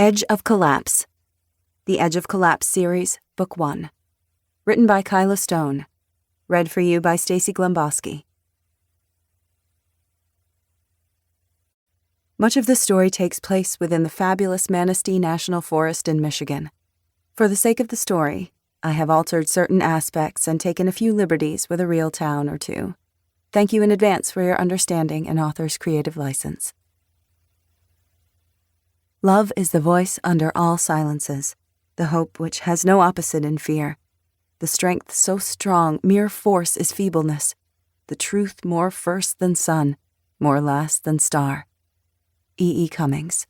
Edge of Collapse. The Edge of Collapse series, Book 1. Written by Kyla Stone. Read for you by Stacy Glemboski. Much of the story takes place within the fabulous Manistee National Forest in Michigan. For the sake of the story, I have altered certain aspects and taken a few liberties with a real town or two. Thank you in advance for your understanding and author's creative license. Love is the voice under all silences, the hope which has no opposite in fear, the strength so strong mere force is feebleness, the truth more first than sun, more last than star. E. E. Cummings.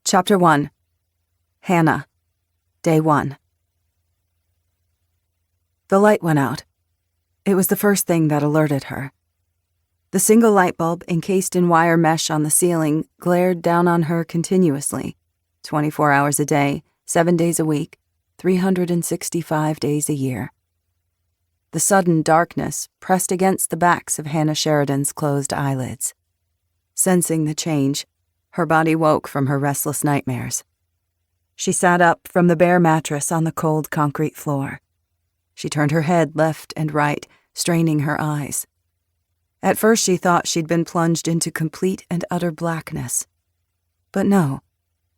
Chapter 1. Hannah. Day 1. The light went out. It was the first thing that alerted her. The single light bulb encased in wire mesh on the ceiling glared down on her continuously, 24 hours a day, 7 days a week, 365 days a year. The sudden darkness pressed against the backs of Hannah Sheridan's closed eyelids. Sensing the change, her body woke from her restless nightmares. She sat up from the bare mattress on the cold concrete floor. She turned her head left and right, straining her eyes. At first she thought she'd been plunged into complete and utter blackness. But no,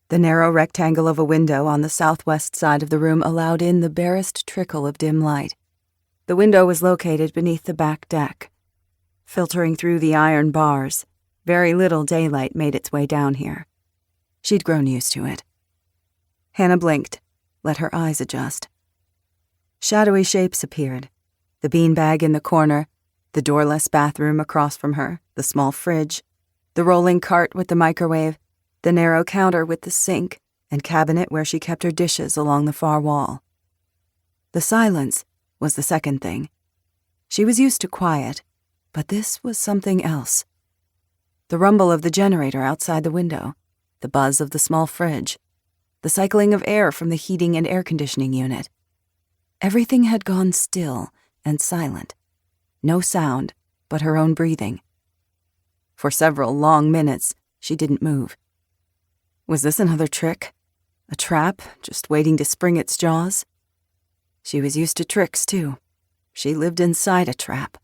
the narrow rectangle of a window on the southwest side of the room allowed in the barest trickle of dim light. The window was located beneath the back deck. Filtering through the iron bars, very little daylight made its way down here. She'd grown used to it. Hannah blinked, let her eyes adjust. Shadowy shapes appeared. The beanbag in the corner, the doorless bathroom across from her, the small fridge, the rolling cart with the microwave, the narrow counter with the sink and cabinet where she kept her dishes along the far wall. The silence was the second thing. She was used to quiet, but this was something else. The rumble of the generator outside the window, the buzz of the small fridge, the cycling of air from the heating and air conditioning unit. Everything had gone still and silent. No sound but her own breathing. For several long minutes, she didn't move. Was this another trick? A trap, just waiting to spring its jaws? She was used to tricks, too. She lived inside a trap.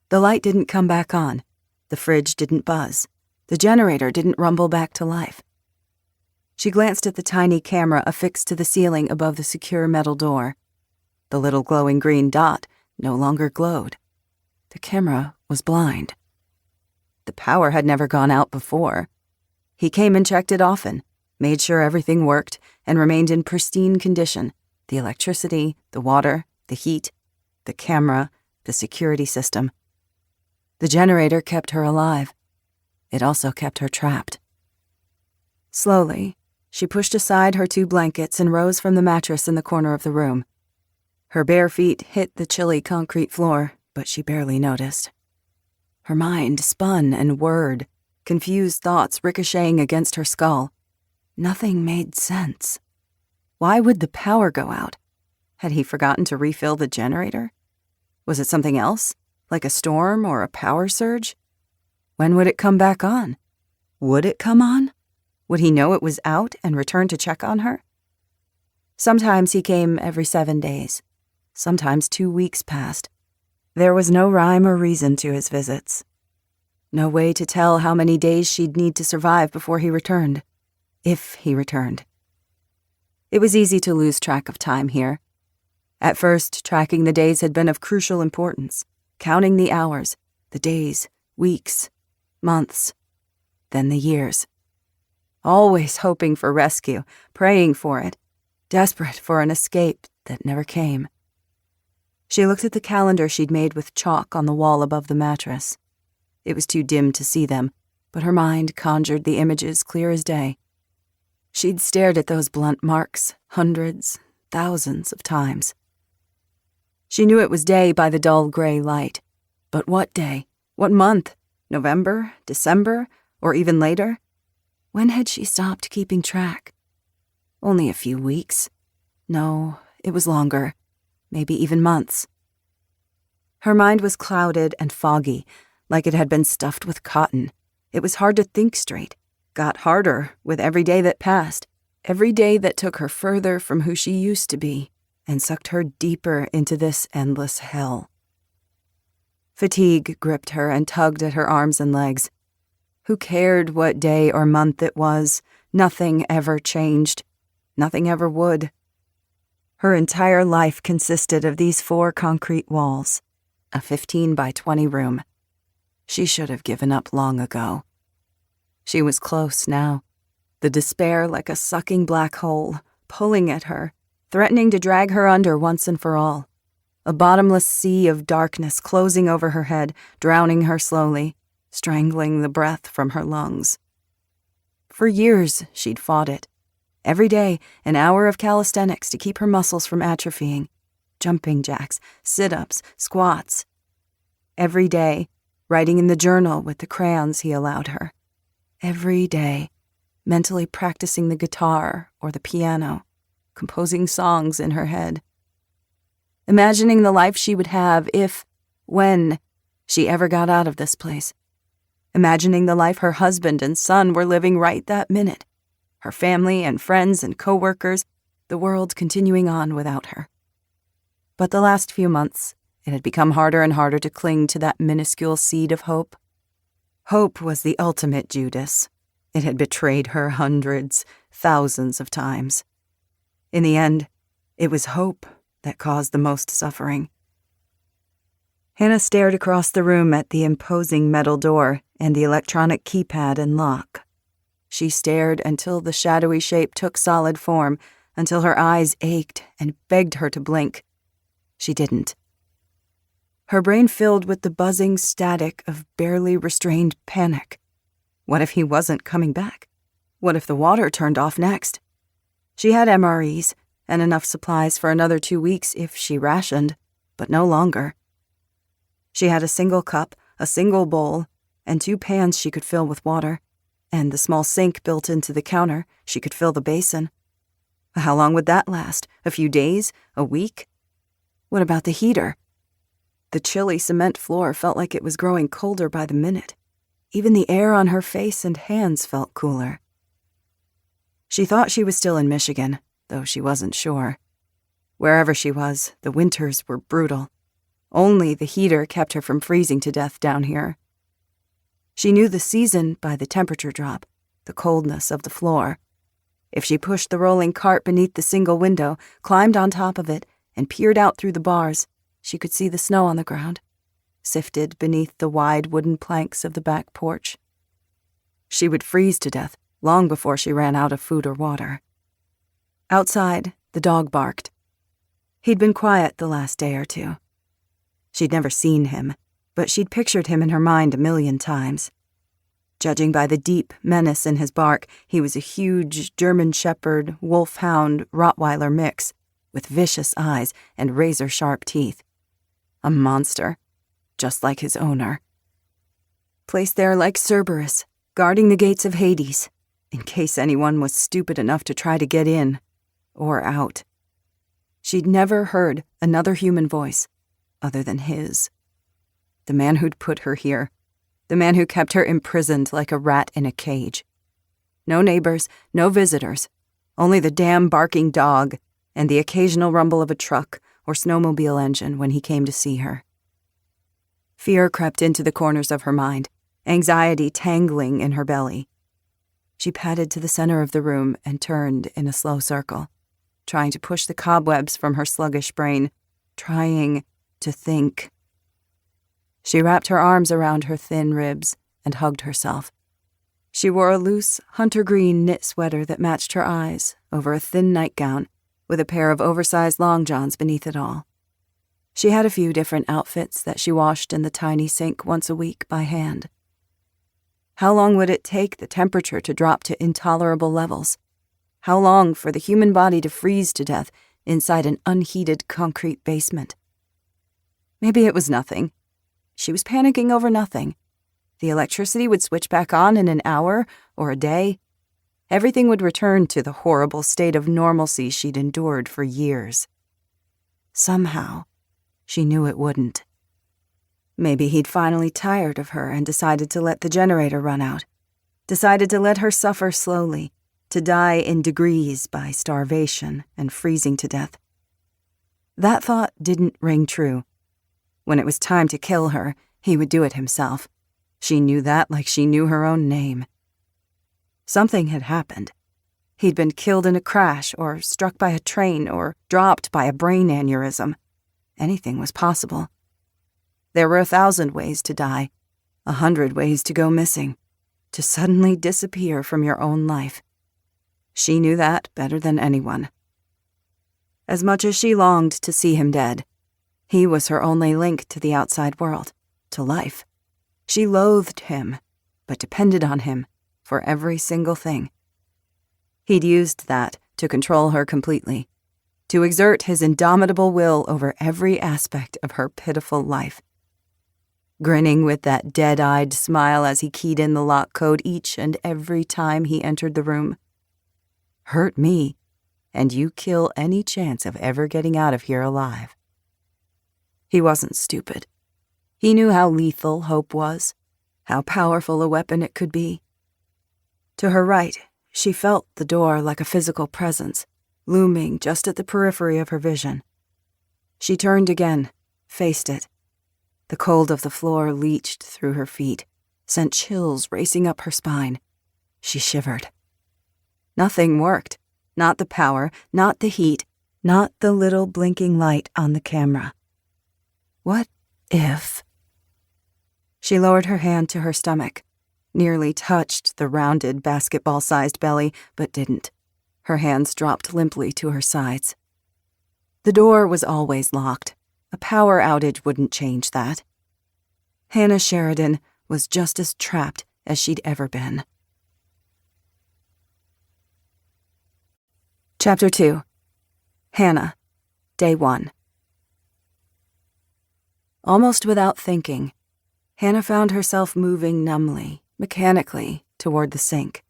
The light didn't come back on. The fridge didn't buzz. The generator didn't rumble back to life. She glanced at the tiny camera affixed to the ceiling above the secure metal door. The little glowing green dot no longer glowed. The camera was blind. The power had never gone out before. He came and checked it often, made sure everything worked, and remained in pristine condition. The electricity, the water, the heat, the camera, the security system. The generator kept her alive. It also kept her trapped. Slowly, she pushed aside her 2 blankets and rose from the mattress in the corner of the room. Her bare feet hit the chilly concrete floor, but she barely noticed. Her mind spun and whirred, confused thoughts ricocheting against her skull. Nothing made sense. Why would the power go out? Had he forgotten to refill the generator? Was it something else, like a storm or a power surge? When would it come back on? Would it come on? Would he know it was out and return to check on her? Sometimes he came every 7 days. Sometimes 2 weeks passed. There was no rhyme or reason to his visits. No way to tell how many days she'd need to survive before he returned. If he returned. It was easy to lose track of time here. At first, tracking the days had been of crucial importance, counting the hours, the days, weeks, months, then the years. Always hoping for rescue, praying for it, desperate for an escape that never came. She looked at the calendar she'd made with chalk on the wall above the mattress. It was too dim to see them, but her mind conjured the images clear as day. She'd stared at those blunt marks hundreds, thousands of times. She knew it was day by the dull gray light. But what day? What month? November? December? Or even later? When had she stopped keeping track? Only a few weeks. No, it was longer. Maybe even months. Her mind was clouded and foggy, like it had been stuffed with cotton. It was hard to think straight. Got harder with every day that passed. Every day that took her further from who she used to be and sucked her deeper into this endless hell. Fatigue gripped her and tugged at her arms and legs. Who cared what day or month it was? Nothing ever changed. Nothing ever would. Her entire life consisted of these 4 concrete walls, a 15 by 20 room. She should have given up long ago. She was close now, the despair like a sucking black hole, pulling at her, threatening to drag her under once and for all. A bottomless sea of darkness closing over her head, drowning her slowly, strangling the breath from her lungs. For years, she'd fought it. Every day, an hour of calisthenics to keep her muscles from atrophying. Jumping jacks, sit-ups, squats. Every day, writing in the journal with the crayons he allowed her. Every day, mentally practicing the guitar or the piano, composing songs in her head. Imagining the life she would have if, when, she ever got out of this place. Imagining the life her husband and son were living right that minute. Her family and friends and co-workers, the world continuing on without her. But the last few months, it had become harder and harder to cling to that minuscule seed of hope. Hope was the ultimate Judas. It had betrayed her hundreds, thousands of times. In the end, it was hope that caused the most suffering. Hannah stared across the room at the imposing metal door and the electronic keypad and lock. She stared until the shadowy shape took solid form, until her eyes ached and begged her to blink. She didn't. Her brain filled with the buzzing static of barely restrained panic. What if he wasn't coming back? What if the water turned off next? She had MREs and enough supplies for another 2 weeks if she rationed, but no longer. She had a single cup, a single bowl, and 2 pans she could fill with water, and the small sink built into the counter, she could fill the basin. How long would that last? A few days? A week? What about the heater? The chilly cement floor felt like it was growing colder by the minute. Even the air on her face and hands felt cooler. She thought she was still in Michigan, though she wasn't sure. Wherever she was, the winters were brutal. Only the heater kept her from freezing to death down here. She knew the season by the temperature drop, the coldness of the floor. If she pushed the rolling cart beneath the single window, climbed on top of it, and peered out through the bars, she could see the snow on the ground, sifted beneath the wide wooden planks of the back porch. She would freeze to death long before she ran out of food or water. Outside, the dog barked. He'd been quiet the last day or 2. She'd never seen him, but she'd pictured him in her mind 1,000,000 times. Judging by the deep menace in his bark, he was a huge German Shepherd, Wolfhound, Rottweiler mix, with vicious eyes and razor-sharp teeth. A monster, just like his owner. Placed there like Cerberus, guarding the gates of Hades, in case anyone was stupid enough to try to get in, or out. She'd never heard another human voice, other than his. The man who'd put her here. The man who kept her imprisoned like a rat in a cage. No neighbors, no visitors, only the damn barking dog and the occasional rumble of a truck or snowmobile engine when he came to see her. Fear crept into the corners of her mind, anxiety tangling in her belly. She padded to the center of the room and turned in a slow circle, trying to push the cobwebs from her sluggish brain, trying to think. She wrapped her arms around her thin ribs and hugged herself. She wore a loose, hunter-green knit sweater that matched her eyes over a thin nightgown with a pair of oversized long johns beneath it all. She had a few different outfits that she washed in the tiny sink once a week by hand. How long would it take the temperature to drop to intolerable levels? How long for the human body to freeze to death inside an unheated concrete basement? Maybe it was nothing. She was panicking over nothing. The electricity would switch back on in an hour or a day. Everything would return to the horrible state of normalcy she'd endured for years. Somehow, she knew it wouldn't. Maybe he'd finally tired of her and decided to let the generator run out. Decided to let her suffer slowly, to die in degrees by starvation and freezing to death. That thought didn't ring true. When it was time to kill her, he would do it himself. She knew that like she knew her own name. Something had happened. He'd been killed in a crash, or struck by a train, or dropped by a brain aneurysm. Anything was possible. There were 1,000 ways to die, 100 ways to go missing, to suddenly disappear from your own life. She knew that better than anyone. As much as she longed to see him dead, he was her only link to the outside world, to life. She loathed him, but depended on him for every single thing. He'd used that to control her completely, to exert his indomitable will over every aspect of her pitiful life. Grinning with that dead-eyed smile as he keyed in the lock code each and every time he entered the room. Hurt me, and you kill any chance of ever getting out of here alive. He wasn't stupid. He knew how lethal hope was, how powerful a weapon it could be. To her right, she felt the door like a physical presence, looming just at the periphery of her vision. She turned again, faced it. The cold of the floor leached through her feet, sent chills racing up her spine. She shivered. Nothing worked. Not the power, not the heat, not the little blinking light on the camera. What if? She lowered her hand to her stomach, nearly touched the rounded basketball-sized belly, but didn't. Her hands dropped limply to her sides. The door was always locked. A power outage wouldn't change that. Hannah Sheridan was just as trapped as she'd ever been. Chapter 2. Hannah, Day 1. Almost without thinking, Hannah found herself moving numbly, mechanically, toward the sink.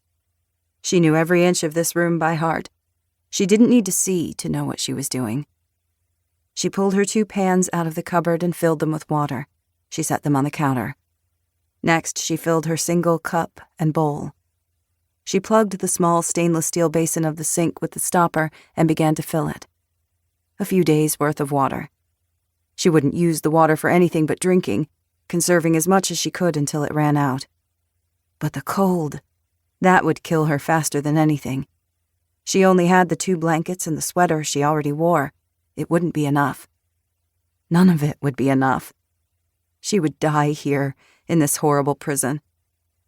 She knew every inch of this room by heart. She didn't need to see to know what she was doing. She pulled her 2 pans out of the cupboard and filled them with water. She set them on the counter. Next, she filled her single cup and bowl. She plugged the small stainless steel basin of the sink with the stopper and began to fill it. A few days' worth of water. She wouldn't use the water for anything but drinking, conserving as much as she could until it ran out. But the cold, that would kill her faster than anything. She only had the 2 blankets and the sweater she already wore. It wouldn't be enough. None of it would be enough. She would die here, in this horrible prison.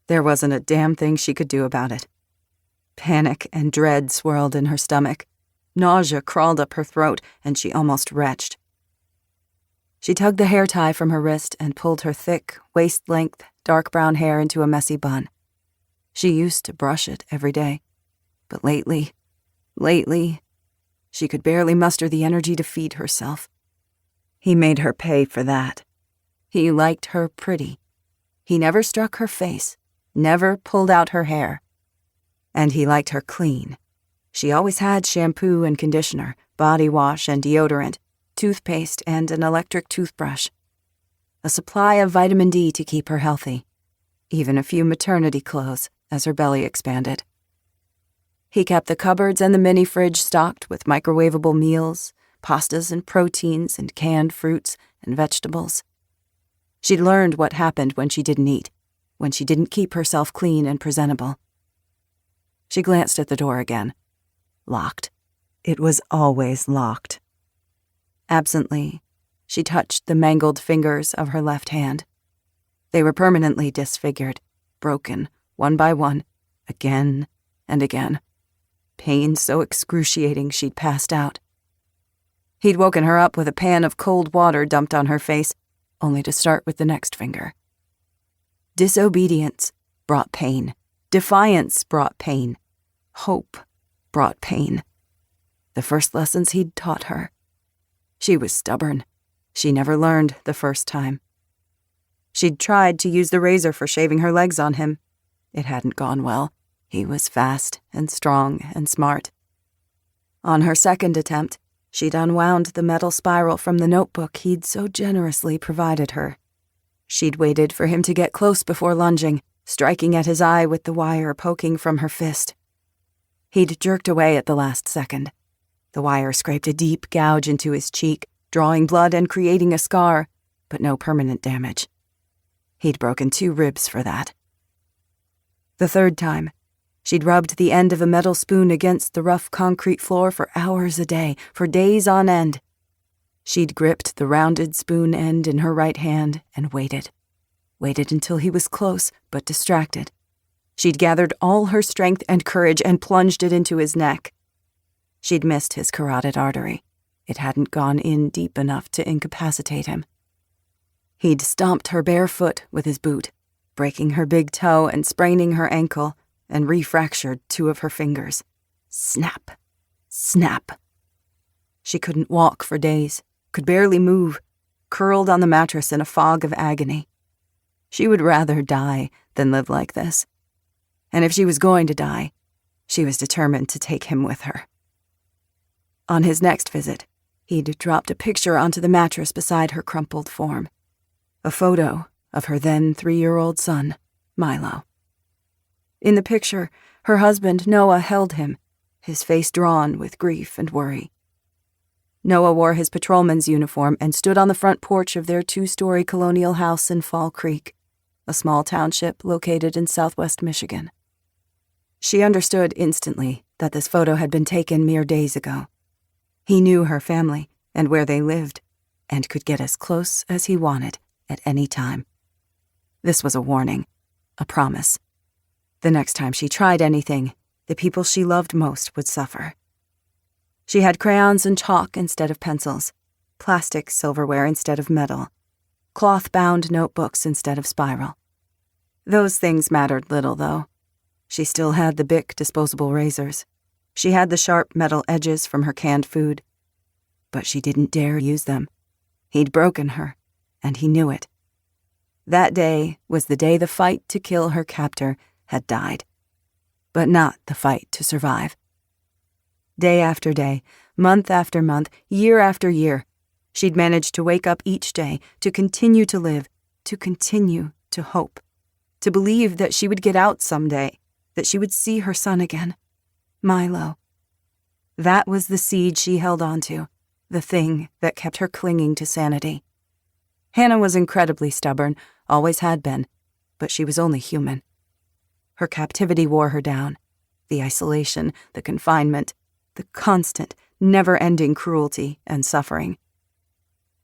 There wasn't a damn thing she could do about it. Panic and dread swirled in her stomach. Nausea crawled up her throat, and she almost retched. She tugged the hair tie from her wrist and pulled her thick, waist-length, dark brown hair into a messy bun. She used to brush it every day. But lately, she could barely muster the energy to feed herself. He made her pay for that. He liked her pretty. He never struck her face, never pulled out her hair. And he liked her clean. She always had shampoo and conditioner, body wash and deodorant, toothpaste and an electric toothbrush. A supply of vitamin D to keep her healthy. Even a few maternity clothes as her belly expanded. He kept the cupboards and the mini fridge stocked with microwavable meals, pastas and proteins and canned fruits and vegetables. She'd learned what happened when she didn't eat, when she didn't keep herself clean and presentable. She glanced at the door again. Locked. It was always locked. Absently, she touched the mangled fingers of her left hand. They were permanently disfigured, broken, one by one, again and again. Pain so excruciating she'd passed out. He'd woken her up with a pan of cold water dumped on her face, only to start with the next finger. Disobedience brought pain. Defiance brought pain. Hope brought pain. The first lessons he'd taught her. She was stubborn. She never learned the first time. She'd tried to use the razor for shaving her legs on him. It hadn't gone well. He was fast and strong and smart. On her second attempt, she'd unwound the metal spiral from the notebook he'd so generously provided her. She'd waited for him to get close before lunging, striking at his eye with the wire poking from her fist. He'd jerked away at the last second. The wire scraped a deep gouge into his cheek, drawing blood and creating a scar, but no permanent damage. He'd broken 2 ribs for that. The third time, she'd rubbed the end of a metal spoon against the rough concrete floor for hours a day, for days on end. She'd gripped the rounded spoon end in her right hand and waited until he was close but distracted. She'd gathered all her strength and courage and plunged it into his neck. She'd missed his carotid artery. It hadn't gone in deep enough to incapacitate him. He'd stomped her bare foot with his boot, breaking her big toe and spraining her ankle, and refractured 2 of her fingers. Snap, snap. She couldn't walk for days, could barely move, curled on the mattress in a fog of agony. She would rather die than live like this. And if she was going to die, she was determined to take him with her. On his next visit, he'd dropped a picture onto the mattress beside her crumpled form. A photo of her then 3-year-old son, Milo. In the picture, her husband, Noah, held him, his face drawn with grief and worry. Noah wore his patrolman's uniform and stood on the front porch of their 2-story colonial house in Fall Creek, a small township located in southwest Michigan. She understood instantly that this photo had been taken mere days ago. He knew her family and where they lived, and could get as close as he wanted at any time. This was a warning, a promise. The next time she tried anything, the people she loved most would suffer. She had crayons and chalk instead of pencils, plastic silverware instead of metal, cloth-bound notebooks instead of spiral. Those things mattered little, though. She still had the Bic disposable razors. She had the sharp metal edges from her canned food. But she didn't dare use them. He'd broken her, and he knew it. That day was the day the fight to kill her captor had died, but not the fight to survive. Day after day, month after month, year after year, she'd managed to wake up each day, to continue to live, to continue to hope, to believe that she would get out someday, that she would see her son again, Milo. That was the seed she held onto, the thing that kept her clinging to sanity. Hannah was incredibly stubborn, always had been, but she was only human. Her captivity wore her down, the isolation, the confinement, the constant, never-ending cruelty and suffering.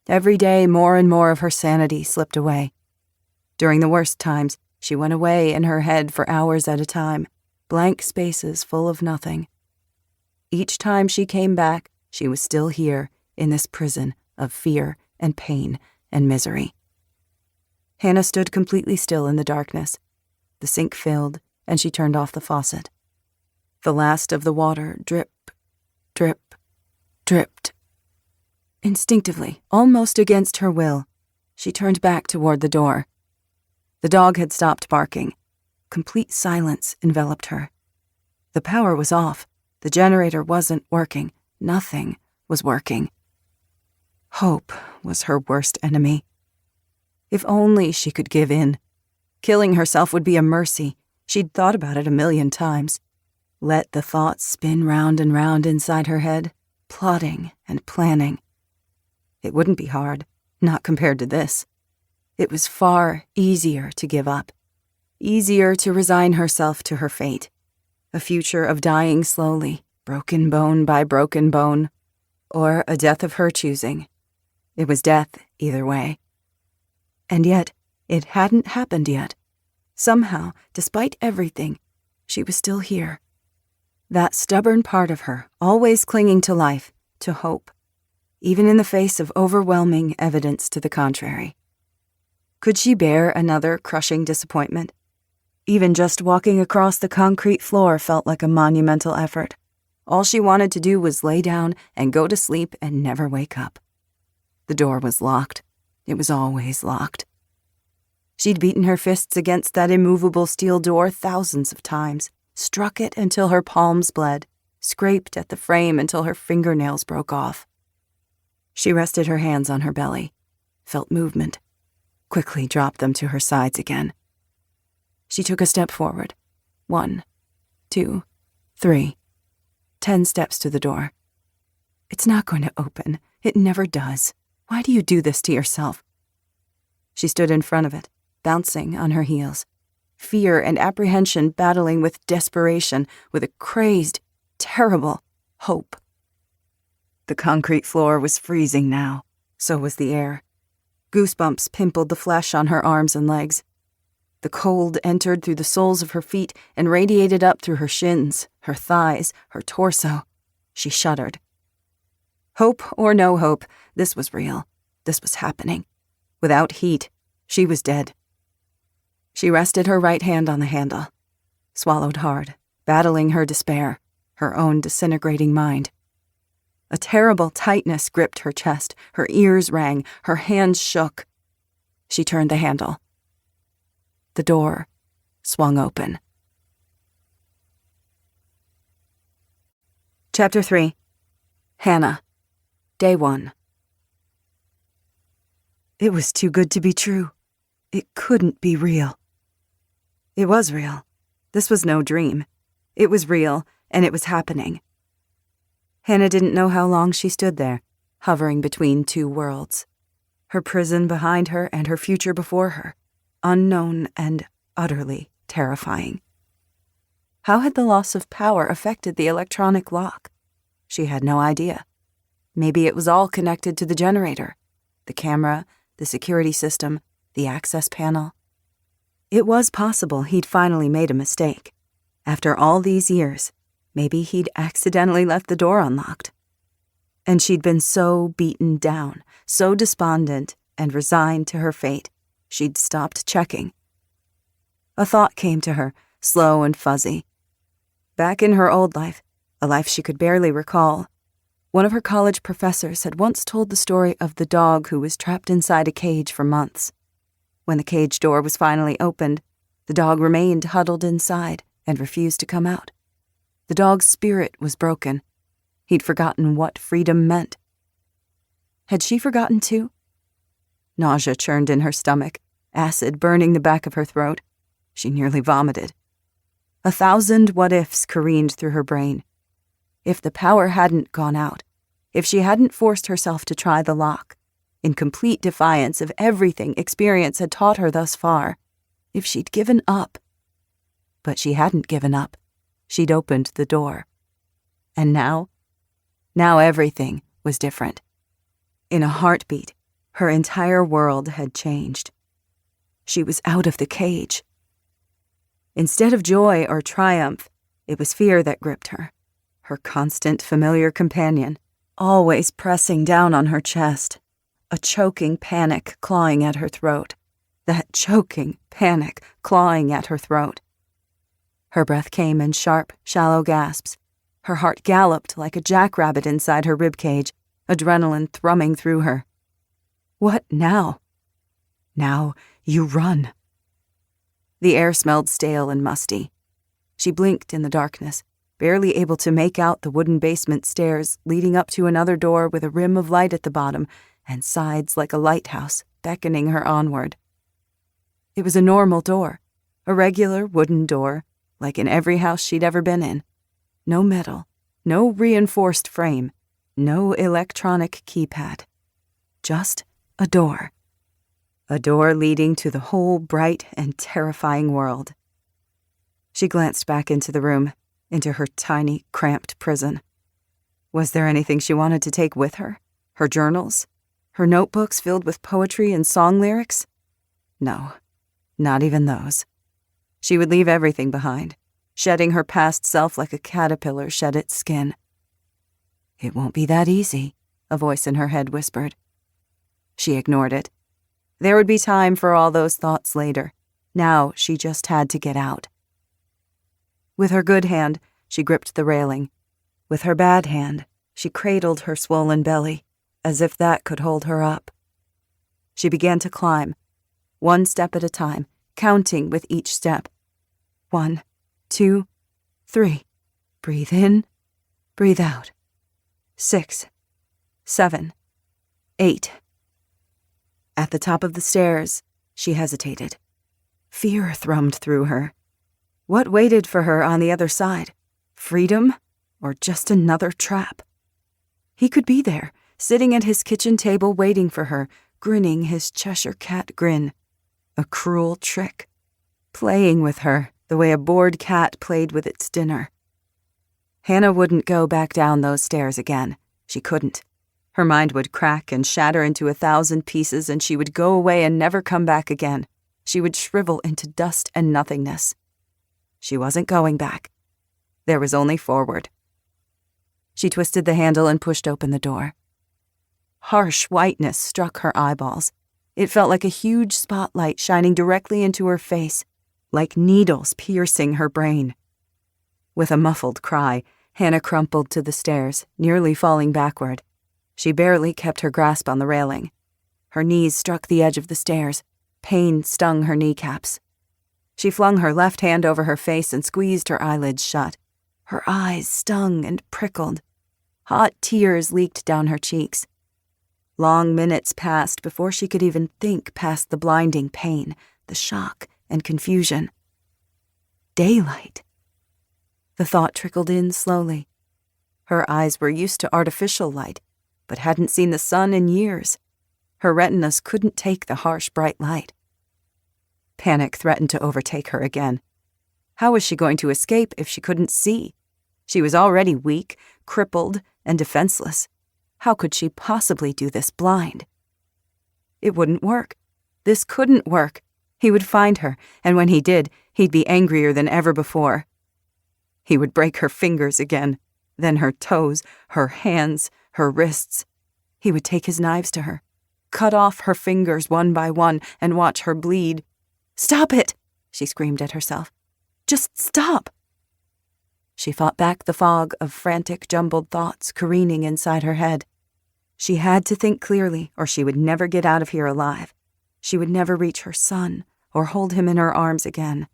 Every day, more and more of her sanity slipped away. During the worst times, she went away in her head for hours at a time, blank spaces full of nothing. Each time she came back, she was still here, in this prison of fear and pain and misery. Hannah stood completely still in the darkness. The sink filled, and she turned off the faucet. The last of the water drip, drip, dripped. Instinctively, almost against her will, she turned back toward the door. The dog had stopped barking. Complete silence enveloped her. The power was off. The generator wasn't working. Nothing was working. Hope was her worst enemy. If only she could give in. Killing herself would be a mercy. She'd thought about it 1,000,000 times. Let the thoughts spin round and round inside her head, plotting and planning. It wouldn't be hard, not compared to this. It was far easier to give up, easier to resign herself to her fate, a future of dying slowly, broken bone by broken bone, or a death of her choosing. It was death either way. And yet, it hadn't happened yet. Somehow, despite everything, she was still here. That stubborn part of her, always clinging to life, to hope, even in the face of overwhelming evidence to the contrary. Could she bear another crushing disappointment? Even just walking across the concrete floor felt like a monumental effort. All she wanted to do was lay down and go to sleep and never wake up. The door was locked. It was always locked. She'd beaten her fists against that immovable steel door thousands of times, struck it until her palms bled, scraped at the frame until her fingernails broke off. She rested her hands on her belly, felt movement, quickly dropped them to her sides again. She took a step forward. 1, 2, 3. 10 steps to the door. It's not going to open. It never does. Why do you do this to yourself? She stood in front of it, bouncing on her heels. Fear and apprehension battling with desperation, with a crazed, terrible hope. The concrete floor was freezing now. So was the air. Goosebumps pimpled the flesh on her arms and legs. The cold entered through the soles of her feet and radiated up through her shins, her thighs, her torso. She shuddered. Hope or no hope, this was real. This was happening. Without heat, she was dead. She rested her right hand on the handle, swallowed hard, battling her despair, her own disintegrating mind. A terrible tightness gripped her chest, her ears rang, her hands shook. She turned the handle. The door swung open. Chapter 3. Hannah. Day 1. It was too good to be true. It couldn't be real. It was real. This was no dream. It was real, and it was happening. Hannah didn't know how long she stood there, hovering between two worlds. Her prison behind her and her future before her, unknown and utterly terrifying. How had the loss of power affected the electronic lock? She had no idea. Maybe it was all connected to the generator, the camera, the security system, the access panel. It was possible he'd finally made a mistake. After all these years, maybe he'd accidentally left the door unlocked. And she'd been so beaten down, so despondent and resigned to her fate, she'd stopped checking. A thought came to her, slow and fuzzy. Back in her old life, a life she could barely recall, one of her college professors had once told the story of the dog who was trapped inside a cage for months. When the cage door was finally opened, the dog remained huddled inside and refused to come out. The dog's spirit was broken. He'd forgotten what freedom meant. Had she forgotten too? Nausea churned in her stomach, acid burning the back of her throat. She nearly vomited. 1,000 what-ifs careened through her brain. If the power hadn't gone out, if she hadn't forced herself to try the lock, in complete defiance of everything experience had taught her thus far, if she'd given up. But she hadn't given up. She'd opened the door. And now everything was different. In a heartbeat, her entire world had changed. She was out of the cage. Instead of joy or triumph, it was fear that gripped her. Her constant, familiar companion, always pressing down on her chest. A choking panic clawing at her throat. That choking panic clawing at her throat. Her breath came in sharp, shallow gasps. Her heart galloped like a jackrabbit inside her ribcage, adrenaline thrumming through her. What now? Now you run. The air smelled stale and musty. She blinked in the darkness, barely able to make out the wooden basement stairs leading up to another door with a rim of light at the bottom and sides like a lighthouse beckoning her onward. It was a normal door, a regular wooden door, like in every house she'd ever been in. No metal, no reinforced frame, no electronic keypad. Just a door. A door leading to the whole bright and terrifying world. She glanced back into the room, into her tiny, cramped prison. Was there anything she wanted to take with her? Her journals? Her notebooks filled with poetry and song lyrics? No, not even those. She would leave everything behind, shedding her past self like a caterpillar shed its skin. It won't be that easy, a voice in her head whispered. She ignored it. There would be time for all those thoughts later. Now she just had to get out. With her good hand, she gripped the railing. With her bad hand, she cradled her swollen belly, as if that could hold her up. She began to climb, one step at a time, counting with each step. 1, 2, 3. Breathe in, breathe out. 6, 7, 8. At the top of the stairs, She hesitated. Fear thrummed through her. What waited for her on the other side? Freedom, or just another trap? He could be there, sitting at his kitchen table waiting for her, grinning his Cheshire cat grin. A cruel trick. Playing with her the way a bored cat played with its dinner. Hannah wouldn't go back down those stairs again. She couldn't. Her mind would crack and shatter into 1,000 pieces, and she would go away and never come back again. She would shrivel into dust and nothingness. She wasn't going back. There was only forward. She twisted the handle and pushed open the door. Harsh whiteness struck her eyeballs. It felt like a huge spotlight shining directly into her face, like needles piercing her brain. With a muffled cry, Hannah crumpled to the stairs, nearly falling backward. She barely kept her grasp on the railing. Her knees struck the edge of the stairs. Pain stung her kneecaps. She flung her left hand over her face and squeezed her eyelids shut. Her eyes stung and prickled. Hot tears leaked down her cheeks. Long minutes passed before she could even think past the blinding pain, the shock, and confusion. Daylight. The thought trickled in slowly. Her eyes were used to artificial light, but hadn't seen the sun in years. Her retinas couldn't take the harsh, bright light. Panic threatened to overtake her again. How was she going to escape if she couldn't see? She was already weak, crippled, and defenseless. How could she possibly do this blind? It wouldn't work. This couldn't work. He would find her, and when he did, he'd be angrier than ever before. He would break her fingers again, then her toes, her hands, her wrists. He would take his knives to her, cut off her fingers one by one, and watch her bleed. "Stop it!" she screamed at herself. "Just stop!" She fought back the fog of frantic, jumbled thoughts careening inside her head. She had to think clearly, or she would never get out of here alive. She would never reach her son or hold him in her arms again.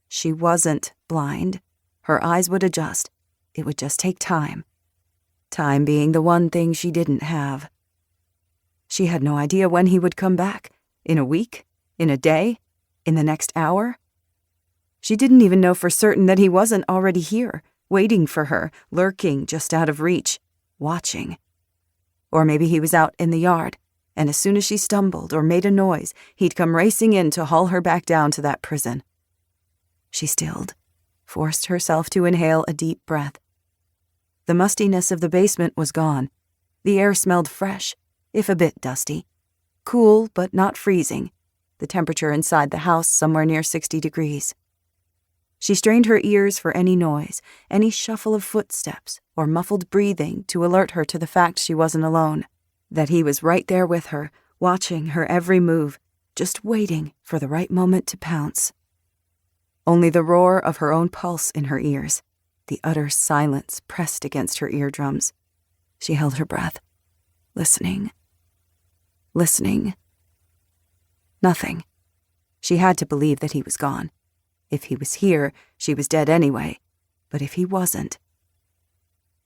She wasn't blind. Her eyes would adjust. It would just take time. Time being the one thing she didn't have. She had no idea when he would come back. In a week? In a day? In the next hour? She didn't even know for certain that he wasn't already here, waiting for her, lurking just out of reach, watching. Or maybe he was out in the yard, and as soon as she stumbled or made a noise, he'd come racing in to haul her back down to that prison. She stilled, forced herself to inhale a deep breath. The mustiness of the basement was gone. The air smelled fresh, if a bit dusty. Cool, but not freezing. The temperature inside the house somewhere near 60 degrees. She strained her ears for any noise, any shuffle of footsteps or muffled breathing to alert her to the fact she wasn't alone, that he was right there with her, watching her every move, just waiting for the right moment to pounce. Only the roar of her own pulse in her ears, the utter silence pressed against her eardrums. She held her breath, listening. Listening. Nothing. She had to believe that he was gone. If he was here, she was dead anyway. But if he wasn't...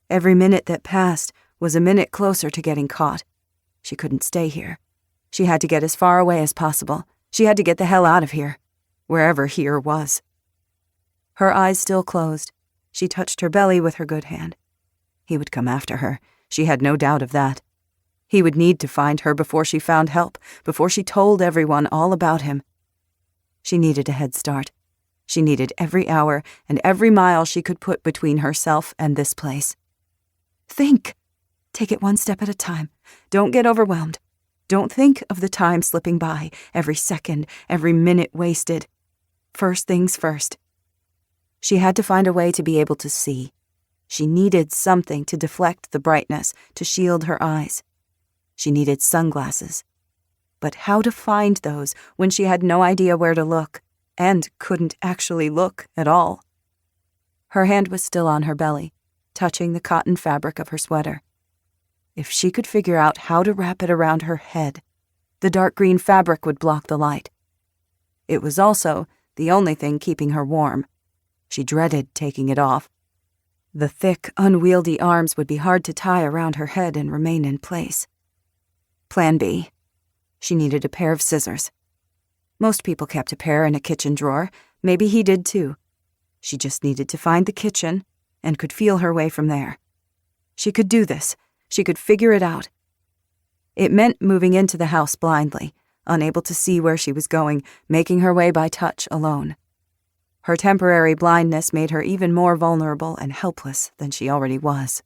Every minute that passed was a minute closer to getting caught. She couldn't stay here. She had to get as far away as possible. She had to get the hell out of here, wherever here was. Her eyes still closed. She touched her belly with her good hand. He would come after her. She had no doubt of that. He would need to find her before she found help, before she told everyone all about him. She needed a head start. She needed every hour and every mile she could put between herself and this place. Think. Take it one step at a time. Don't get overwhelmed. Don't think of the time slipping by, every second, every minute wasted. First things first. She had to find a way to be able to see. She needed something to deflect the brightness, to shield her eyes. She needed sunglasses. But how to find those when she had no idea where to look, and couldn't actually look at all? Her hand was still on her belly, touching the cotton fabric of her sweater. If she could figure out how to wrap it around her head, the dark green fabric would block the light. It was also the only thing keeping her warm. She dreaded taking it off. The thick, unwieldy arms would be hard to tie around her head and remain in place. Plan B. She needed a pair of scissors. Most people kept a pair in a kitchen drawer. Maybe he did too. She just needed to find the kitchen and could feel her way from there. She could do this. She could figure it out. It meant moving into the house blindly, unable to see where she was going, making her way by touch alone. Her temporary blindness made her even more vulnerable and helpless than she already was.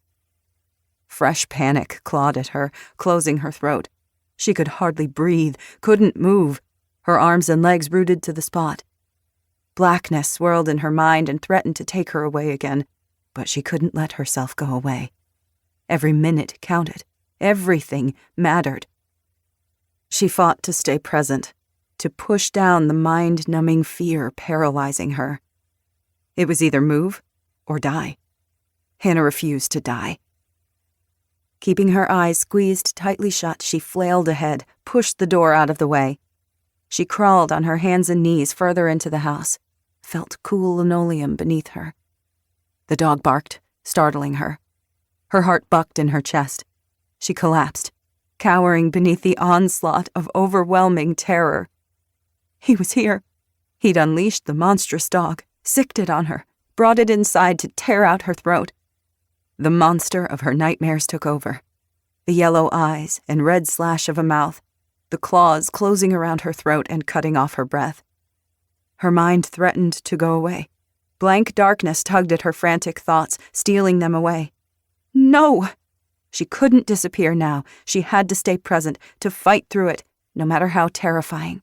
Fresh panic clawed at her, closing her throat. She could hardly breathe, couldn't move, her arms and legs rooted to the spot. Blackness swirled in her mind and threatened to take her away again, but she couldn't let herself go away. Every minute counted. Everything mattered. She fought to stay present, to push down the mind-numbing fear paralyzing her. It was either move or die. Hannah refused to die. Keeping her eyes squeezed tightly shut, she flailed ahead, pushed the door out of the way. She crawled on her hands and knees further into the house, felt cool linoleum beneath her. The dog barked, startling her. Her heart bucked in her chest. She collapsed, cowering beneath the onslaught of overwhelming terror. He was here. He'd unleashed the monstrous dog, sicked it on her, brought it inside to tear out her throat. The monster of her nightmares took over. The yellow eyes and red slash of a mouth, the claws closing around her throat and cutting off her breath. Her mind threatened to go away. Blank darkness tugged at her frantic thoughts, stealing them away. No! She couldn't disappear now. She had to stay present, to fight through it, no matter how terrifying.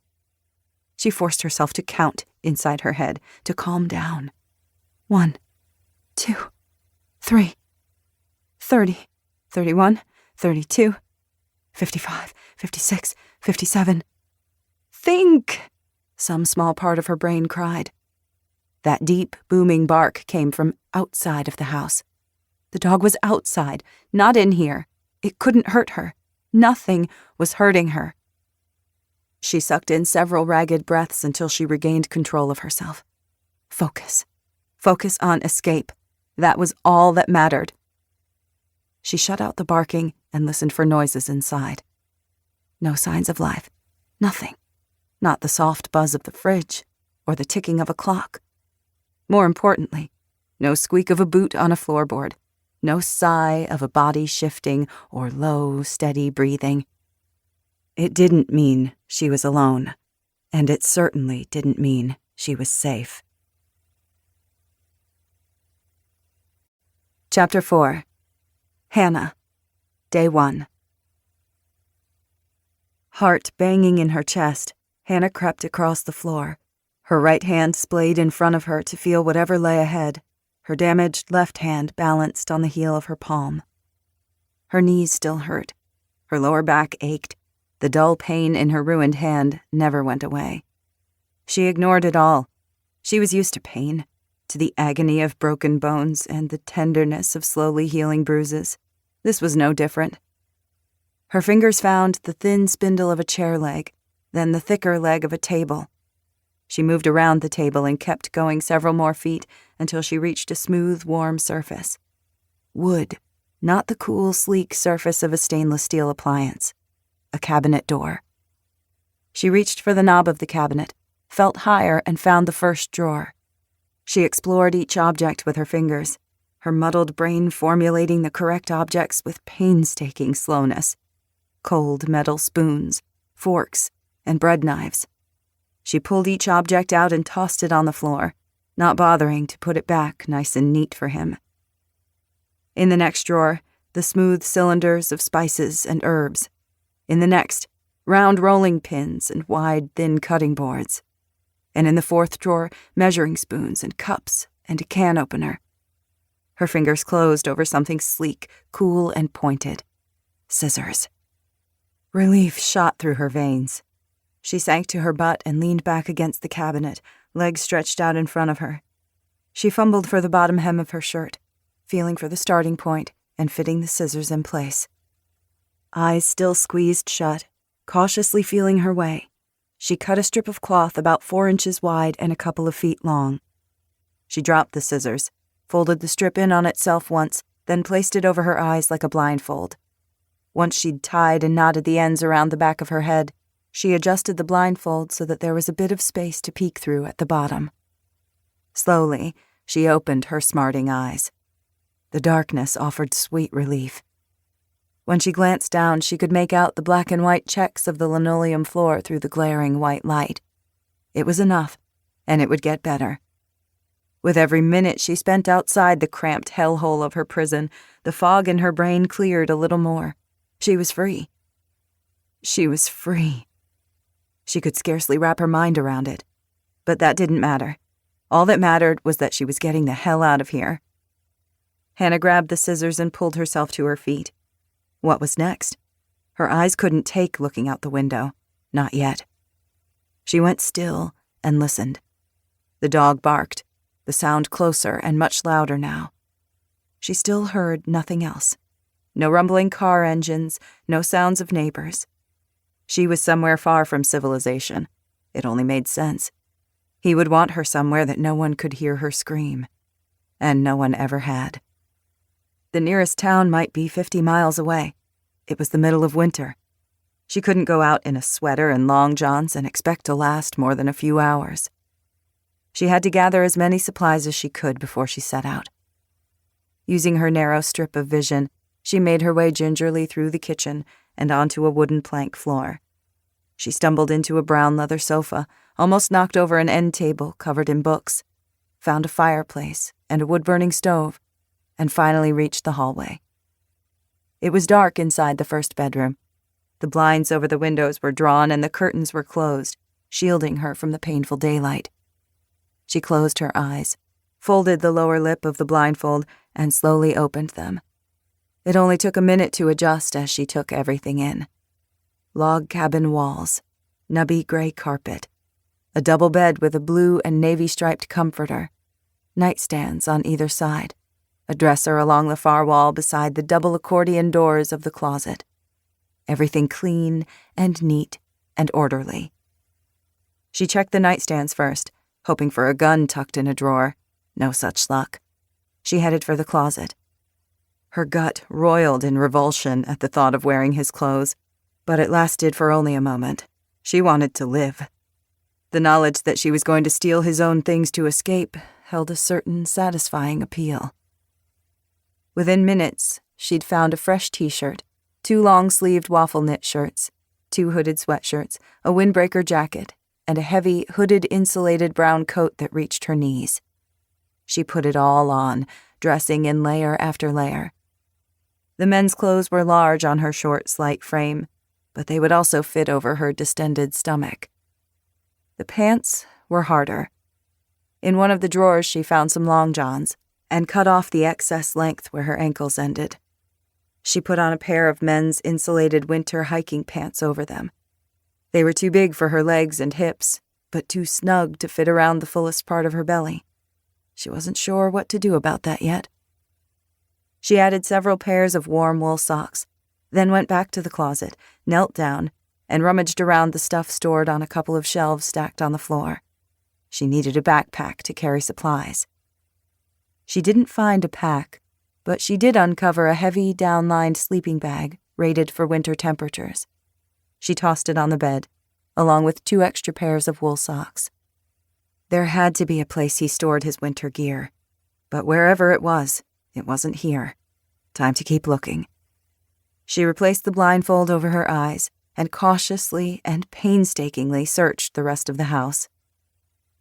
She forced herself to count inside her head, to calm down. 1, 2, 3, 30, 31, 32, 55, 56, 57. Think! Some small part of her brain cried. That deep, booming bark came from outside of the house. The dog was outside, not in here. It couldn't hurt her. Nothing was hurting her. She sucked in several ragged breaths until she regained control of herself. Focus. Focus on escape. That was all that mattered. She shut out the barking and listened for noises inside. No signs of life. Nothing. Not the soft buzz of the fridge or the ticking of a clock. More importantly, no squeak of a boot on a floorboard. No sigh of a body shifting or low, steady breathing. It didn't mean she was alone, and it certainly didn't mean she was safe. Chapter 4. Hannah. Day 1. Heart banging in her chest, Hannah crept across the floor, her right hand splayed in front of her to feel whatever lay ahead. Her damaged left hand balanced on the heel of her palm. Her knees still hurt. Her lower back ached. The dull pain in her ruined hand never went away. She ignored it all. She was used to pain, to the agony of broken bones and the tenderness of slowly healing bruises. This was no different. Her fingers found the thin spindle of a chair leg, then the thicker leg of a table. She moved around the table and kept going several more feet until she reached a smooth, warm surface. Wood, not the cool, sleek surface of a stainless steel appliance. A cabinet door. She reached for the knob of the cabinet, felt higher, and found the first drawer. She explored each object with her fingers, her muddled brain formulating the correct objects with painstaking slowness. Cold metal spoons, forks, and bread knives. She pulled each object out and tossed it on the floor, not bothering to put it back nice and neat for him. In the next drawer, the smooth cylinders of spices and herbs. In the next, round rolling pins and wide, thin cutting boards. And in the fourth drawer, measuring spoons and cups and a can opener. Her fingers closed over something sleek, cool, and pointed. Scissors. Relief shot through her veins. She sank to her butt and leaned back against the cabinet, legs stretched out in front of her. She fumbled for the bottom hem of her shirt, feeling for the starting point and fitting the scissors in place. Eyes still squeezed shut, cautiously feeling her way, she cut a strip of cloth about 4 inches wide and a couple of feet long. She dropped the scissors, folded the strip in on itself once, then placed it over her eyes like a blindfold. Once she'd tied and knotted the ends around the back of her head, She adjusted the blindfold so that there was a bit of space to peek through at the bottom. Slowly, she opened her smarting eyes. The darkness offered sweet relief. When she glanced down, she could make out the black and white checks of the linoleum floor through the glaring white light. It was enough, and it would get better. With every minute she spent outside the cramped hellhole of her prison, the fog in her brain cleared a little more. She was free. She was free. She could scarcely wrap her mind around it. But that didn't matter. All that mattered was that she was getting the hell out of here. Hannah grabbed the scissors and pulled herself to her feet. What was next? Her eyes couldn't take looking out the window. Not yet. She went still and listened. The dog barked, the sound closer and much louder now. She still heard nothing else. No rumbling car engines, no sounds of neighbors. She was somewhere far from civilization. It only made sense. He would want her somewhere that no one could hear her scream. And no one ever had. The nearest town might be 50 miles away. It was the middle of winter. She couldn't go out in a sweater and long johns and expect to last more than a few hours. She had to gather as many supplies as she could before she set out. Using her narrow strip of vision, she made her way gingerly through the kitchen and onto a wooden plank floor. She stumbled into a brown leather sofa, almost knocked over an end table covered in books, found a fireplace and a wood-burning stove, and finally reached the hallway. It was dark inside the first bedroom. The blinds over the windows were drawn and the curtains were closed, shielding her from the painful daylight. She closed her eyes, folded the lower lip of the blindfold, and slowly opened them. It only took a minute to adjust as she took everything in. Log cabin walls, nubby gray carpet, a double bed with a blue and navy-striped comforter, nightstands on either side, a dresser along the far wall beside the double accordion doors of the closet. Everything clean and neat and orderly. She checked the nightstands first, hoping for a gun tucked in a drawer. No such luck. She headed for the closet. Her gut roiled in revulsion at the thought of wearing his clothes, but it lasted for only a moment. She wanted to live. The knowledge that she was going to steal his own things to escape held a certain satisfying appeal. Within minutes, she'd found a fresh t-shirt, 2 long-sleeved waffle-knit shirts, 2 hooded sweatshirts, a windbreaker jacket, and a heavy, hooded, insulated brown coat that reached her knees. She put it all on, dressing in layer after layer. The men's clothes were large on her short, slight frame, but they would also fit over her distended stomach. The pants were harder. In one of the drawers she found some long johns and cut off the excess length where her ankles ended. She put on a pair of men's insulated winter hiking pants over them. They were too big for her legs and hips, but too snug to fit around the fullest part of her belly. She wasn't sure what to do about that yet. She added several pairs of warm wool socks, then went back to the closet, knelt down, and rummaged around the stuff stored on a couple of shelves stacked on the floor. She needed a backpack to carry supplies. She didn't find a pack, but she did uncover a heavy, down-lined sleeping bag rated for winter temperatures. She tossed it on the bed, along with 2 extra pairs of wool socks. There had to be a place he stored his winter gear, but wherever it wasn't here. Time to keep looking. She replaced the blindfold over her eyes and cautiously and painstakingly searched the rest of the house.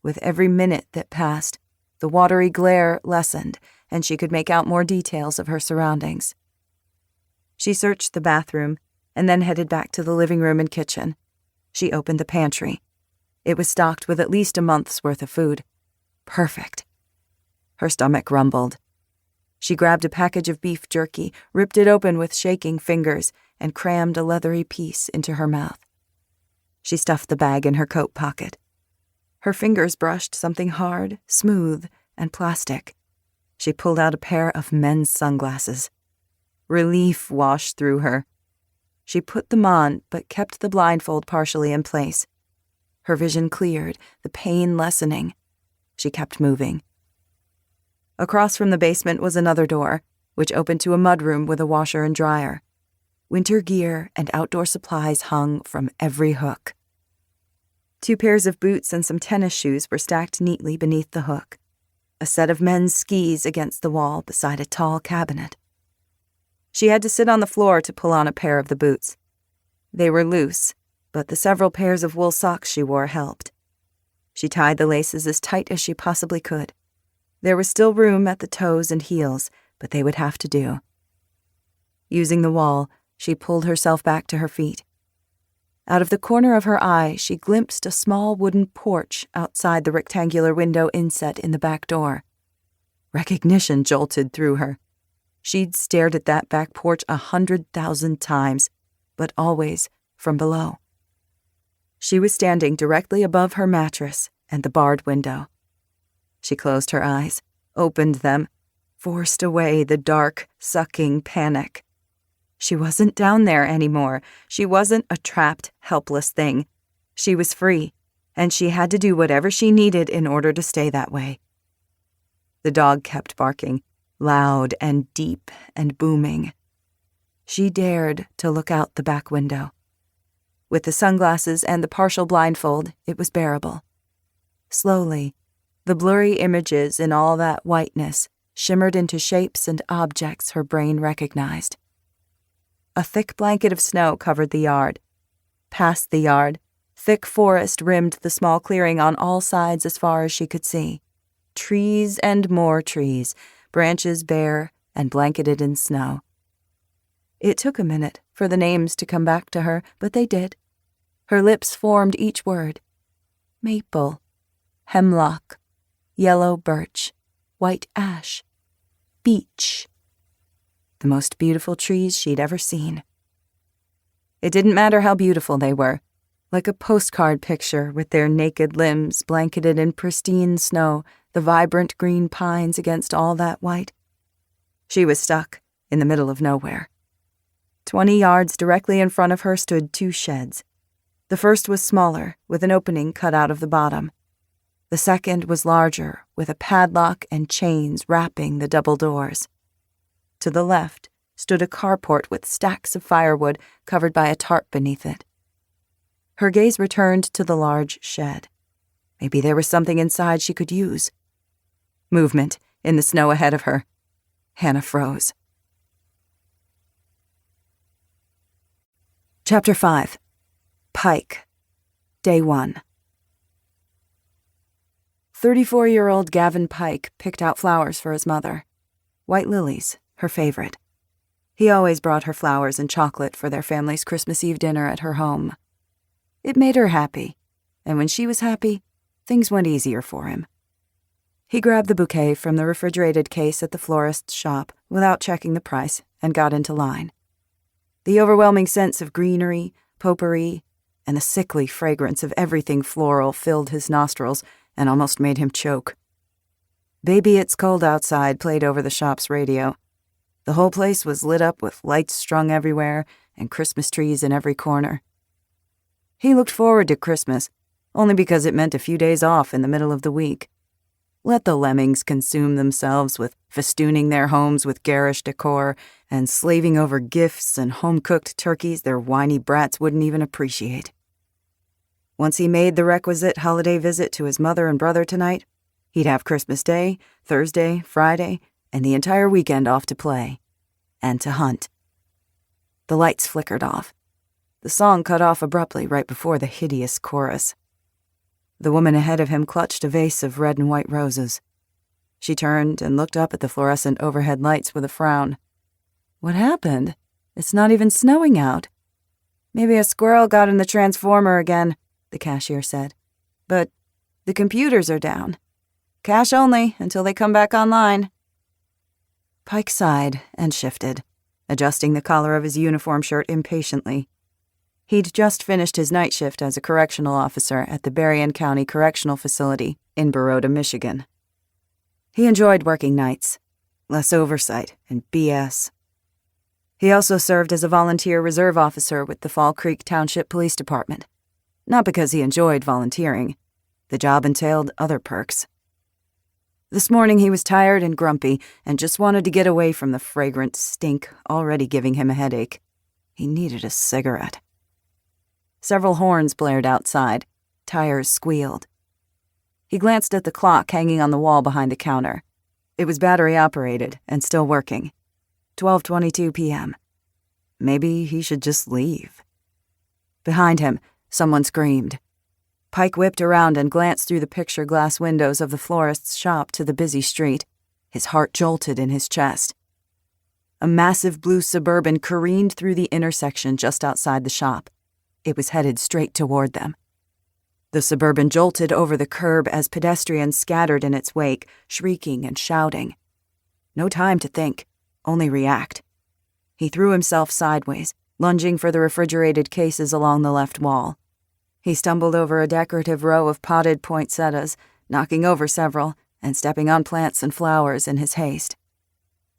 With every minute that passed, the watery glare lessened, and she could make out more details of her surroundings. She searched the bathroom and then headed back to the living room and kitchen. She opened the pantry. It was stocked with at least a month's worth of food. Perfect. Her stomach rumbled. She grabbed a package of beef jerky, ripped it open with shaking fingers, and crammed a leathery piece into her mouth. She stuffed the bag in her coat pocket. Her fingers brushed something hard, smooth, and plastic. She pulled out a pair of men's sunglasses. Relief washed through her. She put them on, but kept the blindfold partially in place. Her vision cleared, the pain lessening. She kept moving. Across from the basement was another door, which opened to a mudroom with a washer and dryer. Winter gear and outdoor supplies hung from every hook. 2 pairs of boots and some tennis shoes were stacked neatly beneath the hook. A set of men's skis against the wall beside a tall cabinet. She had to sit on the floor to pull on a pair of the boots. They were loose, but the several pairs of wool socks she wore helped. She tied the laces as tight as she possibly could. There was still room at the toes and heels, but they would have to do. Using the wall, she pulled herself back to her feet. Out of the corner of her eye, she glimpsed a small wooden porch outside the rectangular window inset in the back door. Recognition jolted through her. She'd stared at that back porch 100,000 times, but always from below. She was standing directly above her mattress and the barred window. She closed her eyes, opened them, forced away the dark, sucking panic. She wasn't down there anymore. She wasn't a trapped, helpless thing. She was free, and she had to do whatever she needed in order to stay that way. The dog kept barking, loud and deep and booming. She dared to look out the back window. With the sunglasses and the partial blindfold, it was bearable. Slowly, the blurry images in all that whiteness shimmered into shapes and objects her brain recognized. A thick blanket of snow covered the yard. Past the yard, thick forest rimmed the small clearing on all sides as far as she could see. Trees and more trees, branches bare and blanketed in snow. It took a minute for the names to come back to her, but they did. Her lips formed each word. Maple, hemlock, yellow birch, white ash, beech. The most beautiful trees she'd ever seen. It didn't matter how beautiful they were, like a postcard picture with their naked limbs blanketed in pristine snow, the vibrant green pines against all that white. She was stuck in the middle of nowhere. 20 yards directly in front of her stood 2 sheds. The first was smaller, with an opening cut out of the bottom. The second was larger, with a padlock and chains wrapping the double doors. To the left stood a carport with stacks of firewood covered by a tarp beneath it. Her gaze returned to the large shed. Maybe there was something inside she could use. Movement in the snow ahead of her. Hannah froze. Chapter 5. Pike. Day 1. 34-year-old Gavin Pike picked out flowers for his mother. White lilies, her favorite. He always brought her flowers and chocolate for their family's Christmas Eve dinner at her home. It made her happy, and when she was happy, things went easier for him. He grabbed the bouquet from the refrigerated case at the florist's shop without checking the price and got into line. The overwhelming sense of greenery, potpourri, and the sickly fragrance of everything floral filled his nostrils and almost made him choke. Baby It's Cold Outside played over the shop's radio. The whole place was lit up with lights strung everywhere and Christmas trees in every corner. He looked forward to Christmas, only because it meant a few days off in the middle of the week. Let the lemmings consume themselves with festooning their homes with garish decor and slaving over gifts and home-cooked turkeys their whiny brats wouldn't even appreciate. Once he made the requisite holiday visit to his mother and brother tonight, he'd have Christmas Day, Thursday, Friday, and the entire weekend off to play. And to hunt. The lights flickered off. The song cut off abruptly right before the hideous chorus. The woman ahead of him clutched a vase of red and white roses. She turned and looked up at the fluorescent overhead lights with a frown. What happened? It's not even snowing out. Maybe a squirrel got in the transformer again, the cashier said. But the computers are down. Cash only until they come back online. Pike sighed and shifted, adjusting the collar of his uniform shirt impatiently. He'd just finished his night shift as a correctional officer at the Berrien County Correctional Facility in Baroda, Michigan. He enjoyed working nights. Less oversight and BS. He also served as a volunteer reserve officer with the Fall Creek Township Police Department. Not because he enjoyed volunteering. The job entailed other perks. This morning he was tired and grumpy and just wanted to get away from the fragrant stink already giving him a headache. He needed a cigarette. Several horns blared outside. tires squealed. He glanced at the clock hanging on the wall behind the counter. It was battery-operated and still working. 12:22 p.m. Maybe he should just leave. Behind him, someone screamed. Pike whipped around and glanced through the picture glass windows of the florist's shop to the busy street. His heart jolted in his chest. A massive blue Suburban careened through the intersection just outside the shop. It was headed straight toward them. The Suburban jolted over the curb as pedestrians scattered in its wake, shrieking and shouting. No time to think, only react. He threw himself sideways, lunging for the refrigerated cases along the left wall. He stumbled over a decorative row of potted poinsettias, knocking over several, and stepping on plants and flowers in his haste.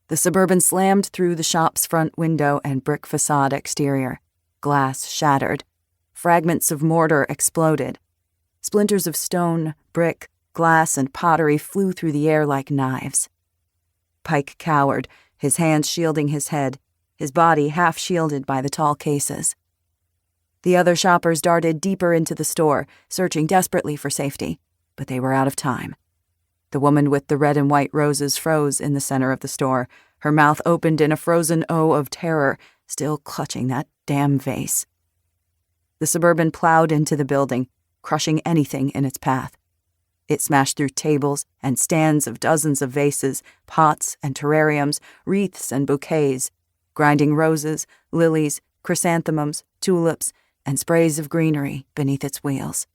The Suburban slammed through the shop's front window and brick facade exterior. Glass shattered. Fragments of mortar exploded. Splinters of stone, brick, glass, and pottery flew through the air like knives. Pike cowered, his hands shielding his head, his body half shielded by the tall cases. The other shoppers darted deeper into the store, searching desperately for safety, but they were out of time. The woman with the red and white roses froze in the center of the store, her mouth opened in a frozen O of terror, still clutching that damn vase. The Suburban plowed into the building, crushing anything in its path. It smashed through tables and stands of dozens of vases, pots and terrariums, wreaths and bouquets, grinding roses, lilies, chrysanthemums, tulips, and sprays of greenery beneath its wheels.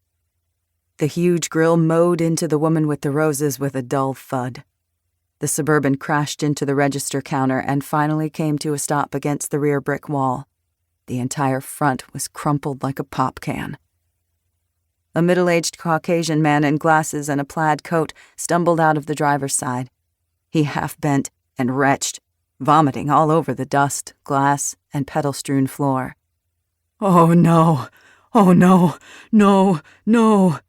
The huge grill mowed into the woman with the roses with a dull thud. The Suburban crashed into the register counter and finally came to a stop against the rear brick wall. The entire front was crumpled like a pop can. A middle-aged Caucasian man in glasses and a plaid coat stumbled out of the driver's side. He half-bent and retched, vomiting all over the dust, glass, and petal-strewn floor. "Oh, no! Oh, no! No! No!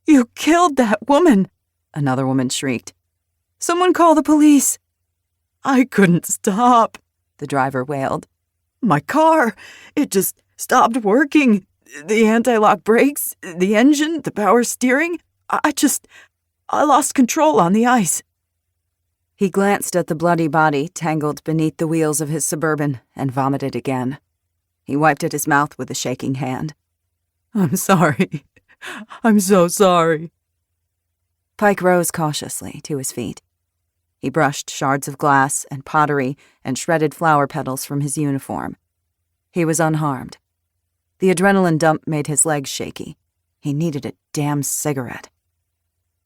You killed that woman!" another woman shrieked. "Someone call the police!" "I couldn't stop," the driver wailed. "My car, it just stopped working. The anti-lock brakes, the engine, the power steering. I lost control on the ice." He glanced at the bloody body tangled beneath the wheels of his Suburban and vomited again. He wiped at his mouth with a shaking hand. "I'm sorry. I'm so sorry." Pike rose cautiously to his feet. He brushed shards of glass and pottery and shredded flower petals from his uniform. He was unharmed. The adrenaline dump made his legs shaky. He needed a damn cigarette.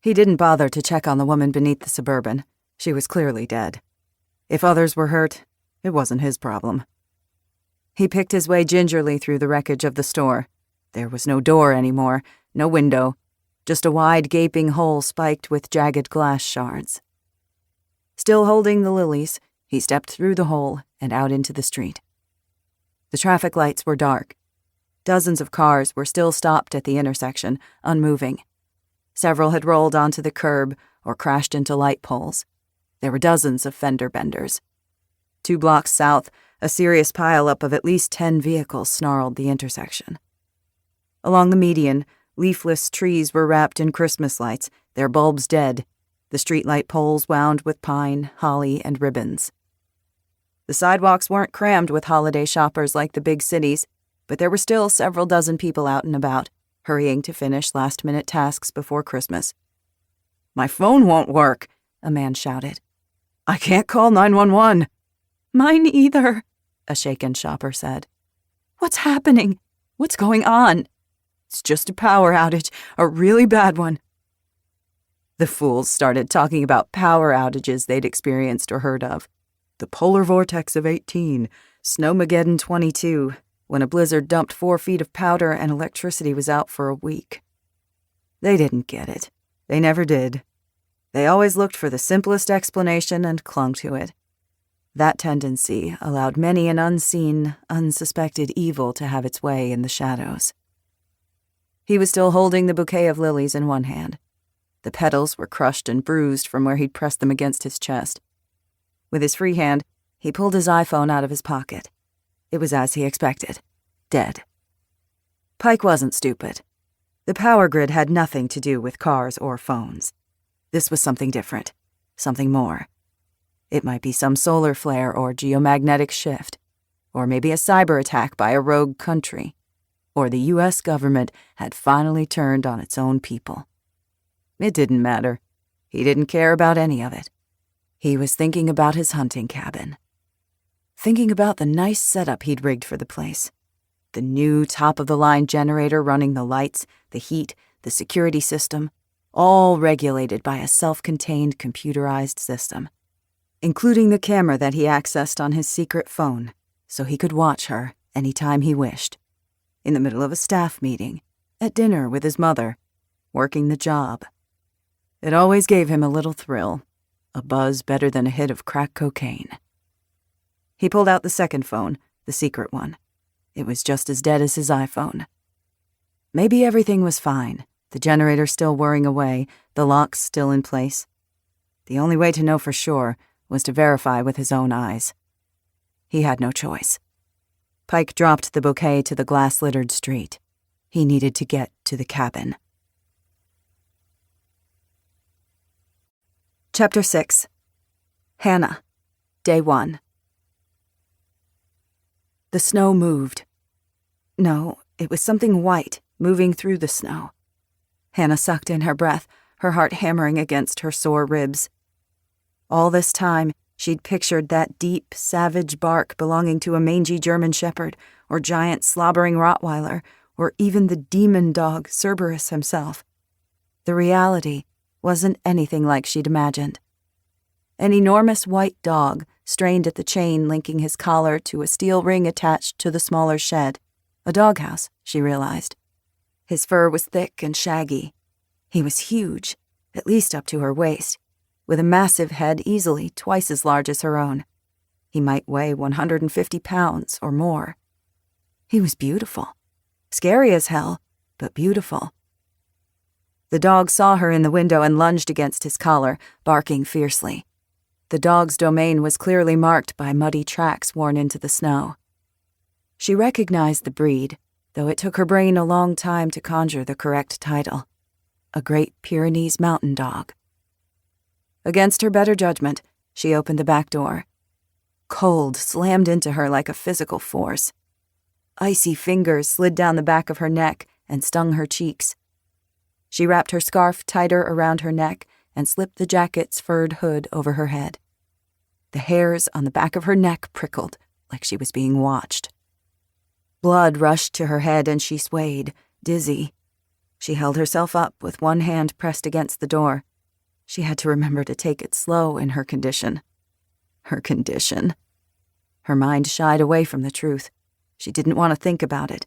He didn't bother to check on the woman beneath the Suburban. She was clearly dead. If others were hurt, it wasn't his problem. He picked his way gingerly through the wreckage of the store. There was no door anymore, no window, just a wide gaping hole spiked with jagged glass shards. Still holding the lilies, he stepped through the hole and out into the street. The traffic lights were dark. Dozens of cars were still stopped at the intersection, unmoving. Several had rolled onto the curb or crashed into light poles. There were dozens of fender benders. 2 blocks south, a serious pileup of at least 10 vehicles snarled the intersection. Along the median, leafless trees were wrapped in Christmas lights, their bulbs dead, the streetlight poles wound with pine, holly, and ribbons. The sidewalks weren't crammed with holiday shoppers like the big cities, but there were still several dozen people out and about, hurrying to finish last-minute tasks before Christmas. "My phone won't work," a man shouted. "I can't call 911. "Mine either," a shaken shopper said. "What's happening? What's going on?" "It's just a power outage, a really bad one." The fools started talking about power outages they'd experienced or heard of. The polar vortex of 18, Snowmageddon 22, when a blizzard dumped 4 feet of powder and electricity was out for a week. They didn't get it. They never did. They always looked for the simplest explanation and clung to it. That tendency allowed many an unseen, unsuspected evil to have its way in the shadows. He was still holding the bouquet of lilies in one hand. The petals were crushed and bruised from where he'd pressed them against his chest. With his free hand, he pulled his iPhone out of his pocket. It was as he expected. Dead. Pike wasn't stupid. The power grid had nothing to do with cars or phones. This was something different, something more. It might be some solar flare or geomagnetic shift, or maybe a cyber attack by a rogue country, or the U.S. government had finally turned on its own people. It didn't matter. He didn't care about any of it. He was thinking about his hunting cabin. Thinking about the nice setup he'd rigged for the place. The new top-of-the-line generator running the lights, the heat, the security system, all regulated by a self-contained computerized system, including the camera that he accessed on his secret phone, so he could watch her anytime he wished. In the middle of a staff meeting, at dinner with his mother, working the job. It always gave him a little thrill, a buzz better than a hit of crack cocaine. He pulled out the second phone, the secret one. It was just as dead as his iPhone. Maybe everything was fine, the generator still whirring away, the locks still in place. The only way to know for sure was to verify with his own eyes. He had no choice. Pike dropped the bouquet to the glass-littered street. He needed to get to the cabin. Chapter 6. Hannah. Day 1. The snow moved. No, it was something white moving through the snow. Hannah sucked in her breath, her heart hammering against her sore ribs. All this time, she'd pictured that deep, savage bark belonging to a mangy German shepherd, or giant slobbering Rottweiler, or even the demon dog Cerberus himself. The reality wasn't anything like she'd imagined. An enormous white dog strained at the chain linking his collar to a steel ring attached to the smaller shed. A doghouse, she realized. His fur was thick and shaggy. He was huge, at least up to her waist, with a massive head easily twice as large as her own. He might weigh 150 pounds or more. He was beautiful. Scary as hell, but beautiful. The dog saw her in the window and lunged against his collar, barking fiercely. The dog's domain was clearly marked by muddy tracks worn into the snow. She recognized the breed, though it took her brain a long time to conjure the correct title. A Great Pyrenees mountain dog. Against her better judgment, she opened the back door. Cold slammed into her like a physical force. Icy fingers slid down the back of her neck and stung her cheeks. She wrapped her scarf tighter around her neck and slipped the jacket's furred hood over her head. The hairs on the back of her neck prickled like she was being watched. Blood rushed to her head and she swayed, dizzy. She held herself up with one hand pressed against the door. She had to remember to take it slow in her condition. Her condition. Her mind shied away from the truth. She didn't want to think about it.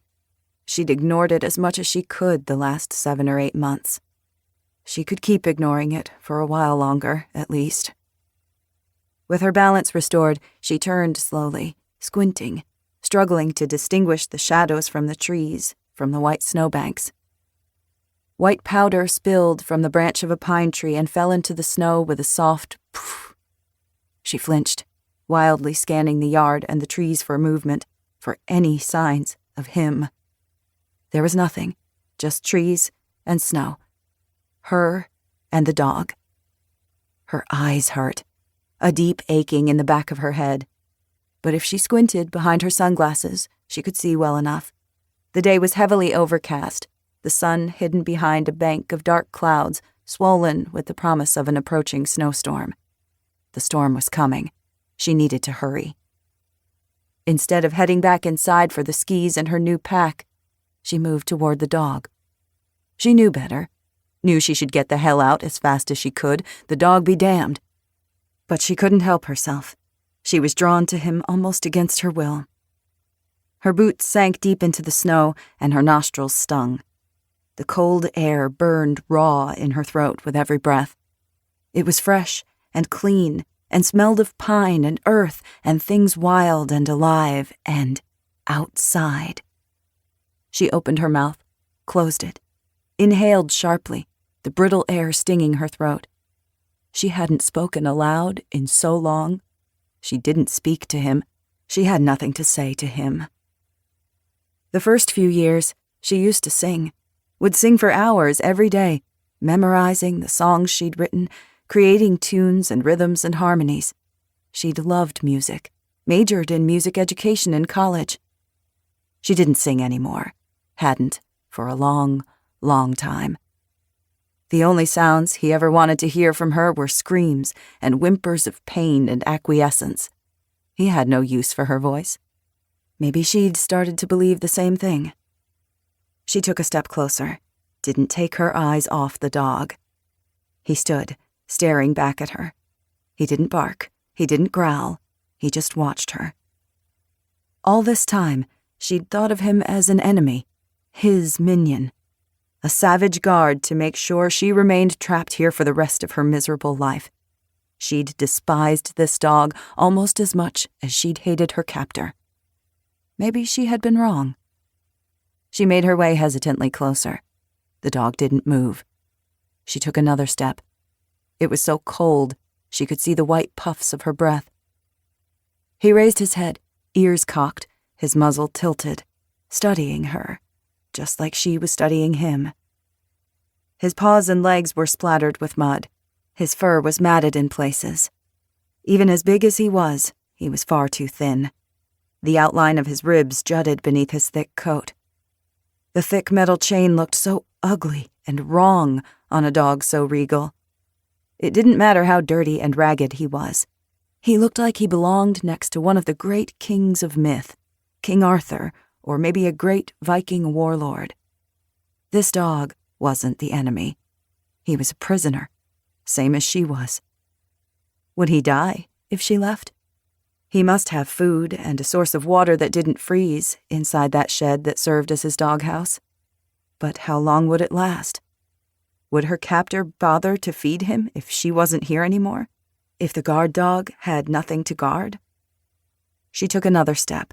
She'd ignored it as much as she could the last 7 or 8 months. She could keep ignoring it for a while longer, at least. With her balance restored, she turned slowly, squinting, struggling to distinguish the shadows from the trees, from the white snowbanks. White powder spilled from the branch of a pine tree and fell into the snow with a soft poof. She flinched, wildly scanning the yard and the trees for movement, for any signs of him. There was nothing, just trees and snow. Her and the dog. Her eyes hurt, a deep aching in the back of her head. But if she squinted behind her sunglasses, she could see well enough. The day was heavily overcast, the sun hidden behind a bank of dark clouds, swollen with the promise of an approaching snowstorm. The storm was coming. She needed to hurry. Instead of heading back inside for the skis and her new pack, she moved toward the dog. She knew better. Knew she should get the hell out as fast as she could, the dog be damned. But she couldn't help herself. She was drawn to him almost against her will. Her boots sank deep into the snow, and her nostrils stung. The cold air burned raw in her throat with every breath. It was fresh and clean, and smelled of pine and earth and things wild and alive and outside. She opened her mouth, closed it, inhaled sharply, the brittle air stinging her throat. She hadn't spoken aloud in so long. She didn't speak to him. She had nothing to say to him. The first few years, she used to sing. would sing for hours every day, memorizing the songs she'd written, creating tunes and rhythms and harmonies. She'd loved music, majored in music education in college. She didn't sing anymore, hadn't for a long, long time. The only sounds he ever wanted to hear from her were screams and whimpers of pain and acquiescence. He had no use for her voice. Maybe she'd started to believe the same thing. She took a step closer, didn't take her eyes off the dog. He stood, staring back at her. He didn't bark, he didn't growl, he just watched her. All this time, she'd thought of him as an enemy, his minion, a savage guard to make sure she remained trapped here for the rest of her miserable life. She'd despised this dog almost as much as she'd hated her captor. Maybe she had been wrong. She made her way hesitantly closer. The dog didn't move. She took another step. It was so cold, she could see the white puffs of her breath. He raised his head, ears cocked, his muzzle tilted, studying her, just like she was studying him. His paws and legs were splattered with mud. His fur was matted in places. Even as big as he was far too thin. The outline of his ribs jutted beneath his thick coat. The thick metal chain looked so ugly and wrong on a dog so regal. It didn't matter how dirty and ragged he was. He looked like he belonged next to one of the great kings of myth, King Arthur, or maybe a great Viking warlord. This dog wasn't the enemy. He was a prisoner, same as she was. Would he die if she left? He must have food and a source of water that didn't freeze inside that shed that served as his doghouse. But how long would it last? Would her captor bother to feed him if she wasn't here anymore? If the guard dog had nothing to guard? She took another step.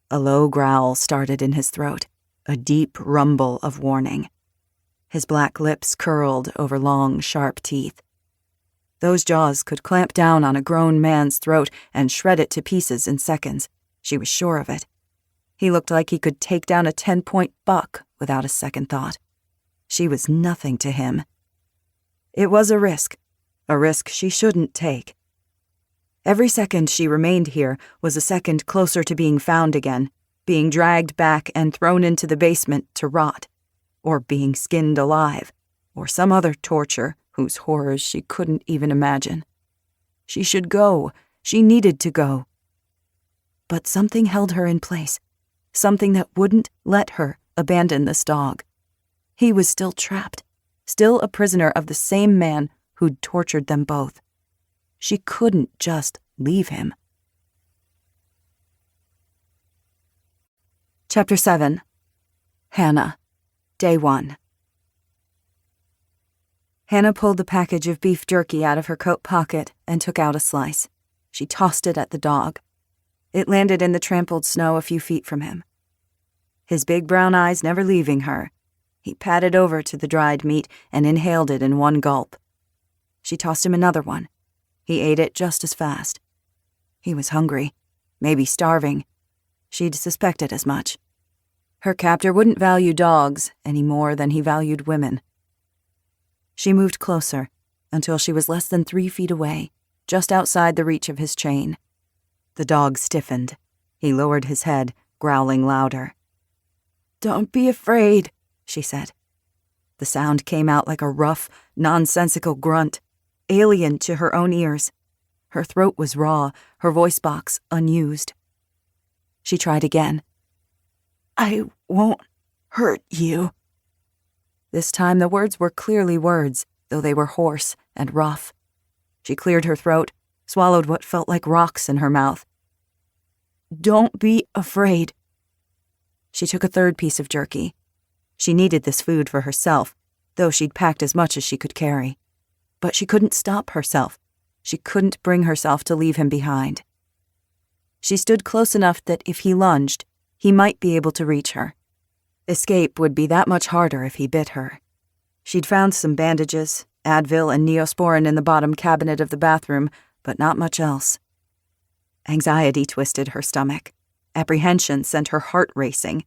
A low growl started in his throat, a deep rumble of warning. His black lips curled over long, sharp teeth. Those jaws could clamp down on a grown man's throat and shred it to pieces in seconds. She was sure of it. He looked like he could take down a 10-point buck without a second thought. She was nothing to him. It was a risk she shouldn't take. Every second she remained here was a second closer to being found again, being dragged back and thrown into the basement to rot, or being skinned alive, or some other torture whose horrors she couldn't even imagine. She should go. She needed to go. But something held her in place, something that wouldn't let her abandon this dog. He was still trapped, still a prisoner of the same man who'd tortured them both. She couldn't just leave him. Chapter 7. Hannah. Day 1. Hannah pulled the package of beef jerky out of her coat pocket and took out a slice. She tossed it at the dog. It landed in the trampled snow a few feet from him. His big brown eyes never leaving her, he padded over to the dried meat and inhaled it in one gulp. She tossed him another one. He ate it just as fast. He was hungry, maybe starving. She'd suspected as much. Her captor wouldn't value dogs any more than he valued women. She moved closer until she was less than 3 feet away, just outside the reach of his chain. The dog stiffened. He lowered his head, growling louder. "Don't be afraid," she said. The sound came out like a rough, nonsensical grunt, alien to her own ears. Her throat was raw, her voice box unused. She tried again. "I won't hurt you." This time the words were clearly words, though they were hoarse and rough. She cleared her throat, swallowed what felt like rocks in her mouth. "Don't be afraid." She took a third piece of jerky. She needed this food for herself, though she'd packed as much as she could carry. But she couldn't stop herself. She couldn't bring herself to leave him behind. She stood close enough that if he lunged, he might be able to reach her. Escape would be that much harder if he bit her. She'd found some bandages, Advil and Neosporin in the bottom cabinet of the bathroom, but not much else. Anxiety twisted her stomach. Apprehension sent her heart racing.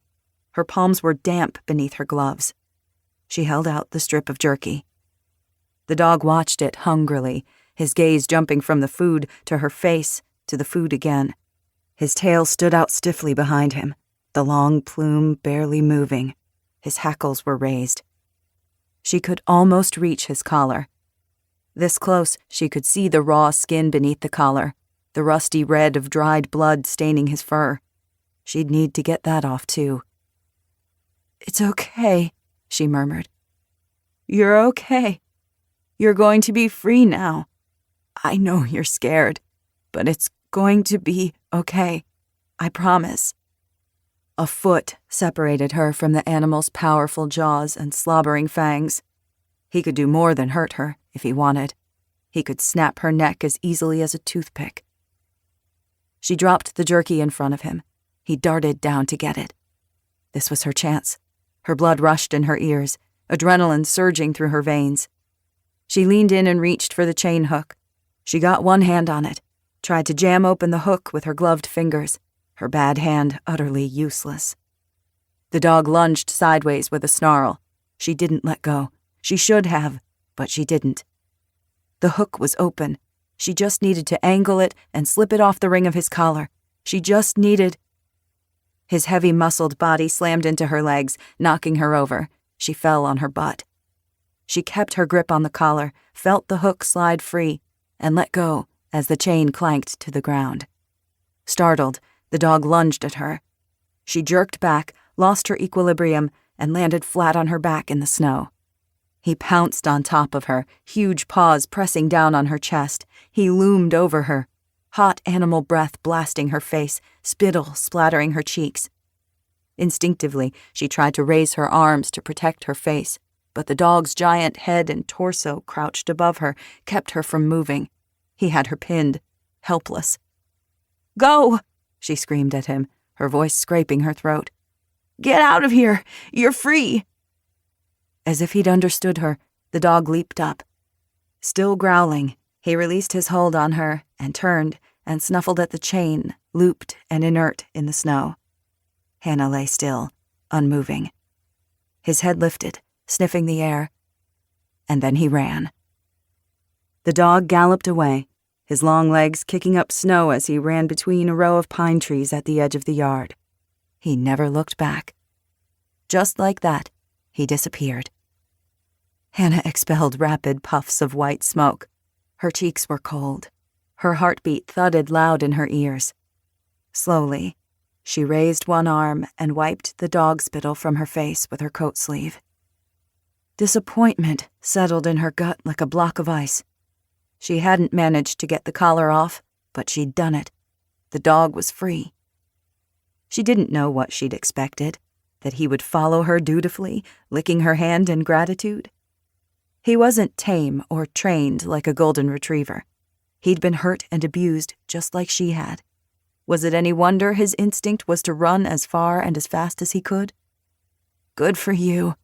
Her palms were damp beneath her gloves. She held out the strip of jerky. The dog watched it hungrily, his gaze jumping from the food to her face to the food again. His tail stood out stiffly behind him, the long plume barely moving. His hackles were raised. She could almost reach his collar. This close, she could see the raw skin beneath the collar, the rusty red of dried blood staining his fur. She'd need to get that off, too. "It's okay," she murmured. "You're okay. You're going to be free now. I know you're scared, but it's going to be okay. I promise." A foot separated her from the animal's powerful jaws and slobbering fangs. He could do more than hurt her, if he wanted. He could snap her neck as easily as a toothpick. She dropped the jerky in front of him. He darted down to get it. This was her chance. Her blood rushed in her ears, adrenaline surging through her veins. She leaned in and reached for the chain hook. She got one hand on it, tried to jam open the hook with her gloved fingers, her bad hand utterly useless. The dog lunged sideways with a snarl. She didn't let go. She should have, but she didn't. The hook was open. She just needed to angle it and slip it off the ring of his collar. She just needed... His heavy muscled body slammed into her legs, knocking her over. She fell on her butt. She kept her grip on the collar, felt the hook slide free, and let go as the chain clanked to the ground. Startled, the dog lunged at her. She jerked back, lost her equilibrium, and landed flat on her back in the snow. He pounced on top of her, huge paws pressing down on her chest. He loomed over her, hot animal breath blasting her face, spittle splattering her cheeks. Instinctively, she tried to raise her arms to protect her face, but the dog's giant head and torso crouched above her, kept her from moving. He had her pinned, helpless. "Go!" she screamed at him, her voice scraping her throat. "Get out of here! You're free!" As if he'd understood her, the dog leaped up. Still growling, he released his hold on her and turned and snuffled at the chain, looped and inert in the snow. Hannah lay still, unmoving. His head lifted, sniffing the air, and then he ran. The dog galloped away, his long legs kicking up snow as he ran between a row of pine trees at the edge of the yard. He never looked back. Just like that, he disappeared. Hannah expelled rapid puffs of white smoke. Her cheeks were cold. Her heartbeat thudded loud in her ears. Slowly, she raised one arm and wiped the dog spittle from her face with her coat sleeve. Disappointment settled in her gut like a block of ice. She hadn't managed to get the collar off, but she'd done it. The dog was free. She didn't know what she'd expected, that he would follow her dutifully, licking her hand in gratitude. He wasn't tame or trained like a golden retriever. He'd been hurt and abused just like she had. Was it any wonder his instinct was to run as far and as fast as he could? "Good for you."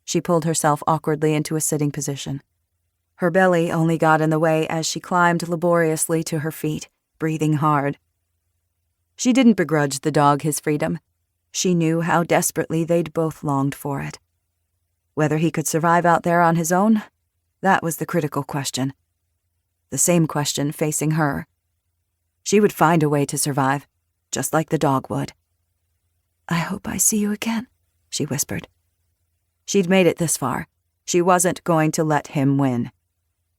She pulled herself awkwardly into a sitting position. Her belly only got in the way as she climbed laboriously to her feet, breathing hard. She didn't begrudge the dog his freedom. She knew how desperately they'd both longed for it. Whether he could survive out there on his own, that was the critical question. The same question facing her. She would find a way to survive, just like the dog would. "I hope I see you again," she whispered. She'd made it this far. She wasn't going to let him win.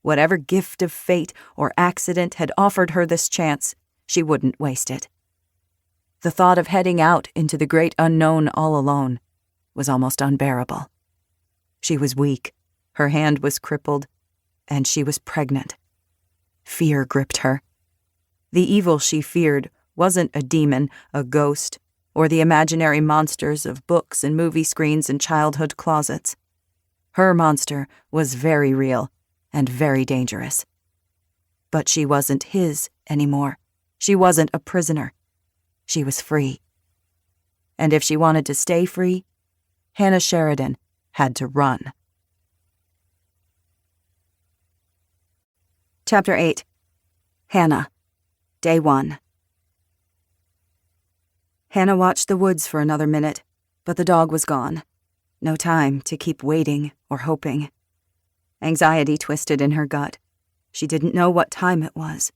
Whatever gift of fate or accident had offered her this chance, she wouldn't waste it. The thought of heading out into the great unknown all alone was almost unbearable. She was weak, her hand was crippled, and she was pregnant. Fear gripped her. The evil she feared wasn't a demon, a ghost, or the imaginary monsters of books and movie screens and childhood closets. Her monster was very real and very dangerous. But she wasn't his anymore. She wasn't a prisoner. She was free. And if she wanted to stay free, Hannah Sheridan had to run. Chapter 8. Hannah. Day 1. Hannah watched the woods for another minute, but the dog was gone. No time to keep waiting or hoping. Anxiety twisted in her gut. She didn't know what time it was.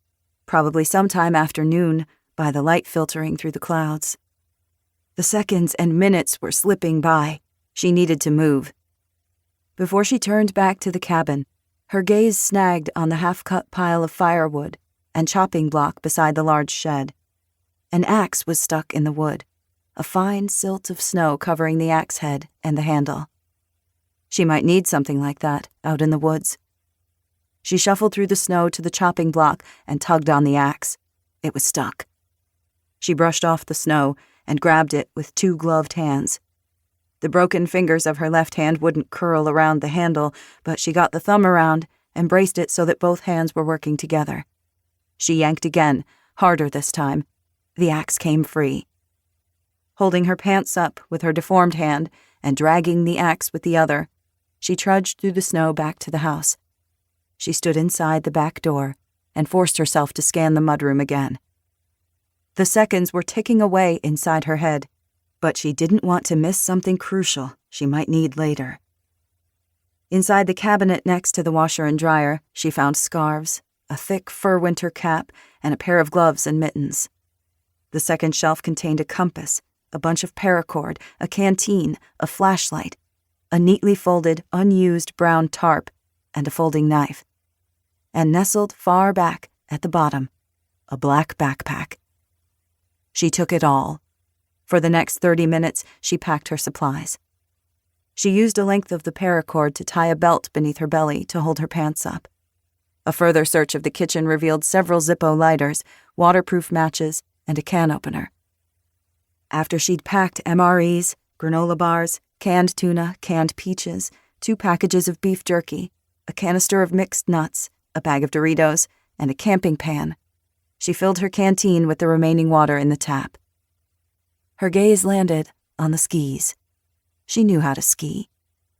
Probably sometime after noon, by the light filtering through the clouds. The seconds and minutes were slipping by. She needed to move. Before she turned back to the cabin, her gaze snagged on the half-cut pile of firewood and chopping block beside the large shed. An axe was stuck in the wood, a fine silt of snow covering the axe head and the handle. She might need something like that out in the woods. She shuffled through the snow to the chopping block and tugged on the axe. It was stuck. She brushed off the snow and grabbed it with 2 gloved hands. The broken fingers of her left hand wouldn't curl around the handle, but she got the thumb around and braced it so that both hands were working together. She yanked again, harder this time. The axe came free. Holding her pants up with her deformed hand and dragging the axe with the other, she trudged through the snow back to the house. She stood inside the back door and forced herself to scan the mudroom again. The seconds were ticking away inside her head, but she didn't want to miss something crucial she might need later. Inside the cabinet next to the washer and dryer, she found scarves, a thick fur winter cap, and a pair of gloves and mittens. The second shelf contained a compass, a bunch of paracord, a canteen, a flashlight, a neatly folded, unused brown tarp, and a folding knife. And nestled far back at the bottom, a black backpack. She took it all. For the next 30 minutes, she packed her supplies. She used a length of the paracord to tie a belt beneath her belly to hold her pants up. A further search of the kitchen revealed several Zippo lighters, waterproof matches, and a can opener. After she'd packed MREs, granola bars, canned tuna, canned peaches, 2 packages of beef jerky, a canister of mixed nuts, a bag of Doritos, and a camping pan, she filled her canteen with the remaining water in the tap. Her gaze landed on the skis. She knew how to ski.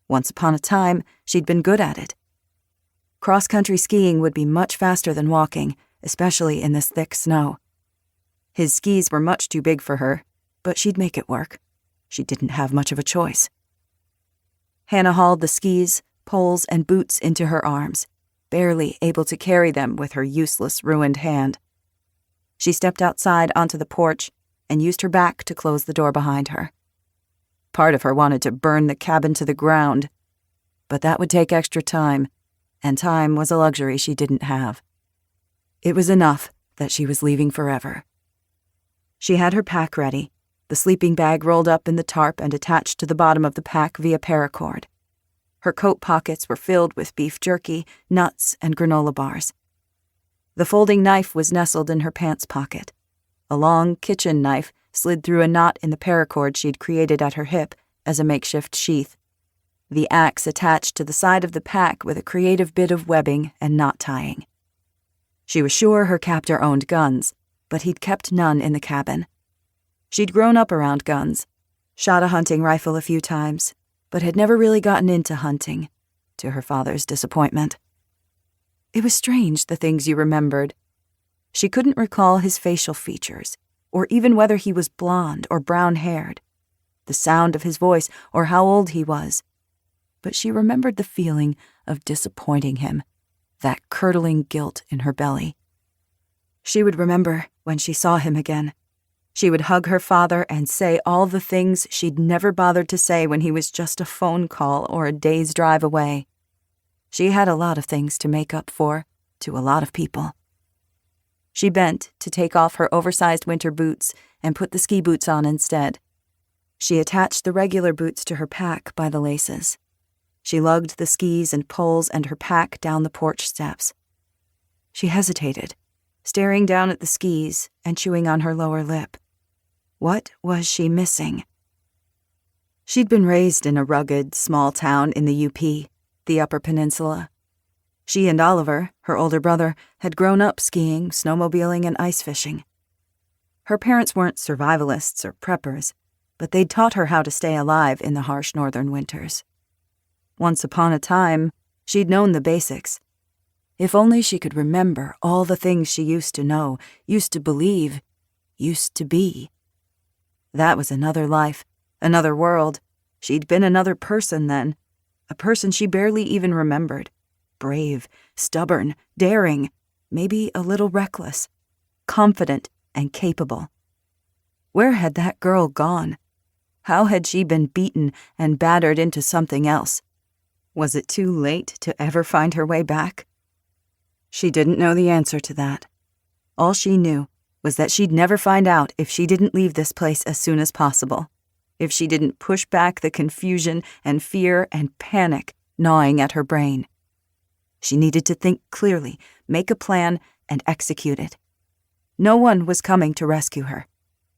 Once upon a time, she'd been good at it. Cross-country skiing would be much faster than walking, especially in this thick snow. His skis were much too big for her, but she'd make it work. She didn't have much of a choice. Hannah hauled the skis, poles, and boots into her arms, barely able to carry them with her useless, ruined hand. She stepped outside onto the porch and used her back to close the door behind her. Part of her wanted to burn the cabin to the ground, but that would take extra time, and time was a luxury she didn't have. It was enough that she was leaving forever. She had her pack ready, the sleeping bag rolled up in the tarp and attached to the bottom of the pack via paracord. Her coat pockets were filled with beef jerky, nuts, and granola bars. The folding knife was nestled in her pants pocket. A long kitchen knife slid through a knot in the paracord she'd created at her hip as a makeshift sheath. The axe attached to the side of the pack with a creative bit of webbing and knot tying. She was sure her captor owned guns, but he'd kept none in the cabin. She'd grown up around guns, shot a hunting rifle a few times, but had never really gotten into hunting, to her father's disappointment. It was strange, the things you remembered. She couldn't recall his facial features, or even whether he was blonde or brown-haired, the sound of his voice or how old he was. But she remembered the feeling of disappointing him, that curdling guilt in her belly. She would remember when she saw him again. She would hug her father and say all the things she'd never bothered to say when he was just a phone call or a day's drive away. She had a lot of things to make up for, to a lot of people. She bent to take off her oversized winter boots and put the ski boots on instead. She attached the regular boots to her pack by the laces. She lugged the skis and poles and her pack down the porch steps. She hesitated, staring down at the skis and chewing on her lower lip. What was she missing? She'd been raised in a rugged, small town in the UP, the Upper Peninsula. She and Oliver, her older brother, had grown up skiing, snowmobiling, and ice fishing. Her parents weren't survivalists or preppers, but they'd taught her how to stay alive in the harsh northern winters. Once upon a time, she'd known the basics. If only she could remember all the things she used to know, used to believe, used to be. That was another life, another world, She'd been another person then, a person she barely even remembered. Brave, stubborn, daring, maybe a little reckless, confident and capable. Where had that girl gone? How had she been beaten and battered into something else? Was it too late to ever find her way back? She didn't know the answer to that. All she knew was that she'd never find out if she didn't leave this place as soon as possible, if she didn't push back the confusion and fear and panic gnawing at her brain. She needed to think clearly, make a plan, and execute it. No one was coming to rescue her.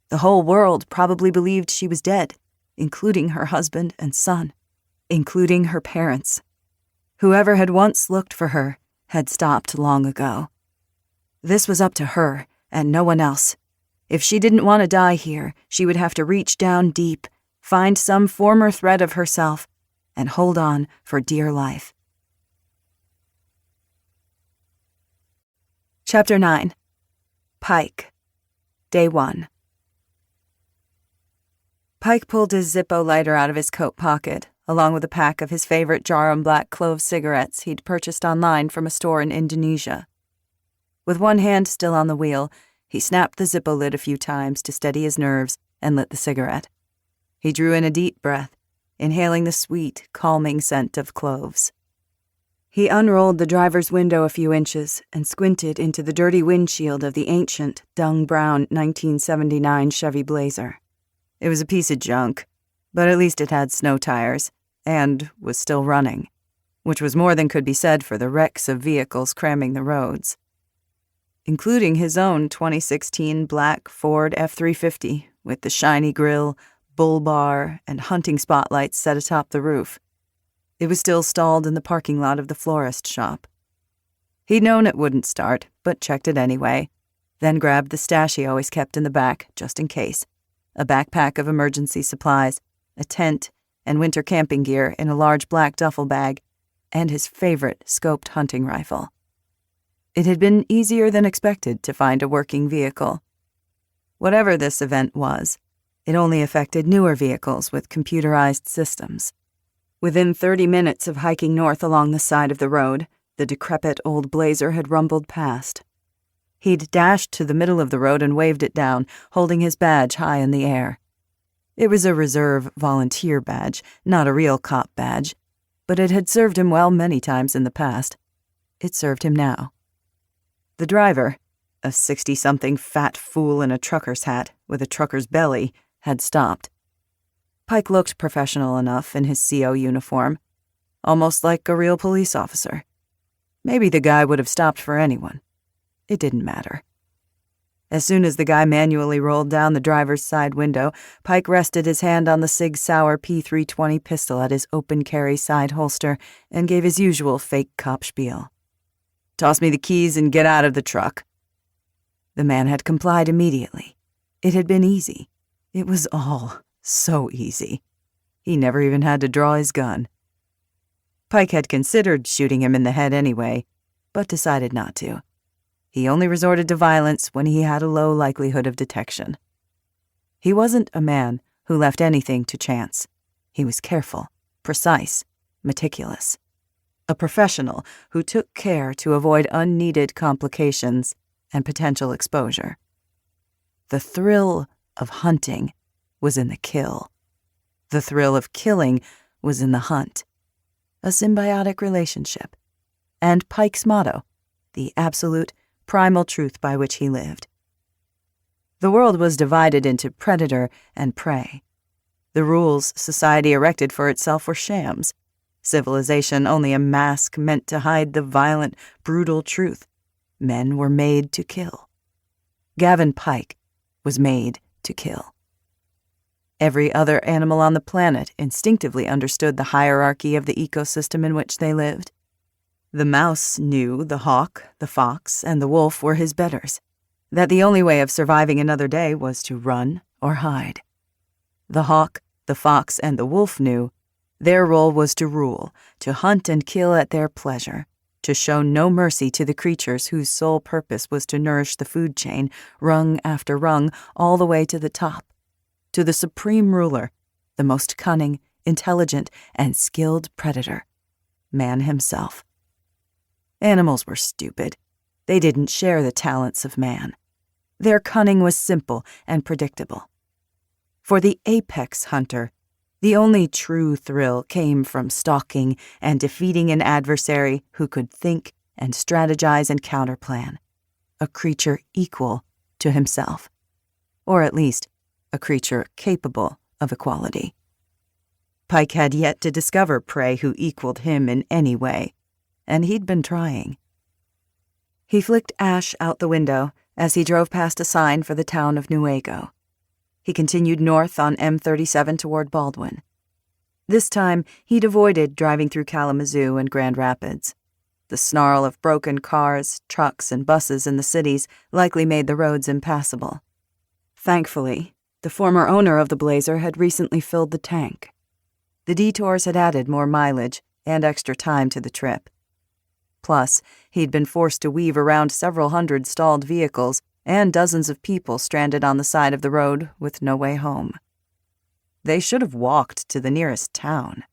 The whole world probably believed she was dead, including her husband and son, including her parents. Whoever had once looked for her had stopped long ago. This was up to her and no one else. If she didn't want to die here, she would have to reach down deep, find some former thread of herself, and hold on for dear life. Chapter 9. Pike. Day 1. Pike pulled his Zippo lighter out of his coat pocket, along with a pack of his favorite Jarum Black Clove cigarettes he'd purchased online from a store in Indonesia. With one hand still on the wheel, he snapped the Zippo lid a few times to steady his nerves and lit the cigarette. He drew in a deep breath, inhaling the sweet, calming scent of cloves. He unrolled the driver's window a few inches and squinted into the dirty windshield of the ancient, dung-brown 1979 Chevy Blazer. It was a piece of junk, but at least it had snow tires, and was still running, which was more than could be said for the wrecks of vehicles cramming the roads, including his own 2016 black Ford F-350 with the shiny grille, bull bar, and hunting spotlights set atop the roof. It was still stalled in the parking lot of the florist shop. He'd known it wouldn't start, but checked it anyway, then grabbed the stash he always kept in the back, just in case. A backpack of emergency supplies, a tent, and winter camping gear in a large black duffel bag, and his favorite scoped hunting rifle. It had been easier than expected to find a working vehicle. Whatever this event was, it only affected newer vehicles with computerized systems. Within 30 minutes of hiking north along the side of the road, the decrepit old Blazer had rumbled past. He'd dashed to the middle of the road and waved it down, holding his badge high in the air. It was a reserve volunteer badge, not a real cop badge, but it had served him well many times in the past. It served him now. The driver, a 60-something fat fool in a trucker's hat with a trucker's belly, had stopped. Pike looked professional enough in his CO uniform, almost like a real police officer. Maybe the guy would have stopped for anyone. It didn't matter. As soon as the guy manually rolled down the driver's side window, Pike rested his hand on the Sig Sauer P320 pistol at his open-carry side holster and gave his usual fake cop spiel. "Toss me the keys and get out of the truck." The man had complied immediately. It had been easy. It was all so easy. He never even had to draw his gun. Pike had considered shooting him in the head anyway, but decided not to. He only resorted to violence when he had a low likelihood of detection. He wasn't a man who left anything to chance. He was careful, precise, meticulous. A professional who took care to avoid unneeded complications and potential exposure. The thrill of hunting was in the kill. The thrill of killing was in the hunt. A symbiotic relationship. And Pike's motto, the absolute, primal truth by which he lived. The world was divided into predator and prey. The rules society erected for itself were shams. Civilization only a mask meant to hide the violent, brutal truth. Men were made to kill. Gavin Pike was made to kill. Every other animal on the planet instinctively understood the hierarchy of the ecosystem in which they lived. The mouse knew the hawk, the fox, and the wolf were his betters, that the only way of surviving another day was to run or hide. The hawk, the fox, and the wolf knew their role was to rule, to hunt and kill at their pleasure, to show no mercy to the creatures whose sole purpose was to nourish the food chain, rung after rung, all the way to the top, to the supreme ruler, the most cunning, intelligent, and skilled predator, man himself. Animals were stupid. They didn't share the talents of man. Their cunning was simple and predictable. For the apex hunter, the only true thrill came from stalking and defeating an adversary who could think and strategize and counterplan, a creature equal to himself, or at least a creature capable of equality. Pike had yet to discover prey who equaled him in any way, and he'd been trying. He flicked ash out the window as he drove past a sign for the town of Nuevo. He continued north on M37 toward Baldwin. This time, he'd avoided driving through Kalamazoo and Grand Rapids. The snarl of broken cars, trucks, and buses in the cities likely made the roads impassable. Thankfully, the former owner of the Blazer had recently filled the tank. The detours had added more mileage and extra time to the trip. Plus, he'd been forced to weave around several hundred stalled vehicles and dozens of people stranded on the side of the road with no way home. They should have walked to the nearest town.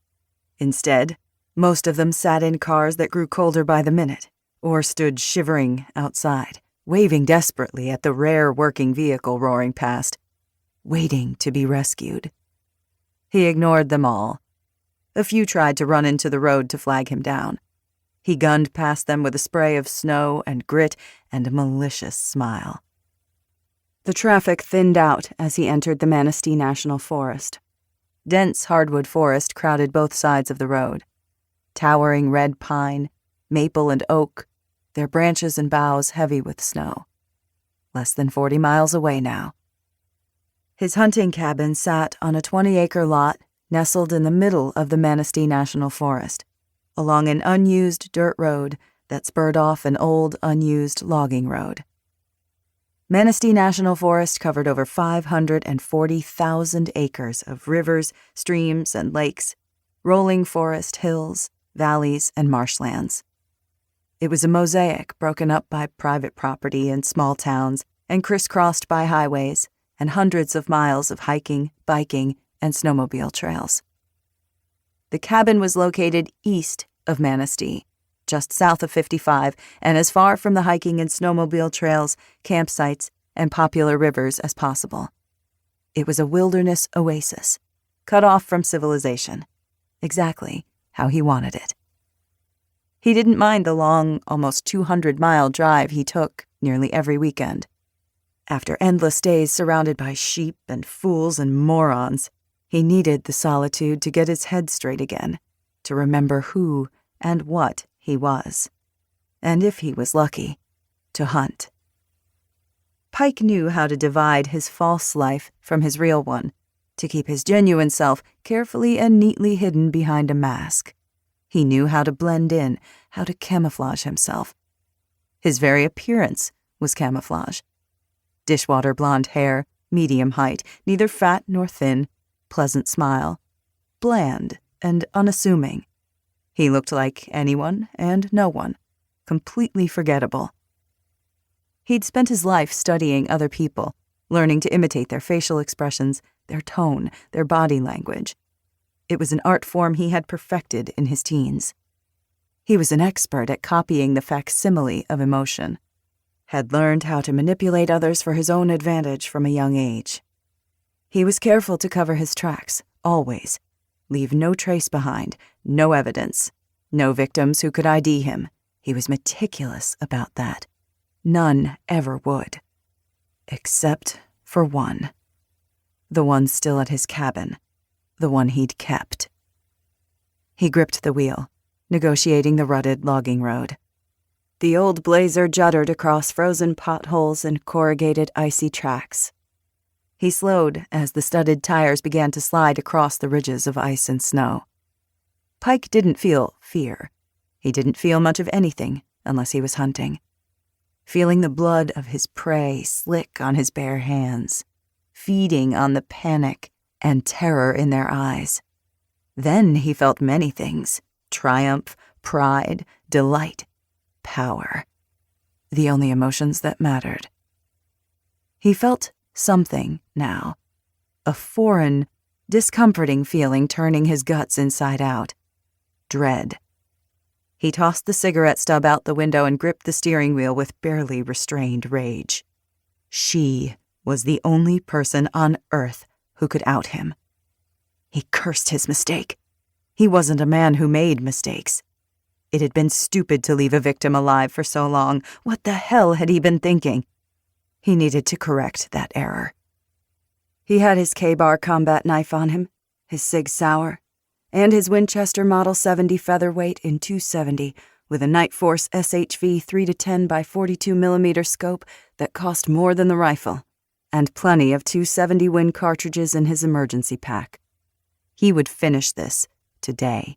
Instead, most of them sat in cars that grew colder by the minute, or stood shivering outside, waving desperately at the rare working vehicle roaring past, waiting to be rescued. He ignored them all. A few tried to run into the road to flag him down. He gunned past them with a spray of snow and grit and a malicious smile. The traffic thinned out as he entered the Manistee National Forest. Dense hardwood forest crowded both sides of the road. Towering red pine, maple and oak, their branches and boughs heavy with snow. Less than 40 miles away now. His hunting cabin sat on a 20-acre lot nestled in the middle of the Manistee National Forest, along an unused dirt road that spurred off an old, unused logging road. Manistee National Forest covered over 540,000 acres of rivers, streams, and lakes, rolling forest hills, valleys, and marshlands. It was a mosaic broken up by private property and small towns and crisscrossed by highways and hundreds of miles of hiking, biking, and snowmobile trails. The cabin was located east of Manistee, just south of 55, and as far from the hiking and snowmobile trails, campsites, and popular rivers as possible. It was a wilderness oasis, cut off from civilization, exactly how he wanted it. He didn't mind the long, almost 200-mile drive he took nearly every weekend. After endless days surrounded by sheep and fools and morons, he needed the solitude to get his head straight again, to remember who and what he was, and if he was lucky, to hunt. Pike knew how to divide his false life from his real one, to keep his genuine self carefully and neatly hidden behind a mask. He knew how to blend in, how to camouflage himself. His very appearance was camouflage. Dishwater blonde hair, medium height, neither fat nor thin, pleasant smile, bland and unassuming. He looked like anyone and no one, completely forgettable. He'd spent his life studying other people, learning to imitate their facial expressions, their tone, their body language. It was an art form he had perfected in his teens. He was an expert at copying the facsimile of emotion, had learned how to manipulate others for his own advantage from a young age. He was careful to cover his tracks, always. Leave no trace behind, no evidence, no victims who could ID him. He was meticulous about that. None ever would. Except for one. The one still at his cabin. The one he'd kept. He gripped the wheel, negotiating the rutted logging road. The old Blazer juddered across frozen potholes and corrugated icy tracks. He slowed as the studded tires began to slide across the ridges of ice and snow. Pike didn't feel fear. He didn't feel much of anything unless he was hunting. Feeling the blood of his prey slick on his bare hands, feeding on the panic and terror in their eyes. Then he felt many things: triumph, pride, delight, power. The only emotions that mattered. He felt something now. A foreign, discomforting feeling turning his guts inside out. Dread. He tossed the cigarette stub out the window and gripped the steering wheel with barely restrained rage. She was the only person on Earth who could out him. He cursed his mistake. He wasn't a man who made mistakes. It had been stupid to leave a victim alive for so long. What the hell had he been thinking? He needed to correct that error. He had his K-Bar combat knife on him, his Sig Sauer, and his Winchester Model 70 featherweight in .270 with a Night Force SHV 3-10 by 42mm scope that cost more than the rifle, and plenty of .270 Win cartridges in his emergency pack. He would finish this today.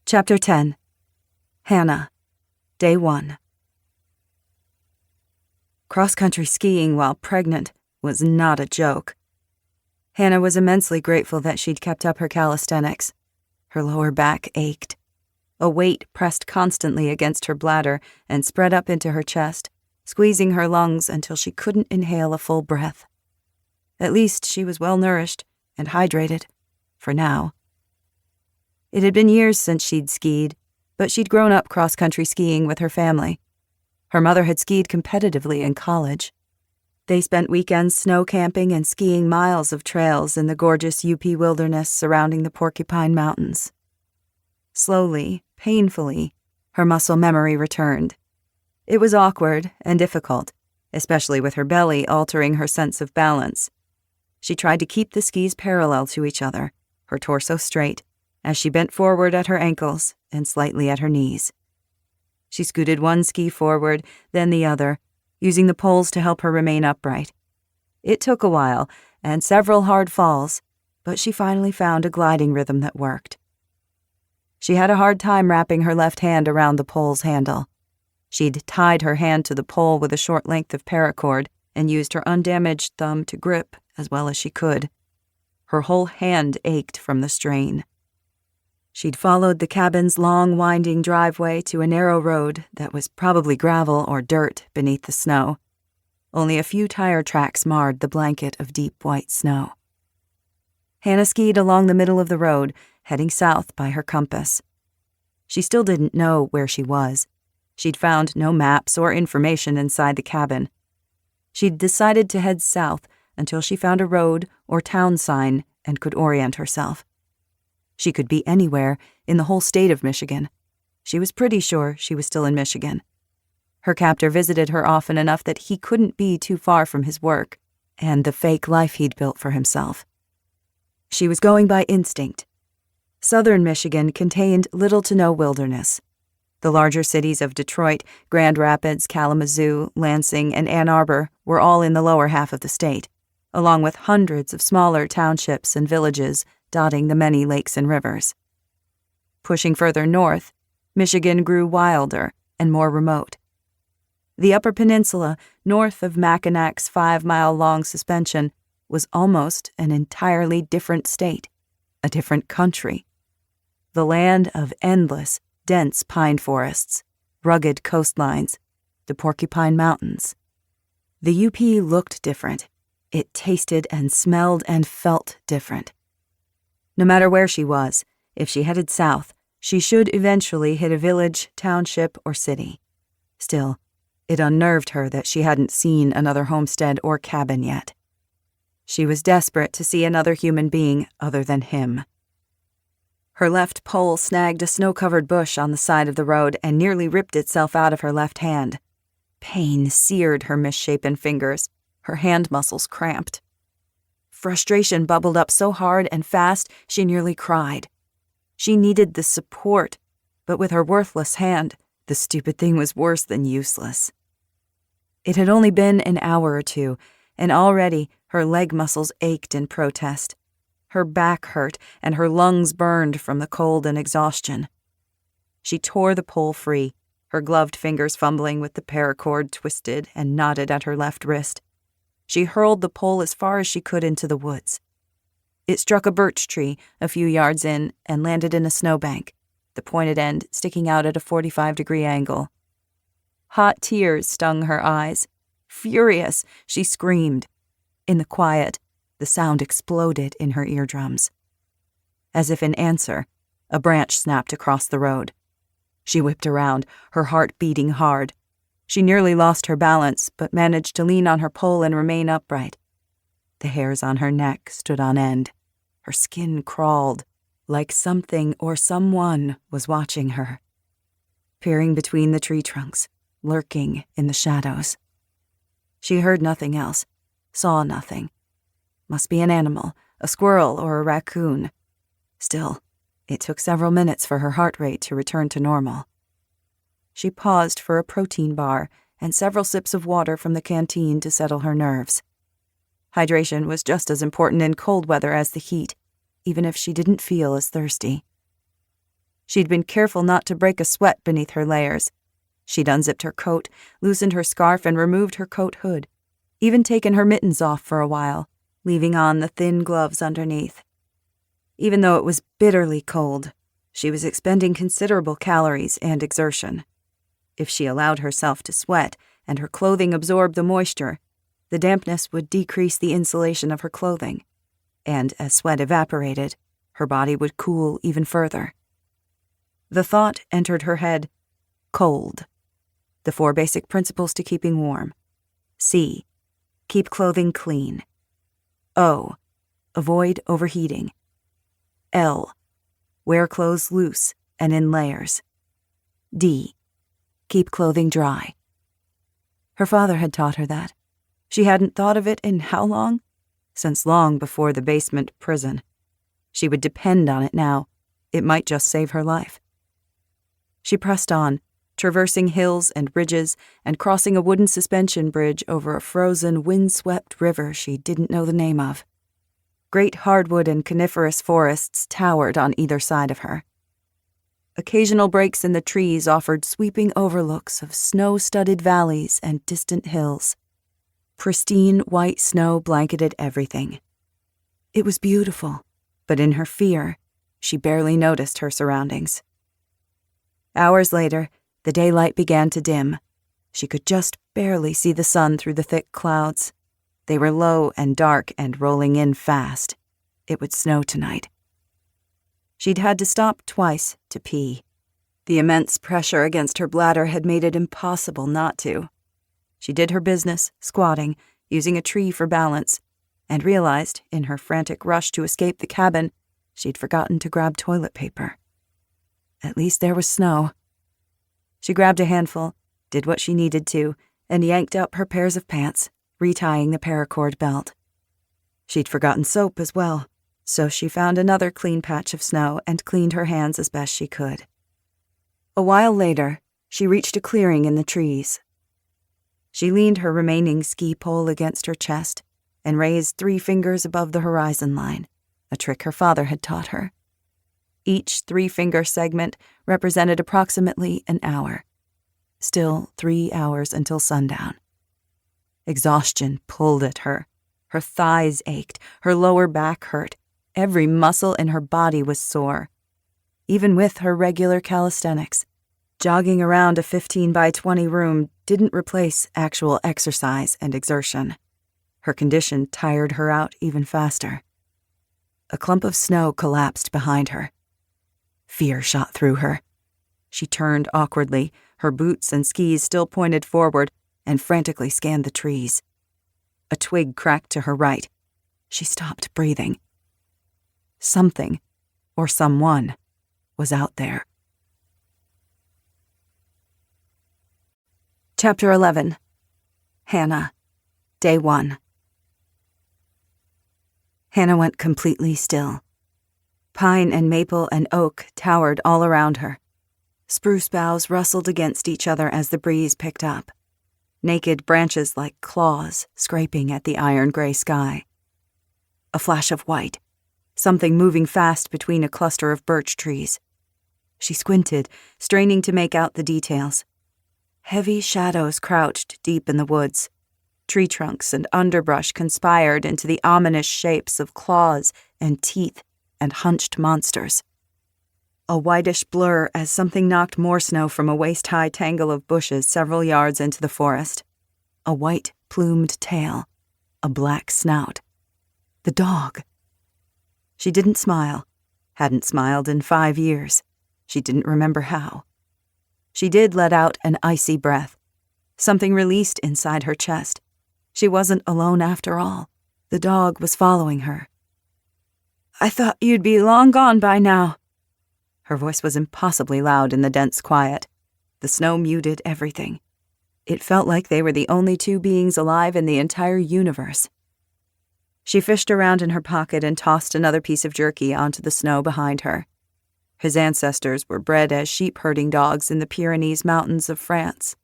Chapter 10. Hannah. Day 1. Cross-country skiing while pregnant was not a joke. Hannah was immensely grateful that she'd kept up her calisthenics. Her lower back ached. A weight pressed constantly against her bladder and spread up into her chest, squeezing her lungs until she couldn't inhale a full breath. At least she was well-nourished and hydrated, for now. It had been years since she'd skied, but she'd grown up cross-country skiing with her family. Her mother had skied competitively in college. They spent weekends snow camping and skiing miles of trails in the gorgeous UP wilderness surrounding the Porcupine Mountains. Slowly, painfully, her muscle memory returned. It was awkward and difficult, especially with her belly altering her sense of balance. She tried to keep the skis parallel to each other, her torso straight, as she bent forward at her ankles and slightly at her knees. She scooted one ski forward, then the other, using the poles to help her remain upright. It took a while, and several hard falls, but she finally found a gliding rhythm that worked. She had a hard time wrapping her left hand around the pole's handle. She'd tied her hand to the pole with a short length of paracord and used her undamaged thumb to grip as well as she could. Her whole hand ached from the strain. She'd followed the cabin's long, winding driveway to a narrow road that was probably gravel or dirt beneath the snow. Only a few tire tracks marred the blanket of deep white snow. Hannah skied along the middle of the road, heading south by her compass. She still didn't know where she was. She'd found no maps or information inside the cabin. She'd decided to head south until she found a road or town sign and could orient herself. She could be anywhere in the whole state of Michigan. She was pretty sure she was still in Michigan. Her captor visited her often enough that he couldn't be too far from his work and the fake life he'd built for himself. She was going by instinct. Southern Michigan contained little to no wilderness. The larger cities of Detroit, Grand Rapids, Kalamazoo, Lansing, and Ann Arbor were all in the lower half of the state, along with hundreds of smaller townships and villages dotting the many lakes and rivers. Pushing further north, Michigan grew wilder and more remote. The Upper Peninsula, north of Mackinac's 5-mile-long suspension, was almost an entirely different state, a different country. The land of endless, dense pine forests, rugged coastlines, the Porcupine Mountains. The UP looked different. It tasted and smelled and felt different. No matter where she was, if she headed south, she should eventually hit a village, township, or city. Still, it unnerved her that she hadn't seen another homestead or cabin yet. She was desperate to see another human being other than him. Her left pole snagged a snow-covered bush on the side of the road and nearly ripped itself out of her left hand. Pain seared her misshapen fingers. Her hand muscles cramped. Frustration bubbled up so hard and fast she nearly cried. She needed the support, but with her worthless hand, the stupid thing was worse than useless. It had only been an hour or two, and already her leg muscles ached in protest. Her back hurt, and her lungs burned from the cold and exhaustion. She tore the pole free, her gloved fingers fumbling with the paracord twisted and knotted at her left wrist. She hurled the pole as far as she could into the woods. It struck a birch tree a few yards in and landed in a snowbank, the pointed end sticking out at a 45-degree angle. Hot tears stung her eyes. Furious, she screamed. In the quiet, the sound exploded in her eardrums. As if in answer, a branch snapped across the road. She whipped around, her heart beating hard. She nearly lost her balance, but managed to lean on her pole and remain upright. The hairs on her neck stood on end. Her skin crawled, like something or someone was watching her, peering between the tree trunks, lurking in the shadows. She heard nothing else, saw nothing. Must be an animal, a squirrel or a raccoon. Still, it took several minutes for her heart rate to return to normal. She paused for a protein bar and several sips of water from the canteen to settle her nerves. Hydration was just as important in cold weather as the heat, even if she didn't feel as thirsty. She'd been careful not to break a sweat beneath her layers. She'd unzipped her coat, loosened her scarf, and removed her coat hood, even taken her mittens off for a while, leaving on the thin gloves underneath. Even though it was bitterly cold, she was expending considerable calories and exertion. If she allowed herself to sweat and her clothing absorbed the moisture, the dampness would decrease the insulation of her clothing, and as sweat evaporated, her body would cool even further. The thought entered her head: cold. The 4 basic principles to keeping warm. C. Keep clothing clean. O. Avoid overheating. L. Wear clothes loose and in layers. D. Keep clothing dry. Her father had taught her that. She hadn't thought of it in how long? Since long before the basement prison. She would depend on it now. It might just save her life. She pressed on, traversing hills and ridges and crossing a wooden suspension bridge over a frozen, wind-swept river she didn't know the name of. Great hardwood and coniferous forests towered on either side of her. Occasional breaks in the trees offered sweeping overlooks of snow-studded valleys and distant hills. Pristine white snow blanketed everything. It was beautiful, but in her fear, she barely noticed her surroundings. Hours later, the daylight began to dim. She could just barely see the sun through the thick clouds. They were low and dark and rolling in fast. It would snow tonight. She'd had to stop twice to pee. The immense pressure against her bladder had made it impossible not to. She did her business, squatting, using a tree for balance, and realized, in her frantic rush to escape the cabin, she'd forgotten to grab toilet paper. At least there was snow. She grabbed a handful, did what she needed to, and yanked up her pairs of pants, retying the paracord belt. She'd forgotten soap as well, so she found another clean patch of snow and cleaned her hands as best she could. A while later, she reached a clearing in the trees. She leaned her remaining ski pole against her chest and raised 3 fingers above the horizon line, a trick her father had taught her. Each 3-finger segment represented approximately an hour. Still 3 hours until sundown. Exhaustion pulled at her. Her thighs ached, her lower back hurt. Every muscle in her body was sore. Even with her regular calisthenics, jogging around a 15-by-20 room didn't replace actual exercise and exertion. Her condition tired her out even faster. A clump of snow collapsed behind her. Fear shot through her. She turned awkwardly, her boots and skis still pointed forward, and frantically scanned the trees. A twig cracked to her right. She stopped breathing. Something, or someone, was out there. Chapter 11. Hannah. Day 1. Hannah went completely still. Pine and maple and oak towered all around her. Spruce boughs rustled against each other as the breeze picked up. Naked branches like claws scraping at the iron-gray sky. A flash of white, something moving fast between a cluster of birch trees. She squinted, straining to make out the details. Heavy shadows crouched deep in the woods. Tree trunks and underbrush conspired into the ominous shapes of claws and teeth and hunched monsters. A whitish blur as something knocked more snow from a waist-high tangle of bushes several yards into the forest. A white, plumed tail. a black snout. The dog. She didn't smile. Hadn't smiled in 5 years. She didn't remember how. She did let out an icy breath. Something released inside her chest. She wasn't alone after all. The dog was following her. "I thought you'd be long gone by now." Her voice was impossibly loud in the dense quiet. The snow muted everything. It felt like they were the only two beings alive in the entire universe. She fished around in her pocket and tossed another piece of jerky onto the snow behind her. His ancestors were bred as sheep-herding dogs in the Pyrenees Mountains of France.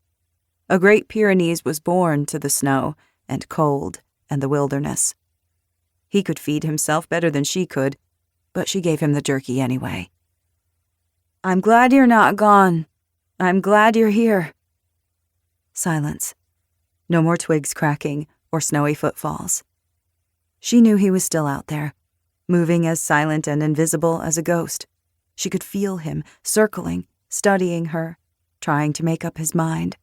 A great Pyrenees was born to the snow and cold and the wilderness. He could feed himself better than she could, but she gave him the jerky anyway. "I'm glad you're not gone. I'm glad you're here." Silence. No more twigs cracking or snowy footfalls. She knew he was still out there, moving as silent and invisible as a ghost. She could feel him, circling, studying her, trying to make up his mind.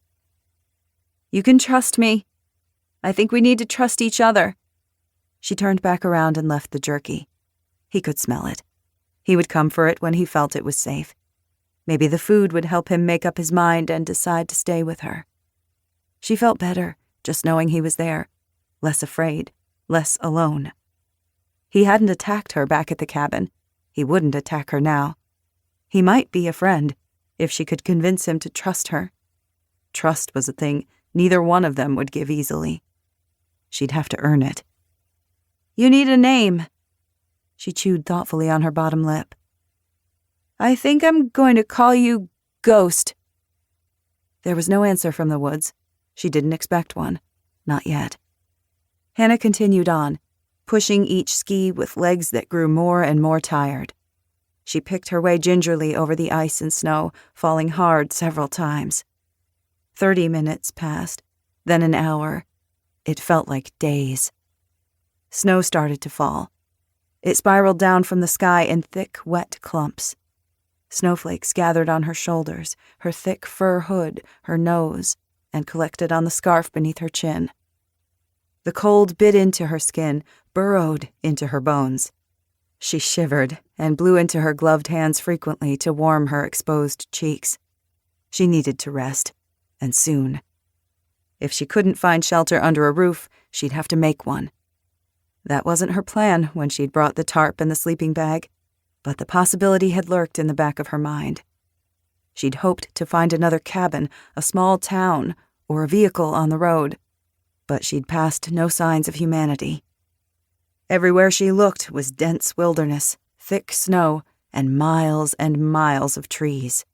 "You can trust me. I think we need to trust each other." She turned back around and left the jerky. He could smell it. He would come for it when he felt it was safe. Maybe the food would help him make up his mind and decide to stay with her. She felt better, just knowing he was there, less afraid, less alone. He hadn't attacked her back at the cabin. He wouldn't attack her now. He might be a friend, if she could convince him to trust her. Trust was a thing neither one of them would give easily. She'd have to earn it. "You need a name." She chewed thoughtfully on her bottom lip. "I think I'm going to call you Ghost." There was no answer from the woods. She didn't expect one. Not yet. Hannah continued on, pushing each ski with legs that grew more and more tired. She picked her way gingerly over the ice and snow, falling hard several times. 30 minutes passed, then an hour. It felt like days. Snow started to fall. It spiraled down from the sky in thick, wet clumps. Snowflakes gathered on her shoulders, her thick fur hood, her nose, and collected on the scarf beneath her chin. The cold bit into her skin, burrowed into her bones. She shivered and blew into her gloved hands frequently to warm her exposed cheeks. She needed to rest, and soon. If she couldn't find shelter under a roof, she'd have to make one. That wasn't her plan when she'd brought the tarp and the sleeping bag, but the possibility had lurked in the back of her mind. She'd hoped to find another cabin, a small town, or a vehicle on the road, but she'd passed no signs of humanity. Everywhere she looked was dense wilderness, thick snow, and miles of trees.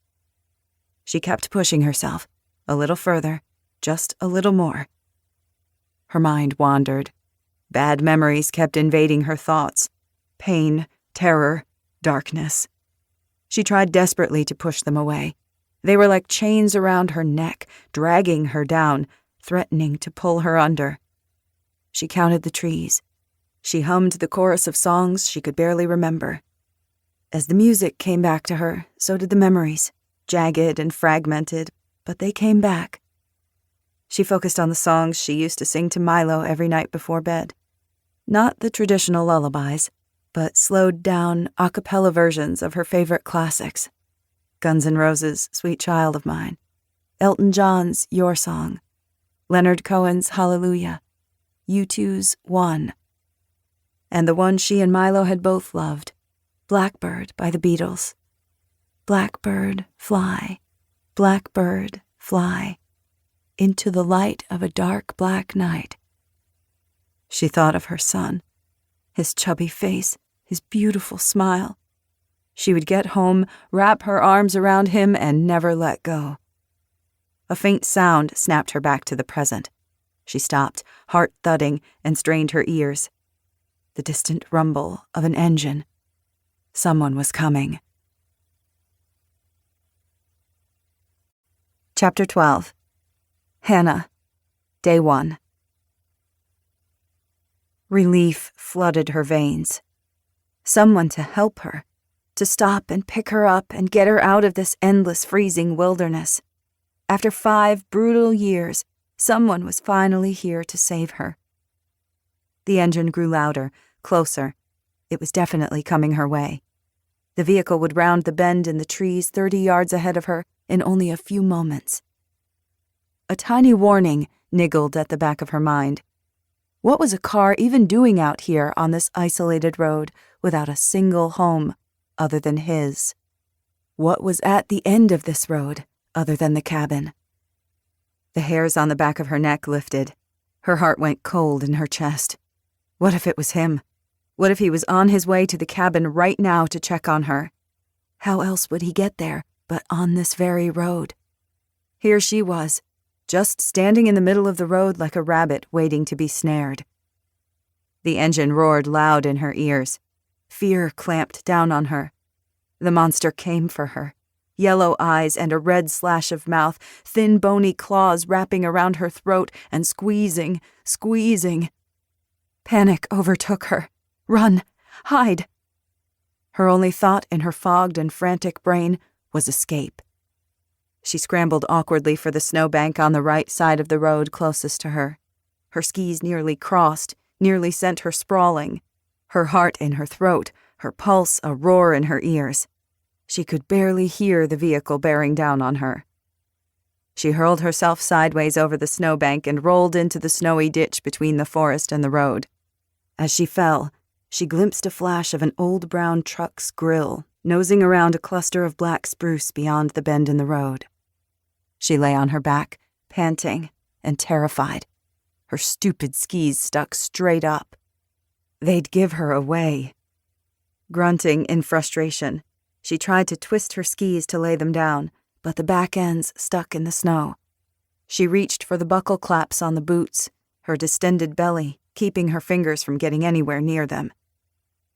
She kept pushing herself, a little further, just a little more. Her mind wandered. Bad memories kept invading her thoughts. Pain, terror, darkness. She tried desperately to push them away. They were like chains around her neck, dragging her down, threatening to pull her under. She counted the trees. She hummed the chorus of songs she could barely remember. As the music came back to her, so did the memories, jagged and fragmented, but they came back. She focused on the songs she used to sing to Milo every night before bed. Not the traditional lullabies, but slowed-down a cappella versions of her favorite classics. Guns N' Roses' Sweet Child of Mine, Elton John's Your Song, Leonard Cohen's Hallelujah, U2's One, and the one she and Milo had both loved, Blackbird by the Beatles. Blackbird, fly, into the light of a dark black night. She thought of her son, his chubby face, his beautiful smile. She would get home, wrap her arms around him, and never let go. A faint sound snapped her back to the present. She stopped, heart thudding, and strained her ears. The distant rumble of an engine. Someone was coming. Chapter 12. Hannah, Day 1. Relief flooded her veins. Someone to help her, to stop and pick her up and get her out of this endless freezing wilderness. After 5 brutal years, someone was finally here to save her. The engine grew louder, closer. It was definitely coming her way. The vehicle would round the bend in the trees 30 yards ahead of her in only a few moments. A tiny warning niggled at the back of her mind. What was a car even doing out here on this isolated road without a single home other than his? What was at the end of this road other than the cabin? The hairs on the back of her neck lifted. Her heart went cold in her chest. What if it was him? What if he was on his way to the cabin right now to check on her? How else would he get there but on this very road? Here she was, just standing in the middle of the road like a rabbit waiting to be snared. The engine roared loud in her ears. Fear clamped down on her. The monster came for her. Yellow eyes and a red slash of mouth, thin bony claws wrapping around her throat and squeezing. Panic overtook her. Run! Hide! Her only thought in her fogged and frantic brain was escape. She scrambled awkwardly for the snowbank on the right side of the road closest to her. Her skis nearly crossed, nearly sent her sprawling. Her heart in her throat, her pulse a roar in her ears. She could barely hear the vehicle bearing down on her. She hurled herself sideways over the snowbank and rolled into the snowy ditch between the forest and the road. As she fell, she glimpsed a flash of an old brown truck's grill, nosing around a cluster of black spruce beyond the bend in the road. She lay on her back, panting and terrified. Her stupid skis stuck straight up. They'd give her away. Grunting in frustration, she tried to twist her skis to lay them down, but the back ends stuck in the snow. She reached for the buckle claps on the boots, her distended belly keeping her fingers from getting anywhere near them.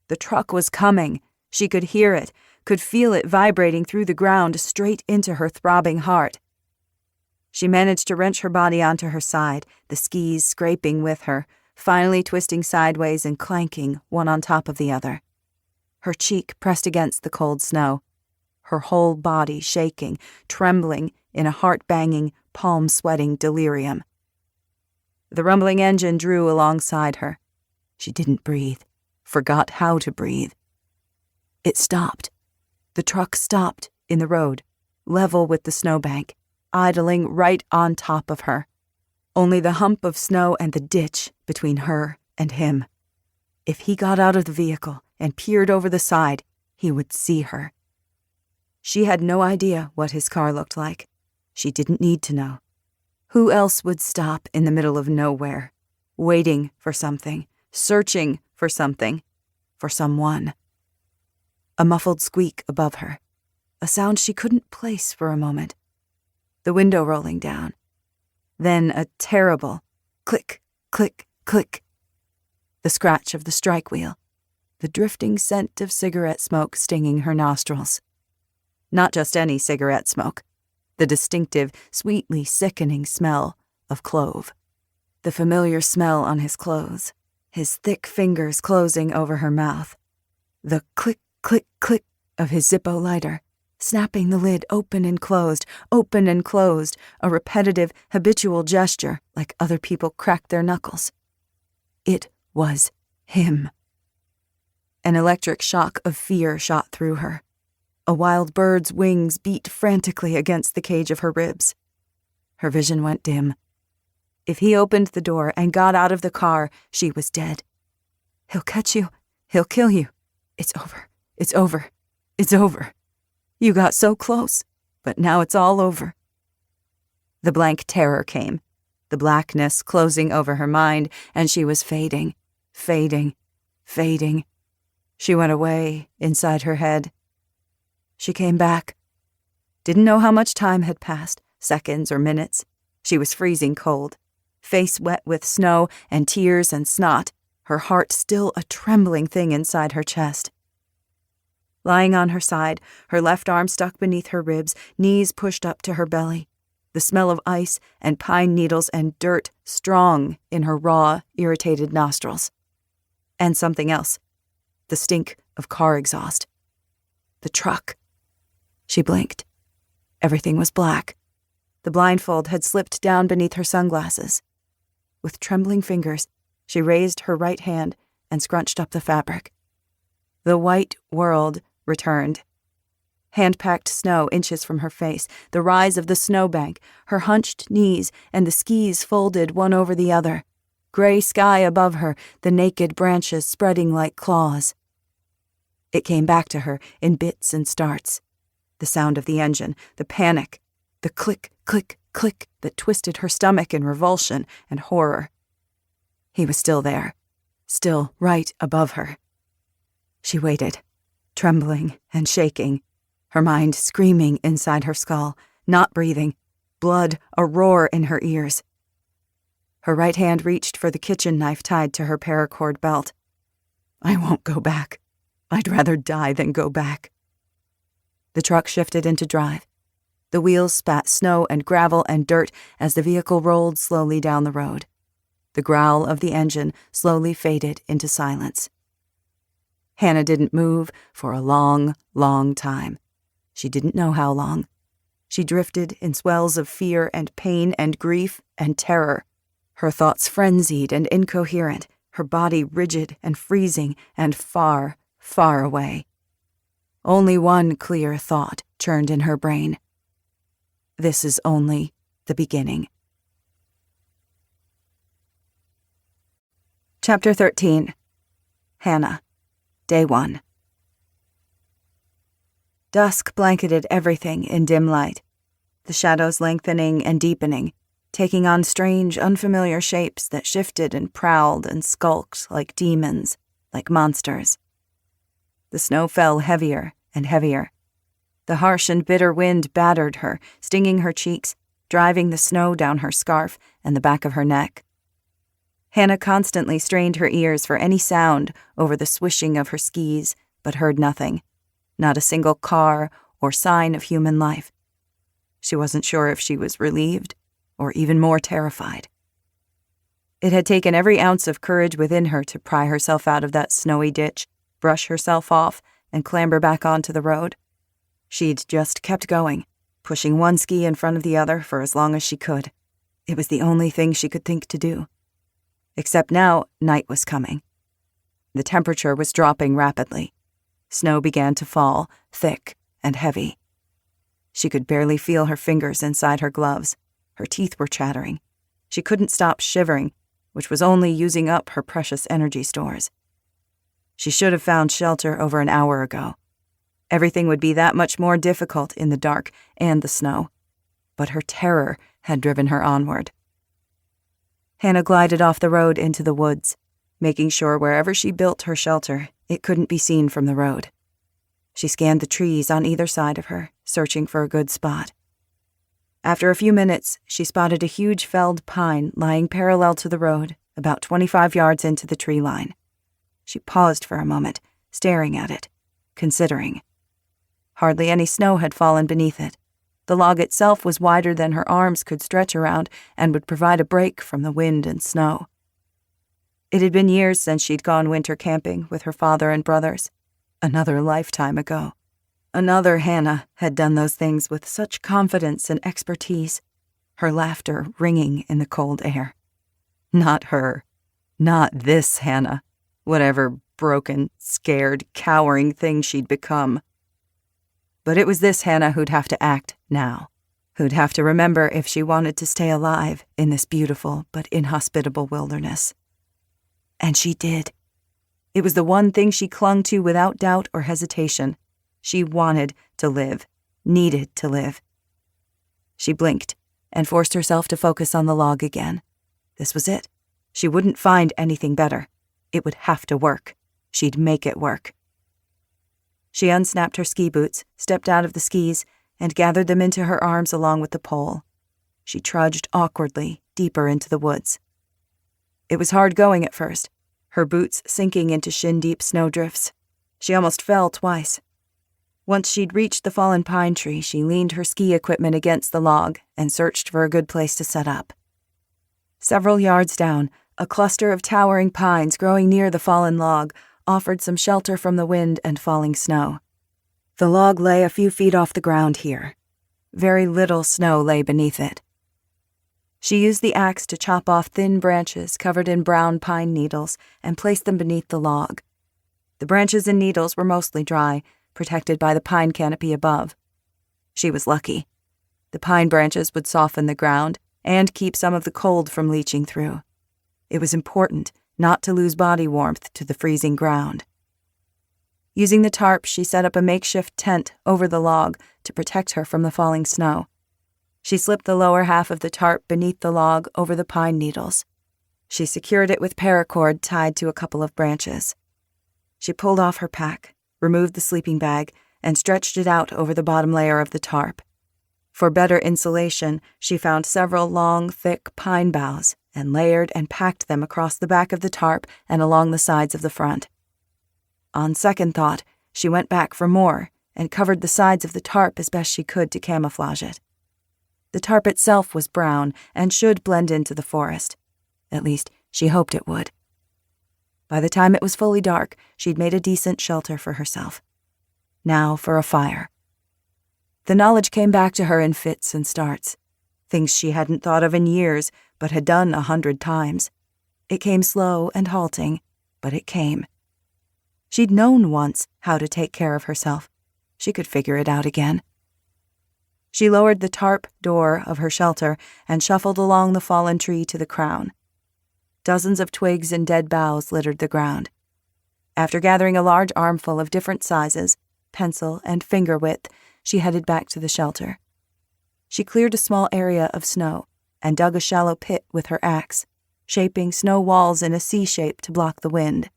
The truck was coming. She could hear it, could feel it vibrating through the ground straight into her throbbing heart. She managed to wrench her body onto her side, the skis scraping with her, finally twisting sideways and clanking one on top of the other. Her cheek pressed against the cold snow, her whole body shaking, trembling in a heart-banging, palm-sweating delirium. The rumbling engine drew alongside her. She didn't breathe, forgot how to breathe. It stopped. The truck stopped in the road, level with the snowbank, idling right on top of her. Only the hump of snow and the ditch between her and him. If he got out of the vehicle and peered over the side, he would see her. She had no idea what his car looked like. She didn't need to know. Who else would stop in the middle of nowhere, waiting for something, searching for something, for someone? A muffled squeak above her, a sound she couldn't place for a moment. The window rolling down. Then a terrible click, click, click. The scratch of the strike wheel, the drifting scent of cigarette smoke stinging her nostrils. Not just any cigarette smoke. The distinctive, sweetly sickening smell of clove. The familiar smell on his clothes, his thick fingers closing over her mouth. The click, click, click of his Zippo lighter, snapping the lid open and closed, a repetitive, habitual gesture like other people cracked their knuckles. It was him. An electric shock of fear shot through her. A wild bird's wings beat frantically against the cage of her ribs. Her vision went dim. If he opened the door and got out of the car, she was dead. He'll catch you. He'll kill you. It's over. It's over. It's over. You got so close, but now it's all over. The blank terror came, the blackness closing over her mind, and she was fading, fading, fading. She went away inside her head. She came back. Didn't know how much time had passed, seconds or minutes. She was freezing cold, face wet with snow and tears and snot, her heart still a trembling thing inside her chest. Lying on her side, her left arm stuck beneath her ribs, knees pushed up to her belly, the smell of ice and pine needles and dirt strong in her raw, irritated nostrils. And something else, the stink of car exhaust. The truck. She blinked. Everything was black. The blindfold had slipped down beneath her sunglasses. With trembling fingers, She raised her right hand and scrunched up the fabric. The white world returned. Hand-packed snow inches from her face, the rise of the snowbank, her hunched knees, and the skis folded one over the other. Gray sky above her, the naked branches spreading like claws. It came back to her in bits and starts. The sound of the engine, the panic, the click, click, click that twisted her stomach in revulsion and horror. He was still there, still right above her. She waited, trembling and shaking, her mind screaming inside her skull, not breathing, blood a roar in her ears. Her right hand reached for the kitchen knife tied to her paracord belt. I won't go back. I'd rather die than go back. The truck shifted into drive. The wheels spat snow and gravel and dirt as the vehicle rolled slowly down the road. The growl of the engine slowly faded into silence. Hannah didn't move for a long, long time. She didn't know how long. She drifted in swells of fear and pain and grief and terror, her thoughts frenzied and incoherent, her body rigid and freezing and far, far away. Only one clear thought churned in her brain. This is only the beginning. Chapter 13. Hannah. Day 1. Dusk blanketed everything in dim light, the shadows lengthening and deepening, taking on strange, unfamiliar shapes that shifted and prowled and skulked like demons, like monsters. The snow fell heavier and heavier. The harsh and bitter wind battered her, stinging her cheeks, driving the snow down her scarf and the back of her neck. Hannah constantly strained her ears for any sound over the swishing of her skis, but heard nothing. Not a single car or sign of human life. She wasn't sure if she was relieved or even more terrified. It had taken every ounce of courage within her to pry herself out of that snowy ditch, brush herself off, and clamber back onto the road. She'd just kept going, pushing one ski in front of the other for as long as she could. It was the only thing she could think to do. Except now, night was coming. The temperature was dropping rapidly. Snow began to fall, thick and heavy. She could barely feel her fingers inside her gloves. Her teeth were chattering. She couldn't stop shivering, which was only using up her precious energy stores. She should have found shelter over an hour ago. Everything would be that much more difficult in the dark and the snow. But her terror had driven her onward. Hannah glided off the road into the woods, making sure wherever she built her shelter, it couldn't be seen from the road. She scanned the trees on either side of her, searching for a good spot. After a few minutes, she spotted a huge felled pine lying parallel to the road, about 25 yards into the tree line. She paused for a moment, staring at it, considering. Hardly any snow had fallen beneath it. The log itself was wider than her arms could stretch around and would provide a break from the wind and snow. It had been years since she'd gone winter camping with her father and brothers. Another lifetime ago. Another Hannah had done those things with such confidence and expertise, her laughter ringing in the cold air. Not her. Not this Hannah. Whatever broken, scared, cowering thing she'd become. But it was this Hannah who'd have to act now, who'd have to remember if she wanted to stay alive in this beautiful but inhospitable wilderness. And she did. It was the one thing she clung to without doubt or hesitation. She wanted to live, needed to live. She blinked and forced herself to focus on the log again. This was it. She wouldn't find anything better. It would have to work. She'd make it work. She unsnapped her ski boots, stepped out of the skis, and gathered them into her arms along with the pole. She trudged awkwardly deeper into the woods. It was hard going at first, her boots sinking into shin-deep snowdrifts. She almost fell twice. Once she'd reached the fallen pine tree, she leaned her ski equipment against the log and searched for a good place to set up. Several yards down, a cluster of towering pines growing near the fallen log offered some shelter from the wind and falling snow. The log lay a few feet off the ground here. Very little snow lay beneath it. She used the axe to chop off thin branches covered in brown pine needles and placed them beneath the log. The branches and needles were mostly dry, protected by the pine canopy above. She was lucky. The pine branches would soften the ground and keep some of the cold from leaching through. It was important not to lose body warmth to the freezing ground. Using the tarp, she set up a makeshift tent over the log to protect her from the falling snow. She slipped the lower half of the tarp beneath the log over the pine needles. She secured it with paracord tied to a couple of branches. She pulled off her pack, removed the sleeping bag, and stretched it out over the bottom layer of the tarp. For better insulation, she found several long, thick pine boughs and layered and packed them across the back of the tarp and along the sides of the front. On second thought, she went back for more and covered the sides of the tarp as best she could to camouflage it. The tarp itself was brown and should blend into the forest. At least, she hoped it would. By the time it was fully dark, she'd made a decent shelter for herself. Now for a fire. The knowledge came back to her in fits and starts. Things she hadn't thought of in years, but had done 100 times. It came slow and halting, but it came. She'd known once how to take care of herself. She could figure it out again. She lowered the tarp door of her shelter and shuffled along the fallen tree to the crown. Dozens of twigs and dead boughs littered the ground. After gathering a large armful of different sizes, pencil and finger width, she headed back to the shelter. She cleared a small area of snow and dug a shallow pit with her axe, shaping snow walls in a C shape to block the wind.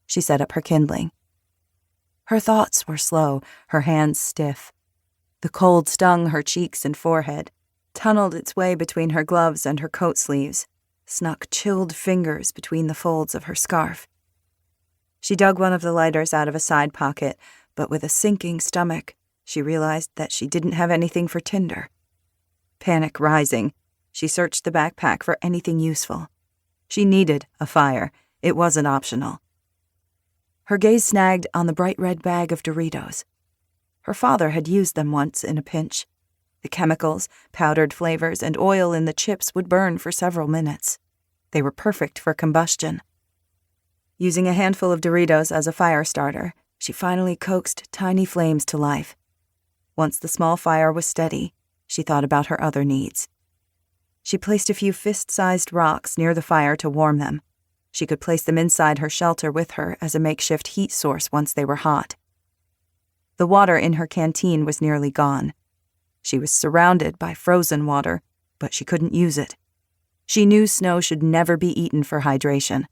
She set up her kindling. Her thoughts were slow, her hands stiff. The cold stung her cheeks and forehead, tunneled its way between her gloves and her coat sleeves, snuck chilled fingers between the folds of her scarf. She dug one of the lighters out of a side pocket, but with a sinking stomach, she realized that she didn't have anything for tinder. Panic rising, she searched the backpack for anything useful. She needed a fire. It wasn't optional. Her gaze snagged on the bright red bag of Doritos. Her father had used them once in a pinch. The chemicals, powdered flavors, and oil in the chips would burn for several minutes. They were perfect for combustion. Using a handful of Doritos as a fire starter, she finally coaxed tiny flames to life. Once the small fire was steady, she thought about her other needs. She placed a few fist-sized rocks near the fire to warm them. She could place them inside her shelter with her as a makeshift heat source once they were hot. The water in her canteen was nearly gone. She was surrounded by frozen water, but she couldn't use it. She knew snow should never be eaten for hydration.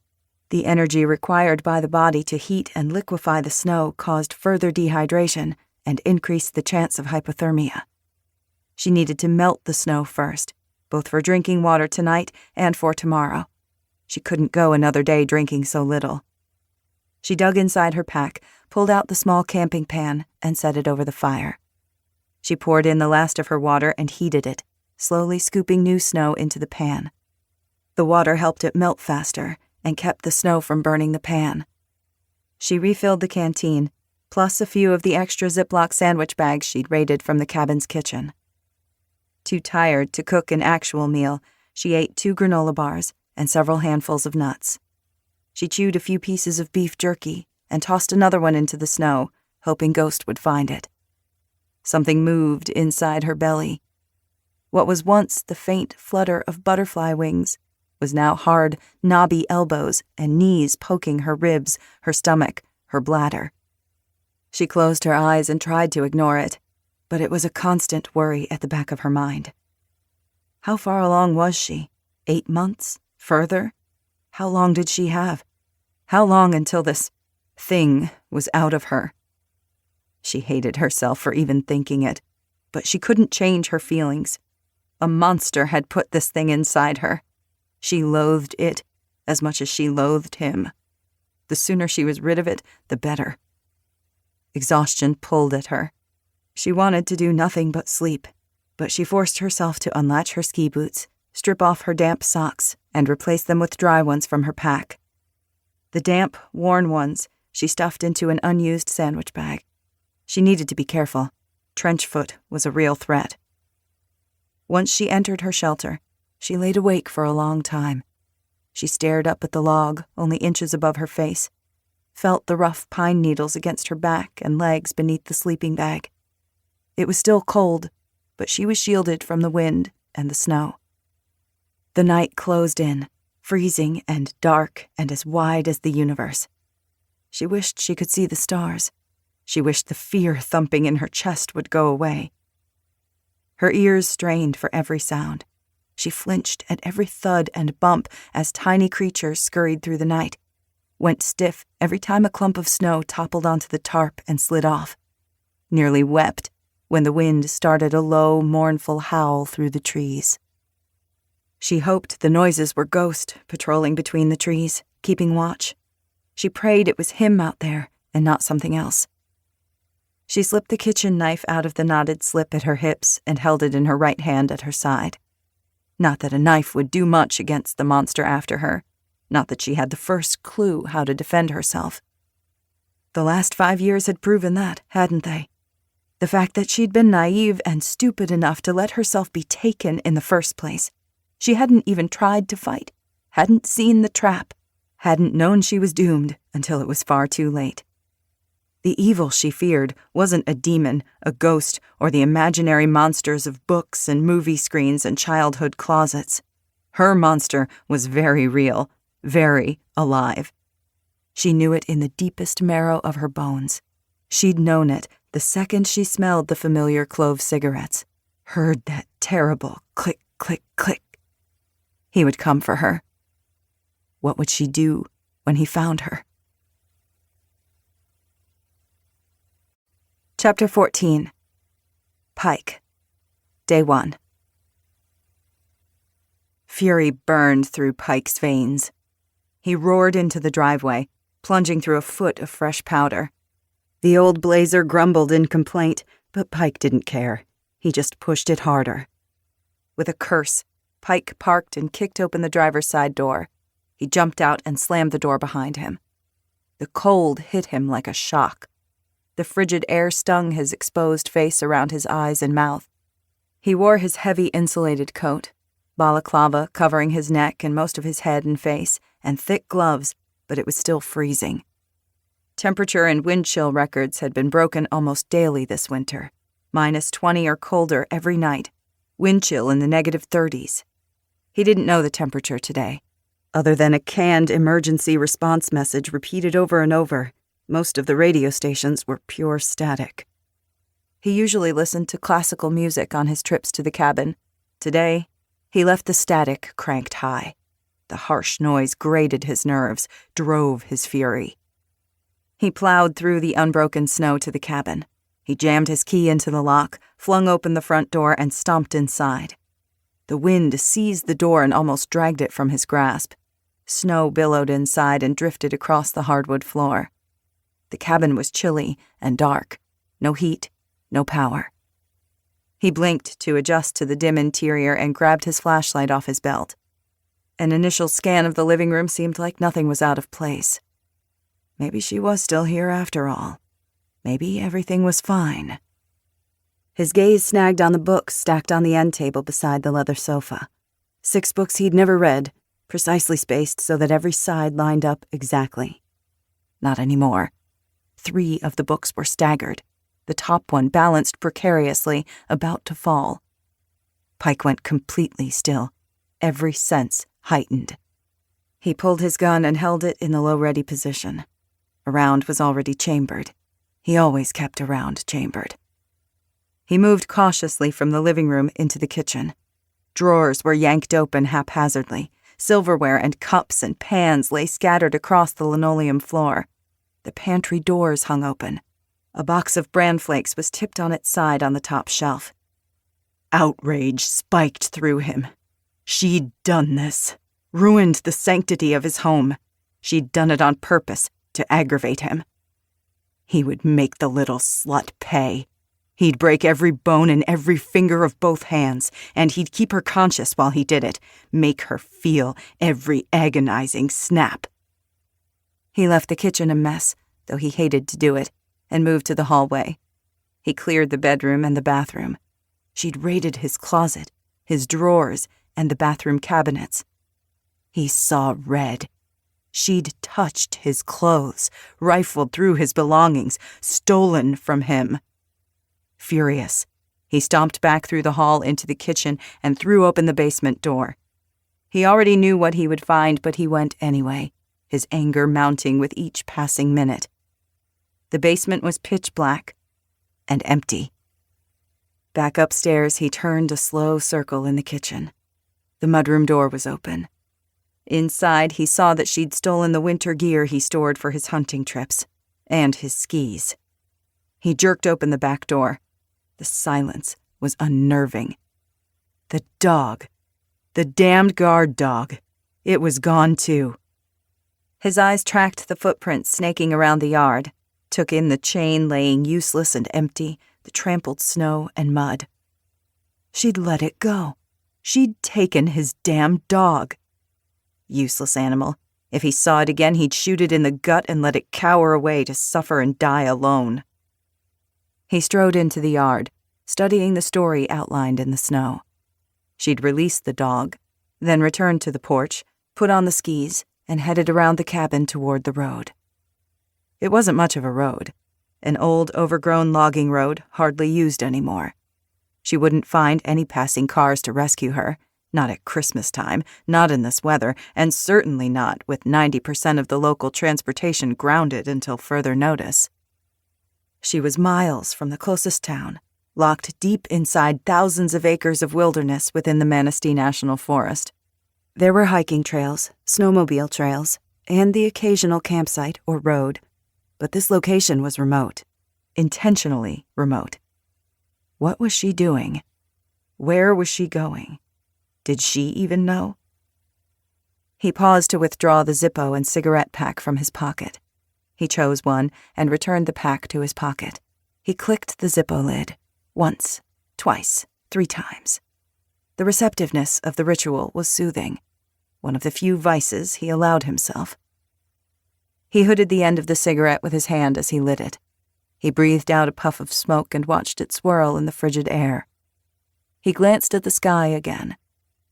The energy required by the body to heat and liquefy the snow caused further dehydration and increased the chance of hypothermia. She needed to melt the snow first, both for drinking water tonight and for tomorrow. She couldn't go another day drinking so little. She dug inside her pack, pulled out the small camping pan, and set it over the fire. She poured in the last of her water and heated it, slowly scooping new snow into the pan. The water helped it melt faster and kept the snow from burning the pan. She refilled the canteen, plus a few of the extra Ziploc sandwich bags she'd raided from the cabin's kitchen. Too tired to cook an actual meal, she ate 2 granola bars and several handfuls of nuts. She chewed a few pieces of beef jerky and tossed another one into the snow, hoping Ghost would find it. Something moved inside her belly. What was once the faint flutter of butterfly wings was now hard, knobby elbows and knees poking her ribs, her stomach, her bladder. She closed her eyes and tried to ignore it, but it was a constant worry at the back of her mind. How far along was she? 8 months? Further? How long did she have? How long until this thing was out of her? She hated herself for even thinking it, but she couldn't change her feelings. A monster had put this thing inside her. She loathed it as much as she loathed him. The sooner she was rid of it, the better. Exhaustion pulled at her. She wanted to do nothing but sleep, but she forced herself to unlatch her ski boots, strip off her damp socks, and replace them with dry ones from her pack. The damp, worn ones she stuffed into an unused sandwich bag. She needed to be careful. Trench foot was a real threat. Once she entered her shelter, She laid awake for a long time. She stared up at the log, only inches above her face, felt the rough pine needles against her back and legs beneath the sleeping bag. It was still cold, but she was shielded from the wind and the snow. The night closed in, freezing and dark and as wide as the universe. She wished she could see the stars. She wished the fear thumping in her chest would go away. Her ears strained for every sound. She flinched at every thud and bump as tiny creatures scurried through the night, went stiff every time a clump of snow toppled onto the tarp and slid off, nearly wept when the wind started a low, mournful howl through the trees. She hoped the noises were Ghost patrolling between the trees, keeping watch. She prayed it was him out there and not something else. She slipped the kitchen knife out of the knotted slip at her hips and held it in her right hand at her side. Not that a knife would do much against the monster after her, not that she had the first clue how to defend herself. The last 5 years had proven that, hadn't they? The fact that she'd been naive and stupid enough to let herself be taken in the first place. She hadn't even tried to fight, hadn't seen the trap, hadn't known she was doomed until it was far too late. The evil she feared wasn't a demon, a ghost, or the imaginary monsters of books and movie screens and childhood closets. Her monster was very real, very alive. She knew it in the deepest marrow of her bones. She'd known it the second she smelled the familiar clove cigarettes, heard that terrible click, click, click. He would come for her. What would she do when he found her? Chapter 14. Pike. Day 1. Fury burned through Pike's veins. He roared into the driveway, plunging through a foot of fresh powder. The old blazer grumbled in complaint, but Pike didn't care. He just pushed it harder. With a curse, Pike parked and kicked open the driver's side door. He jumped out and slammed the door behind him. The cold hit him like a shock. The frigid air stung his exposed face around his eyes and mouth. He wore his heavy insulated coat, balaclava covering his neck and most of his head and face, and thick gloves, but it was still freezing. Temperature and wind chill records had been broken almost daily this winter. -20 or colder every night. Wind chill in the -30s. He didn't know the temperature today. Other than a canned emergency response message repeated over and over, most of the radio stations were pure static. He usually listened to classical music on his trips to the cabin. Today, he left the static cranked high. The harsh noise grated his nerves, drove his fury. He plowed through the unbroken snow to the cabin. He jammed his key into the lock, flung open the front door, and stomped inside. The wind seized the door and almost dragged it from his grasp. Snow billowed inside and drifted across the hardwood floor. The cabin was chilly and dark. No heat, no power. He blinked to adjust to the dim interior and grabbed his flashlight off his belt. An initial scan of the living room seemed like nothing was out of place. Maybe she was still here after all. Maybe everything was fine. His gaze snagged on the books stacked on the end table beside the leather sofa. 6 books he'd never read, precisely spaced so that every side lined up exactly. Not anymore. 3 of the books were staggered, the top one balanced precariously, about to fall. Pike went completely still, every sense heightened. He pulled his gun and held it in the low-ready position. A round was already chambered. He always kept a round chambered. He moved cautiously from the living room into the kitchen. Drawers were yanked open haphazardly. Silverware and cups and pans lay scattered across the linoleum floor. The pantry doors hung open. A box of bran flakes was tipped on its side on the top shelf. Outrage spiked through him. She'd done this. Ruined the sanctity of his home. She'd done it on purpose, to aggravate him. He would make the little slut pay. He'd break every bone and every finger of both hands, and he'd keep her conscious while he did it, make her feel every agonizing snap. He left the kitchen a mess, though he hated to do it, and moved to the hallway. He cleared the bedroom and the bathroom. She'd raided his closet, his drawers, and the bathroom cabinets. He saw red. She'd touched his clothes, rifled through his belongings, stolen from him. Furious, he stomped back through the hall into the kitchen and threw open the basement door. He already knew what he would find, but he went anyway, his anger mounting with each passing minute. The basement was pitch black and empty. Back upstairs, he turned a slow circle in the kitchen. The mudroom door was open. Inside, he saw that she'd stolen the winter gear he stored for his hunting trips, and his skis. He jerked open the back door. The silence was unnerving. The dog. The damned guard dog. It was gone too. His eyes tracked the footprints snaking around the yard, took in the chain laying useless and empty, the trampled snow and mud. She'd let it go. She'd taken his damned dog. Useless animal. If he saw it again, he'd shoot it in the gut and let it cower away to suffer and die alone. He strode into the yard, studying the story outlined in the snow. She'd released the dog, then returned to the porch, put on the skis, and headed around the cabin toward the road. It wasn't much of a road. An old, overgrown logging road, hardly used anymore. She wouldn't find any passing cars to rescue her. Not at Christmas time, not in this weather, and certainly not with 90% of the local transportation grounded until further notice. She was miles from the closest town, locked deep inside thousands of acres of wilderness within the Manistee National Forest. There were hiking trails, snowmobile trails, and the occasional campsite or road, but this location was remote, intentionally remote. What was she doing? Where was she going? Did she even know? He paused to withdraw the Zippo and cigarette pack from his pocket. He chose one and returned the pack to his pocket. He clicked the Zippo lid. Once, twice, 3 times. The receptiveness of the ritual was soothing. One of the few vices he allowed himself. He hooded the end of the cigarette with his hand as he lit it. He breathed out a puff of smoke and watched it swirl in the frigid air. He glanced at the sky again.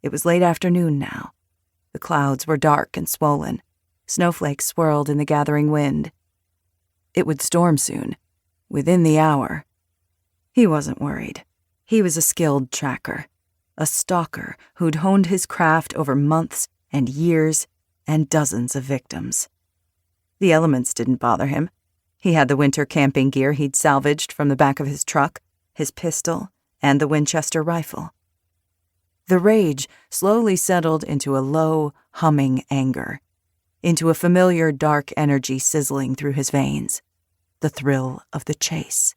It was late afternoon now. The clouds were dark and swollen. Snowflakes swirled in the gathering wind. It would storm soon, within the hour. He wasn't worried. He was a skilled tracker, a stalker who'd honed his craft over months and years and dozens of victims. The elements didn't bother him. He had the winter camping gear he'd salvaged from the back of his truck, his pistol, and the Winchester rifle. The rage slowly settled into a low, humming anger, into a familiar dark energy sizzling through his veins, the thrill of the chase,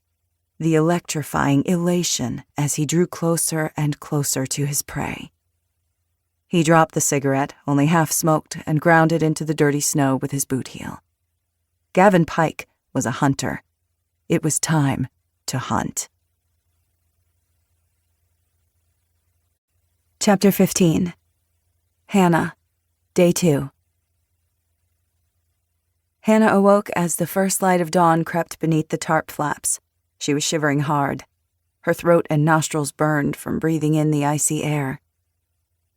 the electrifying elation as he drew closer and closer to his prey. He dropped the cigarette, only half smoked, and ground it into the dirty snow with his boot heel. Gavin Pike was a hunter. It was time to hunt. Chapter 15. Hannah, Day 2. Hannah awoke as the first light of dawn crept beneath the tarp flaps. She was shivering hard. Her throat and nostrils burned from breathing in the icy air.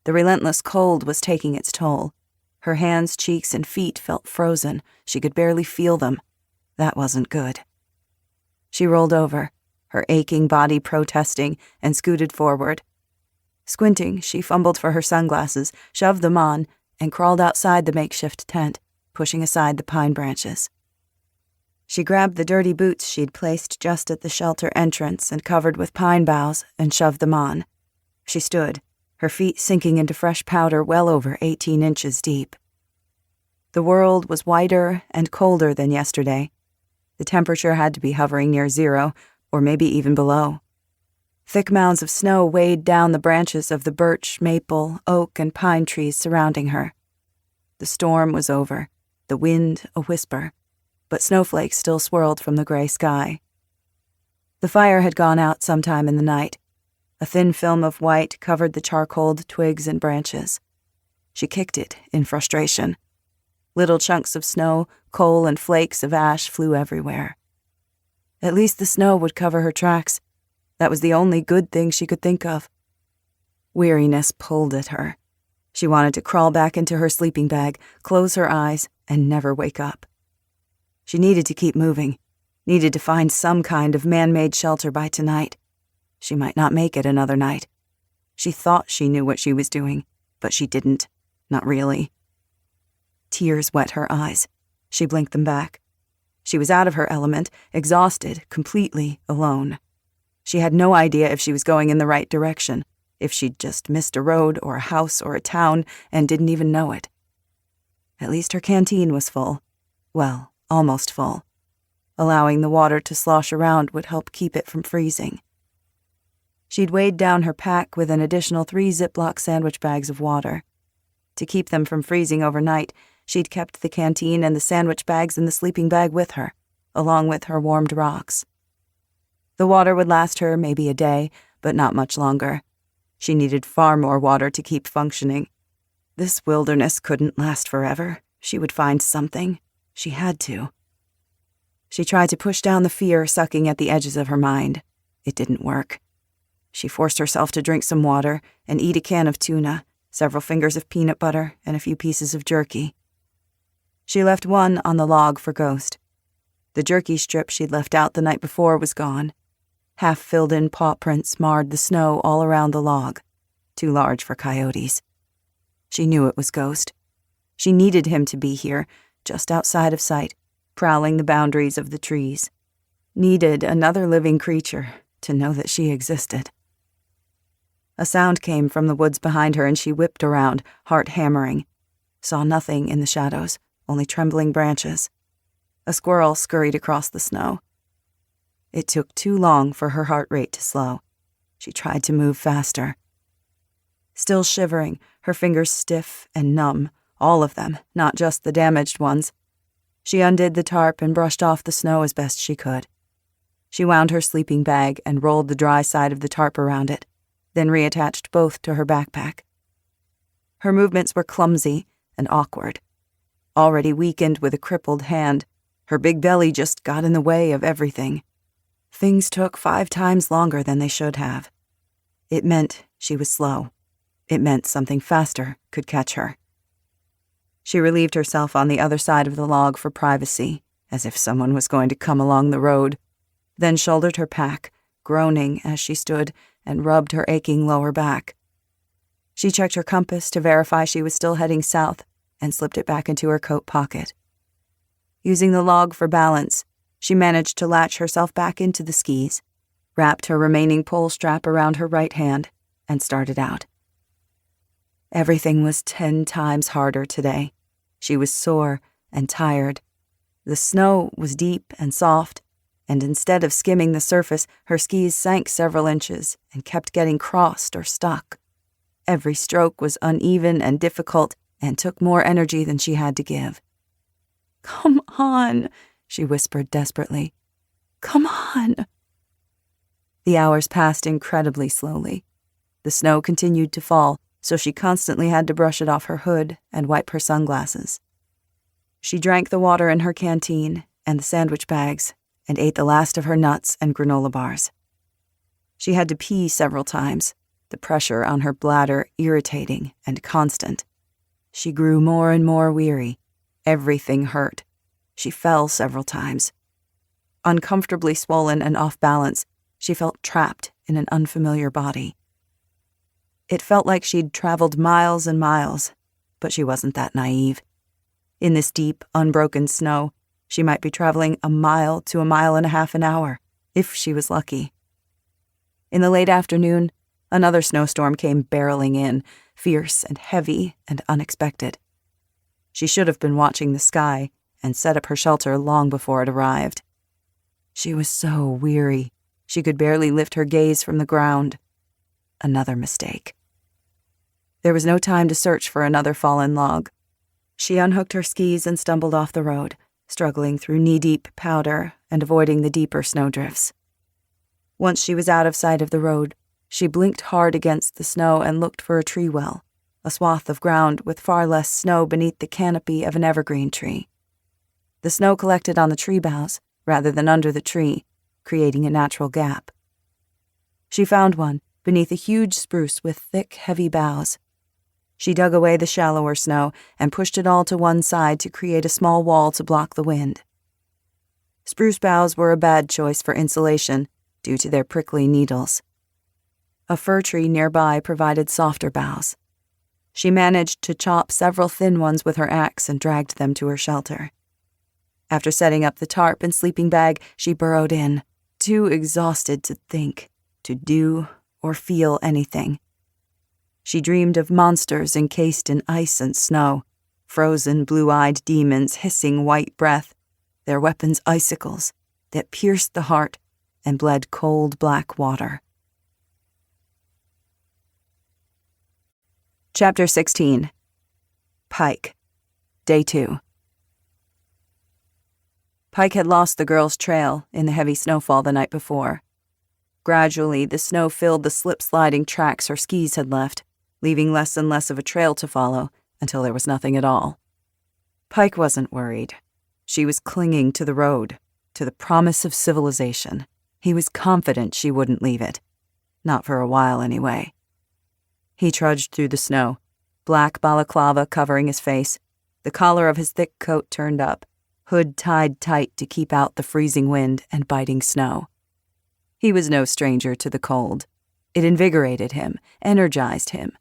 The relentless cold was taking its toll. Her hands, cheeks, and feet felt frozen. She could barely feel them. That wasn't good. She rolled over, her aching body protesting, and scooted forward. Squinting, she fumbled for her sunglasses, shoved them on, and crawled outside the makeshift tent, pushing aside the pine branches. She grabbed the dirty boots she'd placed just at the shelter entrance and covered with pine boughs and shoved them on. She stood, her feet sinking into fresh powder well over 18 inches deep. The world was whiter and colder than yesterday. The temperature had to be hovering near 0, or maybe even below. Thick mounds of snow weighed down the branches of the birch, maple, oak, and pine trees surrounding her. The storm was over, the wind a whisper, but snowflakes still swirled from the gray sky. The fire had gone out sometime in the night. A thin film of white covered the charcoaled twigs and branches. She kicked it in frustration. Little chunks of snow, coal, and flakes of ash flew everywhere. At least the snow would cover her tracks. That was the only good thing she could think of. Weariness pulled at her. She wanted to crawl back into her sleeping bag, close her eyes, and never wake up. She needed to keep moving, needed to find some kind of man-made shelter by tonight. She might not make it another night. She thought she knew what she was doing, but she didn't. Not really. Tears wet her eyes. She blinked them back. She was out of her element, exhausted, completely alone. She had no idea if she was going in the right direction, if she'd just missed a road or a house or a town and didn't even know it. At least her canteen was full. Well, almost full. Allowing the water to slosh around would help keep it from freezing. She'd weighed down her pack with an additional 3 Ziploc sandwich bags of water. To keep them from freezing overnight, she'd kept the canteen and the sandwich bags in the sleeping bag with her, along with her warmed rocks. The water would last her maybe a day, but not much longer. She needed far more water to keep functioning. This wilderness couldn't last forever. She would find something. She had to. She tried to push down the fear sucking at the edges of her mind. It didn't work. She forced herself to drink some water and eat a can of tuna, several fingers of peanut butter, and a few pieces of jerky. She left one on the log for Ghost. The jerky strip she'd left out the night before was gone. Half-filled-in paw prints marred the snow all around the log, too large for coyotes. She knew it was Ghost. She needed him to be here, just outside of sight, prowling the boundaries of the trees. Needed another living creature to know that she existed. A sound came from the woods behind her and she whipped around, heart hammering. Saw nothing in the shadows, only trembling branches. A squirrel scurried across the snow. It took too long for her heart rate to slow. She tried to move faster. Still shivering, her fingers stiff and numb, all of them, not just the damaged ones. She undid the tarp and brushed off the snow as best she could. She wound her sleeping bag and rolled the dry side of the tarp around it, then reattached both to her backpack. Her movements were clumsy and awkward. Already weakened with a crippled hand, her big belly just got in the way of everything. Things took 5 times longer than they should have. It meant she was slow. It meant something faster could catch her. She relieved herself on the other side of the log for privacy, as if someone was going to come along the road, then shouldered her pack, groaning as she stood and rubbed her aching lower back. She checked her compass to verify she was still heading south and slipped it back into her coat pocket. Using the log for balance, she managed to latch herself back into the skis, wrapped her remaining pole strap around her right hand, and started out. Everything was 10 times harder today. She was sore and tired. The snow was deep and soft, and instead of skimming the surface, her skis sank several inches and kept getting crossed or stuck. Every stroke was uneven and difficult and took more energy than she had to give. "Come on," she whispered desperately. "Come on." The hours passed incredibly slowly. The snow continued to fall, so she constantly had to brush it off her hood and wipe her sunglasses. She drank the water in her canteen and the sandwich bags and ate the last of her nuts and granola bars. She had to pee several times, the pressure on her bladder irritating and constant. She grew more and more weary. Everything hurt. She fell several times. Uncomfortably swollen and off balance, she felt trapped in an unfamiliar body. It felt like she'd traveled miles and miles, but she wasn't that naive. In this deep, unbroken snow, she might be traveling 1 mile to 1.5 miles an hour, if she was lucky. In the late afternoon, another snowstorm came barreling in, fierce and heavy and unexpected. She should have been watching the sky and set up her shelter long before it arrived. She was so weary, she could barely lift her gaze from the ground. Another mistake. There was no time to search for another fallen log. She unhooked her skis and stumbled off the road, struggling through knee-deep powder and avoiding the deeper snowdrifts. Once she was out of sight of the road, she blinked hard against the snow and looked for a tree well, a swath of ground with far less snow beneath the canopy of an evergreen tree. The snow collected on the tree boughs rather than under the tree, creating a natural gap. She found one beneath a huge spruce with thick, heavy boughs. She dug away the shallower snow and pushed it all to one side to create a small wall to block the wind. Spruce boughs were a bad choice for insulation due to their prickly needles. A fir tree nearby provided softer boughs. She managed to chop several thin ones with her axe and dragged them to her shelter. After setting up the tarp and sleeping bag, she burrowed in, too exhausted to think, to do, or feel anything. She dreamed of monsters encased in ice and snow, frozen blue-eyed demons hissing white breath, their weapons icicles that pierced the heart and bled cold black water. Chapter 16. Pike. Day 2. Pike had lost the girl's trail in the heavy snowfall the night before. Gradually, the snow filled the slip-sliding tracks her skis had left, leaving less and less of a trail to follow until there was nothing at all. Pike wasn't worried. She was clinging to the road, to the promise of civilization. He was confident she wouldn't leave it. Not for a while, anyway. He trudged through the snow, black balaclava covering his face, the collar of his thick coat turned up, hood tied tight to keep out the freezing wind and biting snow. He was no stranger to the cold. It invigorated him, energized him.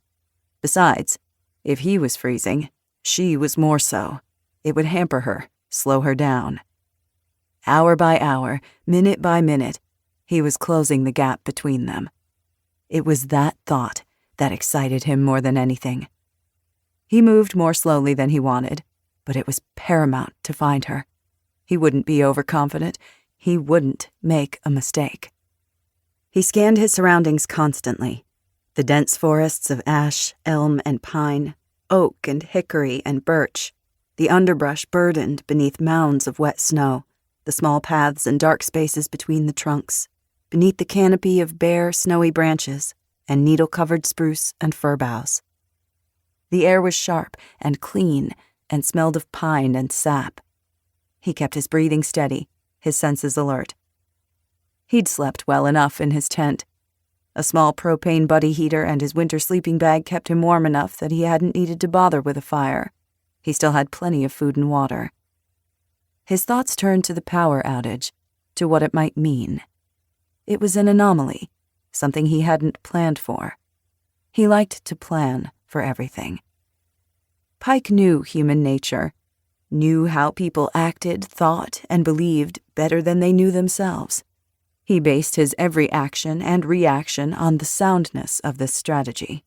Besides, if he was freezing, she was more so. It would hamper her, slow her down. Hour by hour, minute by minute, he was closing the gap between them. It was that thought that excited him more than anything. He moved more slowly than he wanted, but it was paramount to find her. He wouldn't be overconfident. He wouldn't make a mistake. He scanned his surroundings constantly. The dense forests of ash, elm, and pine, oak and hickory and birch, the underbrush burdened beneath mounds of wet snow, the small paths and dark spaces between the trunks, beneath the canopy of bare, snowy branches and needle-covered spruce and fir boughs. The air was sharp and clean and smelled of pine and sap. He kept his breathing steady, his senses alert. He'd slept well enough in his tent. A small propane buddy heater and his winter sleeping bag kept him warm enough that he hadn't needed to bother with a fire. He still had plenty of food and water. His thoughts turned to the power outage, to what it might mean. It was an anomaly, something he hadn't planned for. He liked to plan for everything. Pike knew human nature, knew how people acted, thought, and believed better than they knew themselves. He based his every action and reaction on the soundness of this strategy.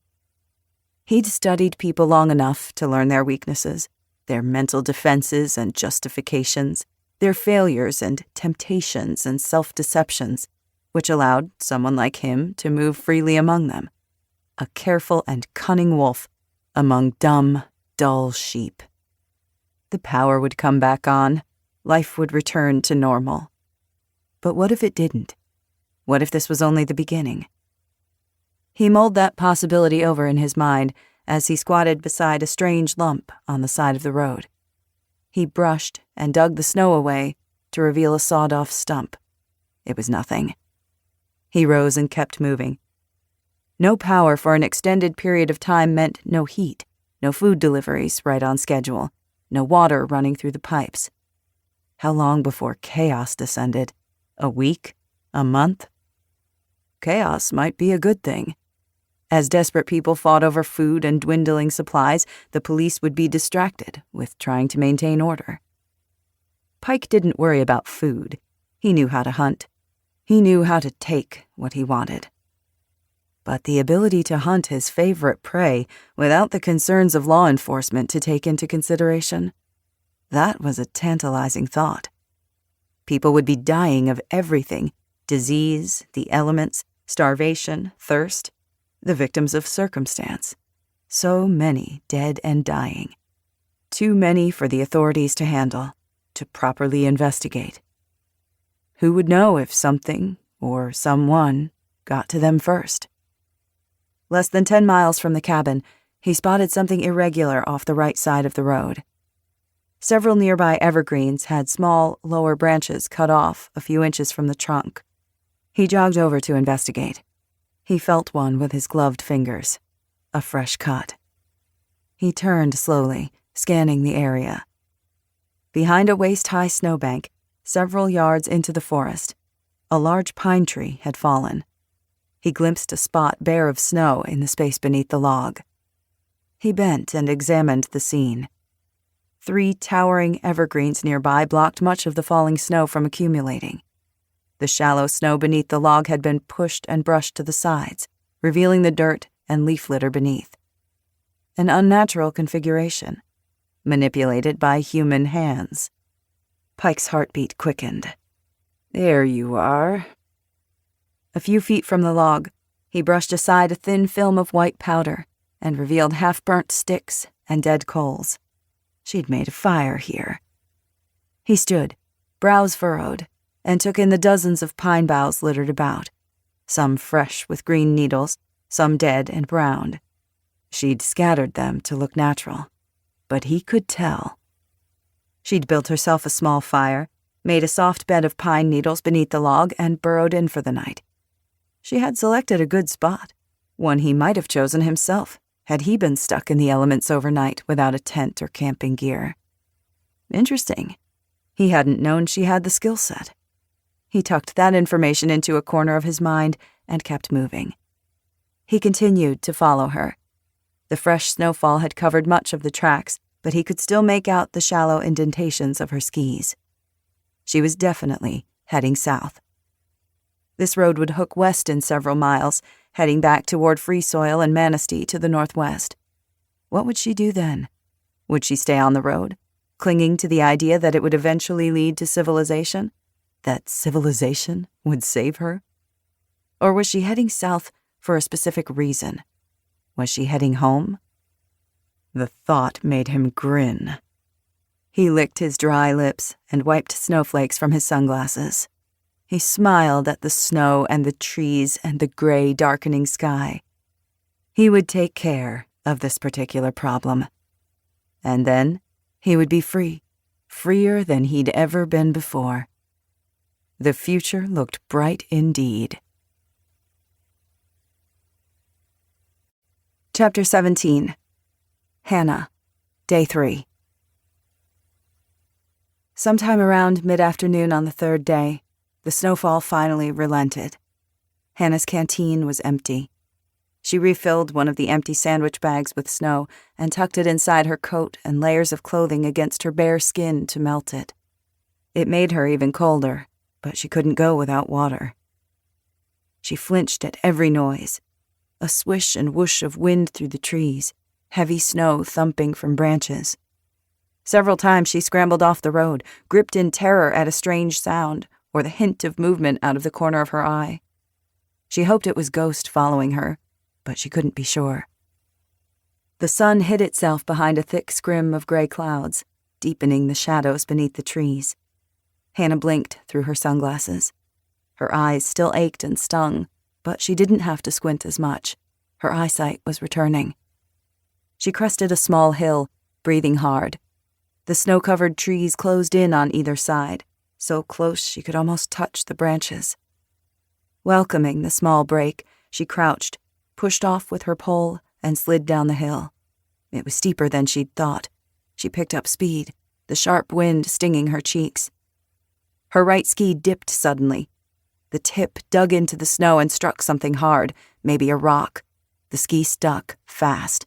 He'd studied people long enough to learn their weaknesses, their mental defenses and justifications, their failures and temptations and self-deceptions, which allowed someone like him to move freely among them. A careful and cunning wolf among dumb, dull sheep. The power would come back on. Life would return to normal. But what if it didn't? What if this was only the beginning? He mulled that possibility over in his mind as he squatted beside a strange lump on the side of the road. He brushed and dug the snow away to reveal a sawed-off stump. It was nothing. He rose and kept moving. No power for an extended period of time meant no heat, no food deliveries right on schedule, no water running through the pipes. How long before chaos descended? A week? A month? Chaos might be a good thing. As desperate people fought over food and dwindling supplies, the police would be distracted with trying to maintain order. Pike didn't worry about food. He knew how to hunt. He knew how to take what he wanted. But the ability to hunt his favorite prey without the concerns of law enforcement to take into consideration, that was a tantalizing thought. People would be dying of everything: disease, the elements, starvation, thirst, the victims of circumstance. So many dead and dying. Too many for the authorities to handle, to properly investigate. Who would know if something, or someone, got to them first? Less than 10 miles from the cabin, he spotted something irregular off the right side of the road. Several nearby evergreens had small, lower branches cut off a few inches from the trunk. He jogged over to investigate. He felt one with his gloved fingers. A fresh cut. He turned slowly, scanning the area. Behind a waist-high snowbank, several yards into the forest, a large pine tree had fallen. He glimpsed a spot bare of snow in the space beneath the log. He bent and examined the scene. 3 towering evergreens nearby blocked much of the falling snow from accumulating. The shallow snow beneath the log had been pushed and brushed to the sides, revealing the dirt and leaf litter beneath. An unnatural configuration, manipulated by human hands. Pike's heartbeat quickened. "There you are." A few feet from the log, he brushed aside a thin film of white powder and revealed half-burnt sticks and dead coals. She'd made a fire here. He stood, brows furrowed, and took in the dozens of pine boughs littered about, some fresh with green needles, some dead and browned. She'd scattered them to look natural, but he could tell. She'd built herself a small fire, made a soft bed of pine needles beneath the log, and burrowed in for the night. She had selected a good spot, one he might have chosen himself, had he been stuck in the elements overnight without a tent or camping gear. Interesting. He hadn't known she had the skill set. He tucked that information into a corner of his mind and kept moving. He continued to follow her. The fresh snowfall had covered much of the tracks, but he could still make out the shallow indentations of her skis. She was definitely heading south. This road would hook west in several miles, heading back toward Free Soil and Manistee to the northwest. What would she do then? Would she stay on the road, clinging to the idea that it would eventually lead to civilization? That civilization would save her? Or was she heading south for a specific reason? Was she heading home? The thought made him grin. He licked his dry lips and wiped snowflakes from his sunglasses. He smiled at the snow and the trees and the gray, darkening sky. He would take care of this particular problem. And then he would be free, freer than he'd ever been before. The future looked bright indeed. Chapter 17. Hannah, Day 3. Sometime around mid-afternoon on the 3rd day, the snowfall finally relented. Hannah's canteen was empty. She refilled one of the empty sandwich bags with snow and tucked it inside her coat and layers of clothing against her bare skin to melt it. It made her even colder, but she couldn't go without water. She flinched at every noise. A swish and whoosh of wind through the trees, heavy snow thumping from branches. Several times she scrambled off the road, gripped in terror at a strange sound or the hint of movement out of the corner of her eye. She hoped it was Ghost following her, but she couldn't be sure. The sun hid itself behind a thick scrim of gray clouds, deepening the shadows beneath the trees. Hannah blinked through her sunglasses. Her eyes still ached and stung, but she didn't have to squint as much. Her eyesight was returning. She crested a small hill, breathing hard. The snow-covered trees closed in on either side, so close she could almost touch the branches. Welcoming the small break, she crouched, pushed off with her pole, and slid down the hill. It was steeper than she'd thought. She picked up speed, the sharp wind stinging her cheeks. Her right ski dipped suddenly. The tip dug into the snow and struck something hard, maybe a rock. The ski stuck, fast.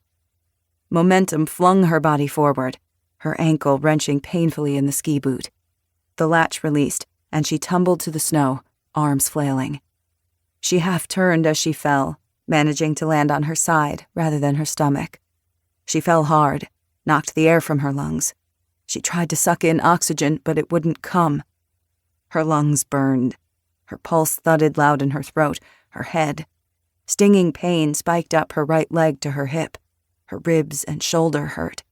Momentum flung her body forward, her ankle wrenching painfully in the ski boot. The latch released, and she tumbled to the snow, arms flailing. She half-turned as she fell, managing to land on her side rather than her stomach. She fell hard, knocked the air from her lungs. She tried to suck in oxygen, but it wouldn't come. Her lungs burned. Her pulse thudded loud in her throat, her head. Stinging pain spiked up her right leg to her hip. Her ribs and shoulder hurt.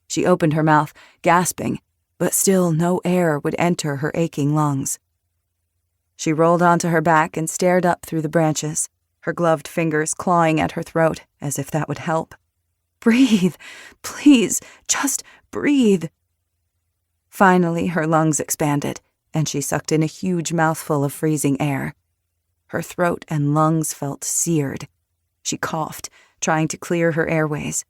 She opened her mouth, gasping, but still no air would enter her aching lungs. She rolled onto her back and stared up through the branches, her gloved fingers clawing at her throat as if that would help. "Breathe! Please, just breathe!" Finally, her lungs expanded, and she sucked in a huge mouthful of freezing air. Her throat and lungs felt seared. She coughed, trying to clear her airways.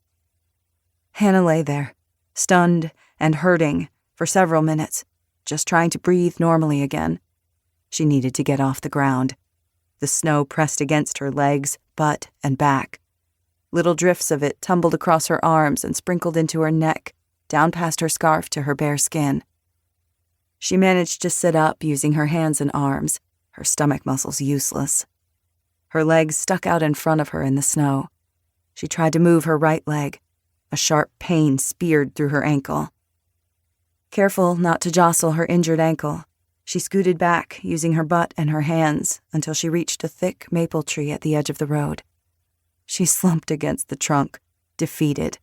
Hannah lay there, stunned and hurting, for several minutes, just trying to breathe normally again. She needed to get off the ground. The snow pressed against her legs, butt, and back. Little drifts of it tumbled across her arms and sprinkled into her neck, down past her scarf to her bare skin. She managed to sit up using her hands and arms, her stomach muscles useless. Her legs stuck out in front of her in the snow. She tried to move her right leg. A sharp pain speared through her ankle. Careful not to jostle her injured ankle, she scooted back, using her butt and her hands, until she reached a thick maple tree at the edge of the road. She slumped against the trunk, defeated.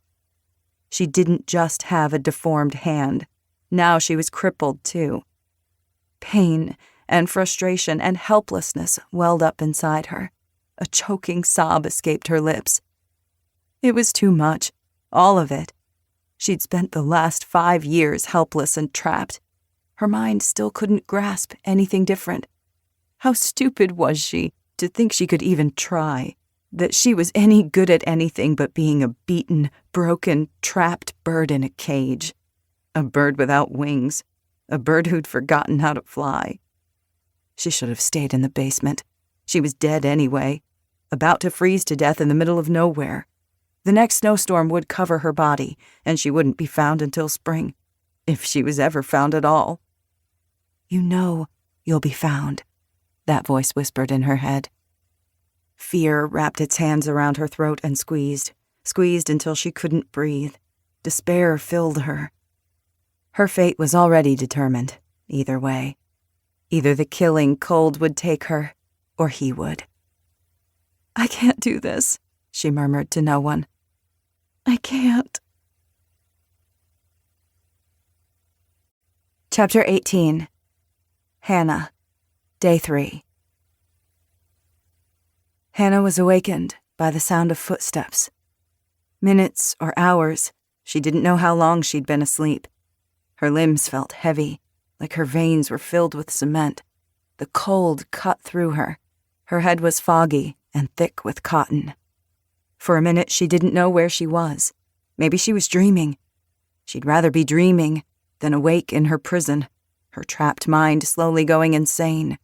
She didn't just have a deformed hand. Now she was crippled, too. Pain and frustration and helplessness welled up inside her. A choking sob escaped her lips. It was too much, all of it. She'd spent the last 5 years helpless and trapped. Her mind still couldn't grasp anything different. How stupid was she to think she could even try, that she was any good at anything but being a beaten, broken, trapped bird in a cage. A bird without wings, a bird who'd forgotten how to fly. She should have stayed in the basement. She was dead anyway, about to freeze to death in the middle of nowhere. The next snowstorm would cover her body, and she wouldn't be found until spring, if she was ever found at all. "You know you'll be found," that voice whispered in her head. Fear wrapped its hands around her throat and squeezed until she couldn't breathe. Despair filled her. Her fate was already determined, either way. Either the killing cold would take her, or he would. "I can't do this," she murmured to no one. "I can't." Chapter 18. Hannah, Day 3. Hannah was awakened by the sound of footsteps. Minutes or hours, she didn't know how long she'd been asleep. Her limbs felt heavy, like her veins were filled with cement. The cold cut through her. Her head was foggy and thick with cotton. For a minute, she didn't know where she was. Maybe she was dreaming. She'd rather be dreaming than awake in her prison, her trapped mind slowly going insane.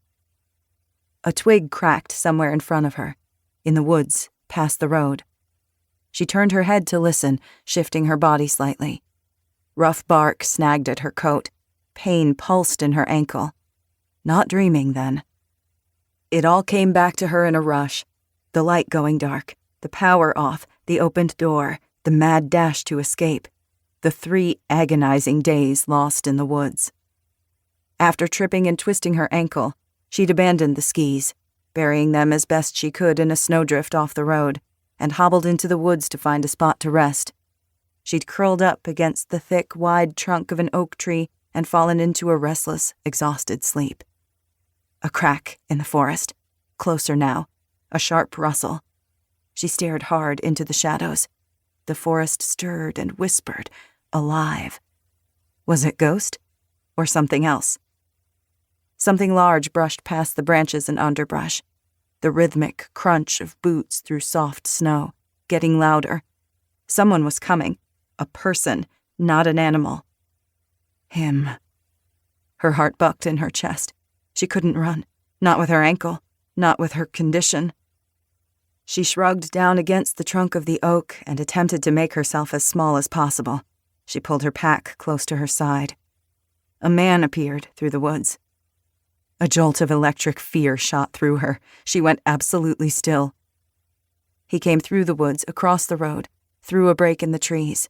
A twig cracked somewhere in front of her, in the woods, past the road. She turned her head to listen, shifting her body slightly. Rough bark snagged at her coat. Pain pulsed in her ankle. Not dreaming, then. It all came back to her in a rush. The light going dark, the power off, the opened door, the mad dash to escape. The 3 agonizing days lost in the woods. After tripping and twisting her ankle, she'd abandoned the skis, burying them as best she could in a snowdrift off the road, and hobbled into the woods to find a spot to rest. She'd curled up against the thick, wide trunk of an oak tree and fallen into a restless, exhausted sleep. A crack in the forest, closer now, a sharp rustle. She stared hard into the shadows. The forest stirred and whispered, alive. Was it ghost or something else? Something large brushed past the branches and underbrush. The rhythmic crunch of boots through soft snow, getting louder. Someone was coming. A person, not an animal. Him. Her heart bucked in her chest. She couldn't run. Not with her ankle. Not with her condition. She shrugged down against the trunk of the oak and attempted to make herself as small as possible. She pulled her pack close to her side. A man appeared through the woods. A jolt of electric fear shot through her. She went absolutely still. He came through the woods, across the road, through a break in the trees.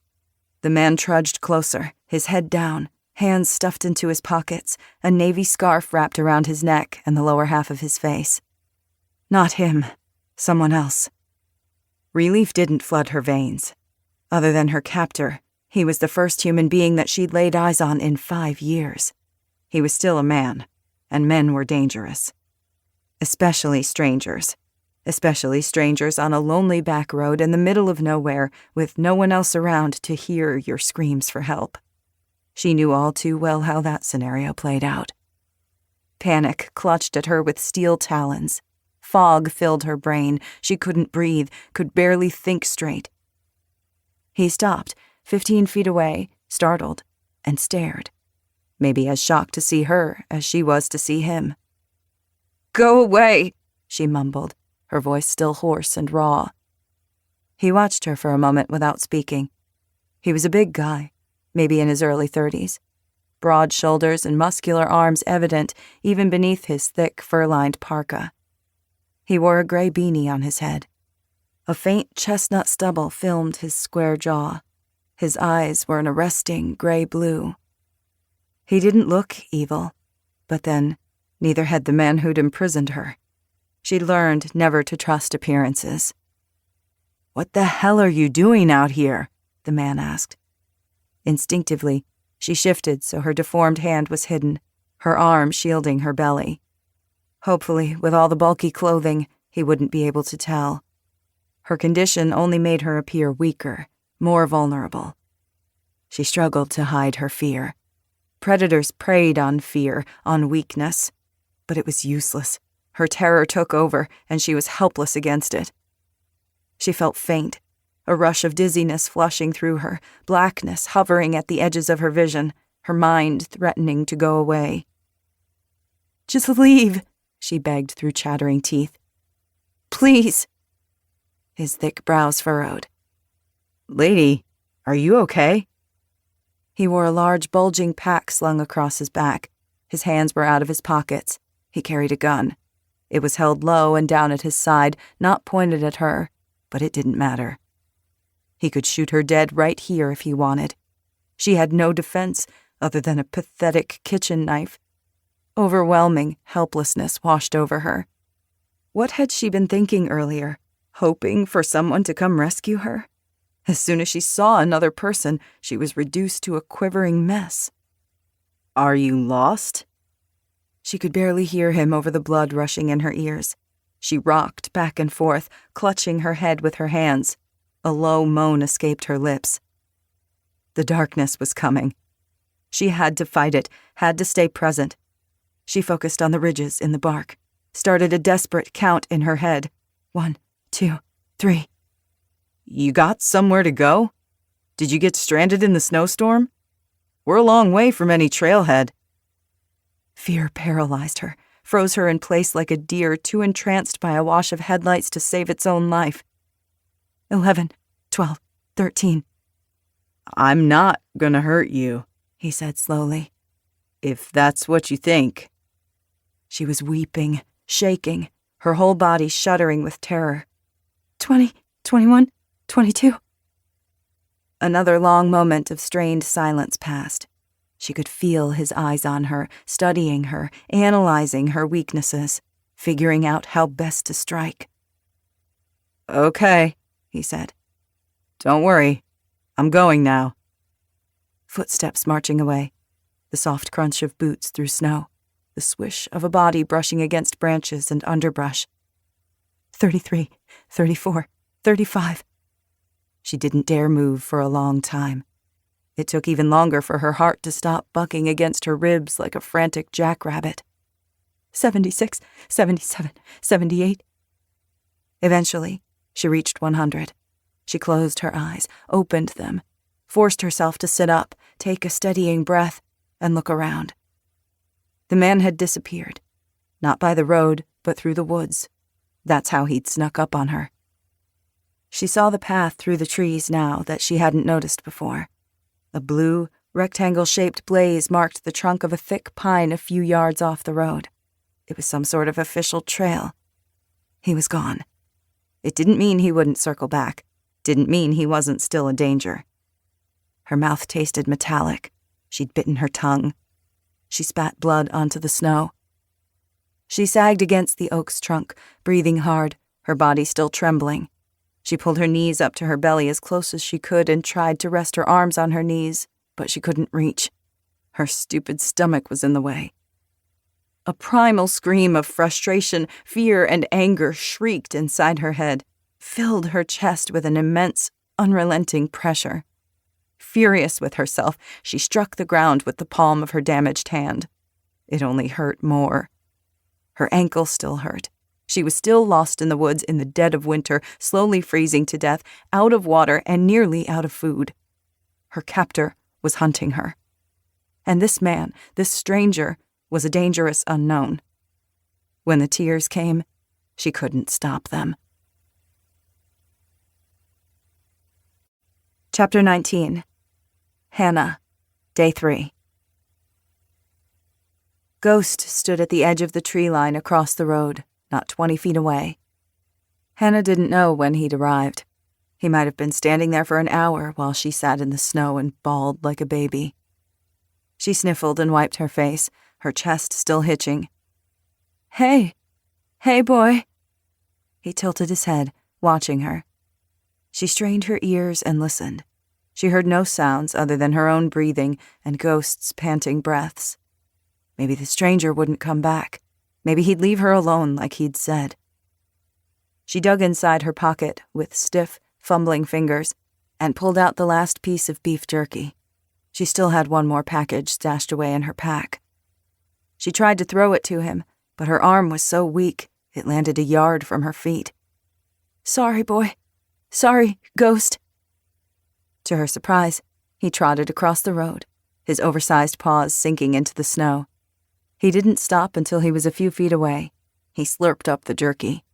The man trudged closer, his head down, hands stuffed into his pockets, a navy scarf wrapped around his neck and the lower half of his face. Not him. Someone else. Relief didn't flood her veins. Other than her captor, he was the first human being that she'd laid eyes on in 5 years. He was still a man, and men were dangerous. Especially strangers. Especially strangers on a lonely back road in the middle of nowhere with no one else around to hear your screams for help. She knew all too well how that scenario played out. Panic clutched at her with steel talons. Fog filled her brain. She couldn't breathe, could barely think straight. He stopped, 15 feet away, startled, and stared, maybe as shocked to see her as she was to see him. "Go away," she mumbled, her voice still hoarse and raw. He watched her for a moment without speaking. He was a big guy, maybe in his early 30s. Broad shoulders and muscular arms evident even beneath his thick, fur-lined parka. He wore a gray beanie on his head. A faint chestnut stubble filmed his square jaw. His eyes were an arresting gray blue. He didn't look evil, but then neither had the man who'd imprisoned her. She'd learned never to trust appearances. "What the hell are you doing out here?" the man asked. Instinctively, she shifted so her deformed hand was hidden, her arm shielding her belly. Hopefully, with all the bulky clothing, he wouldn't be able to tell. Her condition only made her appear weaker, more vulnerable. She struggled to hide her fear. Predators preyed on fear, on weakness. But it was useless. Her terror took over, and she was helpless against it. She felt faint, a rush of dizziness flushing through her, blackness hovering at the edges of her vision, her mind threatening to go away. "Just leave," she begged through chattering teeth. "Please." His thick brows furrowed. "Lady, are you okay?" He wore a large bulging pack slung across his back. His hands were out of his pockets. He carried a gun. It was held low and down at his side, not pointed at her, but it didn't matter. He could shoot her dead right here if he wanted. She had no defense other than a pathetic kitchen knife. Overwhelming helplessness washed over her. What had she been thinking earlier? Hoping for someone to come rescue her? As soon as she saw another person, she was reduced to a quivering mess. "Are you lost?" She could barely hear him over the blood rushing in her ears. She rocked back and forth, clutching her head with her hands. A low moan escaped her lips. The darkness was coming. She had to fight it, had to stay present. She focused on the ridges in the bark, started a desperate count in her head. 1, 2, 3. "You got somewhere to go? Did you get stranded in the snowstorm? We're a long way from any trailhead." Fear paralyzed her, froze her in place like a deer too entranced by a wash of headlights to save its own life. 11, 12, 13. "I'm not gonna hurt you," he said slowly. "If that's what you think." She was weeping, shaking, her whole body shuddering with terror. 20, 21, 22. Another long moment of strained silence passed. She could feel his eyes on her, studying her, analyzing her weaknesses, figuring out how best to strike. "Okay," he said. "Don't worry. I'm going now." Footsteps marching away, the soft crunch of boots through snow, the swish of a body brushing against branches and underbrush. 33, 34, 35. She didn't dare move for a long time. It took even longer for her heart to stop bucking against her ribs like a frantic jackrabbit. 76, 77, 78. Eventually, she reached 100. She closed her eyes, opened them, forced herself to sit up, take a steadying breath, and look around. The man had disappeared. Not by the road, but through the woods. That's how he'd snuck up on her. She saw the path through the trees now that she hadn't noticed before. A blue, rectangle-shaped blaze marked the trunk of a thick pine a few yards off the road. It was some sort of official trail. He was gone. It didn't mean he wouldn't circle back. Didn't mean he wasn't still a danger. Her mouth tasted metallic. She'd bitten her tongue. She spat blood onto the snow. She sagged against the oak's trunk, breathing hard, her body still trembling. She pulled her knees up to her belly as close as she could and tried to rest her arms on her knees, but she couldn't reach. Her stupid stomach was in the way. A primal scream of frustration, fear, and anger shrieked inside her head, filled her chest with an immense, unrelenting pressure. Furious with herself, she struck the ground with the palm of her damaged hand. It only hurt more. Her ankle still hurt. She was still lost in the woods in the dead of winter, slowly freezing to death, out of water and nearly out of food. Her captor was hunting her. And this man, this stranger, was a dangerous unknown. When the tears came, she couldn't stop them. Chapter 19. Hannah, Day 3. Ghost stood at the edge of the tree line across the road, not 20 feet away. Hannah didn't know when he'd arrived. He might have been standing there for an hour while she sat in the snow and bawled like a baby. She sniffled and wiped her face, her chest still hitching. Hey boy. He tilted his head, watching her. She strained her ears and listened. She heard no sounds other than her own breathing and Ghost's panting breaths. Maybe the stranger wouldn't come back. Maybe he'd leave her alone like he'd said. She dug inside her pocket with stiff, fumbling fingers and pulled out the last piece of beef jerky. She still had one more package stashed away in her pack. She tried to throw it to him, but her arm was so weak it landed a yard from her feet. Sorry, boy. Sorry, Ghost. To her surprise, he trotted across the road, his oversized paws sinking into the snow. He didn't stop until he was a few feet away. He slurped up the jerky.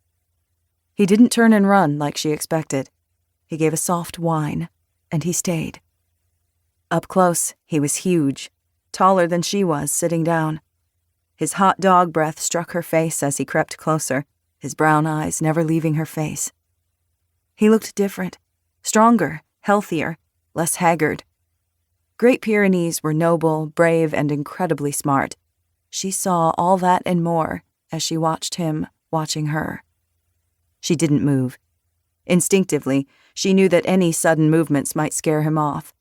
He didn't turn and run like she expected. He gave a soft whine, and he stayed. Up close, he was huge, taller than she was, sitting down. His hot dog breath struck her face as he crept closer, his brown eyes never leaving her face. He looked different, stronger, healthier, less haggard. Great Pyrenees were noble, brave, and incredibly smart. She saw all that and more as she watched him watching her. She didn't move. Instinctively, she knew that any sudden movements might scare him off.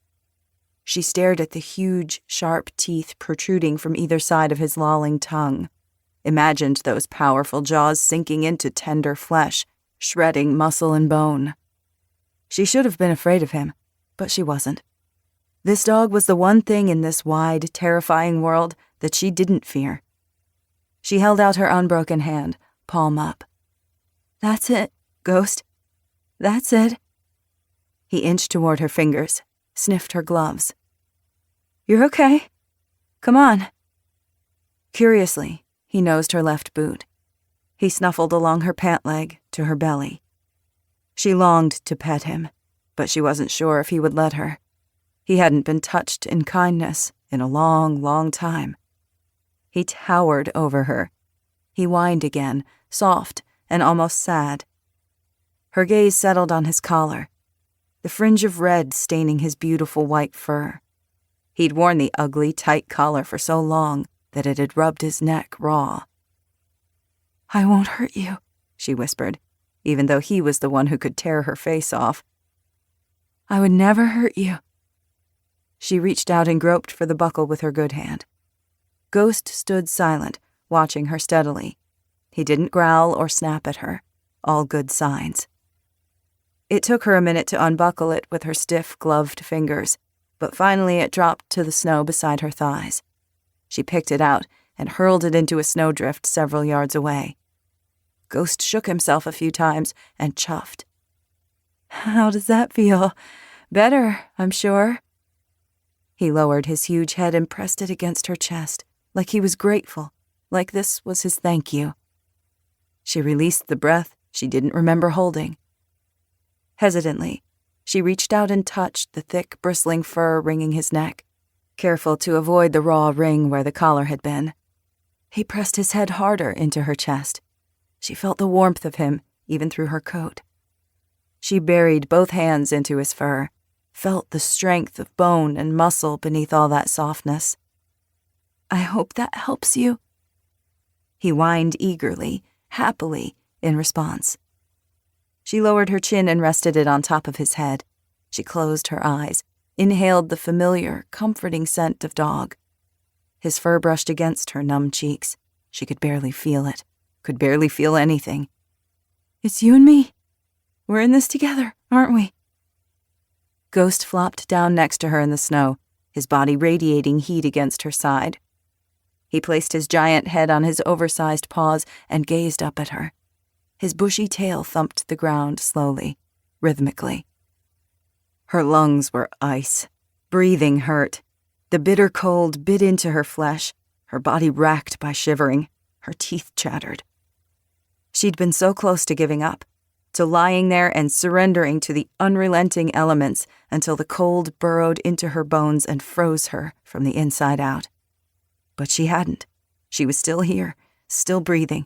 She stared at the huge, sharp teeth protruding from either side of his lolling tongue, imagined those powerful jaws sinking into tender flesh, shredding muscle and bone. She should have been afraid of him, but she wasn't. This dog was the one thing in this wide, terrifying world that she didn't fear. She held out her unbroken hand, palm up. That's it, Ghost. That's it. He inched toward her fingers, sniffed her gloves. You're okay. Come on. Curiously, he nosed her left boot. He snuffled along her pant leg to her belly. She longed to pet him, but she wasn't sure if he would let her. He hadn't been touched in kindness in a long, long time. He towered over her. He whined again, soft and almost sad. Her gaze settled on his collar, the fringe of red staining his beautiful white fur. He'd worn the ugly, tight collar for so long that it had rubbed his neck raw. I won't hurt you, she whispered, even though he was the one who could tear her face off. I would never hurt you. She reached out and groped for the buckle with her good hand. Ghost stood silent, watching her steadily. He didn't growl or snap at her. All good signs. It took her a minute to unbuckle it with her stiff, gloved fingers, but finally it dropped to the snow beside her thighs. She picked it out and hurled it into a snowdrift several yards away. Ghost shook himself a few times and chuffed. How does that feel? Better, I'm sure. He lowered his huge head and pressed it against her chest, like he was grateful, like this was his thank you. She released the breath she didn't remember holding. Hesitantly, she reached out and touched the thick, bristling fur wringing his neck, careful to avoid the raw ring where the collar had been. He pressed his head harder into her chest. She felt the warmth of him, even through her coat. She buried both hands into his fur, felt the strength of bone and muscle beneath all that softness. I hope that helps you. He whined eagerly, happily, in response. She lowered her chin and rested it on top of his head. She closed her eyes, inhaled the familiar, comforting scent of dog. His fur brushed against her numb cheeks. She could barely feel it, could barely feel anything. It's you and me. We're in this together, aren't we? Ghost flopped down next to her in the snow, his body radiating heat against her side. He placed his giant head on his oversized paws and gazed up at her, His bushy tail thumped the ground slowly, rhythmically. Her lungs were ice. Breathing hurt. The bitter cold bit into her flesh, her body racked by shivering, her teeth chattered. She'd been so close to giving up, to lying there and surrendering to the unrelenting elements until the cold burrowed into her bones and froze her from the inside out. But she hadn't. She was still here, still breathing.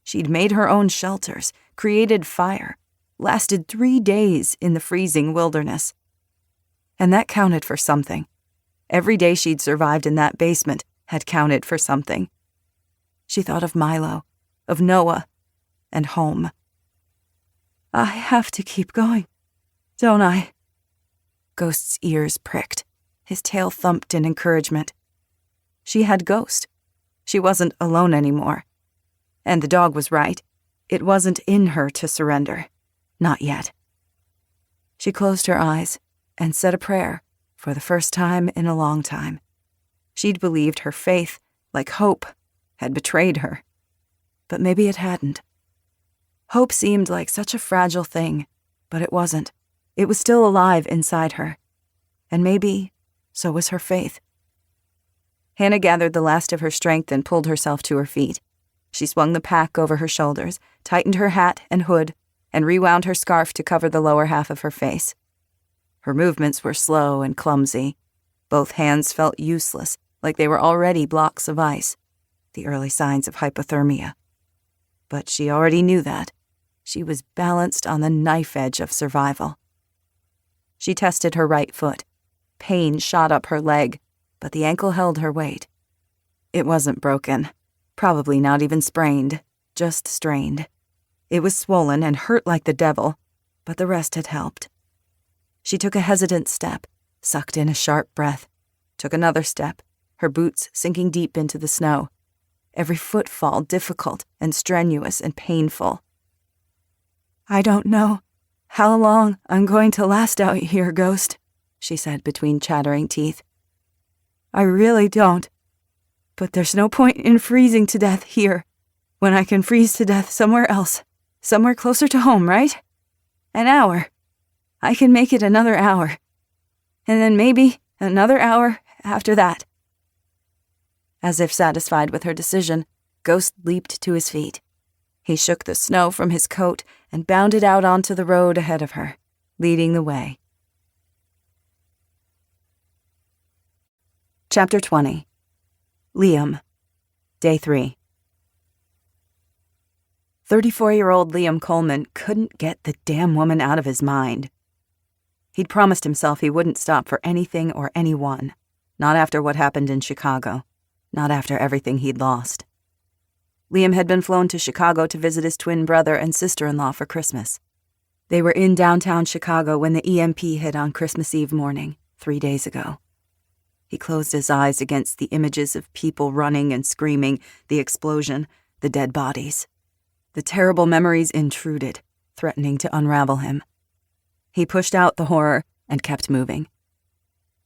She'd made her own shelters, created fire, lasted 3 days in the freezing wilderness. And that counted for something. Every day she'd survived in that basement had counted for something. She thought of Milo, of Noah, and home. I have to keep going, don't I? Ghost's ears pricked. His tail thumped in encouragement. She had Ghost. She wasn't alone anymore. And the dog was right. It wasn't in her to surrender. Not yet. She closed her eyes and said a prayer for the first time in a long time. She'd believed her faith, like hope, had betrayed her. But maybe it hadn't. Hope seemed like such a fragile thing, but it wasn't. It was still alive inside her. And maybe so was her faith. Hannah gathered the last of her strength and pulled herself to her feet. She swung the pack over her shoulders, tightened her hat and hood, and rewound her scarf to cover the lower half of her face. Her movements were slow and clumsy. Both hands felt useless, like they were already blocks of ice, the early signs of hypothermia. But she already knew that. She was balanced on the knife edge of survival. She tested her right foot. Pain shot up her leg, but the ankle held her weight. It wasn't broken, probably not even sprained, just strained. It was swollen and hurt like the devil, but the rest had helped. She took a hesitant step, sucked in a sharp breath, took another step, her boots sinking deep into the snow. Every footfall difficult and strenuous and painful. I don't know how long I'm going to last out here, Ghost, she said between chattering teeth. I really don't. But there's no point in freezing to death here, when I can freeze to death somewhere else, somewhere closer to home, right? An hour. I can make it another hour. And then maybe another hour after that. As if satisfied with her decision, Ghost leaped to his feet. He shook the snow from his coat and bounded out onto the road ahead of her, leading the way. Chapter 20. Liam. Day 3. 34-year-old Liam Coleman couldn't get the damn woman out of his mind. He'd promised himself he wouldn't stop for anything or anyone, not after what happened in Chicago, not after everything he'd lost. Liam had been flown to Chicago to visit his twin brother and sister-in-law for Christmas. They were in downtown Chicago when the EMP hit on Christmas Eve morning, 3 days ago. He closed his eyes against the images of people running and screaming, the explosion, the dead bodies. The terrible memories intruded, threatening to unravel him. He pushed out the horror and kept moving.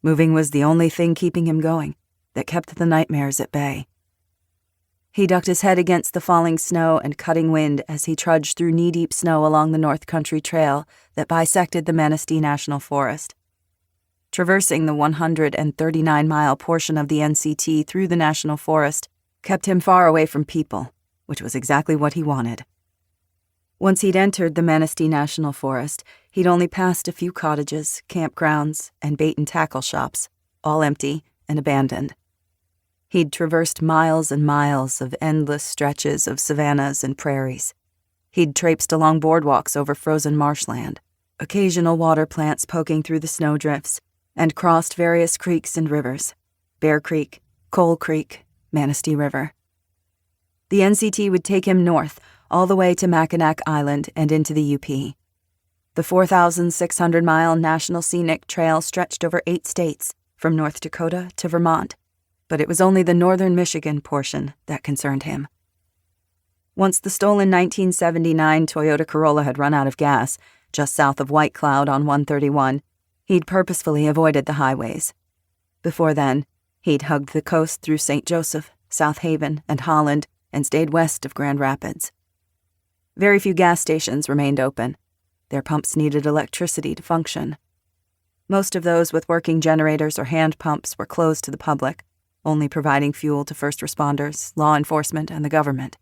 Moving was the only thing keeping him going, that kept the nightmares at bay. He ducked his head against the falling snow and cutting wind as he trudged through knee-deep snow along the North Country Trail that bisected the Manistee National Forest. Traversing the 139-mile portion of the NCT through the National Forest kept him far away from people, which was exactly what he wanted. Once he'd entered the Manistee National Forest, he'd only passed a few cottages, campgrounds, and bait-and-tackle shops, all empty and abandoned. He'd traversed miles and miles of endless stretches of savannas and prairies. He'd traipsed along boardwalks over frozen marshland, occasional water plants poking through the snowdrifts, and crossed various creeks and rivers, Bear Creek, Coal Creek, Manistee River. The NCT would take him north, all the way to Mackinac Island and into the UP. The 4,600-mile National Scenic Trail stretched over 8 states, from North Dakota to Vermont, but it was only the northern Michigan portion that concerned him. Once the stolen 1979 Toyota Corolla had run out of gas, just south of White Cloud on 131, he'd purposefully avoided the highways. Before then, he'd hugged the coast through St. Joseph, South Haven, and Holland, and stayed west of Grand Rapids. Very few gas stations remained open. Their pumps needed electricity to function. Most of those with working generators or hand pumps were closed to the public, only providing fuel to first responders, law enforcement, and the government.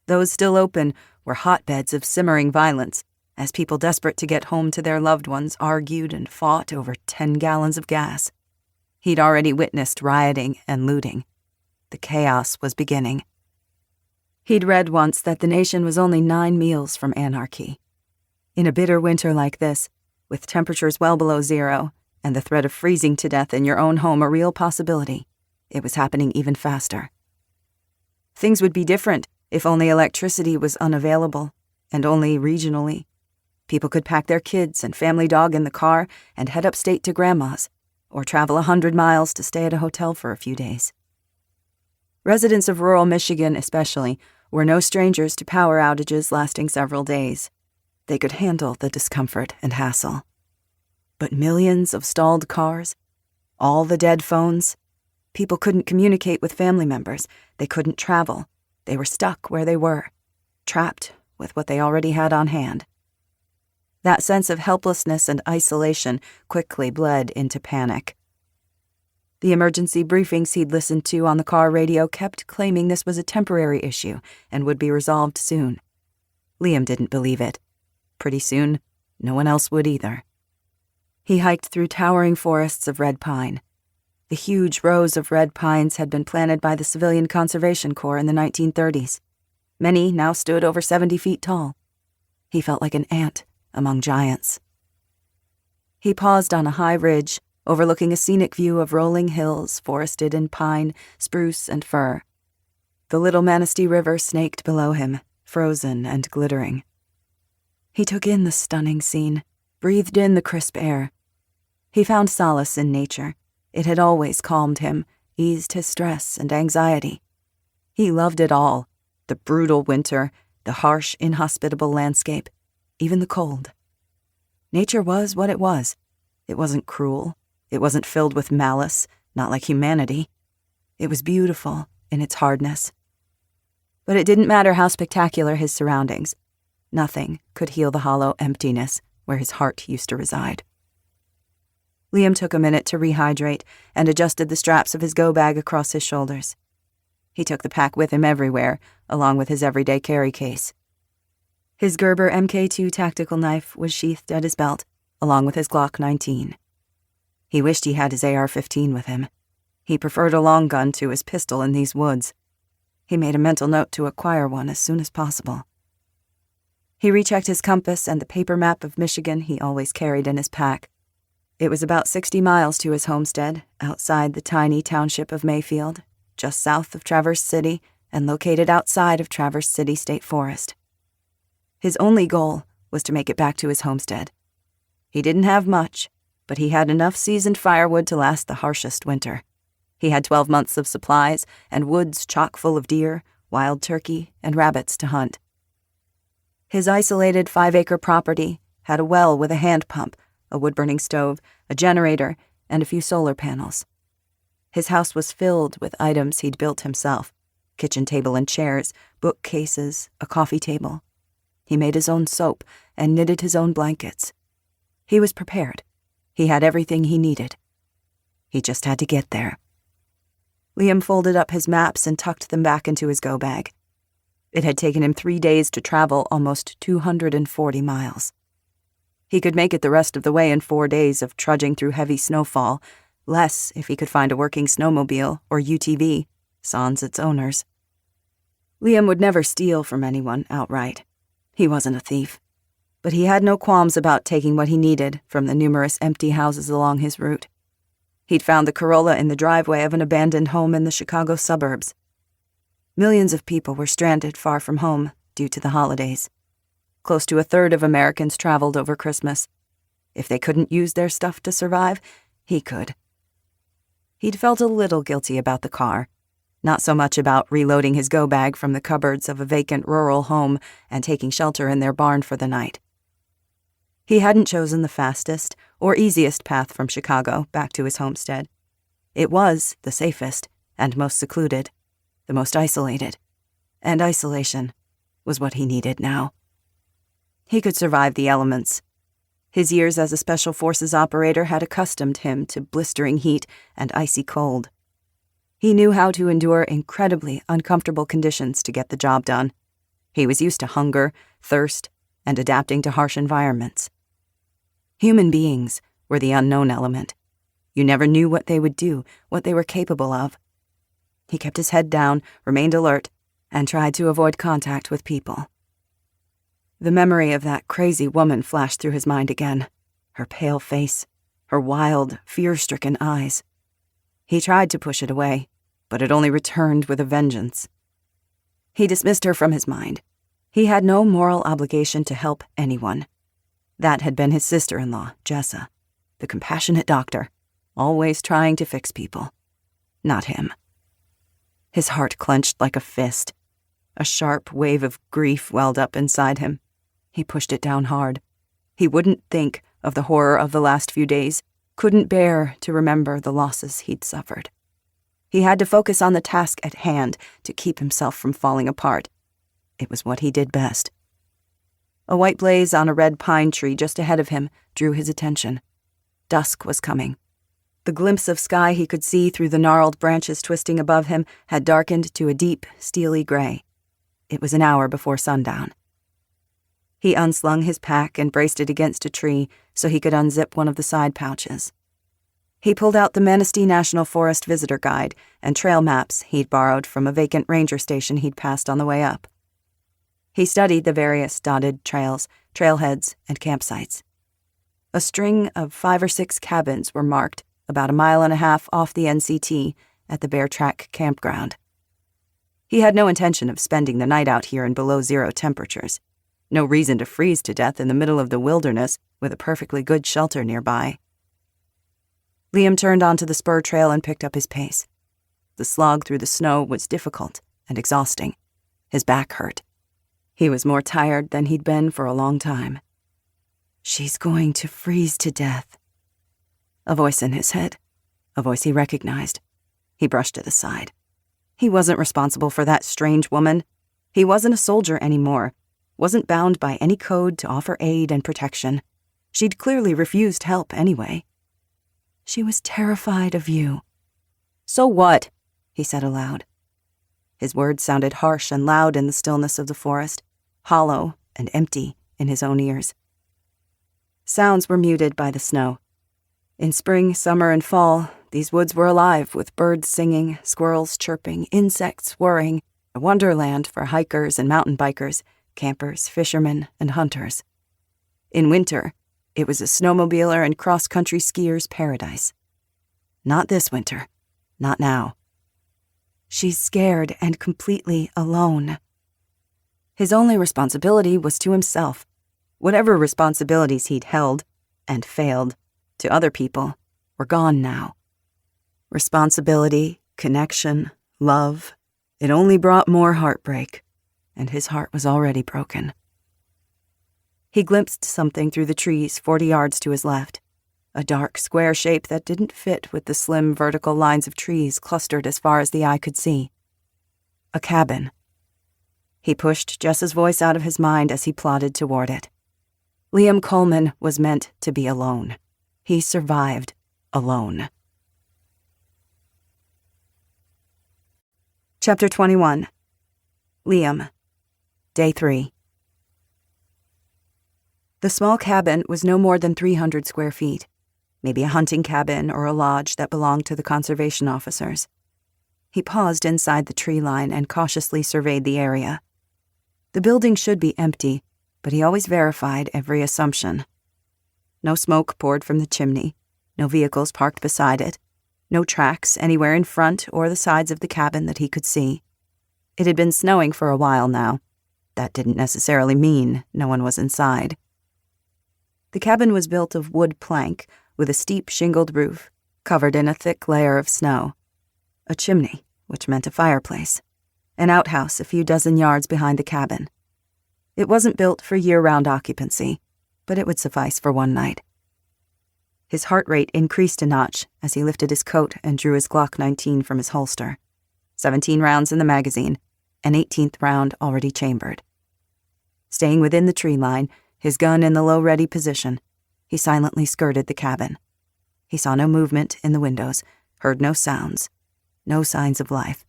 Those still open were hotbeds of simmering violence, as people desperate to get home to their loved ones argued and fought over 10 gallons of gas. He'd already witnessed rioting and looting. The chaos was beginning. He'd read once that the nation was only 9 meals from anarchy. In a bitter winter like this, with temperatures well below zero and the threat of freezing to death in your own home a real possibility, it was happening even faster. Things would be different if only electricity was unavailable, and only regionally. People could pack their kids and family dog in the car and head upstate to Grandma's, or travel 100 miles to stay at a hotel for a few days. Residents of rural Michigan, especially, were no strangers to power outages lasting several days. They could handle the discomfort and hassle. But millions of stalled cars, all the dead phones, people couldn't communicate with family members, they couldn't travel, they were stuck where they were, trapped with what they already had on hand. That sense of helplessness and isolation quickly bled into panic. The emergency briefings he'd listened to on the car radio kept claiming this was a temporary issue and would be resolved soon. Liam didn't believe it. Pretty soon, no one else would either. He hiked through towering forests of red pine. The huge rows of red pines had been planted by the Civilian Conservation Corps in the 1930s. Many now stood over 70 feet tall. He felt like an ant among giants. He paused on a high ridge, overlooking a scenic view of rolling hills forested in pine, spruce, and fir. The Little Manistee River snaked below him, frozen and glittering. He took in the stunning scene, breathed in the crisp air. He found solace in nature. It had always calmed him, eased his stress and anxiety. He loved it all, the brutal winter, the harsh, inhospitable landscape, even the cold. Nature was what it was. It wasn't cruel. It wasn't filled with malice, not like humanity. It was beautiful in its hardness. But it didn't matter how spectacular his surroundings. Nothing could heal the hollow emptiness where his heart used to reside. Liam took a minute to rehydrate and adjusted the straps of his go-bag across his shoulders. He took the pack with him everywhere, along with his everyday carry case. His Gerber Mk2 tactical knife was sheathed at his belt, along with his Glock 19. He wished he had his AR-15 with him. He preferred a long gun to his pistol in these woods. He made a mental note to acquire one as soon as possible. He rechecked his compass and the paper map of Michigan he always carried in his pack. It was about 60 miles to his homestead, outside the tiny township of Mayfield, just south of Traverse City and located outside of Traverse City State Forest. His only goal was to make it back to his homestead. He didn't have much, but he had enough seasoned firewood to last the harshest winter. He had 12 months of supplies and woods chock full of deer, wild turkey, and rabbits to hunt. His isolated 5-acre property had a well with a hand pump, a wood-burning stove, a generator, and a few solar panels. His house was filled with items he'd built himself: kitchen table and chairs, bookcases, a coffee table. He made his own soap and knitted his own blankets. He was prepared. He had everything he needed. He just had to get there. Liam folded up his maps and tucked them back into his go-bag. It had taken him 3 days to travel almost 240 miles. He could make it the rest of the way in 4 days of trudging through heavy snowfall, less if he could find a working snowmobile or UTV, sans its owners. Liam would never steal from anyone outright. He wasn't a thief. But he had no qualms about taking what he needed from the numerous empty houses along his route. He'd found the Corolla in the driveway of an abandoned home in the Chicago suburbs. Millions of people were stranded far from home due to the holidays. Close to a third of Americans traveled over Christmas. If they couldn't use their stuff to survive, he could. He'd felt a little guilty about the car, not so much about reloading his go-bag from the cupboards of a vacant rural home and taking shelter in their barn for the night. He hadn't chosen the fastest or easiest path from Chicago back to his homestead. It was the safest and most secluded, the most isolated. And isolation was what he needed now. He could survive the elements. His years as a Special Forces operator had accustomed him to blistering heat and icy cold. He knew how to endure incredibly uncomfortable conditions to get the job done. He was used to hunger, thirst, and adapting to harsh environments. Human beings were the unknown element. You never knew what they would do, what they were capable of. He kept his head down, remained alert, and tried to avoid contact with people. The memory of that crazy woman flashed through his mind again, her pale face, her wild, fear-stricken eyes. He tried to push it away, but it only returned with a vengeance. He dismissed her from his mind. He had no moral obligation to help anyone. That had been his sister-in-law, Jessa, the compassionate doctor, always trying to fix people. Not him. His heart clenched like a fist. A sharp wave of grief welled up inside him. He pushed it down hard. He wouldn't think of the horror of the last few days, couldn't bear to remember the losses he'd suffered. He had to focus on the task at hand to keep himself from falling apart. It was what he did best. A white blaze on a red pine tree just ahead of him drew his attention. Dusk was coming. The glimpse of sky he could see through the gnarled branches twisting above him had darkened to a deep, steely gray. It was an hour before sundown. He unslung his pack and braced it against a tree so he could unzip one of the side pouches. He pulled out the Manistee National Forest visitor guide and trail maps he'd borrowed from a vacant ranger station he'd passed on the way up. He studied the various dotted trails, trailheads, and campsites. A string of 5 or 6 cabins were marked about 1.5 miles off the NCT at the Bear Track campground. He had no intention of spending the night out here in below-zero temperatures. No reason to freeze to death in the middle of the wilderness with a perfectly good shelter nearby. Liam turned onto the spur trail and picked up his pace. The slog through the snow was difficult and exhausting. His back hurt. He was more tired than he'd been for a long time. She's going to freeze to death. A voice in his head. A voice he recognized. He brushed it aside. He wasn't responsible for that strange woman. He wasn't a soldier anymore. Wasn't bound by any code to offer aid and protection. She'd clearly refused help anyway. She was terrified of you. So what? He said aloud. His words sounded harsh and loud in the stillness of the forest, hollow and empty in his own ears. Sounds were muted by the snow. In spring, summer, and fall, these woods were alive with birds singing, squirrels chirping, insects whirring, a wonderland for hikers and mountain bikers, campers, fishermen, and hunters. In winter, it was a snowmobiler and cross-country skier's paradise. Not this winter. Not now. She's scared and completely alone. His only responsibility was to himself. Whatever responsibilities he'd held, and failed, to other people, were gone now. Responsibility, connection, love, it only brought more heartbreak, and his heart was already broken. He glimpsed something through the trees 40 yards to his left, a dark square shape that didn't fit with the slim vertical lines of trees clustered as far as the eye could see. A cabin. He pushed Jess's voice out of his mind as he plodded toward it. Liam Coleman was meant to be alone. He survived alone. Chapter 21. Liam. Day 3. The small cabin was no more than 300 square feet, maybe a hunting cabin or a lodge that belonged to the conservation officers. He paused inside the tree line and cautiously surveyed the area. The building should be empty, but he always verified every assumption. No smoke poured from the chimney, no vehicles parked beside it, no tracks anywhere in front or the sides of the cabin that he could see. It had been snowing for a while now. That didn't necessarily mean no one was inside. The cabin was built of wood plank with a steep shingled roof, covered in a thick layer of snow. A chimney, which meant a fireplace. An outhouse a few dozen yards behind the cabin. It wasn't built for year-round occupancy, but it would suffice for one night. His heart rate increased a notch as he lifted his coat and drew his Glock 19 from his holster. 17 rounds in the magazine, an 18th round already chambered. Staying within the tree line, his gun in the low-ready position, he silently skirted the cabin. He saw no movement in the windows, heard no sounds, no signs of life.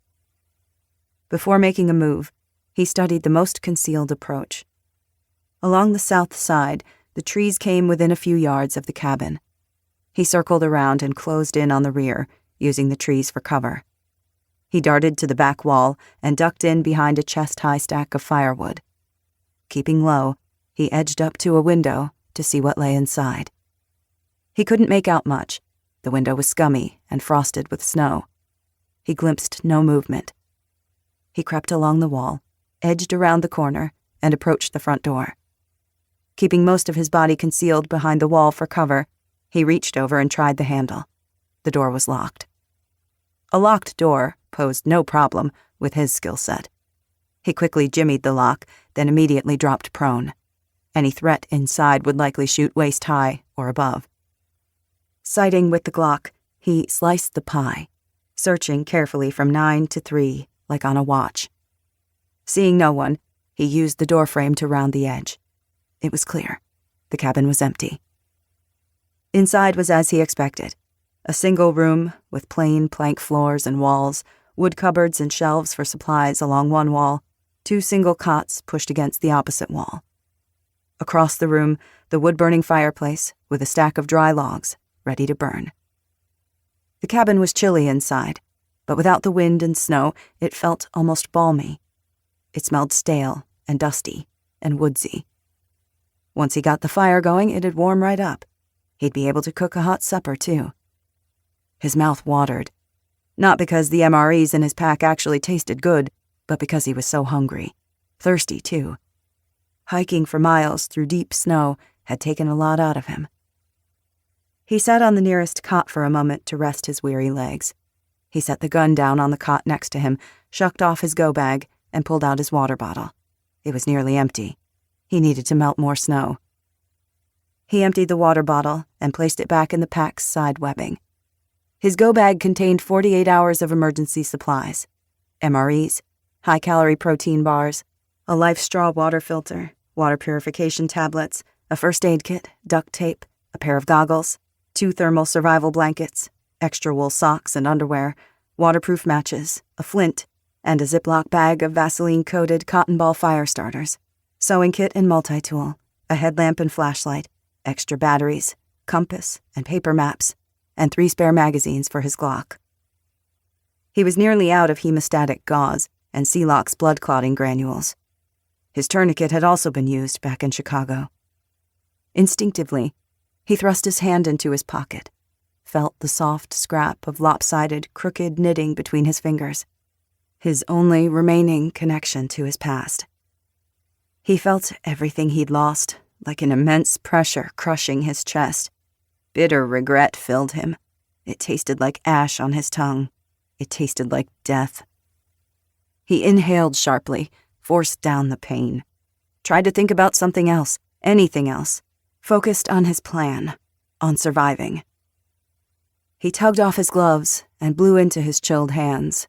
Before making a move, he studied the most concealed approach. Along the south side, the trees came within a few yards of the cabin. He circled around and closed in on the rear, using the trees for cover. He darted to the back wall and ducked in behind a chest-high stack of firewood. Keeping low, he edged up to a window to see what lay inside. He couldn't make out much. The window was scummy and frosted with snow. He glimpsed no movement. He crept along the wall, edged around the corner, and approached the front door. Keeping most of his body concealed behind the wall for cover, he reached over and tried the handle. The door was locked. A locked door posed no problem with his skill set. He quickly jimmied the lock, then immediately dropped prone. Any threat inside would likely shoot waist-high or above. Sighting with the Glock, he sliced the pie, searching carefully from 9 to 3, like on a watch. Seeing no one, he used the doorframe to round the edge. It was clear. The cabin was empty. Inside was as he expected. A single room with plain plank floors and walls, wood cupboards and shelves for supplies along one wall, 2 single cots pushed against the opposite wall. Across the room, the wood-burning fireplace with a stack of dry logs, ready to burn. The cabin was chilly inside, but without the wind and snow, it felt almost balmy. It smelled stale and dusty and woodsy. Once he got the fire going, it'd warm right up. He'd be able to cook a hot supper, too. His mouth watered, not because the MREs in his pack actually tasted good, but because he was so hungry. Thirsty, too. Hiking for miles through deep snow had taken a lot out of him. He sat on the nearest cot for a moment to rest his weary legs. He set the gun down on the cot next to him, shucked off his go bag, and pulled out his water bottle. It was nearly empty. He needed to melt more snow. He emptied the water bottle and placed it back in the pack's side webbing. His go bag contained 48 hours of emergency supplies: MREs, high-calorie protein bars, a Life Straw water filter, water purification tablets, a first aid kit, duct tape, a pair of goggles, 2 thermal survival blankets, extra wool socks and underwear, waterproof matches, a flint, and a Ziploc bag of Vaseline-coated cotton ball fire starters, sewing kit and multi-tool, a headlamp and flashlight, extra batteries, compass and paper maps, and 3 spare magazines for his Glock. He was nearly out of hemostatic gauze and Celox blood clotting granules. His tourniquet had also been used back in Chicago. Instinctively, he thrust his hand into his pocket, felt the soft scrap of lopsided, crooked knitting between his fingers, his only remaining connection to his past. He felt everything he'd lost, like an immense pressure crushing his chest. Bitter regret filled him. It tasted like ash on his tongue. It tasted like death. He inhaled sharply, forced down the pain. Tried to think about something else, anything else. Focused on his plan, on surviving. He tugged off his gloves and blew into his chilled hands.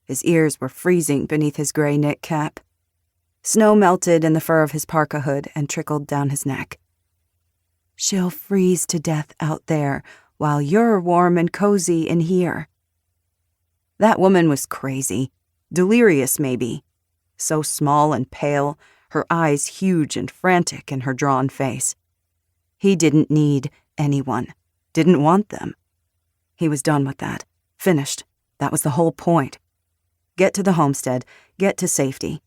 His ears were freezing beneath his gray knit cap. Snow melted in the fur of his parka hood and trickled down his neck. She'll freeze to death out there while you're warm and cozy in here. That woman was crazy, delirious maybe. So small and pale, her eyes huge and frantic in her drawn face. He didn't need anyone, didn't want them. He was done with that, finished. That was the whole point. Get to the homestead, get to safety.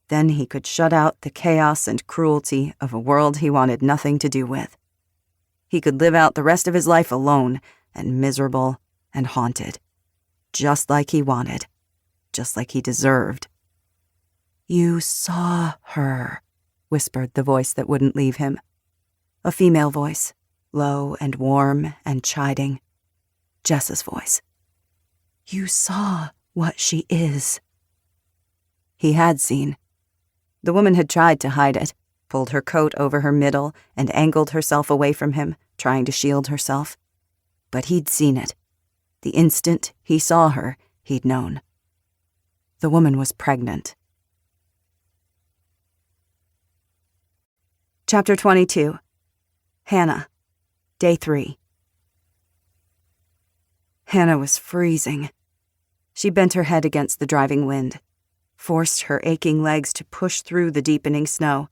Then he could shut out the chaos and cruelty of a world he wanted nothing to do with. He could live out the rest of his life alone and miserable and haunted. Just like he wanted. Just like he deserved. "You saw her," whispered the voice that wouldn't leave him. A female voice, low and warm and chiding. Jess's voice. "You saw what she is." He had seen. The woman had tried to hide it, pulled her coat over her middle and angled herself away from him, trying to shield herself. But he'd seen it. The instant he saw her, he'd known. The woman was pregnant. Chapter 22. Hannah. Day 3. Hannah was freezing. She bent her head against the driving wind, forced her aching legs to push through the deepening snow.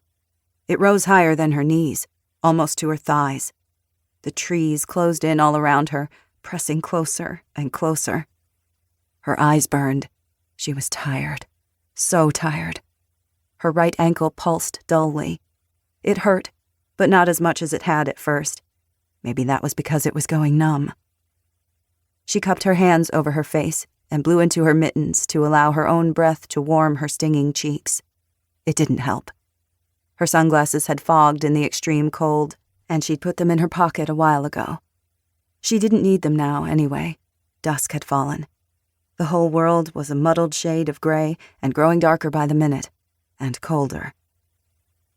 It rose higher than her knees, almost to her thighs. The trees closed in all around her, pressing closer and closer. Her eyes burned. She was tired. So tired. Her right ankle pulsed dully. It hurt, but not as much as it had at first. Maybe that was because it was going numb. She cupped her hands over her face and blew into her mittens to allow her own breath to warm her stinging cheeks. It didn't help. Her sunglasses had fogged in the extreme cold, and she'd put them in her pocket a while ago. She didn't need them now, anyway. Dusk had fallen. The whole world was a muddled shade of gray and growing darker by the minute, and colder.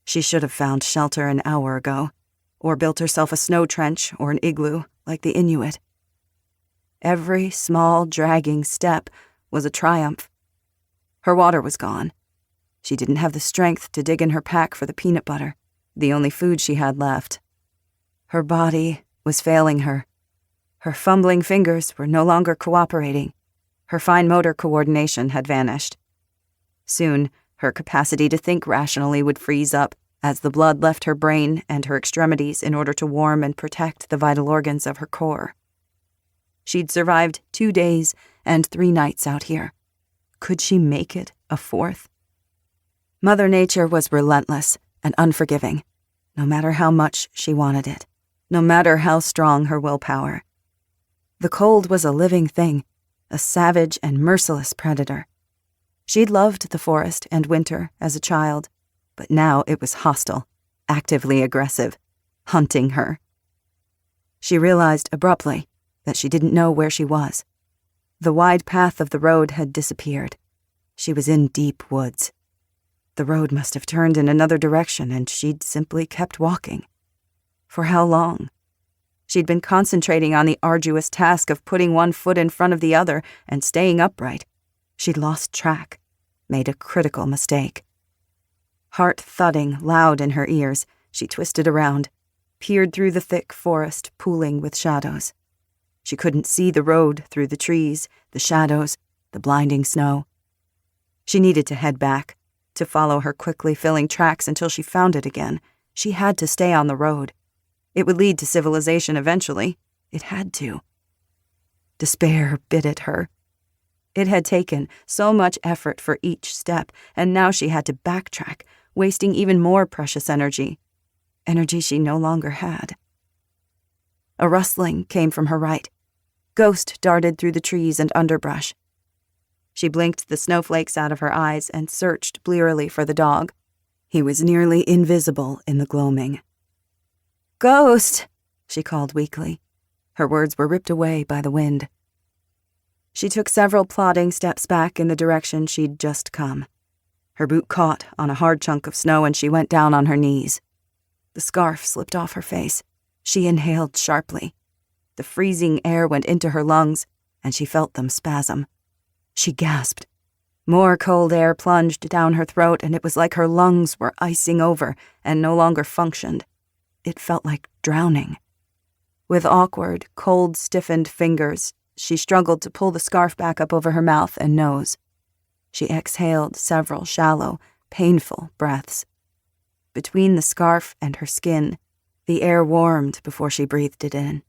She should have found shelter an hour ago, or built herself a snow trench or an igloo, like the Inuit. Every small, dragging step was a triumph. Her water was gone. She didn't have the strength to dig in her pack for the peanut butter, the only food she had left. Her body was failing her. Her fumbling fingers were no longer cooperating. Her fine motor coordination had vanished. Soon, her capacity to think rationally would freeze up as the blood left her brain and her extremities in order to warm and protect the vital organs of her core. She'd survived 2 days and 3 nights out here. Could she make it a 4th? Mother Nature was relentless and unforgiving, no matter how much she wanted it, no matter how strong her willpower. The cold was a living thing, a savage and merciless predator. She'd loved the forest and winter as a child, but now it was hostile, actively aggressive, hunting her. She realized abruptly that she didn't know where she was. The wide path of the road had disappeared. She was in deep woods. The road must have turned in another direction, and she'd simply kept walking. For how long? She'd been concentrating on the arduous task of putting one foot in front of the other and staying upright. She'd lost track, made a critical mistake. Heart thudding loud in her ears, she twisted around, peered through the thick forest pooling with shadows. She couldn't see the road through the trees, the shadows, the blinding snow. She needed to head back, to follow her quickly filling tracks until she found it again. She had to stay on the road. It would lead to civilization eventually. It had to. Despair bit at her. It had taken so much effort for each step, and now she had to backtrack, wasting even more precious energy. Energy she no longer had. A rustling came from her right. Ghost darted through the trees and underbrush. She blinked the snowflakes out of her eyes and searched blearily for the dog. He was nearly invisible in the gloaming. "Ghost!" she called weakly. Her words were ripped away by the wind. She took several plodding steps back in the direction she'd just come. Her boot caught on a hard chunk of snow and she went down on her knees. The scarf slipped off her face. She inhaled sharply. The freezing air went into her lungs, and she felt them spasm. She gasped. More cold air plunged down her throat, and it was like her lungs were icing over and no longer functioned. It felt like drowning. With awkward, cold-stiffened fingers, she struggled to pull the scarf back up over her mouth and nose. She exhaled several shallow, painful breaths. Between the scarf and her skin, the air warmed before she breathed it in.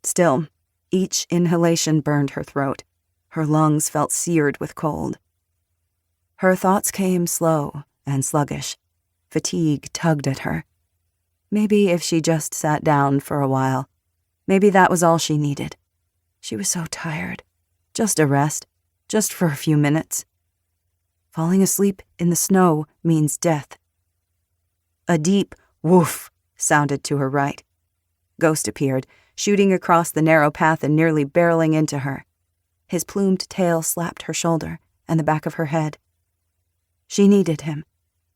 Still, each inhalation burned her throat. Her lungs felt seared with cold. Her thoughts came slow and sluggish. Fatigue tugged at her. Maybe if she just sat down for a while, maybe that was all she needed. She was so tired. Just a rest, just for a few minutes. Falling asleep in the snow means death. A deep woof sounded to her right. Ghost appeared, shooting across the narrow path and nearly barreling into her. His plumed tail slapped her shoulder and the back of her head. She needed him.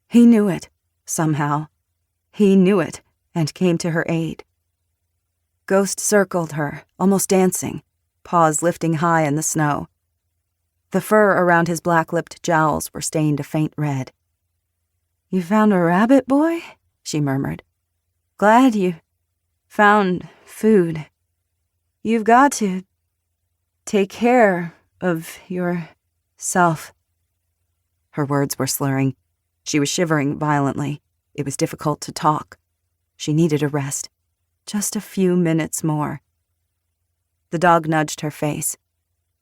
He knew it, somehow. He knew it and came to her aid. Ghost circled her, almost dancing, paws lifting high in the snow. The fur around his black-lipped jowls were stained a faint red. "You found a rabbit, boy?" she murmured. "Glad you found food. You've got to take care of yourself." Her words were slurring. She was shivering violently. It was difficult to talk. She needed a rest. Just a few minutes more. The dog nudged her face.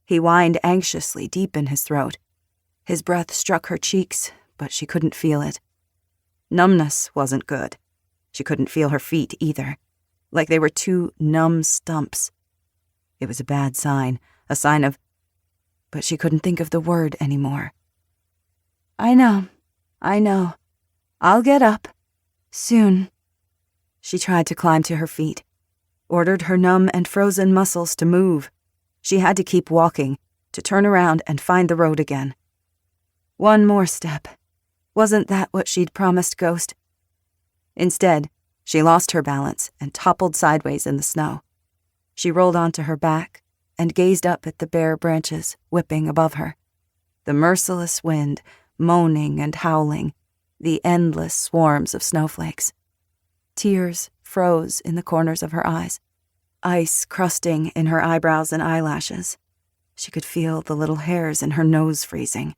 He whined anxiously deep in his throat. His breath struck her cheeks, but she couldn't feel it. Numbness wasn't good. She couldn't feel her feet either, like they were two numb stumps. It was a bad sign, a sign of... But she couldn't think of the word anymore. I know. I'll get up. Soon." She tried to climb to her feet, ordered her numb and frozen muscles to move. She had to keep walking, to turn around and find the road again. One more step. Wasn't that what she'd promised Ghost? Instead, she lost her balance and toppled sideways in the snow. She rolled onto her back and gazed up at the bare branches whipping above her. The merciless wind, moaning and howling, the endless swarms of snowflakes. Tears froze in the corners of her eyes, ice crusting in her eyebrows and eyelashes. She could feel the little hairs in her nose freezing.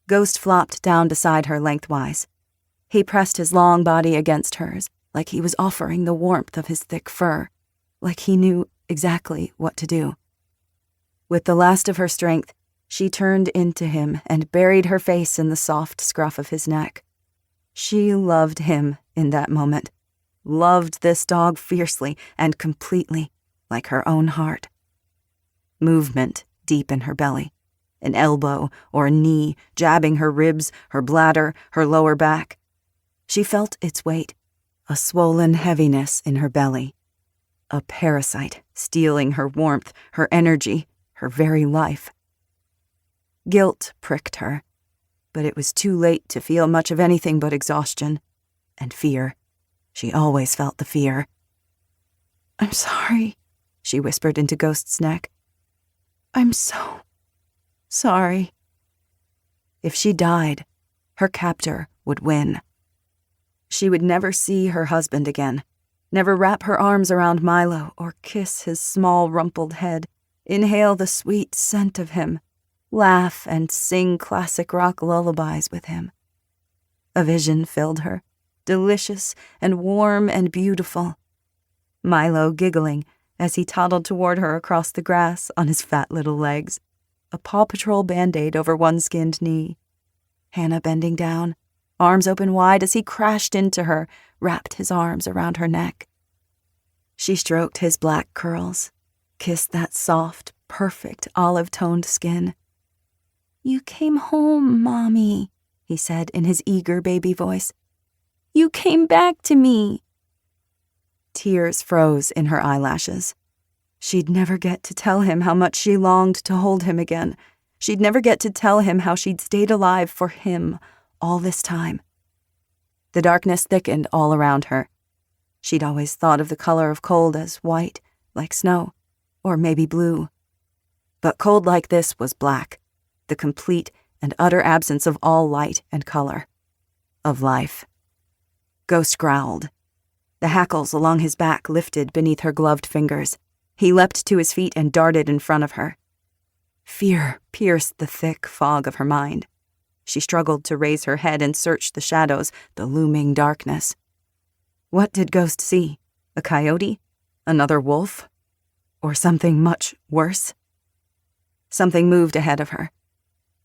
Ghost flopped down beside her lengthwise. He pressed his long body against hers, like he was offering the warmth of his thick fur, like he knew exactly what to do. With the last of her strength, she turned into him and buried her face in the soft scruff of his neck. She loved him in that moment, loved this dog fiercely and completely, like her own heart. Movement deep in her belly, an elbow or a knee jabbing her ribs, her bladder, her lower back. She felt its weight, a swollen heaviness in her belly, a parasite stealing her warmth, her energy, her very life. Guilt pricked her, but it was too late to feel much of anything but exhaustion and fear. She always felt the fear. "I'm sorry," she whispered into Ghost's neck. "I'm so sorry." If she died, her captor would win. She would never see her husband again, never wrap her arms around Milo or kiss his small rumpled head, inhale the sweet scent of him, laugh and sing classic rock lullabies with him. A vision filled her, delicious and warm and beautiful. Milo giggling as he toddled toward her across the grass on his fat little legs, a Paw Patrol Band-Aid over one skinned knee. Hannah bending down, arms open wide as he crashed into her, wrapped his arms around her neck. She stroked his black curls, kissed that soft, perfect olive-toned skin. "You came home, Mommy," he said in his eager baby voice. "You came back to me." Tears froze in her eyelashes. She'd never get to tell him how much she longed to hold him again. She'd never get to tell him how she'd stayed alive for him all this time. The darkness thickened all around her. She'd always thought of the color of cold as white, like snow, or maybe blue. But cold like this was black, the complete and utter absence of all light and color, of life. Ghost growled. The hackles along his back lifted beneath her gloved fingers. He leapt to his feet and darted in front of her. Fear pierced the thick fog of her mind. She struggled to raise her head and search the shadows, the looming darkness. What did Ghost see? A coyote? Another wolf? Or something much worse? Something moved ahead of her.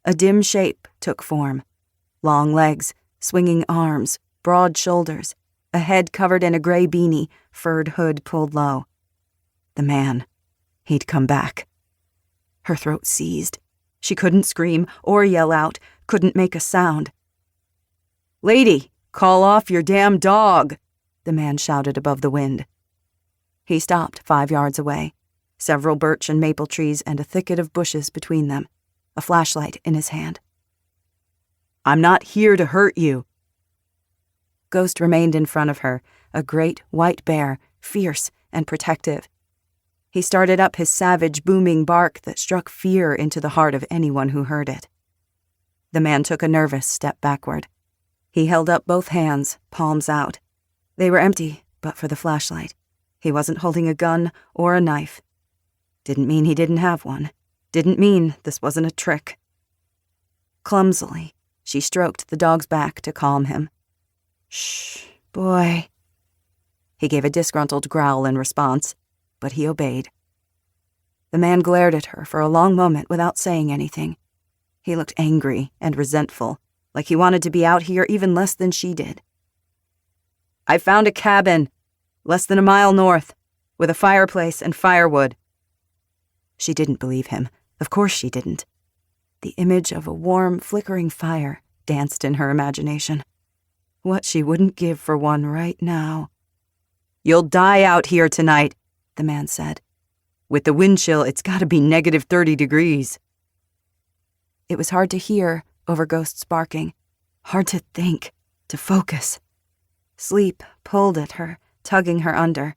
A dim shape took form. Long legs, swinging arms, broad shoulders, a head covered in a gray beanie, furred hood pulled low. The man. He'd come back. Her throat seized. She couldn't scream or yell out, couldn't make a sound. "Lady, call off your damn dog," the man shouted above the wind. He stopped 5 yards away, several birch and maple trees and a thicket of bushes between them, a flashlight in his hand. "I'm not here to hurt you." Ghost remained in front of her, a great white bear, fierce and protective. He started up his savage, booming bark that struck fear into the heart of anyone who heard it. The man took a nervous step backward. He held up both hands, palms out. They were empty, but for the flashlight. He wasn't holding a gun or a knife. Didn't mean he didn't have one. Didn't mean this wasn't a trick. Clumsily, she stroked the dog's back to calm him. "Shh, boy." He gave a disgruntled growl in response, but he obeyed. The man glared at her for a long moment without saying anything. He looked angry and resentful, like he wanted to be out here even less than she did. "I found a cabin, less than a mile north, with a fireplace and firewood." She didn't believe him. Of course she didn't. The image of a warm, flickering fire danced in her imagination. What she wouldn't give for one right now. "You'll die out here tonight," the man said. "With the wind chill, it's gotta be -30 degrees. It was hard to hear over Ghost's barking. Hard to think, to focus. Sleep pulled at her, tugging her under.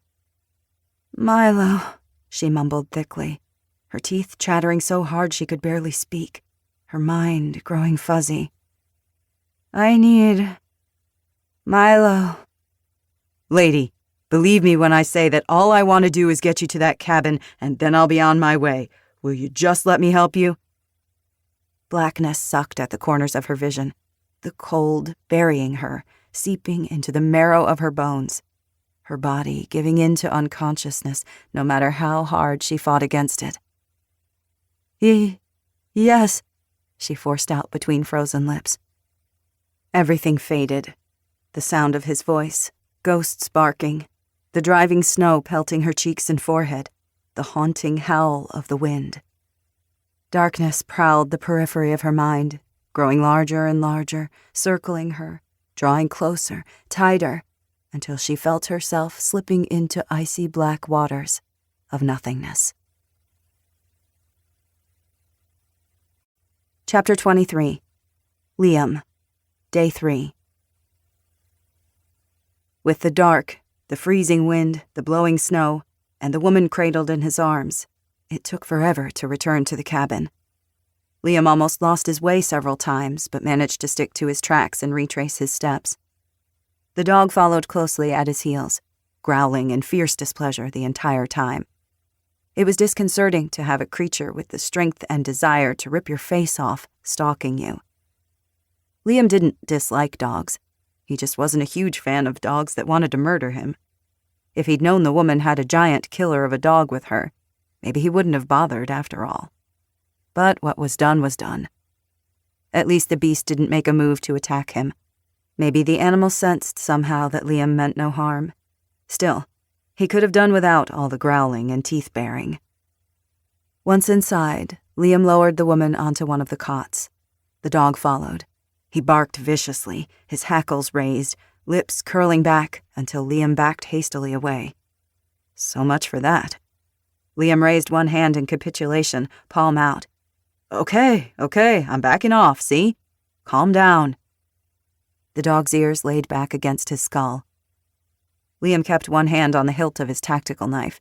"Milo," she mumbled thickly, her teeth chattering so hard she could barely speak, her mind growing fuzzy. "I need... Milo." "Lady, believe me when I say that all I want to do is get you to that cabin, and then I'll be on my way. Will you just let me help you?" Blackness sucked at the corners of her vision, the cold burying her, seeping into the marrow of her bones, her body giving in to unconsciousness no matter how hard she fought against it. Yes," she forced out between frozen lips. Everything faded. The sound of his voice, Ghost's barking, the driving snow pelting her cheeks and forehead, the haunting howl of the wind. Darkness prowled the periphery of her mind, growing larger and larger, circling her, drawing closer, tighter, until she felt herself slipping into icy black waters of nothingness. Chapter 23. Liam. Day 3. With the dark, the freezing wind, the blowing snow, and the woman cradled in his arms, it took forever to return to the cabin. Liam almost lost his way several times, but managed to stick to his tracks and retrace his steps. The dog followed closely at his heels, growling in fierce displeasure the entire time. It was disconcerting to have a creature with the strength and desire to rip your face off stalking you. Liam didn't dislike dogs. He just wasn't a huge fan of dogs that wanted to murder him. If he'd known the woman had a giant killer of a dog with her, maybe he wouldn't have bothered after all. But what was done was done. At least the beast didn't make a move to attack him. Maybe the animal sensed somehow that Liam meant no harm. Still, he could have done without all the growling and teeth-baring. Once inside, Liam lowered the woman onto one of the cots. The dog followed. He barked viciously, his hackles raised, lips curling back until Liam backed hastily away. So much for that. Liam raised one hand in capitulation, palm out. Okay, I'm backing off, see? Calm down." The dog's ears laid back against his skull. Liam kept one hand on the hilt of his tactical knife.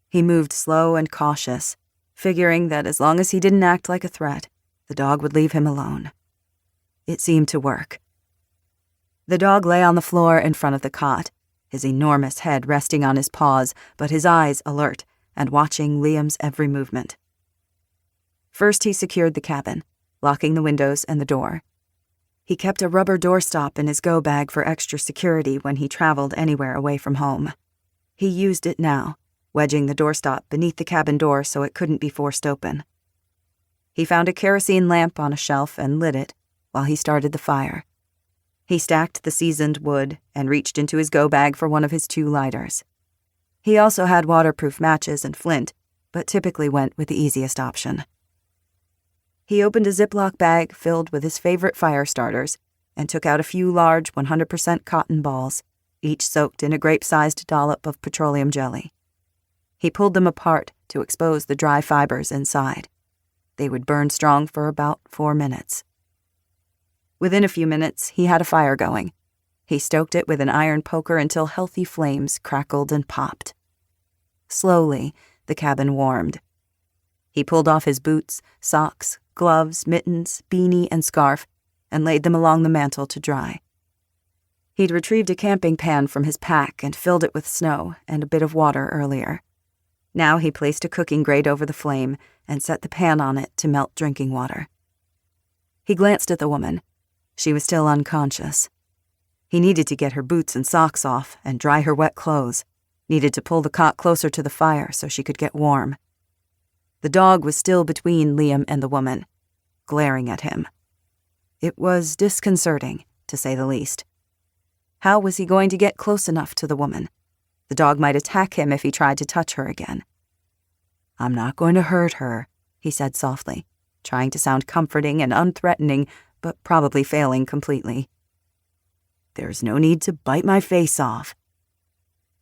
He moved slow and cautious, figuring that as long as he didn't act like a threat, the dog would leave him alone. It seemed to work. The dog lay on the floor in front of the cot, his enormous head resting on his paws, but his eyes alert and watching Liam's every movement. First, he secured the cabin, locking the windows and the door. He kept a rubber doorstop in his go bag for extra security when he traveled anywhere away from home. He used it now, wedging the doorstop beneath the cabin door so it couldn't be forced open. He found a kerosene lamp on a shelf and lit it while he started the fire. He stacked the seasoned wood and reached into his go bag for one of his 2 lighters. He also had waterproof matches and flint, but typically went with the easiest option. He opened a Ziploc bag filled with his favorite fire starters and took out a few large 100% cotton balls, each soaked in a grape-sized dollop of petroleum jelly. He pulled them apart to expose the dry fibers inside. They would burn strong for about 4 minutes. Within a few minutes, he had a fire going. He stoked it with an iron poker until healthy flames crackled and popped. Slowly, the cabin warmed. He pulled off his boots, socks, gloves, mittens, beanie, and scarf, and laid them along the mantel to dry. He'd retrieved a camping pan from his pack and filled it with snow and a bit of water earlier. Now he placed a cooking grate over the flame and set the pan on it to melt drinking water. He glanced at the woman. She was still unconscious. He needed to get her boots and socks off and dry her wet clothes, needed to pull the cot closer to the fire so she could get warm. The dog was still between Liam and the woman, glaring at him. It was disconcerting, to say the least. How was he going to get close enough to the woman? The dog might attack him if he tried to touch her again. "I'm not going to hurt her," he said softly, trying to sound comforting and unthreatening, but probably failing completely. "There's no need to bite my face off."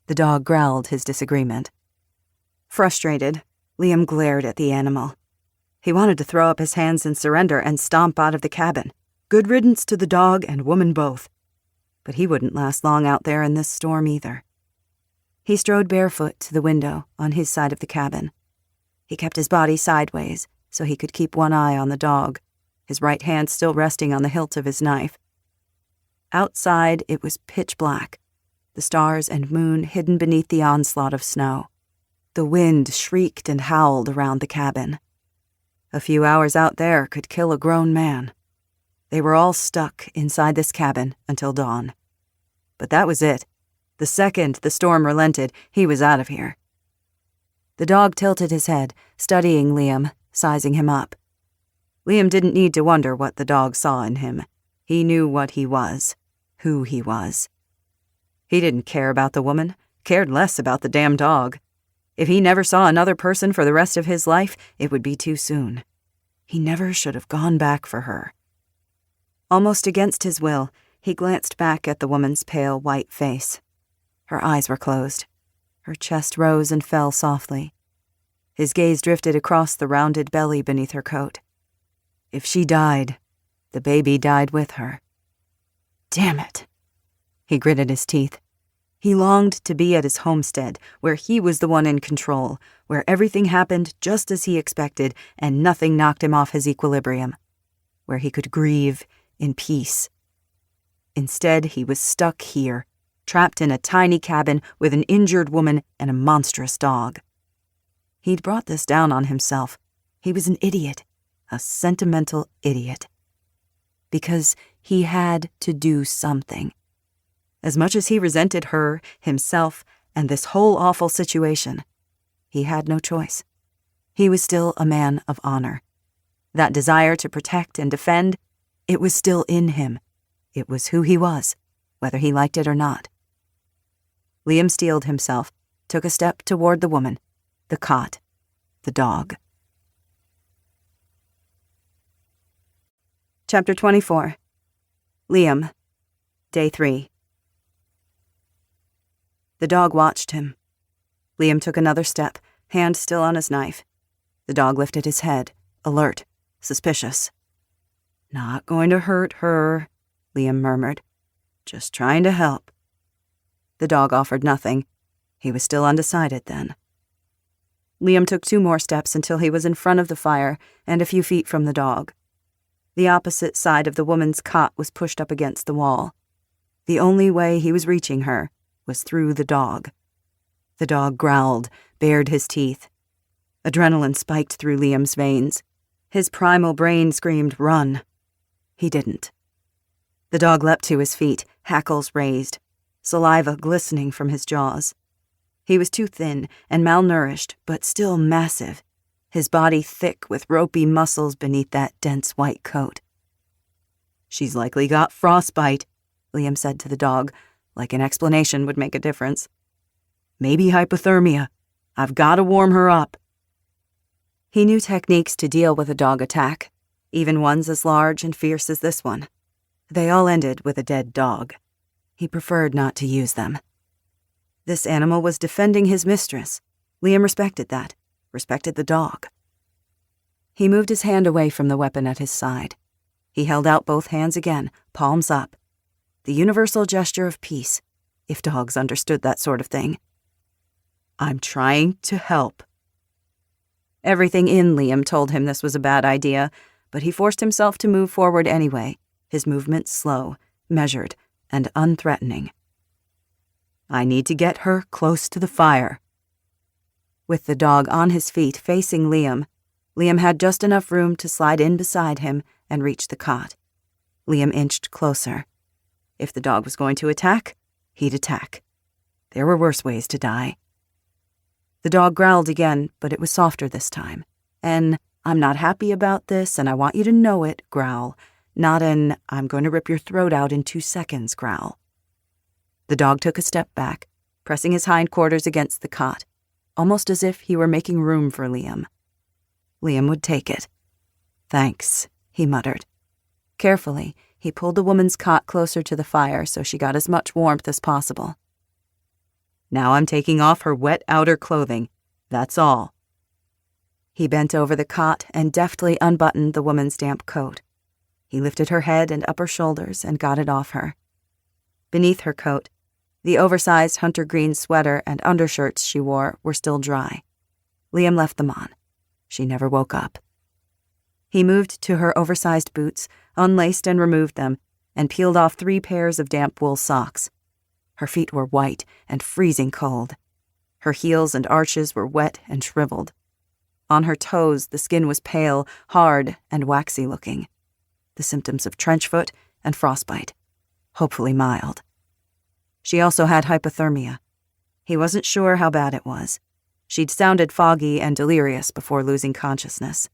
The dog growled his disagreement. Frustrated, Liam glared at the animal. He wanted to throw up his hands in surrender and stomp out of the cabin. Good riddance to the dog and woman both. But he wouldn't last long out there in this storm either. He strode barefoot to the window on his side of the cabin. He kept his body sideways so he could keep one eye on the dog, his right hand still resting on the hilt of his knife. Outside, it was pitch black, the stars and moon hidden beneath the onslaught of snow. The wind shrieked and howled around the cabin. A few hours out there could kill a grown man. They were all stuck inside this cabin until dawn. But that was it. The second the storm relented, he was out of here. The dog tilted his head, studying Liam, sizing him up. Liam didn't need to wonder what the dog saw in him. He knew what he was, who he was. He didn't care about the woman, cared less about the damn dog. If he never saw another person for the rest of his life, it would be too soon. He never should have gone back for her. Almost against his will, he glanced back at the woman's pale white face. Her eyes were closed. Her chest rose and fell softly. His gaze drifted across the rounded belly beneath her coat. If she died, the baby died with her. Damn it! He gritted his teeth. He longed to be at his homestead, where he was the one in control, where everything happened just as he expected and nothing knocked him off his equilibrium, where he could grieve in peace. Instead, he was stuck here, trapped in a tiny cabin with an injured woman and a monstrous dog. He'd brought this down on himself. He was an idiot, a sentimental idiot. Because he had to do something. As much as he resented her, himself, and this whole awful situation, he had no choice. He was still a man of honor. That desire to protect and defend, it was still in him. It was who he was, whether he liked it or not. Liam steeled himself, took a step toward the woman, the cot, the dog. Chapter 24. Liam, Day 3. The dog watched him. Liam took another step, hand still on his knife. The dog lifted his head, alert, suspicious. "Not going to hurt her," Liam murmured. "Just trying to help." The dog offered nothing. He was still undecided then. Liam took 2 more steps until he was in front of the fire and a few feet from the dog. The opposite side of the woman's cot was pushed up against the wall. The only way he was reaching her was through the dog. The dog growled, bared his teeth. Adrenaline spiked through Liam's veins. His primal brain screamed, "Run!" He didn't. The dog leapt to his feet, hackles raised, saliva glistening from his jaws. He was too thin and malnourished, but still massive, his body thick with ropey muscles beneath that dense white coat. "She's likely got frostbite," Liam said to the dog, like an explanation would make a difference. "Maybe hypothermia. I've got to warm her up." He knew techniques to deal with a dog attack, even ones as large and fierce as this one. They all ended with a dead dog. He preferred not to use them. This animal was defending his mistress. Liam respected that, respected the dog. He moved his hand away from the weapon at his side. He held out both hands again, palms up. The universal gesture of peace, if dogs understood that sort of thing. "I'm trying to help." Everything in Liam told him this was a bad idea, but he forced himself to move forward anyway, his movements slow, measured, and unthreatening. I need to get her close to the fire. With the dog on his feet facing Liam, Liam had just enough room to slide in beside him and reach the cot. Liam inched closer. If the dog was going to attack, he'd attack. There were worse ways to die. The dog growled again, but it was softer this time. An "I'm not happy about this and I want you to know it" growl, not an "I'm going to rip your throat out in 2 seconds" growl. The dog took a step back, pressing his hindquarters against the cot, almost as if he were making room for Liam. Liam would take it. "Thanks," he muttered. Carefully, he pulled the woman's cot closer to the fire so she got as much warmth as possible. "Now I'm taking off her wet outer clothing. That's all." He bent over the cot and deftly unbuttoned the woman's damp coat. He lifted her head and upper shoulders and got it off her. Beneath her coat, the oversized hunter green sweater and undershirts she wore were still dry. Liam left them on. She never woke up. He moved to her oversized boots, unlaced and removed them, and peeled off 3 pairs of damp wool socks. Her feet were white and freezing cold. Her heels and arches were wet and shriveled. On her toes, the skin was pale, hard, and waxy-looking. The symptoms of trench foot and frostbite, hopefully mild. She also had hypothermia. He wasn't sure how bad it was. She'd sounded foggy and delirious before losing consciousness.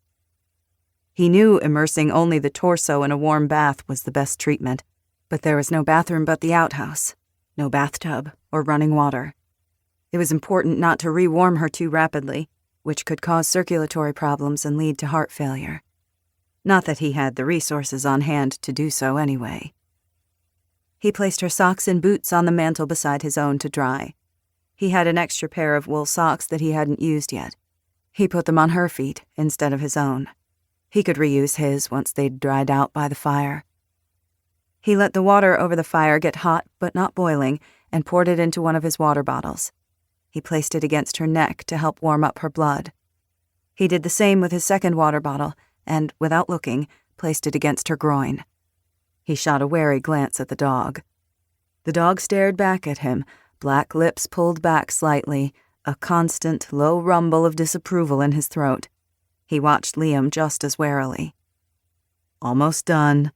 He knew immersing only the torso in a warm bath was the best treatment, but there was no bathroom but the outhouse, no bathtub or running water. It was important not to rewarm her too rapidly, which could cause circulatory problems and lead to heart failure. Not that he had the resources on hand to do so anyway. He placed her socks and boots on the mantel beside his own to dry. He had an extra pair of wool socks that he hadn't used yet. He put them on her feet instead of his own. He could reuse his once they'd dried out by the fire. He let the water over the fire get hot but not boiling and poured it into one of his water bottles. He placed it against her neck to help warm up her blood. He did the same with his second water bottle and, without looking, placed it against her groin. He shot a wary glance at the dog. The dog stared back at him, black lips pulled back slightly, a constant, low rumble of disapproval in his throat. He watched Liam just as warily. "Almost done."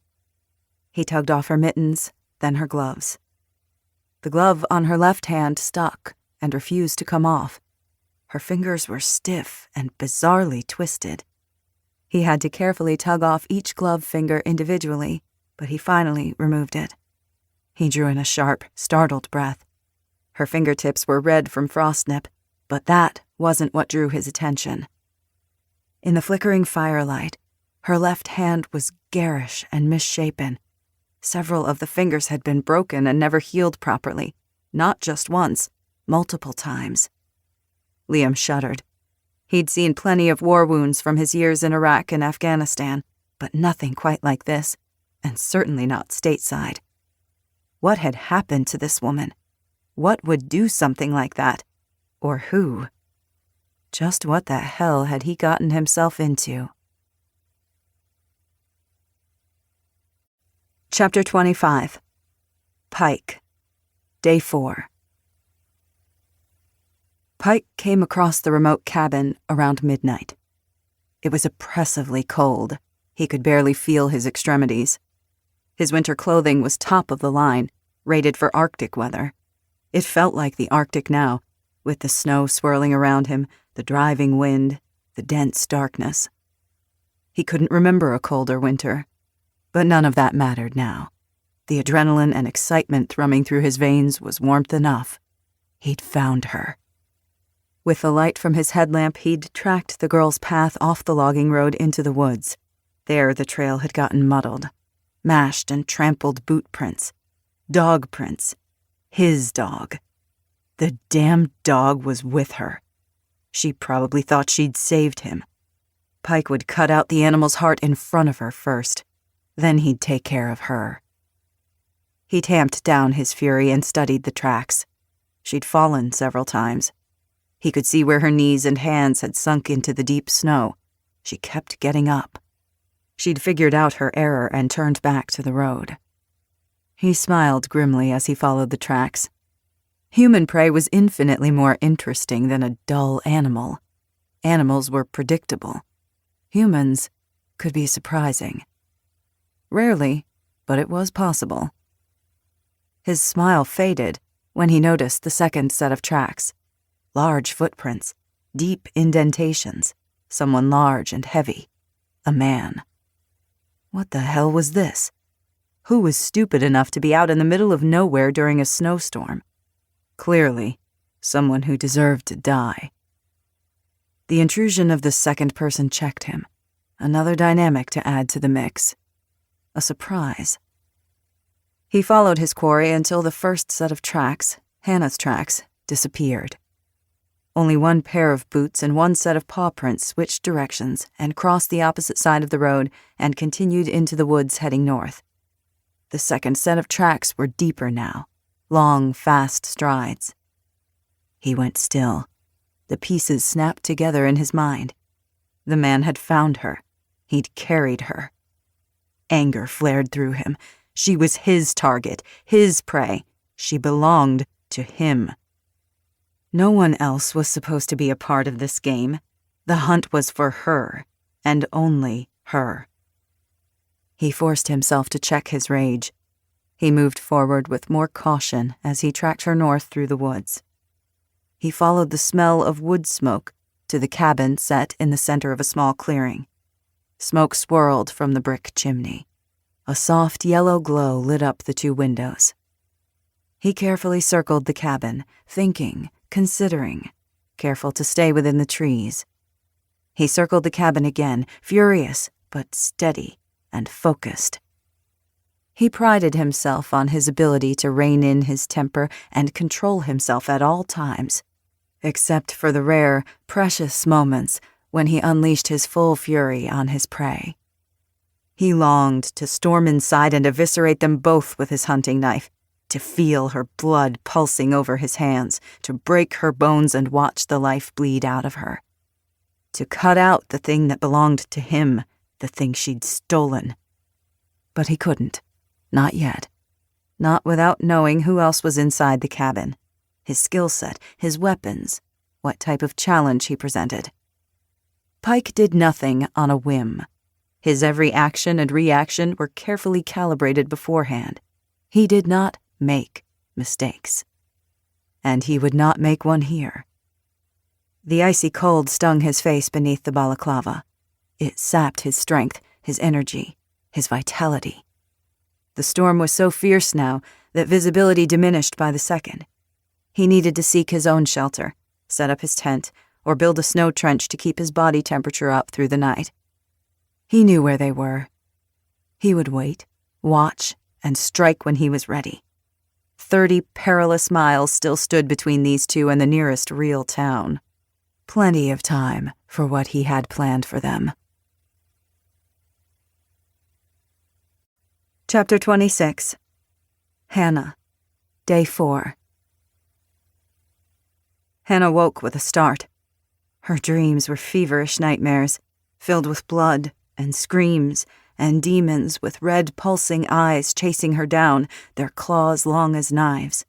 He tugged off her mittens, then her gloves. The glove on her left hand stuck and refused to come off. Her fingers were stiff and bizarrely twisted. He had to carefully tug off each glove finger individually, but he finally removed it. He drew in a sharp, startled breath. Her fingertips were red from frostnip, but that wasn't what drew his attention. In the flickering firelight, her left hand was garish and misshapen. Several of the fingers had been broken and never healed properly, not just once, multiple times. Liam shuddered. He'd seen plenty of war wounds from his years in Iraq and Afghanistan, but nothing quite like this, and certainly not stateside. What had happened to this woman? What would do something like that? Or who? Just what the hell had he gotten himself into? Chapter 25. Pike. Day 4. Pike came across the remote cabin around midnight. It was oppressively cold. He could barely feel his extremities. His winter clothing was top of the line, rated for Arctic weather. It felt like the Arctic now, with the snow swirling around him, the driving wind, the dense darkness. He couldn't remember a colder winter, but none of that mattered now. The adrenaline and excitement thrumming through his veins was warmth enough. He'd found her. With the light from his headlamp, he'd tracked the girl's path off the logging road into the woods. There the trail had gotten muddled. Mashed and trampled boot prints. Dog prints. His dog. The damn dog was with her. She probably thought she'd saved him. Pike would cut out the animal's heart in front of her first. Then he'd take care of her. He tamped down his fury and studied the tracks. She'd fallen several times. He could see where her knees and hands had sunk into the deep snow. She kept getting up. She'd figured out her error and turned back to the road. He smiled grimly as he followed the tracks. Human prey was infinitely more interesting than a dull animal. Animals were predictable. Humans could be surprising. Rarely, but it was possible. His smile faded when he noticed the second set of tracks. Large footprints, deep indentations, someone large and heavy. A man. What the hell was this? Who was stupid enough to be out in the middle of nowhere during a snowstorm? Clearly, someone who deserved to die. The intrusion of the second person checked him. Another dynamic to add to the mix. A surprise. He followed his quarry until the first set of tracks, Hannah's tracks, disappeared. Only one pair of boots and one set of paw prints switched directions and crossed the opposite side of the road and continued into the woods heading north. The second set of tracks were deeper now, long, fast strides. He went still. The pieces snapped together in his mind. The man had found her. He'd carried her. Anger flared through him. She was his target, his prey. She belonged to him. No one else was supposed to be a part of this game. The hunt was for her, and only her. He forced himself to check his rage. He moved forward with more caution as he tracked her north through the woods. He followed the smell of wood smoke to the cabin set in the center of a small clearing. Smoke swirled from the brick chimney. A soft yellow glow lit up the two windows. He carefully circled the cabin, thinking, considering, careful to stay within the trees. He circled the cabin again, furious but steady and focused. He prided himself on his ability to rein in his temper and control himself at all times, except for the rare, precious moments when he unleashed his full fury on his prey. He longed to storm inside and eviscerate them both with his hunting knife, to feel her blood pulsing over his hands, to break her bones and watch the life bleed out of her. To cut out the thing that belonged to him, the thing she'd stolen. But he couldn't. Not yet. Not without knowing who else was inside the cabin. His skill set, his weapons, what type of challenge he presented. Pike did nothing on a whim. His every action and reaction were carefully calibrated beforehand. He did not make mistakes. And he would not make one here. The icy cold stung his face beneath the balaclava. It sapped his strength, his energy, his vitality. The storm was so fierce now that visibility diminished by the second. He needed to seek his own shelter, set up his tent, or build a snow trench to keep his body temperature up through the night. He knew where they were. He would wait, watch, and strike when he was ready. 30 perilous miles still stood between these two and the nearest real town. Plenty of time for what he had planned for them. Chapter 26. Hannah. Day 4. Hannah woke with a start. Her dreams were feverish nightmares, filled with blood and screams and demons with red pulsing eyes chasing her down, their claws long as knives.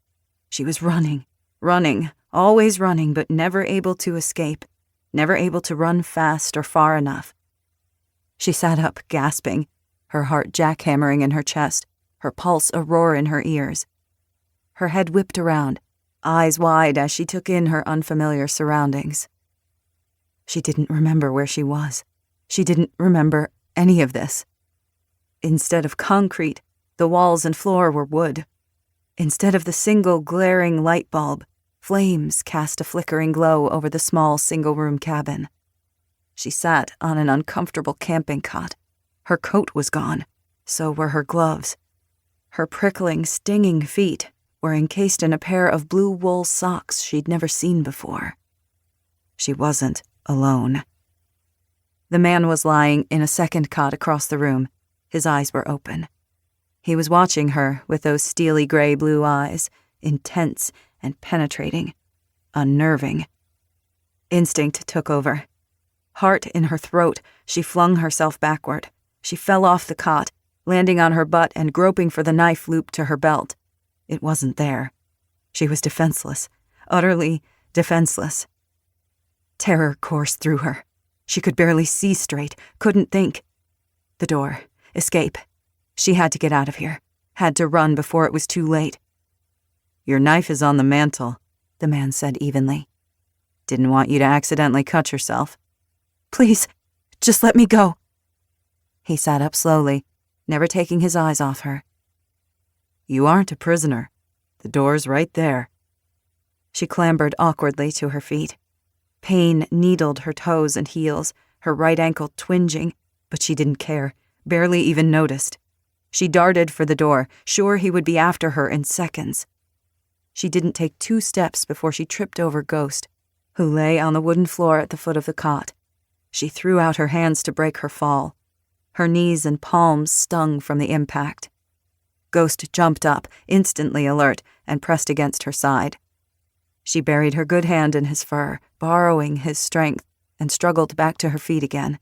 She was running, always running, but never able to escape, never able to run fast or far enough. She sat up, gasping, her heart jackhammering in her chest, her pulse a roar in her ears. Her head whipped around, eyes wide as she took in her unfamiliar surroundings. She didn't remember where she was. She didn't remember any of this. Instead of concrete, the walls and floor were wood. Instead of the single glaring light bulb, flames cast a flickering glow over the small single-room cabin. She sat on an uncomfortable camping cot. Her coat was gone. So were her gloves. Her prickling, stinging feet were encased in a pair of blue wool socks she'd never seen before. She wasn't alone. The man was lying in a second cot across the room. His eyes were open. He was watching her with those steely gray blue eyes, intense and penetrating, unnerving. Instinct took over. Heart in her throat, she flung herself backward. She fell off the cot, landing on her butt and groping for the knife looped to her belt. It wasn't there. She was defenseless, utterly defenseless. Terror coursed through her. She could barely see straight, couldn't think. The door. Escape. She had to get out of here. Had to run before it was too late. "Your knife is on the mantel," the man said evenly. "Didn't want you to accidentally cut yourself." "Please, just let me go." He sat up slowly, never taking his eyes off her. "You aren't a prisoner. The door's right there." She clambered awkwardly to her feet. Pain needled her toes and heels, her right ankle twinging, but she didn't care, barely even noticed. She darted for the door, sure he would be after her in seconds. She didn't take 2 steps before she tripped over Ghost, who lay on the wooden floor at the foot of the cot. She threw out her hands to break her fall. Her knees and palms stung from the impact. Ghost jumped up, instantly alert, and pressed against her side. She buried her good hand in his fur, borrowing his strength, and struggled back to her feet again.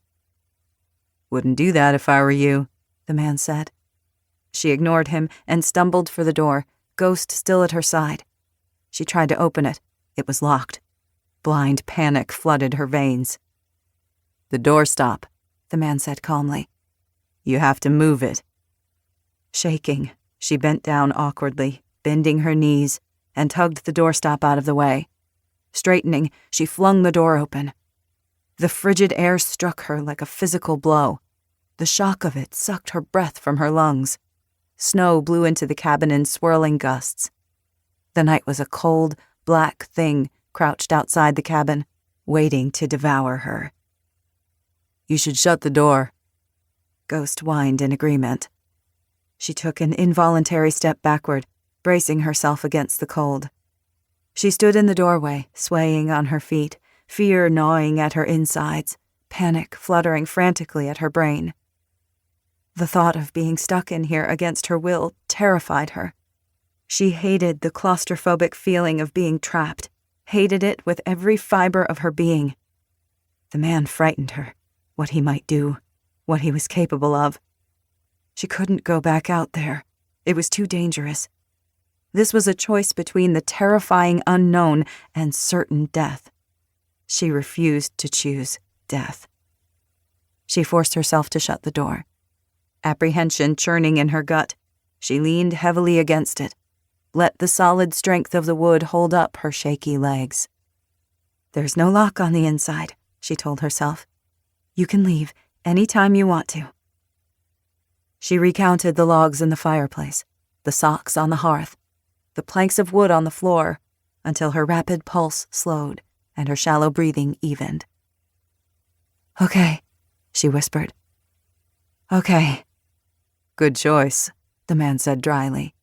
"Wouldn't do that if I were you," the man said. She ignored him and stumbled for the door, Ghost still at her side. She tried to open it. It was locked. Blind panic flooded her veins. "The doorstop," the man said calmly. "You have to move it." Shaking, she bent down awkwardly, bending her knees, and tugged the doorstop out of the way. Straightening, she flung the door open. The frigid air struck her like a physical blow. The shock of it sucked her breath from her lungs. Snow blew into the cabin in swirling gusts. The night was a cold, black thing crouched outside the cabin, waiting to devour her. "You should shut the door." Ghost whined in agreement. She took an involuntary step backward, bracing herself against the cold. She stood in the doorway, swaying on her feet, fear gnawing at her insides, panic fluttering frantically at her brain. The thought of being stuck in here against her will terrified her. She hated the claustrophobic feeling of being trapped, hated it with every fiber of her being. The man frightened her, what he might do, what he was capable of. She couldn't go back out there. It was too dangerous. This was a choice between the terrifying unknown and certain death. She refused to choose death. She forced herself to shut the door. Apprehension churning in her gut, she leaned heavily against it, let the solid strength of the wood hold up her shaky legs. "There's no lock on the inside," she told herself. "You can leave any time you want to." She recounted the logs in the fireplace, the socks on the hearth, the planks of wood on the floor, until her rapid pulse slowed and her shallow breathing evened. "Okay," she whispered. "Okay." "Good choice," the man said dryly.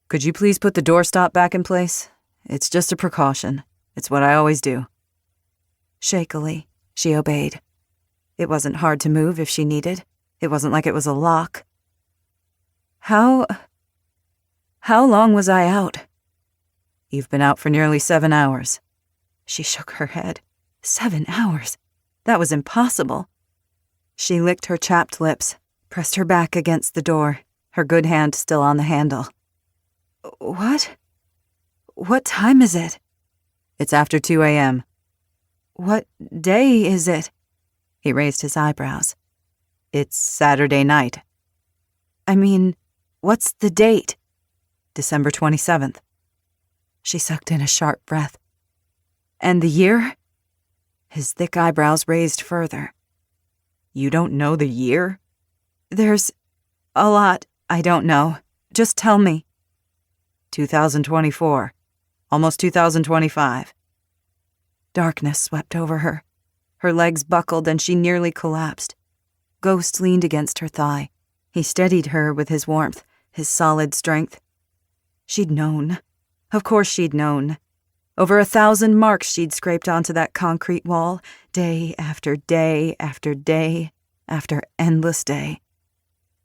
"Could you please put the doorstop back in place? It's just a precaution. It's what I always do." Shakily, she obeyed. It wasn't hard to move if she needed. It wasn't like it was a lock. How long was I out?" "You've been out for nearly 7 hours. She shook her head. 7 hours? That was impossible. She licked her chapped lips, pressed her back against the door, her good hand still on the handle. What time is it?" "It's after 2 a.m. "What day is it?" He raised his eyebrows. "It's Saturday night." "I mean, what's the date?" "December 27th. She sucked in a sharp breath. "And the year?" His thick eyebrows raised further. "You don't know the year?" "There's a lot I don't know. Just tell me." 2024. Almost 2025. Darkness swept over her. Her legs buckled and she nearly collapsed. Ghost leaned against her thigh. He steadied her with his warmth, his solid strength. She'd known. Of course she'd known. Over 1,000 marks she'd scraped onto that concrete wall, day after day after day after endless day.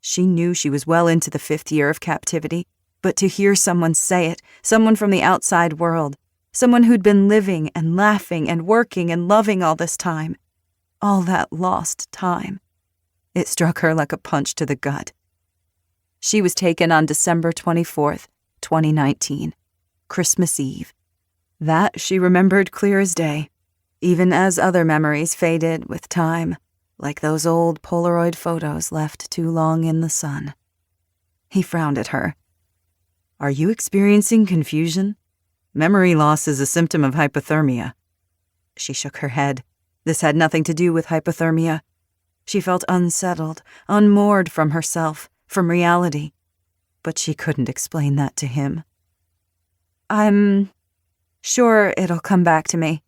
She knew she was well into the 5th year of captivity, but to hear someone say it, someone from the outside world, someone who'd been living and laughing and working and loving all this time, all that lost time, it struck her like a punch to the gut. She was taken on December 24th, 2019, Christmas Eve. That she remembered clear as day, even as other memories faded with time, like those old Polaroid photos left too long in the sun. He frowned at her. "Are you experiencing confusion? Memory loss is a symptom of hypothermia." She shook her head. This had nothing to do with hypothermia. She felt unsettled, unmoored from herself, from reality. But she couldn't explain that to him. "I'm sure it'll come back to me."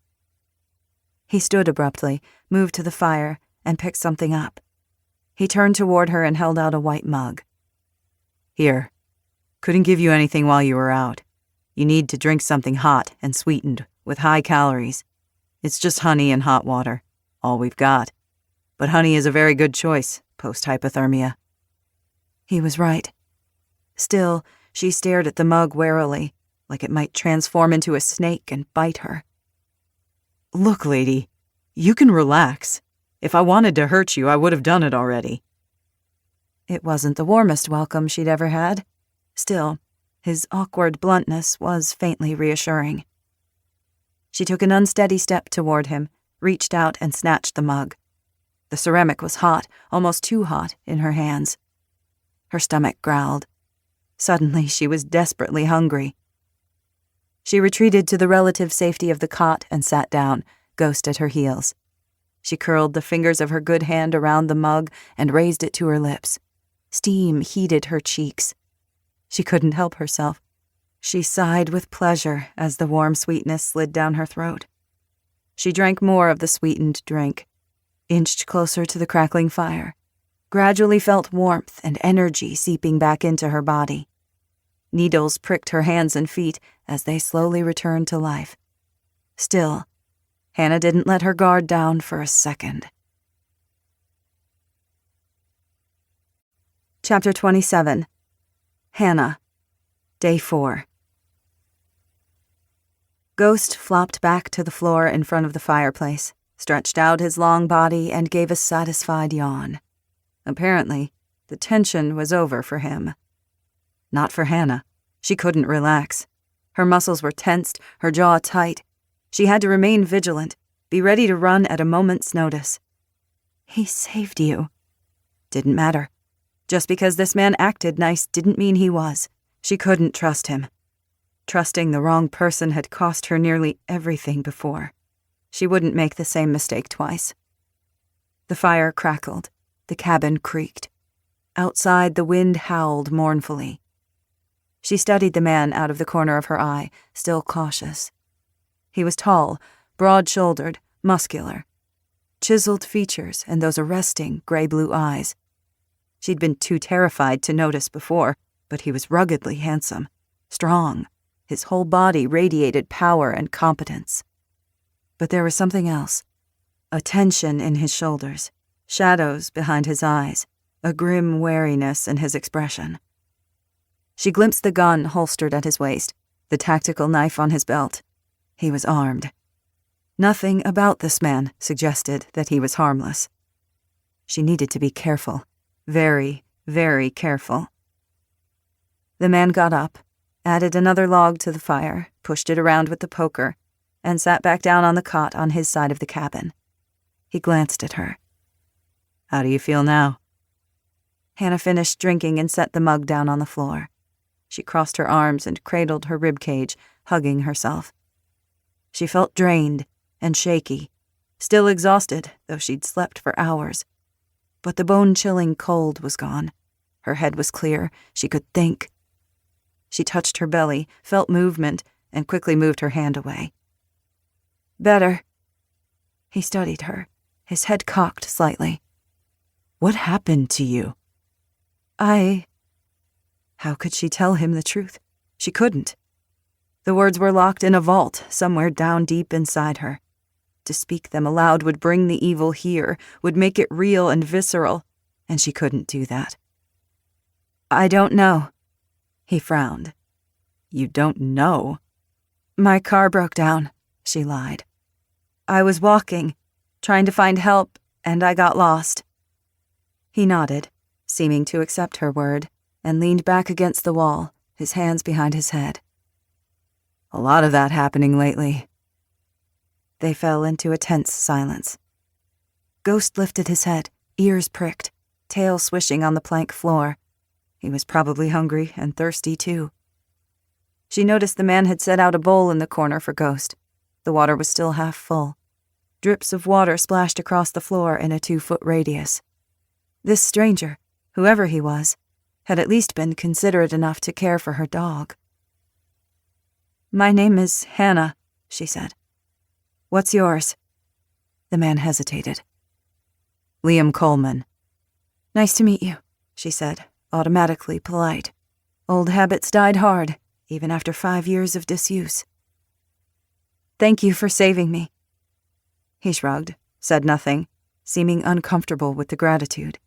He stood abruptly, moved to the fire, and picked something up. He turned toward her and held out a white mug. "Here. Couldn't give you anything while you were out. You need to drink something hot and sweetened, with high calories. It's just honey and hot water, all we've got. But honey is a very good choice, post-hypothermia." He was right. Still, she stared at the mug warily, like it might transform into a snake and bite her. "Look, lady, you can relax. If I wanted to hurt you, I would have done it already." It wasn't the warmest welcome she'd ever had. Still, his awkward bluntness was faintly reassuring. She took an unsteady step toward him, reached out and snatched the mug. The ceramic was hot, almost too hot, in her hands. Her stomach growled. Suddenly, she was desperately hungry. She retreated to the relative safety of the cot and sat down, Ghost at her heels. She curled the fingers of her good hand around the mug and raised it to her lips. Steam heated her cheeks. She couldn't help herself. She sighed with pleasure as the warm sweetness slid down her throat. She drank more of the sweetened drink, inched closer to the crackling fire, gradually felt warmth and energy seeping back into her body. Needles pricked her hands and feet as they slowly returned to life. Still, Hannah didn't let her guard down for a second. Chapter 27. Hannah. Day 4. Ghost flopped back to the floor in front of the fireplace, stretched out his long body, and gave a satisfied yawn. Apparently, the tension was over for him. Not for Hannah. She couldn't relax. Her muscles were tensed, her jaw tight. She had to remain vigilant, be ready to run at a moment's notice. He saved you. Didn't matter. Just because this man acted nice didn't mean he was. She couldn't trust him. Trusting the wrong person had cost her nearly everything before. She wouldn't make the same mistake twice. The fire crackled. The cabin creaked. Outside, the wind howled mournfully. She studied the man out of the corner of her eye, still cautious. He was tall, broad-shouldered, muscular. Chiseled features and those arresting gray-blue eyes. She'd been too terrified to notice before, but he was ruggedly handsome, strong. His whole body radiated power and competence. But there was something else. A tension in his shoulders, shadows behind his eyes, a grim wariness in his expression. She glimpsed the gun holstered at his waist, the tactical knife on his belt. He was armed. Nothing about this man suggested that he was harmless. She needed to be careful, very, very careful. The man got up, added another log to the fire, pushed it around with the poker, and sat back down on the cot on his side of the cabin. He glanced at her. "How do you feel now?" Hannah finished drinking and set the mug down on the floor. She crossed her arms and cradled her ribcage, hugging herself. She felt drained and shaky, still exhausted, though she'd slept for hours. But the bone-chilling cold was gone. Her head was clear. She could think. She touched her belly, felt movement, and quickly moved her hand away. "Better." He studied her, his head cocked slightly. "What happened to you?" How could she tell him the truth? She couldn't. The words were locked in a vault somewhere down deep inside her. To speak them aloud would bring the evil here, would make it real and visceral, and she couldn't do that. "I don't know." He frowned. "You don't know?" "My car broke down," she lied. "I was walking, trying to find help, and I got lost." He nodded, seeming to accept her word. and leaned back against the wall, his hands behind his head. A lot of that happening lately. They fell into a tense silence. Ghost lifted his head, ears pricked, tail swishing on the plank floor. He was probably hungry and thirsty, too. She noticed the man had set out a bowl in the corner for Ghost. The water was still half full. Drips of water splashed across the floor in a 2-foot radius. This stranger, whoever he was, had at least been considerate enough to care for her dog. "My name is Hannah," she said. "What's yours?" The man hesitated. "Liam Coleman." "Nice to meet you," she said, automatically polite. Old habits died hard, even after 5 years of disuse. "Thank you for saving me." He shrugged, said nothing, seeming uncomfortable with the gratitude.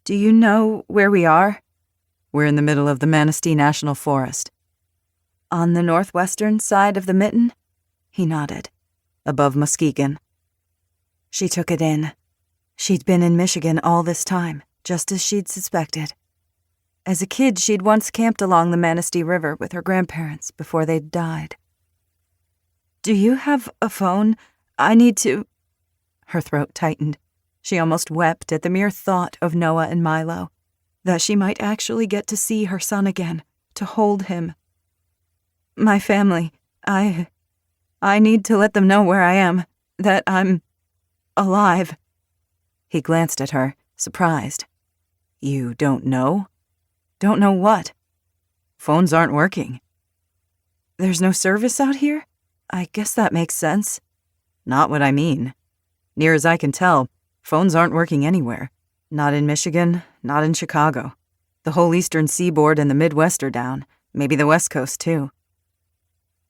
"Do you know where we are?" "We're in the middle of the Manistee National Forest." "On the northwestern side of the Mitten?" He nodded. "Above Muskegon." She took it in. She'd been in Michigan all this time, just as she'd suspected. As a kid, she'd once camped along the Manistee River with her grandparents before they'd died. "Do you have a phone? I need to—" Her throat tightened. She almost wept at the mere thought of Noah and Milo, that she might actually get to see her son again, to hold him. "My family, I need to let them know where I am, that I'm alive." He glanced at her, surprised. "You don't know?" "Don't know what?" "Phones aren't working." "There's no service out here? I guess that makes sense." "Not what I mean. Near as I can tell, phones aren't working anywhere. Not in Michigan, not in Chicago. The whole eastern seaboard and the Midwest are down, maybe the West Coast too."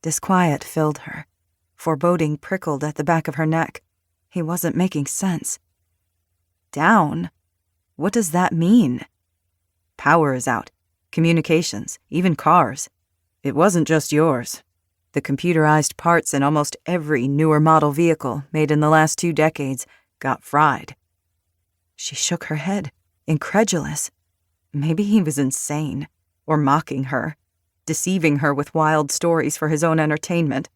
Disquiet filled her. Foreboding prickled at the back of her neck. He wasn't making sense. "Down? What does that mean?" "Power is out. Communications, even cars. It wasn't just yours. The computerized parts in almost every newer model vehicle made in the last 2 decades got fried." She shook her head, incredulous. Maybe he was insane, or mocking her, deceiving her with wild stories for his own entertainment.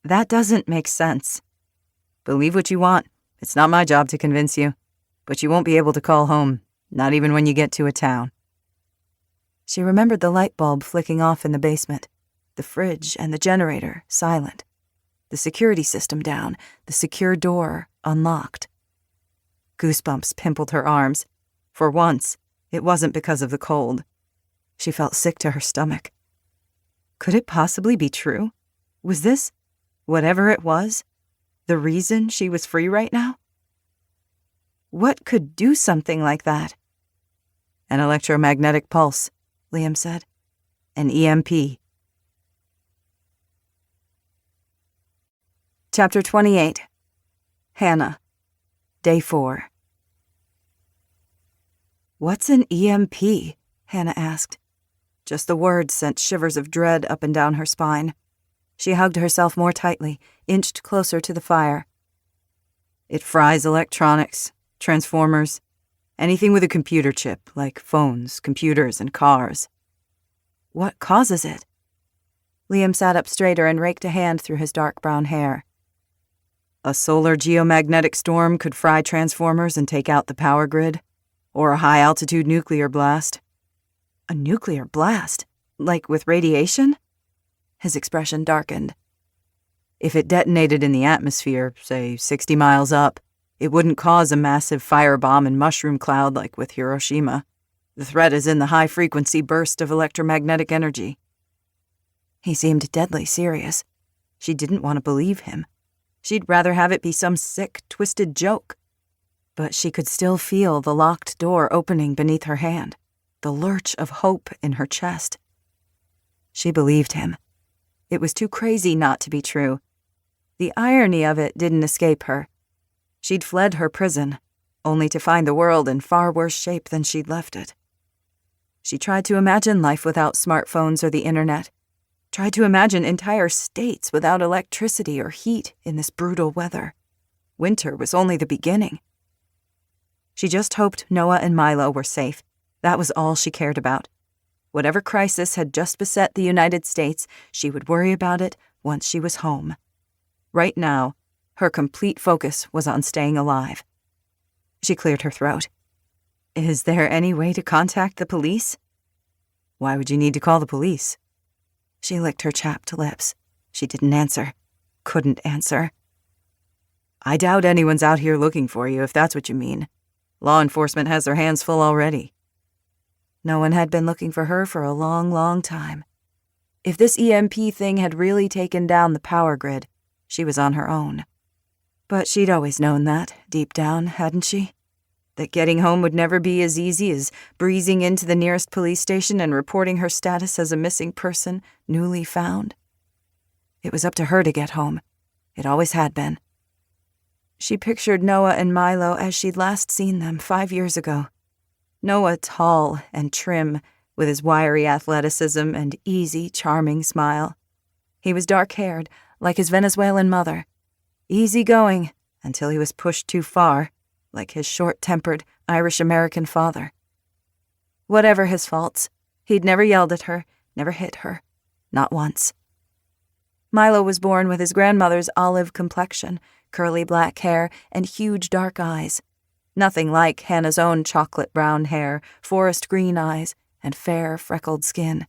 "That doesn't make sense." "Believe what you want. It's not my job to convince you. But you won't be able to call home, not even when you get to a town." She remembered the light bulb flicking off in the basement, the fridge and the generator silent, the security system down, the secure door unlocked. Goosebumps pimpled her arms. For once, it wasn't because of the cold. She felt sick to her stomach. Could it possibly be true? Was this, whatever it was, the reason she was free right now? What could do something like that? "An electromagnetic pulse," Liam said. "An EMP. Chapter 28. Hannah. Day 4. "What's an EMP?" Hannah asked. Just the word sent shivers of dread up and down her spine. She hugged herself more tightly, inched closer to the fire. "It fries electronics, transformers, anything with a computer chip, like phones, computers, and cars." "What causes it?" Liam sat up straighter and raked a hand through his dark brown hair. "A solar geomagnetic storm could fry transformers and take out the power grid, or a high-altitude nuclear blast." "A nuclear blast? Like with radiation?" His expression darkened. "If it detonated in the atmosphere, say 60 miles up, it wouldn't cause a massive firebomb and mushroom cloud like with Hiroshima. The threat is in the high-frequency burst of electromagnetic energy." He seemed deadly serious. She didn't want to believe him. She'd rather have it be some sick, twisted joke. But she could still feel the locked door opening beneath her hand, the lurch of hope in her chest. She believed him. It was too crazy not to be true. The irony of it didn't escape her. She'd fled her prison, only to find the world in far worse shape than she'd left it. She tried to imagine life without smartphones or the internet, tried to imagine entire states without electricity or heat in this brutal weather. Winter was only the beginning. She just hoped Noah and Milo were safe, That was all she cared about. Whatever crisis had just beset the United States, she would worry about it once she was home. Right now, her complete focus was on staying alive. She cleared her throat. Is there any way to contact the police? Why would you need to call the police? She licked her chapped lips. She didn't answer. Couldn't answer. I doubt anyone's out here looking for you, if that's what you mean. Law enforcement has their hands full already. No one had been looking for her for a long, long time. If this EMP thing had really taken down the power grid, she was on her own. But she'd always known that, deep down, hadn't she? That getting home would never be as easy as breezing into the nearest police station and reporting her status as a missing person, newly found. It was up to her to get home. It always had been. She pictured Noah and Milo as she'd last seen them 5 years ago. Noah tall and trim, with his wiry athleticism and easy, charming smile. He was dark-haired, like his Venezuelan mother. Easy-going, until he was pushed too far, like his short-tempered Irish-American father. Whatever his faults, he'd never yelled at her, never hit her. Not once. Milo was born with his grandmother's olive complexion, curly black hair, and huge dark eyes. Nothing like Hannah's own chocolate brown hair, forest green eyes, and fair, freckled skin.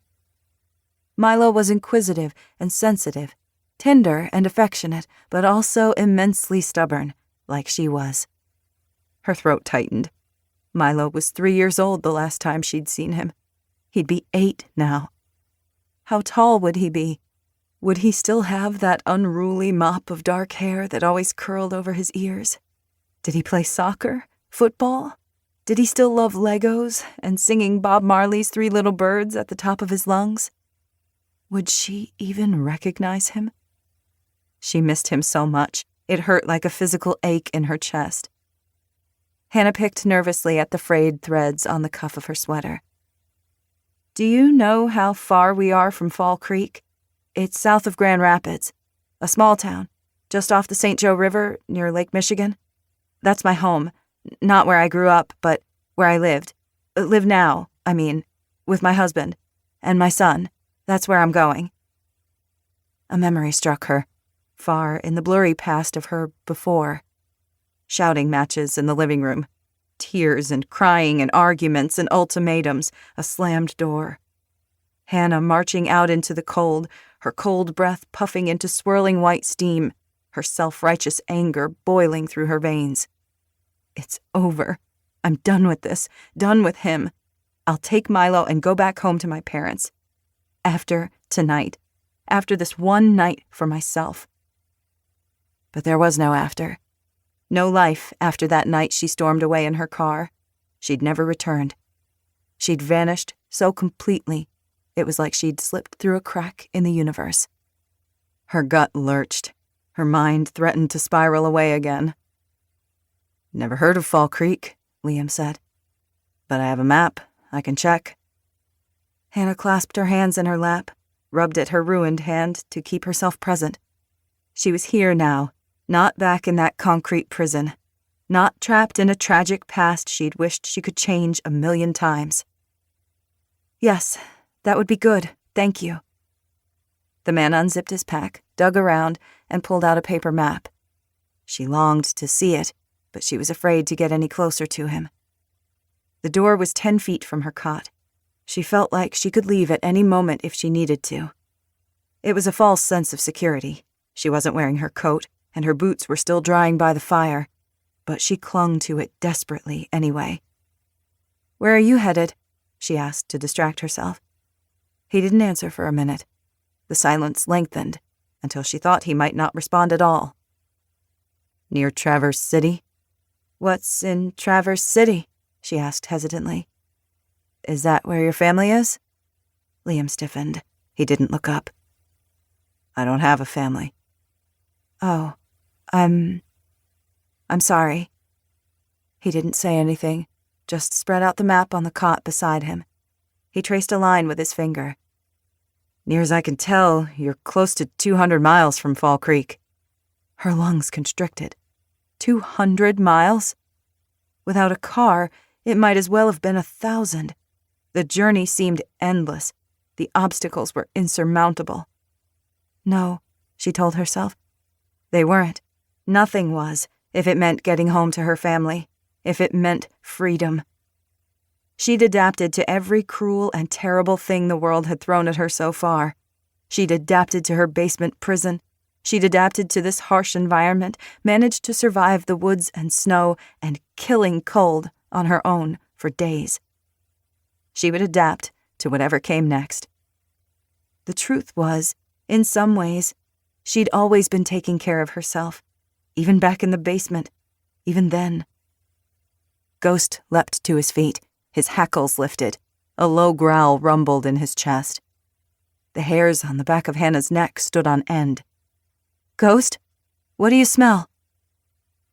Milo was inquisitive and sensitive, tender and affectionate, but also immensely stubborn, like she was. Her throat tightened. Milo was 3 years old the last time she'd seen him. He'd be 8 now. How tall would he be? Would he still have that unruly mop of dark hair that always curled over his ears? Did he play soccer? Football? Did he still love Legos and singing Bob Marley's 3 Little Birds at the top of his lungs? Would she even recognize him? She missed him so much, it hurt like a physical ache in her chest. Hannah picked nervously at the frayed threads on the cuff of her sweater. Do you know how far we are from Fall Creek? It's south of Grand Rapids, a small town, just off the St. Joe River near Lake Michigan. That's my home. Not where I grew up, but where I lived. Live now, I mean, with my husband. And my son. That's where I'm going. A memory struck her, far in the blurry past of her before. Shouting matches in the living room. Tears and crying and arguments and ultimatums. A slammed door. Hannah marching out into the cold, her cold breath puffing into swirling white steam, her self-righteous anger boiling through her veins. It's over. I'm done with this. Done with him. I'll take Milo and go back home to my parents. After tonight. After this one night for myself. But there was no after. No life after that night she stormed away in her car. She'd never returned. She'd vanished so completely, it was like she'd slipped through a crack in the universe. Her gut lurched. Her mind threatened to spiral away again. Never heard of Fall Creek, Liam said. But I have a map. I can check. Hannah clasped her hands in her lap, rubbed at her ruined hand to keep herself present. She was here now, not back in that concrete prison, not trapped in a tragic past she'd wished she could change 1,000,000 times. Yes, that would be good, thank you. The man unzipped his pack, dug around, and pulled out a paper map. She longed to see it, but she was afraid to get any closer to him. The door was 10 feet from her cot. She felt like she could leave at any moment if she needed to. It was a false sense of security. She wasn't wearing her coat, and her boots were still drying by the fire, but she clung to it desperately anyway. Where are you headed? She asked to distract herself. He didn't answer for a minute. The silence lengthened until she thought he might not respond at all. Near Traverse City? What's in Traverse City? She asked hesitantly. Is that where your family is? Liam stiffened. He didn't look up. I don't have a family. Oh, I'm sorry. He didn't say anything, just spread out the map on the cot beside him. He traced a line with his finger. Near as I can tell, you're close to 200 miles from Fall Creek. Her lungs constricted. 200 miles? Without a car, it might as well have been 1,000. The journey seemed endless. The obstacles were insurmountable. No, she told herself. They weren't. Nothing was, if it meant getting home to her family, if it meant freedom. She'd adapted to every cruel and terrible thing the world had thrown at her so far. She'd adapted to her basement prison. She'd adapted to this harsh environment, managed to survive the woods and snow and killing cold on her own for days. She would adapt to whatever came next. The truth was, in some ways, she'd always been taking care of herself, even back in the basement, even then. Ghost leapt to his feet, his hackles lifted. A low growl rumbled in his chest. The hairs on the back of Hannah's neck stood on end. "Ghost, what do you smell?"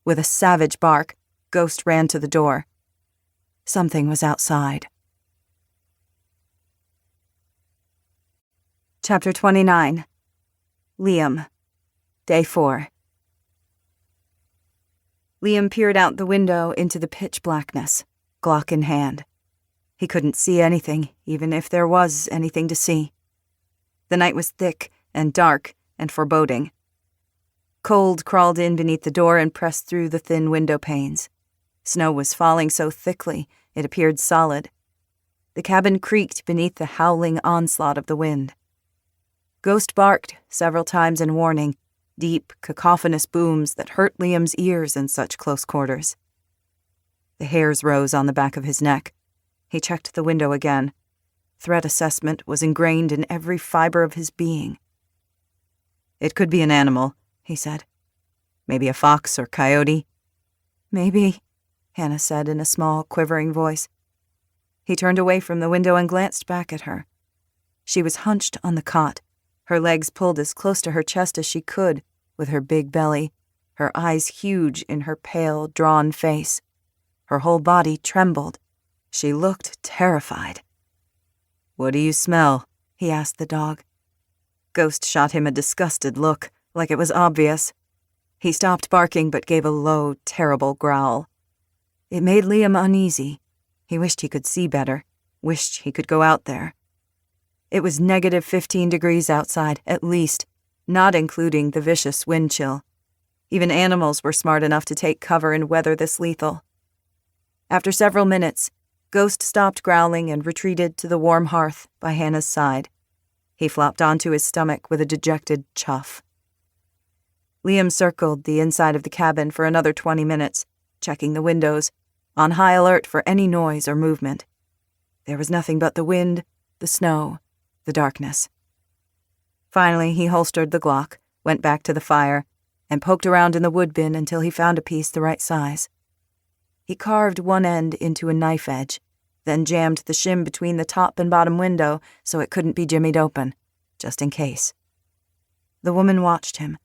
With a savage bark, Ghost ran to the door. Something was outside. Chapter 29. Liam. Day 4. Liam peered out the window into the pitch blackness, Glock in hand. He couldn't see anything, even if there was anything to see. The night was thick and dark and foreboding. Cold crawled in beneath the door and pressed through the thin window panes. Snow was falling so thickly it appeared solid. The cabin creaked beneath the howling onslaught of the wind. Ghost barked several times in warning, deep, cacophonous booms that hurt Liam's ears in such close quarters. The hairs rose on the back of his neck. He checked the window again. Threat assessment was ingrained in every fiber of his being. "It could be an animal," he said. "Maybe a fox or coyote." "Maybe," Hannah said in a small, quivering voice. He turned away from the window and glanced back at her. She was hunched on the cot, her legs pulled as close to her chest as she could, with her big belly, her eyes huge in her pale, drawn face. Her whole body trembled. She looked terrified. "What do you smell?" he asked the dog. Ghost shot him a disgusted look, like it was obvious. He stopped barking but gave a low, terrible growl. It made Liam uneasy. He wished he could see better, wished he could go out there. It was negative 15 degrees outside, at least, not including the vicious wind chill. Even animals were smart enough to take cover in weather this lethal. After several minutes, Ghost stopped growling and retreated to the warm hearth by Hannah's side. He flopped onto his stomach with a dejected chuff. Liam circled the inside of the cabin for another 20 minutes, checking the windows, on high alert for any noise or movement. There was nothing but the wind, the snow, the darkness. Finally, he holstered the Glock, went back to the fire, and poked around in the wood bin until he found a piece the right size. He carved one end into a knife edge, then jammed the shim between the top and bottom window so it couldn't be jimmied open, just in case. The woman watched him,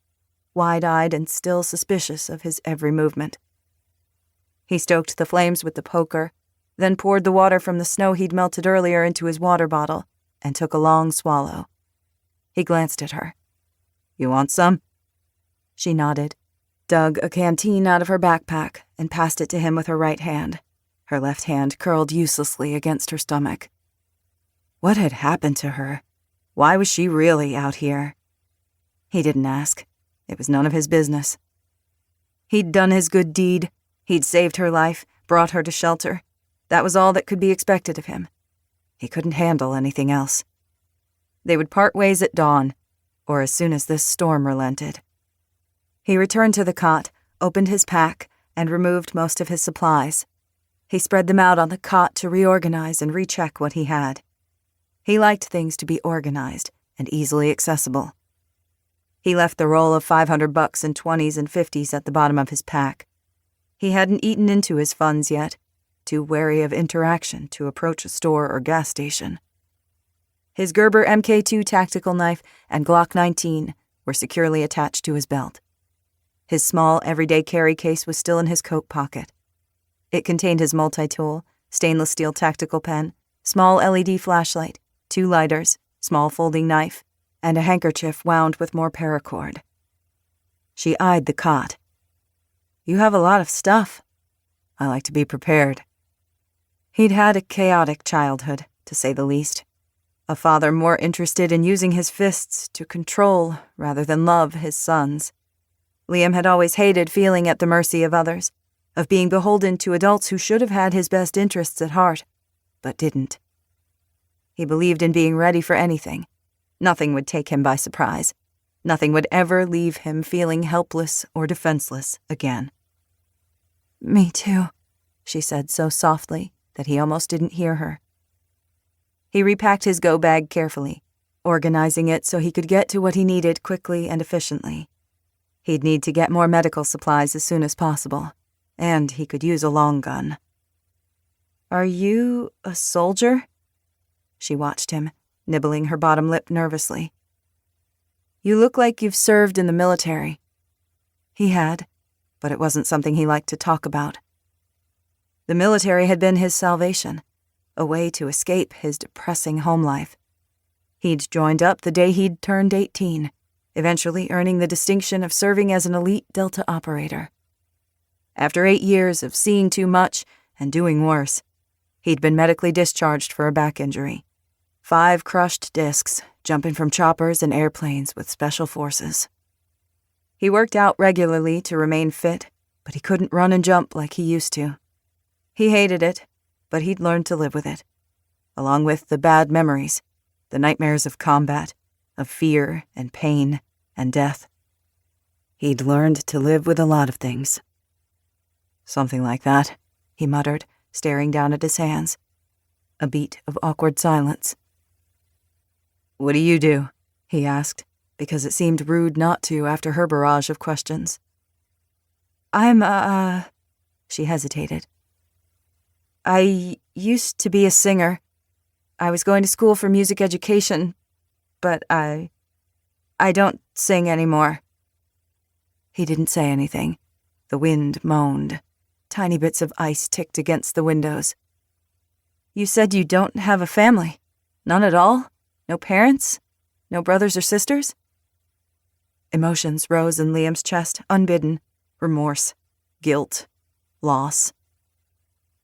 wide-eyed and still suspicious of his every movement. He stoked the flames with the poker, then poured the water from the snow he'd melted earlier into his water bottle and took a long swallow. He glanced at her. "You want some?" She nodded, dug a canteen out of her backpack, and passed it to him with her right hand. Her left hand curled uselessly against her stomach. What had happened to her? Why was she really out here? He didn't ask. It was none of his business. He'd done his good deed. He'd saved her life, brought her to shelter. That was all that could be expected of him. He couldn't handle anything else. They would part ways at dawn, or as soon as this storm relented. He returned to the cot, opened his pack, and removed most of his supplies. He spread them out on the cot to reorganize and recheck what he had. He liked things to be organized and easily accessible. He left the roll of $500 in 20s and 50s at the bottom of his pack. He hadn't eaten into his funds yet, too wary of interaction to approach a store or gas station. His Gerber MK2 tactical knife and Glock 19 were securely attached to his belt. His small, everyday carry case was still in his coat pocket. It contained his multi-tool, stainless steel tactical pen, small LED flashlight, 2 lighters, small folding knife, and a handkerchief wound with more paracord. She eyed the cot. "You have a lot of stuff." "I like to be prepared." He'd had a chaotic childhood, to say the least. A father more interested in using his fists to control rather than love his sons. Liam had always hated feeling at the mercy of others, of being beholden to adults who should have had his best interests at heart, but didn't. He believed in being ready for anything. Nothing would take him by surprise. Nothing would ever leave him feeling helpless or defenseless again. "Me too," she said so softly that he almost didn't hear her. He repacked his go bag carefully, organizing it so he could get to what he needed quickly and efficiently. He'd need to get more medical supplies as soon as possible, and he could use a long gun. "Are you a soldier?" She watched him, nibbling her bottom lip nervously. "You look like you've served in the military." He had, but it wasn't something he liked to talk about. The military had been his salvation, a way to escape his depressing home life. He'd joined up the day he'd turned 18, eventually earning the distinction of serving as an elite Delta operator. After 8 years of seeing too much and doing worse, he'd been medically discharged for a back injury. 5 crushed discs, jumping from choppers and airplanes with Special Forces. He worked out regularly to remain fit, but he couldn't run and jump like he used to. He hated it, but he'd learned to live with it, along with the bad memories, the nightmares of combat, of fear and pain and death. He'd learned to live with a lot of things. "Something like that," he muttered, staring down at his hands. A beat of awkward silence. "What do you do?" he asked, because it seemed rude not to after her barrage of questions. "I'm, She hesitated. "I used to be a singer. I was going to school for music education, but I don't sing anymore." He didn't say anything. The wind moaned. Tiny bits of ice ticked against the windows. "You said you don't have a family? None at all? No parents? No brothers or sisters?" Emotions rose in Liam's chest, unbidden. Remorse, guilt, loss.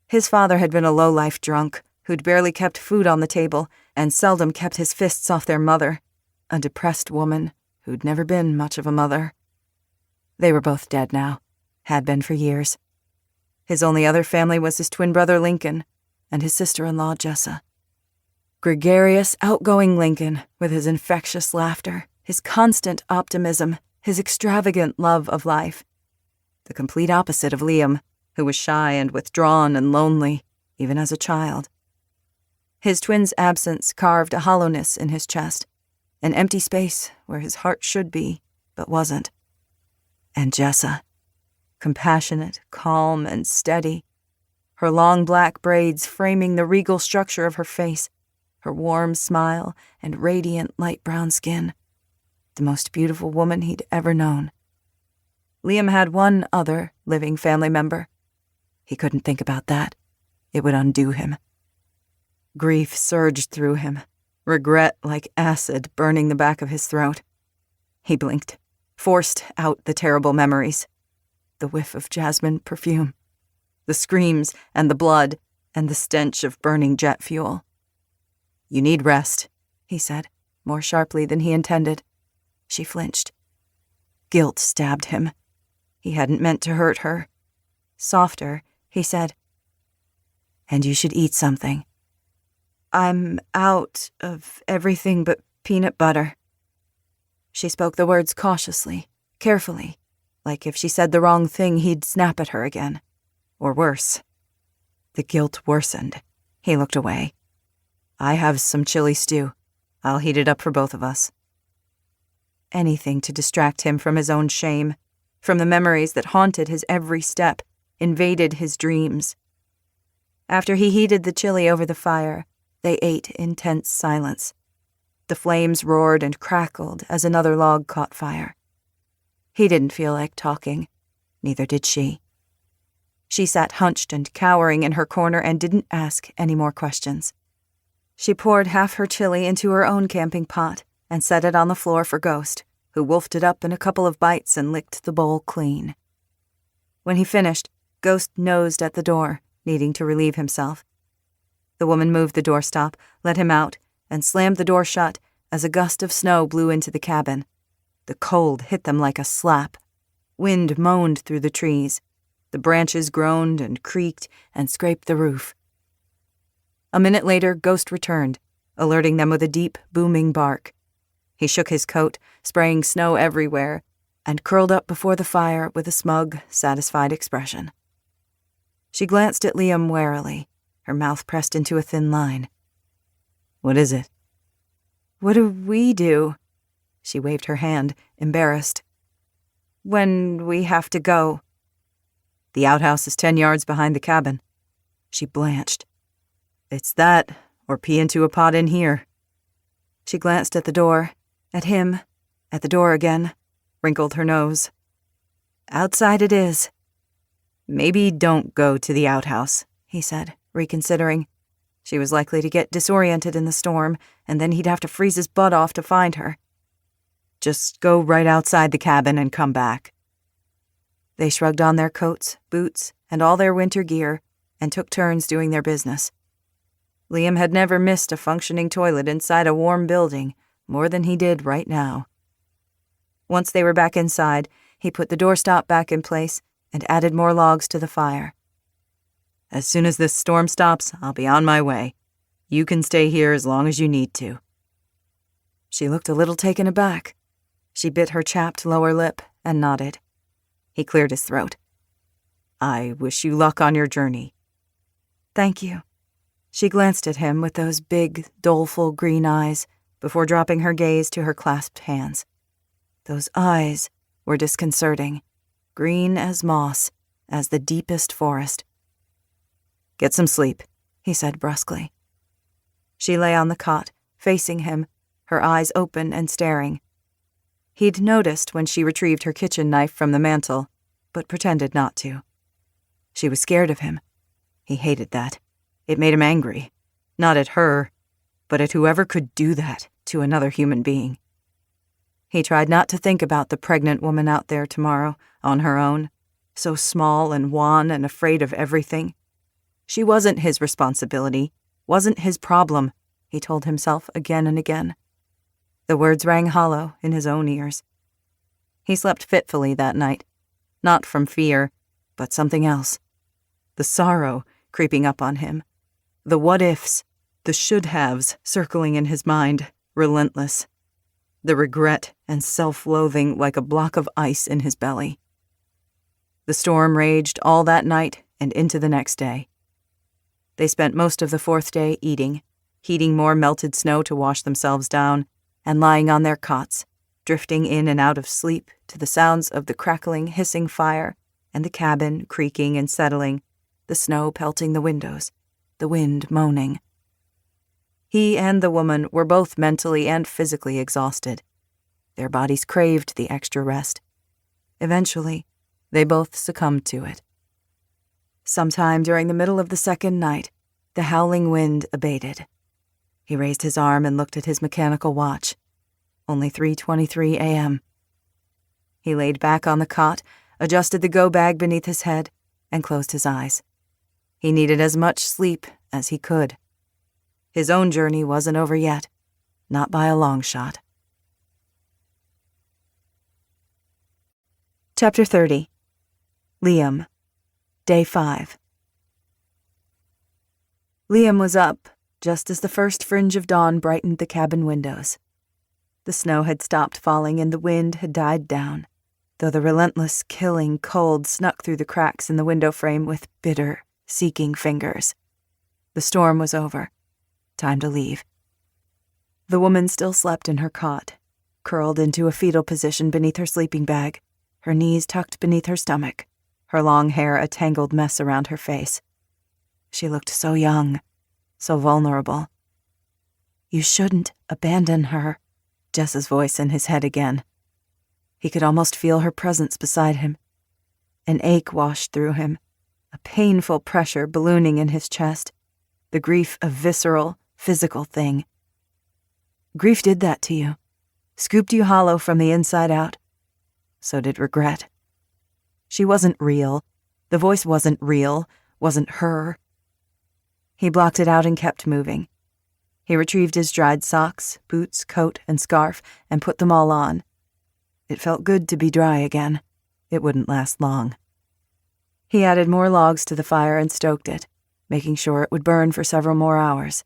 His father had been a low-life drunk who'd barely kept food on the table and seldom kept his fists off their mother, a depressed woman who'd never been much of a mother. They were both dead now, had been for years. His only other family was his twin brother Lincoln and his sister-in-law Jessa. Gregarious, outgoing Lincoln, with his infectious laughter, his constant optimism, his extravagant love of life. The complete opposite of Liam, who was shy and withdrawn and lonely, even as a child. His twin's absence carved a hollowness in his chest, an empty space where his heart should be, but wasn't. And Jessa, compassionate, calm, and steady, her long black braids framing the regal structure of her face, her warm smile and radiant light brown skin, the most beautiful woman he'd ever known. Liam had one other living family member. He couldn't think about that. It would undo him. Grief surged through him, regret like acid burning the back of his throat. He blinked, forced out the terrible memories. The whiff of jasmine perfume, the screams and the blood and the stench of burning jet fuel. "You need rest," he said, more sharply than he intended. She flinched. Guilt stabbed him. He hadn't meant to hurt her. Softer, he said, "And you should eat something." "I'm out of everything but peanut butter." She spoke the words cautiously, carefully, like if she said the wrong thing he'd snap at her again. Or worse. The guilt worsened. He looked away. "I have some chili stew. I'll heat it up for both of us." Anything to distract him from his own shame, from the memories that haunted his every step, invaded his dreams. After he heated the chili over the fire, they ate in tense silence. The flames roared and crackled as another log caught fire. He didn't feel like talking. Neither did she. She sat hunched and cowering in her corner and didn't ask any more questions. She poured half her chili into her own camping pot and set it on the floor for Ghost, who wolfed it up in a couple of bites and licked the bowl clean. When he finished, Ghost nosed at the door, needing to relieve himself. The woman moved the doorstop, let him out, and slammed the door shut as a gust of snow blew into the cabin. The cold hit them like a slap. Wind moaned through the trees. The branches groaned and creaked and scraped the roof. A minute later, Ghost returned, alerting them with a deep, booming bark. He shook his coat, spraying snow everywhere, and curled up before the fire with a smug, satisfied expression. She glanced at Liam warily, her mouth pressed into a thin line. "What is it?" "What do we do?" She waved her hand, embarrassed. "When we have to go." "The outhouse is 10 yards behind the cabin." She blanched. "It's that, or pee into a pot in here." She glanced at the door, at him, at the door again, wrinkled her nose. "Outside it is." "Maybe don't go to the outhouse," he said, reconsidering. She was likely to get disoriented in the storm, and then he'd have to freeze his butt off to find her. "Just go right outside the cabin and come back." They shrugged on their coats, boots, and all their winter gear, and took turns doing their business. Liam had never missed a functioning toilet inside a warm building more than he did right now. Once they were back inside, he put the doorstop back in place and added more logs to the fire. "As soon as this storm stops, I'll be on my way. You can stay here as long as you need to." She looked a little taken aback. She bit her chapped lower lip and nodded. He cleared his throat. "I wish you luck on your journey." "Thank you." She glanced at him with those big, doleful green eyes before dropping her gaze to her clasped hands. Those eyes were disconcerting, green as moss, as the deepest forest. "Get some sleep," he said brusquely. She lay on the cot, facing him, her eyes open and staring. He'd noticed when she retrieved her kitchen knife from the mantel, but pretended not to. She was scared of him. He hated that. It made him angry, not at her, but at whoever could do that to another human being. He tried not to think about the pregnant woman out there tomorrow, on her own, so small and wan and afraid of everything. She wasn't his responsibility, wasn't his problem, he told himself again and again. The words rang hollow in his own ears. He slept fitfully that night, not from fear, but something else. The sorrow creeping up on him. The what-ifs, the should-haves circling in his mind, relentless. The regret and self-loathing like a block of ice in his belly. The storm raged all that night and into the next day. They spent most of the fourth day eating, heating more melted snow to wash themselves down, and lying on their cots, drifting in and out of sleep to the sounds of the crackling, hissing fire and the cabin creaking and settling, the snow pelting the windows, the wind moaning. He and the woman were both mentally and physically exhausted. Their bodies craved the extra rest. Eventually, they both succumbed to it. Sometime during the middle of the second night, the howling wind abated. He raised his arm and looked at his mechanical watch. Only 3:23 a.m. He laid back on the cot, adjusted the go bag beneath his head, and closed his eyes. He needed as much sleep as he could. His own journey wasn't over yet, not by a long shot. Chapter 30. Liam. Day 5. Liam was up just as the first fringe of dawn brightened the cabin windows. The snow had stopped falling and the wind had died down, though the relentless, killing cold snuck through the cracks in the window frame with bitter, seeking fingers. The storm was over. Time to leave. The woman still slept in her cot, curled into a fetal position beneath her sleeping bag, her knees tucked beneath her stomach, her long hair a tangled mess around her face. She looked so young, so vulnerable. "You shouldn't abandon her," Jess's voice in his head again. He could almost feel her presence beside him. An ache washed through him, a painful pressure ballooning in his chest, the grief a visceral, physical thing. Grief did that to you, scooped you hollow from the inside out. So did regret. She wasn't real. The voice wasn't real, wasn't her. He blocked it out and kept moving. He retrieved his dried socks, boots, coat, and scarf and put them all on. It felt good to be dry again. It wouldn't last long. He added more logs to the fire and stoked it, making sure it would burn for several more hours.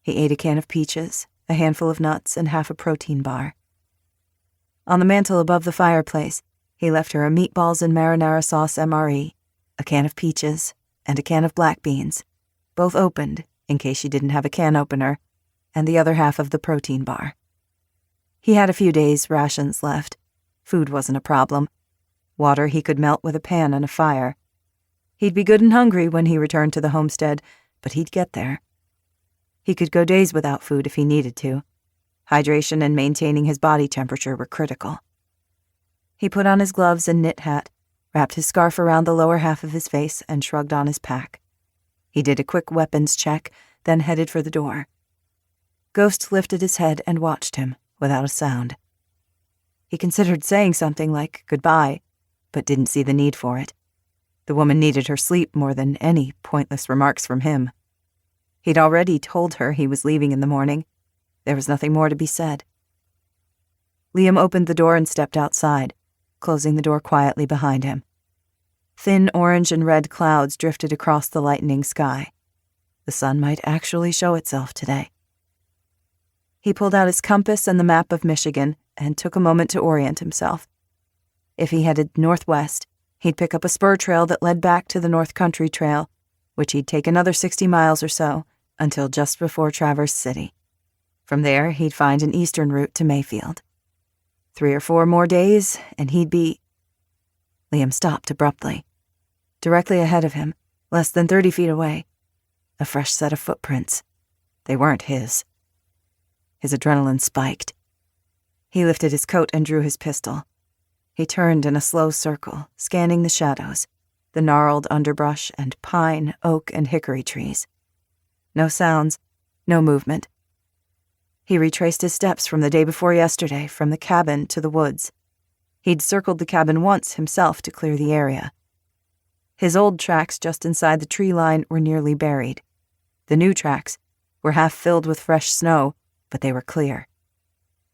He ate a can of peaches, a handful of nuts, and half a protein bar. On the mantel above the fireplace, he left her a meatballs and marinara sauce MRE, a can of peaches, and a can of black beans, both opened in case she didn't have a can opener, and the other half of the protein bar. He had a few days' rations left. Food wasn't a problem. Water he could melt with a pan and a fire. He'd be good and hungry when he returned to the homestead, but he'd get there. He could go days without food if he needed to. Hydration and maintaining his body temperature were critical. He put on his gloves and knit hat, wrapped his scarf around the lower half of his face, and shrugged on his pack. He did a quick weapons check, then headed for the door. Ghost lifted his head and watched him, without a sound. He considered saying something like goodbye, but didn't see the need for it. The woman needed her sleep more than any pointless remarks from him. He'd already told her he was leaving in the morning. There was nothing more to be said. Liam opened the door and stepped outside, closing the door quietly behind him. Thin orange and red clouds drifted across the lightening sky. The sun might actually show itself today. He pulled out his compass and the map of Michigan and took a moment to orient himself. If he headed northwest, he'd pick up a spur trail that led back to the North Country Trail, which he'd take another 60 miles or so until just before Traverse City. From there, he'd find an eastern route to Mayfield. 3 or 4 more days, and he'd be... Liam stopped abruptly. Directly ahead of him, less than 30 feet away, a fresh set of footprints. They weren't his. His adrenaline spiked. He lifted his coat and drew his pistol. He turned in a slow circle, scanning the shadows, the gnarled underbrush and pine, oak, and hickory trees. No sounds, no movement. He retraced his steps from the day before yesterday, from the cabin to the woods. He'd circled the cabin once himself to clear the area. His old tracks just inside the tree line were nearly buried. The new tracks were half filled with fresh snow, but they were clear.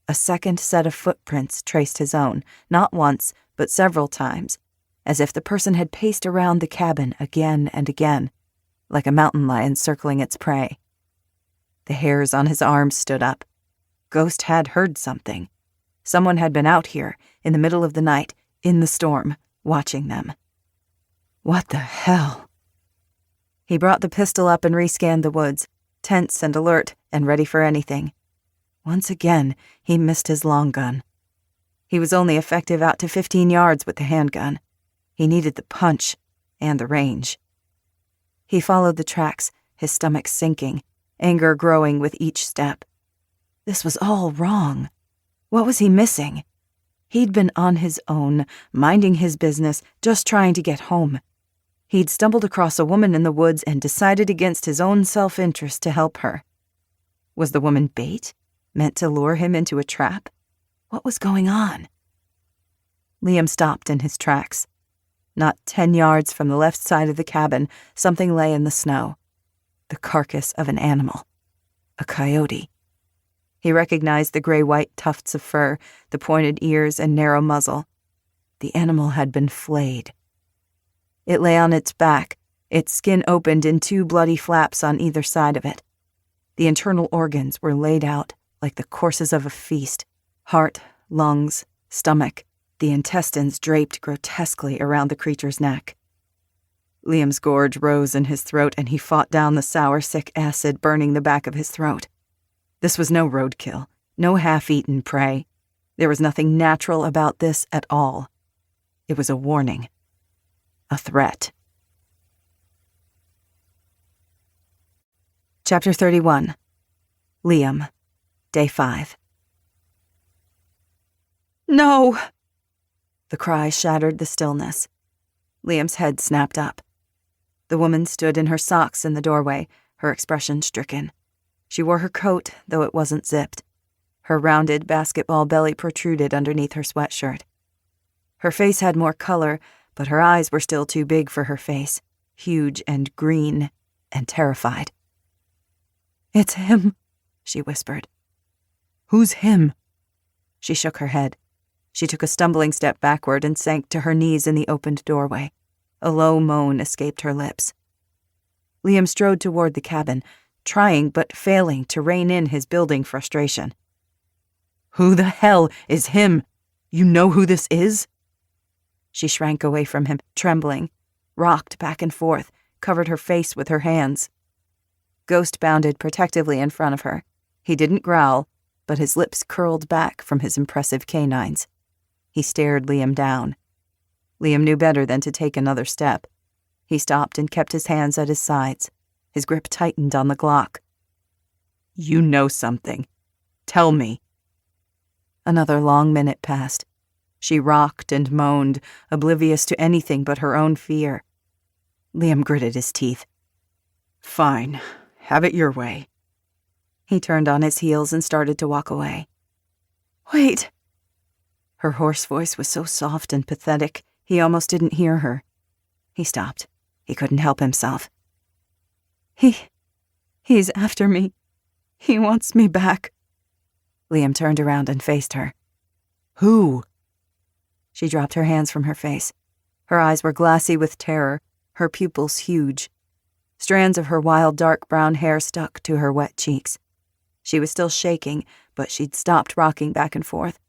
A second set of footprints traced his own, not once, but several times, as if the person had paced around the cabin again and again, like a mountain lion circling its prey. The hairs on his arms stood up. Ghost had heard something. Someone had been out here, in the middle of the night, in the storm, watching them. What the hell? He brought the pistol up and rescanned the woods, tense and alert and ready for anything. Once again, he missed his long gun. He was only effective out to 15 yards with the handgun. He needed the punch and the range. He followed the tracks, his stomach sinking, anger growing with each step. This was all wrong. What was he missing? He'd been on his own, minding his business, just trying to get home. He'd stumbled across a woman in the woods and decided against his own self-interest to help her. Was the woman bait, meant to lure him into a trap? What was going on? Liam stopped in his tracks. Not 10 yards from the left side of the cabin, something lay in the snow. The carcass of an animal. A coyote. He recognized the gray-white tufts of fur, the pointed ears and narrow muzzle. The animal had been flayed. It lay on its back, its skin opened in 2 bloody flaps on either side of it. The internal organs were laid out like the courses of a feast. Heart, lungs, stomach, the intestines draped grotesquely around the creature's neck. Liam's gorge rose in his throat and he fought down the sour, sick acid burning the back of his throat. This was no roadkill, no half-eaten prey. There was nothing natural about this at all. It was a warning. A threat. Chapter 31. Liam. Day 5. No! The cry shattered the stillness. Liam's head snapped up. The woman stood in her socks in the doorway, her expression stricken. She wore her coat, though it wasn't zipped. Her rounded basketball belly protruded underneath her sweatshirt. Her face had more color, but her eyes were still too big for her face, huge and green and terrified. "It's him," she whispered. "Who's him?" She shook her head. She took a stumbling step backward and sank to her knees in the opened doorway. A low moan escaped her lips. Liam strode toward the cabin, trying but failing to rein in his building frustration. "Who the hell is him? You know who this is?" She shrank away from him, trembling, rocked back and forth, covered her face with her hands. Ghost bounded protectively in front of her. He didn't growl, but his lips curled back from his impressive canines. He stared Liam down. Liam knew better than to take another step. He stopped and kept his hands at his sides. His grip tightened on the Glock. "You know something. Tell me." Another long minute passed. She rocked and moaned, oblivious to anything but her own fear. Liam gritted his teeth. "Fine. Have it your way." He turned on his heels and started to walk away. "Wait." Her hoarse voice was so soft and pathetic, he almost didn't hear her. He stopped. He couldn't help himself. He's after me. He wants me back." Liam turned around and faced her. "Who?" She dropped her hands from her face. Her eyes were glassy with terror, her pupils huge. Strands of her wild dark brown hair stuck to her wet cheeks. She was still shaking, but she'd stopped rocking back and forth.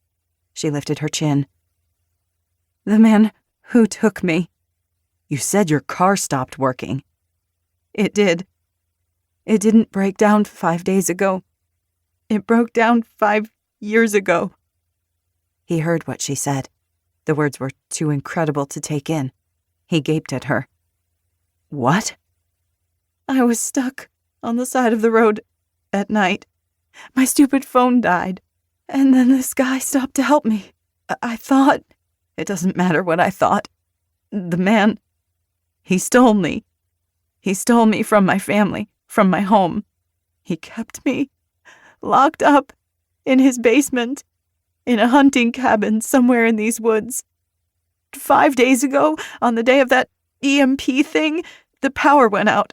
She lifted her chin. "The man who took me." "You said your car stopped working." "It did. It didn't break down 5 days ago. It broke down 5 years ago." He heard what she said. The words were too incredible to take in. He gaped at her. "What?" "I was stuck on the side of the road at night. My stupid phone died, and then this guy stopped to help me. I thought... It doesn't matter what I thought. The man... He stole me. He stole me from my family, from my home. He kept me locked up in his basement, in a hunting cabin somewhere in these woods. 5 days ago, on the day of that EMP thing, the power went out.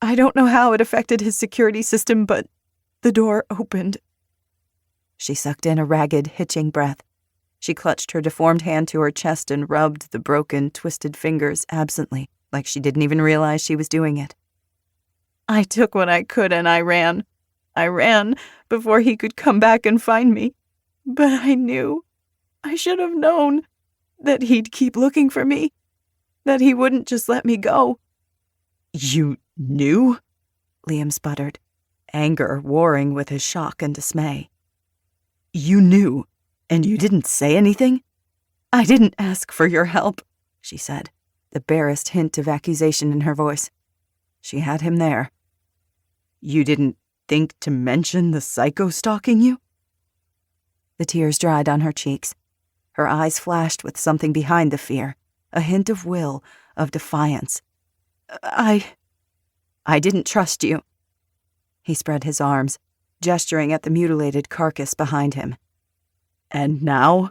I don't know how it affected his security system, but the door opened." She sucked in a ragged, hitching breath. She clutched her deformed hand to her chest and rubbed the broken, twisted fingers absently, like she didn't even realize she was doing it. "I took what I could and I ran. I ran before he could come back and find me. But I knew, I should have known, that he'd keep looking for me, that he wouldn't just let me go." "You knew?" Liam sputtered, anger warring with his shock and dismay. "You knew, and you didn't say anything?" "I didn't ask for your help," she said, the barest hint of accusation in her voice. She had him there. "You didn't think to mention the psycho stalking you?" The tears dried on her cheeks. Her eyes flashed with something behind the fear, a hint of will, of defiance. I didn't trust you." He spread his arms, gesturing at the mutilated carcass behind him. "And now?"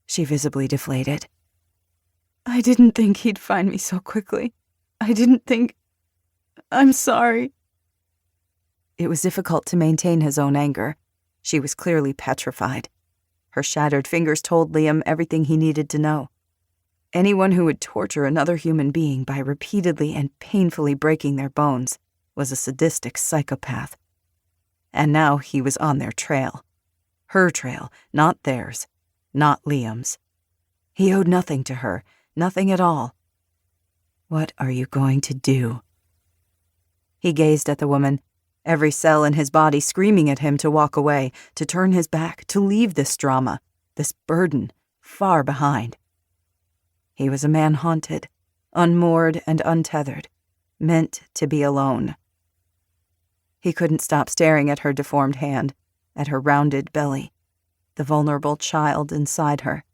She visibly deflated. "I didn't think he'd find me so quickly. I didn't think... I'm sorry." It was difficult to maintain his own anger. She was clearly petrified. Her shattered fingers told Liam everything he needed to know. Anyone who would torture another human being by repeatedly and painfully breaking their bones was a sadistic psychopath. And now he was on their trail. Her trail, not theirs, not Liam's. He owed nothing to her, nothing at all. "What are you going to do?" He gazed at the woman, every cell in his body screaming at him to walk away, to turn his back, to leave this drama, this burden, far behind. He was a man haunted, unmoored and untethered, meant to be alone. He couldn't stop staring at her deformed hand, at her rounded belly, the vulnerable child inside her.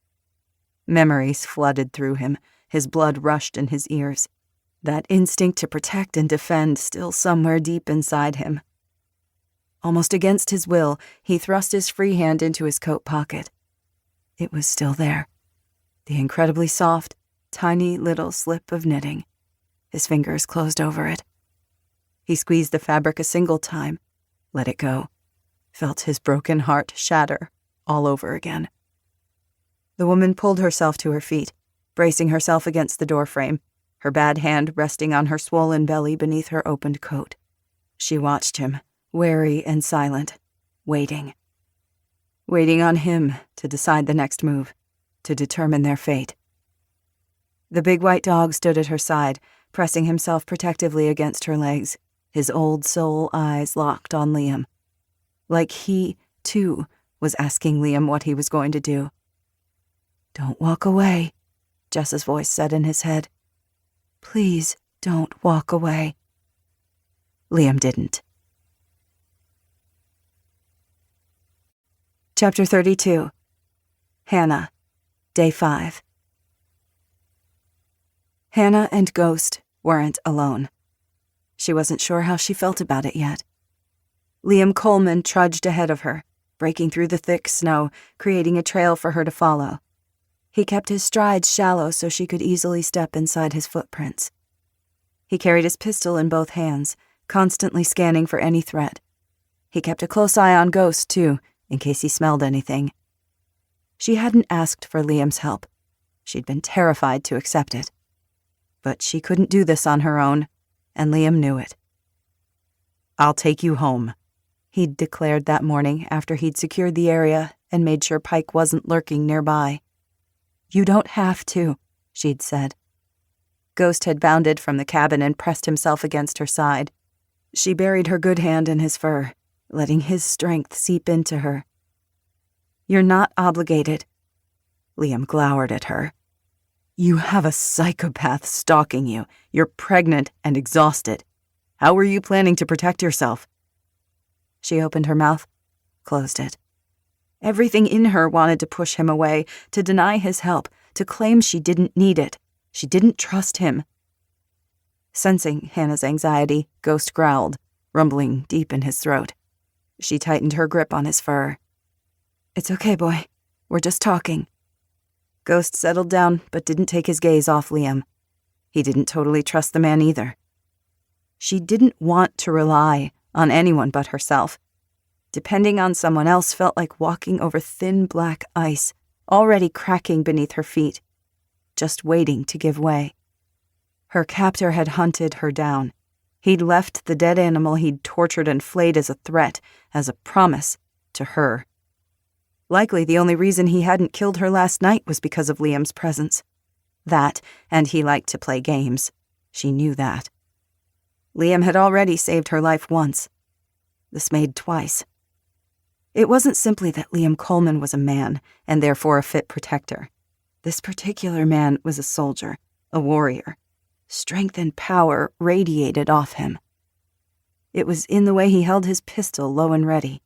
Memories flooded through him, his blood rushed in his ears, that instinct to protect and defend still somewhere deep inside him. Almost against his will, he thrust his free hand into his coat pocket. It was still there, the incredibly soft, tiny little slip of knitting. His fingers closed over it. He squeezed the fabric a single time, let it go, felt his broken heart shatter all over again. The woman pulled herself to her feet, bracing herself against the doorframe, her bad hand resting on her swollen belly beneath her opened coat. She watched him, wary and silent, waiting. Waiting on him to decide the next move, to determine their fate. The big white dog stood at her side, pressing himself protectively against her legs, his old soul eyes locked on Liam. Like he, too, was asking Liam what he was going to do. "Don't walk away," Jess's voice said in his head. "Please don't walk away." Liam didn't. Chapter 32. Hannah, Day 5. Hannah and Ghost weren't alone. She wasn't sure how she felt about it yet. Liam Coleman trudged ahead of her, breaking through the thick snow, creating a trail for her to follow. He kept his strides shallow so she could easily step inside his footprints. He carried his pistol in both hands, constantly scanning for any threat. He kept a close eye on Ghost, too, in case he smelled anything. She hadn't asked for Liam's help. She'd been terrified to accept it. But she couldn't do this on her own, and Liam knew it. "I'll take you home," he'd declared that morning after he'd secured the area and made sure Pike wasn't lurking nearby. "You don't have to," she'd said. Ghost had bounded from the cabin and pressed himself against her side. She buried her good hand in his fur, letting his strength seep into her. "You're not obligated." Liam glowered at her. "You have a psychopath stalking you. You're pregnant and exhausted. How were you planning to protect yourself?" She opened her mouth, closed it. Everything in her wanted to push him away, to deny his help, to claim she didn't need it. She didn't trust him. Sensing Hannah's anxiety, Ghost growled, rumbling deep in his throat. She tightened her grip on his fur. "It's okay, boy. We're just talking." Ghost settled down, but didn't take his gaze off Liam. He didn't totally trust the man either. She didn't want to rely on anyone but herself. Depending on someone else felt like walking over thin black ice, already cracking beneath her feet, just waiting to give way. Her captor had hunted her down. He'd left the dead animal he'd tortured and flayed as a threat, as a promise, to her. Likely the only reason he hadn't killed her last night was because of Liam's presence. That, and he liked to play games. She knew that. Liam had already saved her life once. This made twice. It wasn't simply that Liam Coleman was a man, and therefore a fit protector. This particular man was a soldier, a warrior. Strength and power radiated off him. It was in the way he held his pistol low and ready,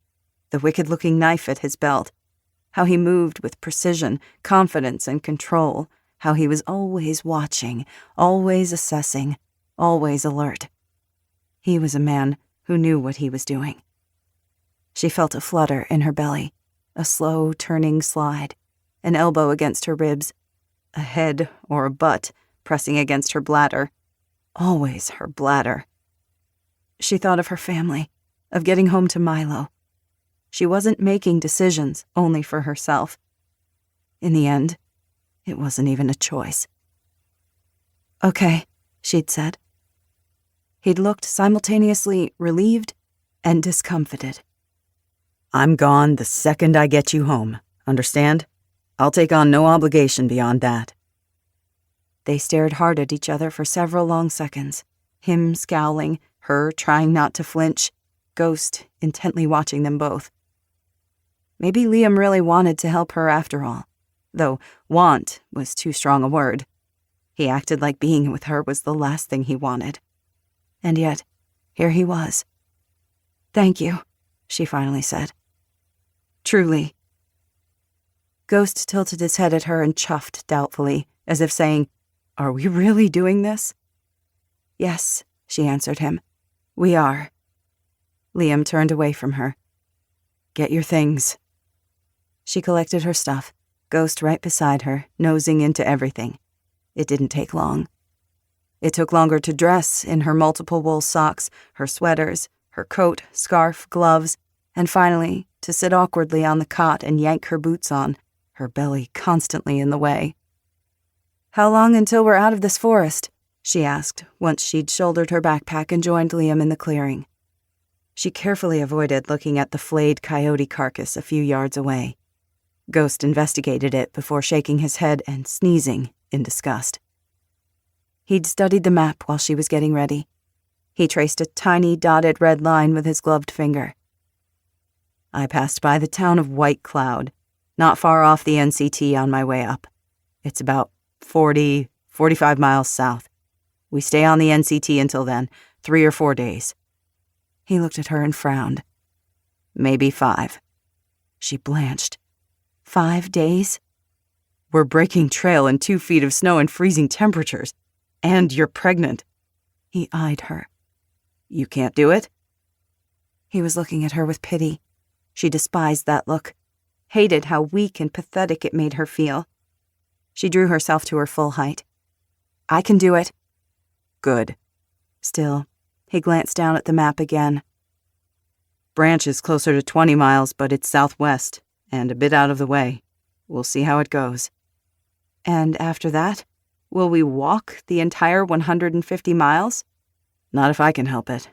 the wicked-looking knife at his belt, how he moved with precision, confidence, and control, how he was always watching, always assessing, always alert. He was a man who knew what he was doing. She felt a flutter in her belly, a slow turning slide, an elbow against her ribs, a head or a butt pressing against her bladder, always her bladder. She thought of her family, of getting home to Milo. She wasn't making decisions only for herself. In the end, it wasn't even a choice. "Okay," she'd said. He'd looked simultaneously relieved and discomfited. "I'm gone the second I get you home, understand? I'll take on no obligation beyond that." They stared hard at each other for several long seconds, him scowling, her trying not to flinch, Ghost intently watching them both. Maybe Liam really wanted to help her after all, though want was too strong a word. He acted like being with her was the last thing he wanted. And yet, here he was. "Thank you," she finally said. "Truly." Ghost tilted his head at her and chuffed doubtfully, as if saying, "Are we really doing this?" "Yes," she answered him. "We are." Liam turned away from her. "Get your things." She collected her stuff, Ghost right beside her, nosing into everything. It didn't take long. It took longer to dress in her multiple wool socks, her sweaters, her coat, scarf, gloves, and finally to sit awkwardly on the cot and yank her boots on, her belly constantly in the way. "How long until we're out of this forest?" she asked, once she'd shouldered her backpack and joined Liam in the clearing. She carefully avoided looking at the flayed coyote carcass a few yards away. Ghost investigated it before shaking his head and sneezing in disgust. He'd studied the map while she was getting ready. He traced a tiny dotted red line with his gloved finger. "I passed by the town of White Cloud, not far off the NCT on my way up. It's about 45 miles south. We stay on the NCT until then, 3 or 4 days." He looked at her and frowned. "Maybe 5. She blanched. 5 days? "We're breaking trail in 2 feet of snow and freezing temperatures. And you're pregnant." He eyed her. "You can't do it?" He was looking at her with pity. She despised that look, hated how weak and pathetic it made her feel. She drew herself to her full height. "I can do it." "Good." Still, he glanced down at the map again. "Branch is closer to 20 miles, but it's southwest, and a bit out of the way. We'll see how it goes." "And after that? Will we walk the entire 150 miles? "Not if I can help it.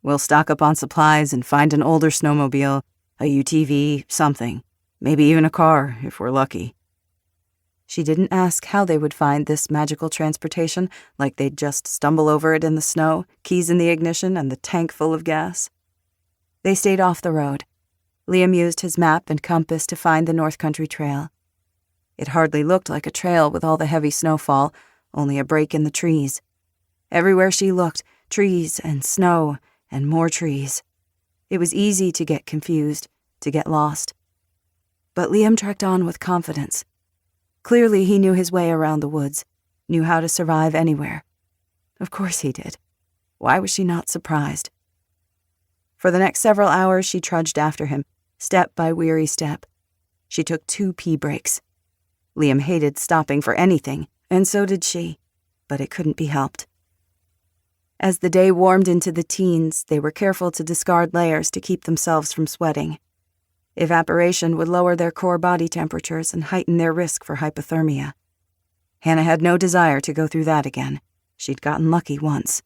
We'll stock up on supplies and find an older snowmobile, a UTV, something. Maybe even a car, if we're lucky." She didn't ask how they would find this magical transportation, like they'd just stumble over it in the snow, keys in the ignition, and the tank full of gas. They stayed off the road. Liam used his map and compass to find the North Country Trail. It hardly looked like a trail with all the heavy snowfall, only a break in the trees. Everywhere she looked, trees and snow and more trees. It was easy to get confused, to get lost. But Liam trekked on with confidence. Clearly he knew his way around the woods, knew how to survive anywhere. Of course he did. Why was she not surprised? For the next several hours she trudged after him, step by weary step. She took 2 pee breaks. Liam hated stopping for anything, and so did she, but it couldn't be helped. As the day warmed into the teens, they were careful to discard layers to keep themselves from sweating. Evaporation would lower their core body temperatures and heighten their risk for hypothermia. Hannah had no desire to go through that again. She'd gotten lucky once.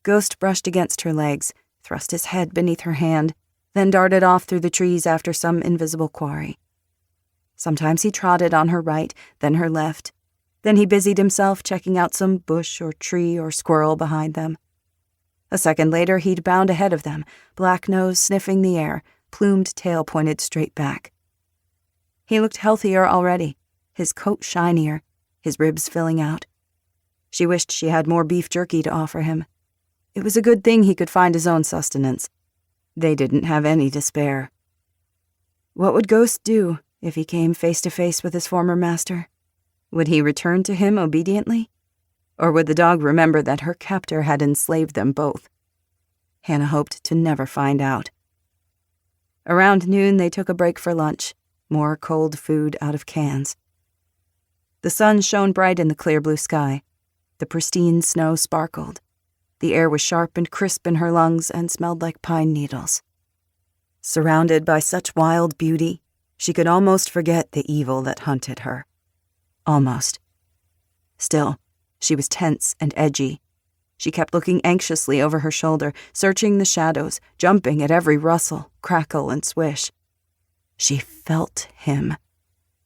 Ghost brushed against her legs, thrust his head beneath her hand, then darted off through the trees after some invisible quarry. Sometimes he trotted on her right, then her left. Then he busied himself checking out some bush or tree or squirrel behind them. A second later, he'd bound ahead of them, black nose sniffing the air, plumed tail pointed straight back. He looked healthier already, his coat shinier, his ribs filling out. She wished she had more beef jerky to offer him. It was a good thing he could find his own sustenance. They didn't have any to spare. What would Ghost do if he came face to face with his former master? Would he return to him obediently? Or would the dog remember that her captor had enslaved them both? Hannah hoped to never find out. Around noon, they took a break for lunch, more cold food out of cans. The sun shone bright in the clear blue sky. The pristine snow sparkled. The air was sharp and crisp in her lungs and smelled like pine needles. Surrounded by such wild beauty, she could almost forget the evil that hunted her. Almost. Still, she was tense and edgy. She kept looking anxiously over her shoulder, searching the shadows, jumping at every rustle, crackle, and swish. She felt him,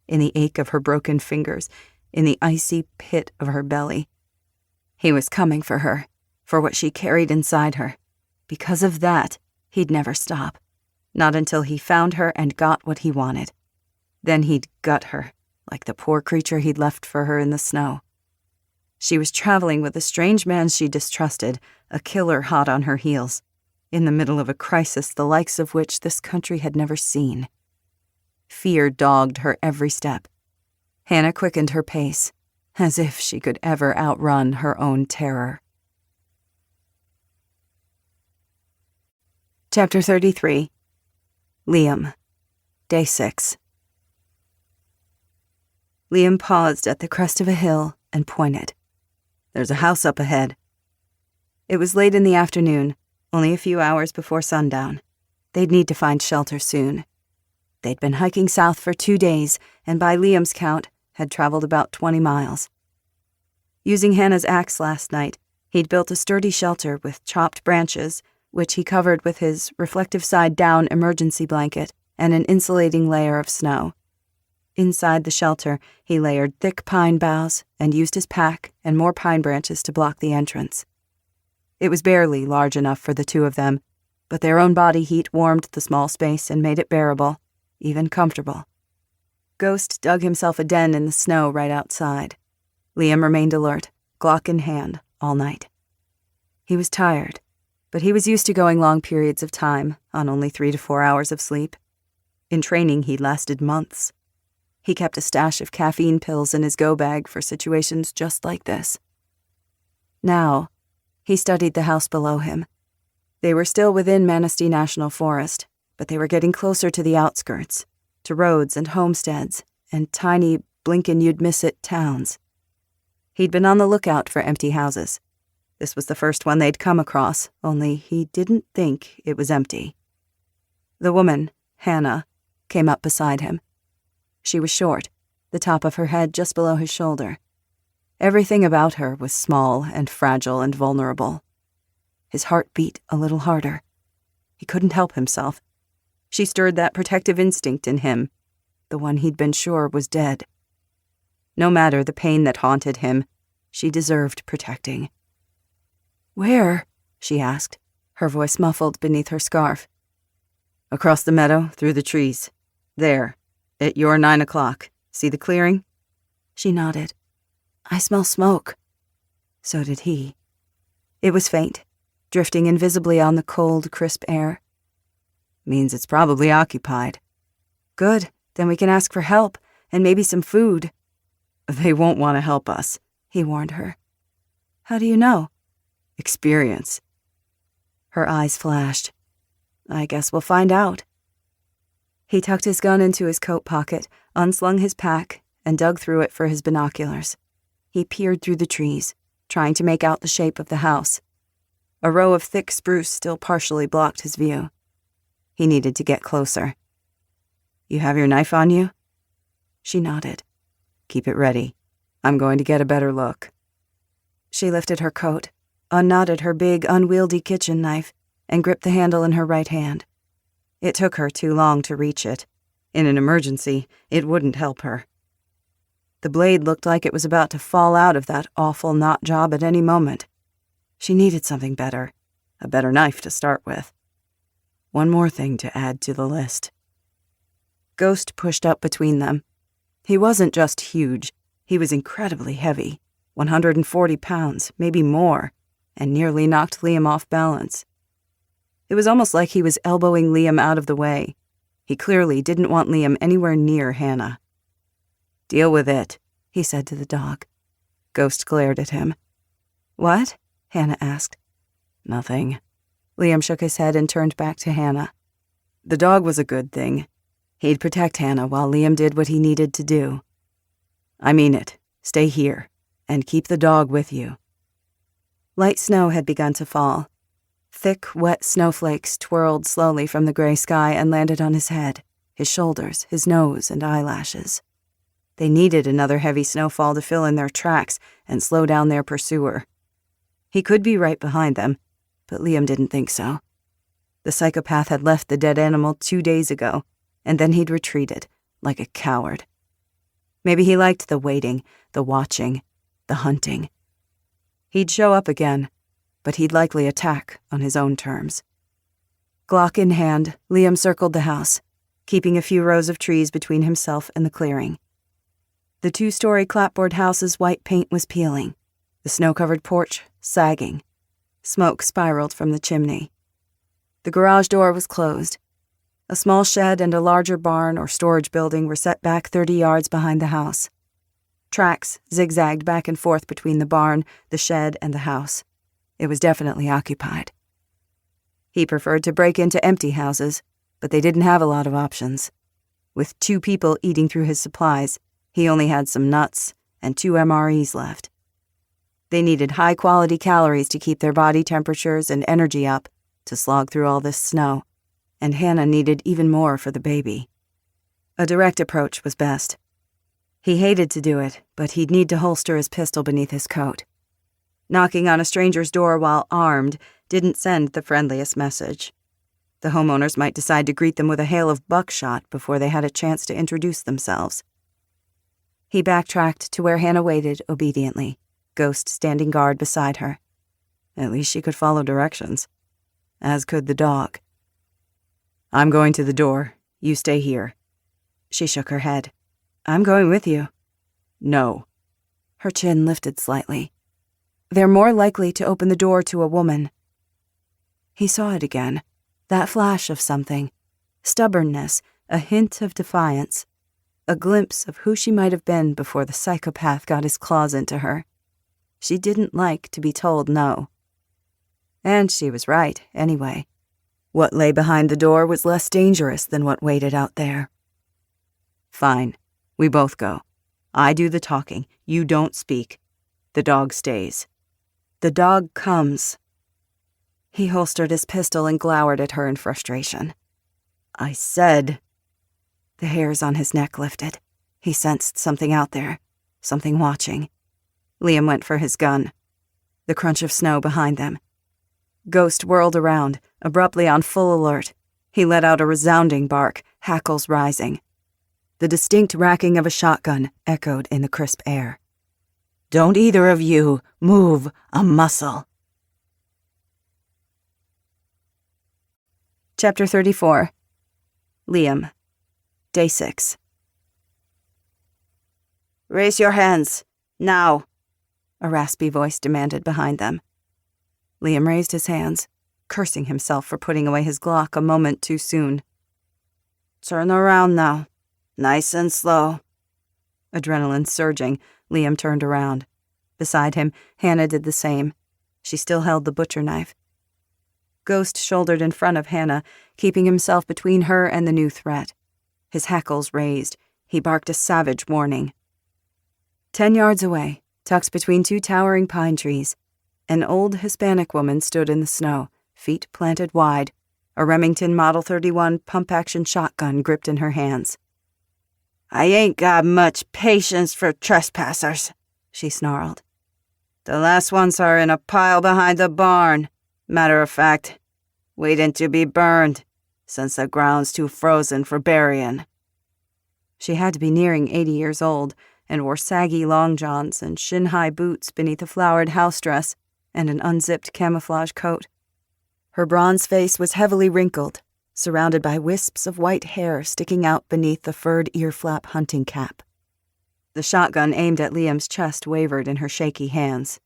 in the ache of her broken fingers, in the icy pit of her belly. He was coming for her, for what she carried inside her. Because of that, he'd never stop. Not until he found her and got what he wanted. Then he'd gut her, like the poor creature he'd left for her in the snow. She was traveling with a strange man she distrusted, a killer hot on her heels, in the middle of a crisis the likes of which this country had never seen. Fear dogged her every step. Hannah quickened her pace, as if she could ever outrun her own terror. Chapter 33. Liam. Day 6. Liam paused at the crest of a hill and pointed. There's a house up ahead." It was late in the afternoon, only a few hours before sundown. They'd need to find shelter soon. They'd been hiking south for 2 days, and by Liam's count, had traveled about 20 miles. Using Hannah's axe last night, he'd built a sturdy shelter with chopped branches, which he covered with his reflective side-down emergency blanket and an insulating layer of snow. Inside the shelter, he layered thick pine boughs and used his pack and more pine branches to block the entrance. It was barely large enough for the two of them, but their own body heat warmed the small space and made it bearable, even comfortable. Ghost dug himself a den in the snow right outside. Liam remained alert, Glock in hand, all night. He was tired, but he was used to going long periods of time on only 3 to 4 hours of sleep. In training, he'd lasted months. He kept a stash of caffeine pills in his go bag for situations just like this. Now, he studied the house below him. They were still within Manistee National Forest, but they were getting closer to the outskirts, to roads and homesteads, and tiny, blink-and-you'd-miss-it towns. He'd been on the lookout for empty houses. This was the first one they'd come across, only he didn't think it was empty. The woman, Hannah, came up beside him. She was short, the top of her head just below his shoulder. Everything about her was small and fragile and vulnerable. His heart beat a little harder. He couldn't help himself. She stirred that protective instinct in him, the one he'd been sure was dead. No matter the pain that haunted him, she deserved protecting. "Where?" she asked, her voice muffled beneath her scarf. "Across the meadow, through the trees. There, at your 9 o'clock. See the clearing?" She nodded. "I smell smoke." So did he. It was faint, drifting invisibly on the cold, crisp air. "Means it's probably occupied." "Good, then we can ask for help, and maybe some food." "They won't want to help us," he warned her. "How do you know?" "Experience." Her eyes flashed. "I guess we'll find out." He tucked his gun into his coat pocket, unslung his pack, and dug through it for his binoculars. He peered through the trees, trying to make out the shape of the house. A row of thick spruce still partially blocked his view. He needed to get closer. "You have your knife on you?" She nodded. "Keep it ready. I'm going to get a better look." She lifted her coat, unknotted her big, unwieldy kitchen knife, and gripped the handle in her right hand. It took her too long to reach it. In an emergency, it wouldn't help her. The blade looked like it was about to fall out of that awful knot job at any moment. She needed something better, a better knife to start with. One more thing to add to the list. Ghost pushed up between them. He wasn't just huge, he was incredibly heavy, 140 pounds, maybe more, and nearly knocked Liam off balance. It was almost like he was elbowing Liam out of the way. He clearly didn't want Liam anywhere near Hannah. "Deal with it," he said to the dog. Ghost glared at him. "What?" Hannah asked. "Nothing." Liam shook his head and turned back to Hannah. The dog was a good thing. He'd protect Hannah while Liam did what he needed to do. "I mean it. Stay here, and keep the dog with you." Light snow had begun to fall. Thick, wet snowflakes twirled slowly from the gray sky and landed on his head, his shoulders, his nose, and eyelashes. They needed another heavy snowfall to fill in their tracks and slow down their pursuer. He could be right behind them, but Liam didn't think so. The psychopath had left the dead animal 2 days ago, and then he'd retreated, like a coward. Maybe he liked the waiting, the watching, the hunting. He'd show up again, but he'd likely attack on his own terms. Glock in hand, Liam circled the house, keeping a few rows of trees between himself and the clearing. The 2-story clapboard house's white paint was peeling, the snow-covered porch sagging. Smoke spiraled from the chimney. The garage door was closed. A small shed and a larger barn or storage building were set back 30 yards behind the house. Tracks zigzagged back and forth between the barn, the shed, and the house. It was definitely occupied. He preferred to break into empty houses, but they didn't have a lot of options. With 2 people eating through his supplies, he only had some nuts and 2 MREs left. They needed high-quality calories to keep their body temperatures and energy up to slog through all this snow, and Hannah needed even more for the baby. A direct approach was best. He hated to do it, but he'd need to holster his pistol beneath his coat. Knocking on a stranger's door while armed didn't send the friendliest message. The homeowners might decide to greet them with a hail of buckshot before they had a chance to introduce themselves. He backtracked to where Hannah waited obediently, Ghost standing guard beside her. At least she could follow directions, as could the dog. "I'm going to the door. You stay here." She shook her head. "I'm going with you." "No." Her chin lifted slightly. "They're more likely to open the door to a woman." He saw it again, that flash of something. Stubbornness, a hint of defiance. A glimpse of who she might have been before the psychopath got his claws into her. She didn't like to be told no. And she was right, anyway. What lay behind the door was less dangerous than what waited out there. "Fine. We both go. I do the talking. You don't speak. The dog stays." "The dog comes." He holstered his pistol and glowered at her in frustration. "I said..." The hairs on his neck lifted. He sensed something out there, something watching. Liam went for his gun. The crunch of snow behind them. Ghost whirled around, abruptly on full alert. He let out a resounding bark, hackles rising. The distinct racking of a shotgun echoed in the crisp air. "Don't either of you move a muscle." Chapter 34. Liam. Day 6. "Raise your hands, now," a raspy voice demanded behind them. Liam raised his hands, cursing himself for putting away his Glock a moment too soon. "Turn around now, nice and slow." Adrenaline surging, Liam turned around. Beside him, Hannah did the same. She still held the butcher knife. Ghost shouldered in front of Hannah, keeping himself between her and the new threat. His hackles raised. He barked a savage warning. 10 yards away, tucked between two towering pine trees, an old Hispanic woman stood in the snow, feet planted wide, a Remington Model 31 pump-action shotgun gripped in her hands. "I ain't got much patience for trespassers," she snarled. "The last ones are in a pile behind the barn. Matter of fact, waiting to be burned, since the ground's too frozen for burying." She had to be nearing 80 years old, and wore saggy long johns and shin-high boots beneath a flowered house dress and an unzipped camouflage coat. Her bronze face was heavily wrinkled, surrounded by wisps of white hair sticking out beneath the furred ear-flap hunting cap. The shotgun aimed at Liam's chest wavered in her shaky hands.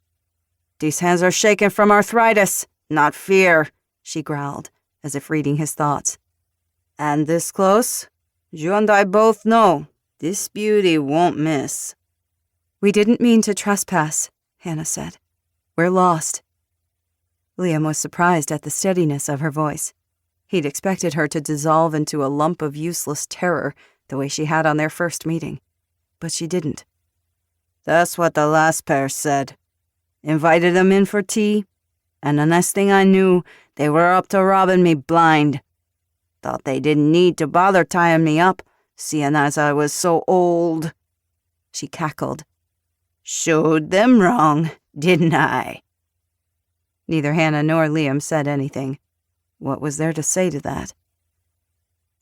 "These hands are shaking from arthritis, not fear," she growled, as if reading his thoughts. "And this close? You and I both know this beauty won't miss." "We didn't mean to trespass," Hannah said. "We're lost." Liam was surprised at the steadiness of her voice. He'd expected her to dissolve into a lump of useless terror the way she had on their first meeting. But she didn't. "That's what the last pair said. Invited them in for tea, and the next thing I knew, they were up to robbing me blind. Thought they didn't need to bother tying me up, seeing as I was so old." She cackled. "Showed them wrong, didn't I?" Neither Hannah nor Liam said anything. What was there to say to that?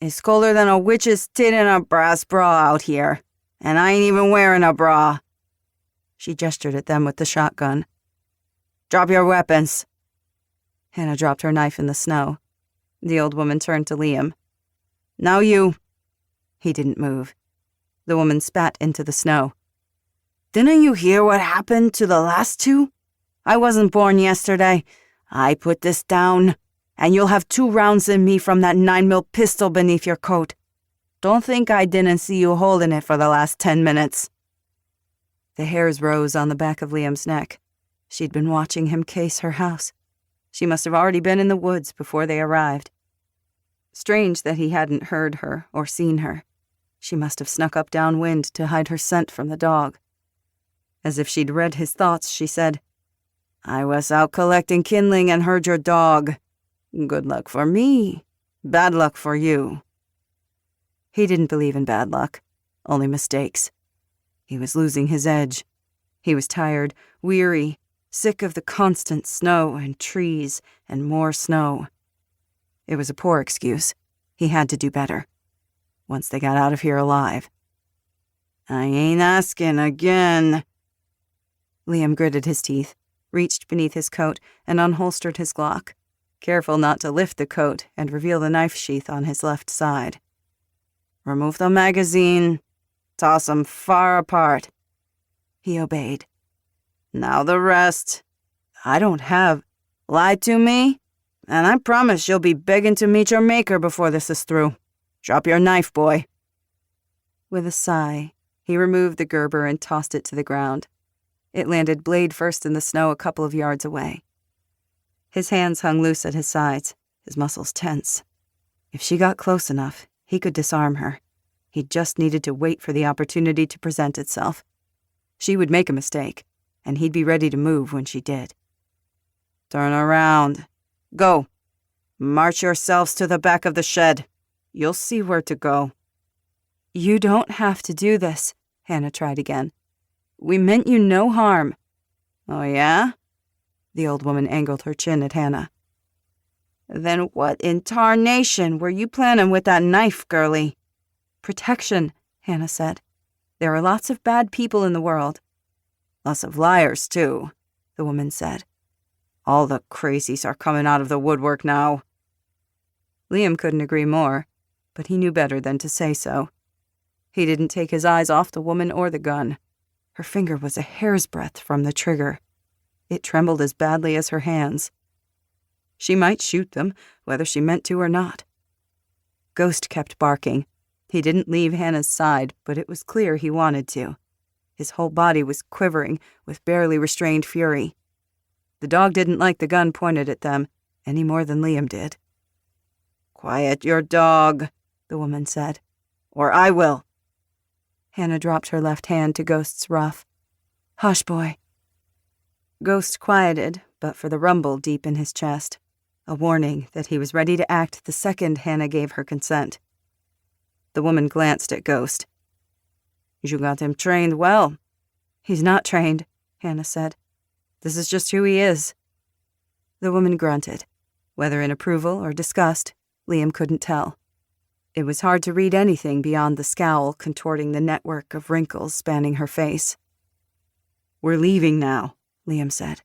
"It's colder than a witch's tit in a brass bra out here, and I ain't even wearing a bra." She gestured at them with the shotgun. "Drop your weapons." Hannah dropped her knife in the snow. The old woman turned to Liam. "Now you." He didn't move. The woman spat into the snow. "Didn't you hear what happened to the last two? I wasn't born yesterday. I put this down, and you'll have 2 rounds in me from that 9mm pistol beneath your coat. Don't think I didn't see you holding it for the last 10 minutes. The hairs rose on the back of Liam's neck. She'd been watching him case her house. She must have already been in the woods before they arrived. Strange that he hadn't heard her or seen her. She must have snuck up downwind to hide her scent from the dog. As if she'd read his thoughts, she said, I was out collecting kindling and heard your dog. Good luck for me. Bad luck for you." He didn't believe in bad luck, only mistakes. He was losing his edge. He was tired, weary, sick of the constant snow and trees and more snow. It was a poor excuse. He had to do better. Once they got out of here alive. "I ain't asking again." Liam gritted his teeth, reached beneath his coat, and unholstered his Glock, careful not to lift the coat and reveal the knife sheath on his left side. "Remove the magazine. Toss 'em far apart." He obeyed. "Now the rest. I don't have. Lie to me, and I promise you'll be begging to meet your maker before this is through. Drop your knife, boy." With a sigh, he removed the Gerber and tossed it to the ground. It landed blade first in the snow a couple of yards away. His hands hung loose at his sides, his muscles tense. If she got close enough, he could disarm her. He just needed to wait for the opportunity to present itself. She would make a mistake, and he'd be ready to move when she did. "Turn around. Go. March yourselves to the back of the shed. You'll see where to go." "You don't have to do this," Hannah tried again. "We meant you no harm." "Oh, yeah?" The old woman angled her chin at Hannah. "Then what in tarnation were you planning with that knife, girlie?" "Protection," Hannah said. "There are lots of bad people in the world." "Lots of liars, too," the woman said. "All the crazies are coming out of the woodwork now." Liam couldn't agree more, but he knew better than to say so. He didn't take his eyes off the woman or the gun. Her finger was a hair's breadth from the trigger. It trembled as badly as her hands. She might shoot them, whether she meant to or not. Ghost kept barking. He didn't leave Hannah's side, but it was clear he wanted to. His whole body was quivering with barely restrained fury. The dog didn't like the gun pointed at them, any more than Liam did. "Quiet your dog," the woman said, "or I will." Hannah dropped her left hand to Ghost's ruff. "Hush, boy." Ghost quieted, but for the rumble deep in his chest, a warning that he was ready to act the second Hannah gave her consent. The woman glanced at Ghost. "You got him trained well." "He's not trained," Hannah said. "This is just who he is." The woman grunted. Whether in approval or disgust, Liam couldn't tell. It was hard to read anything beyond the scowl contorting the network of wrinkles spanning her face. "We're leaving now," Liam said.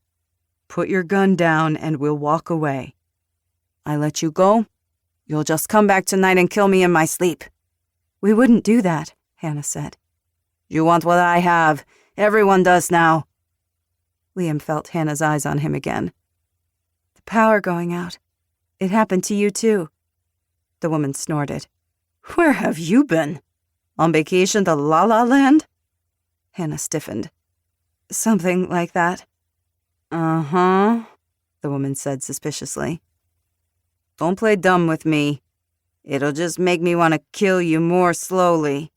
"Put your gun down and we'll walk away. I let you go? You'll just come back tonight and kill me in my sleep." "We wouldn't do that," Hannah said. "You want what I have. Everyone does now." Liam felt Hannah's eyes on him again. "The power going out. It happened to you, too." The woman snorted. "Where have you been? On vacation to La La Land?" Hannah stiffened. "Something like that." "Uh-huh," the woman said suspiciously. "Don't play dumb with me. It'll just make me want to kill you more slowly.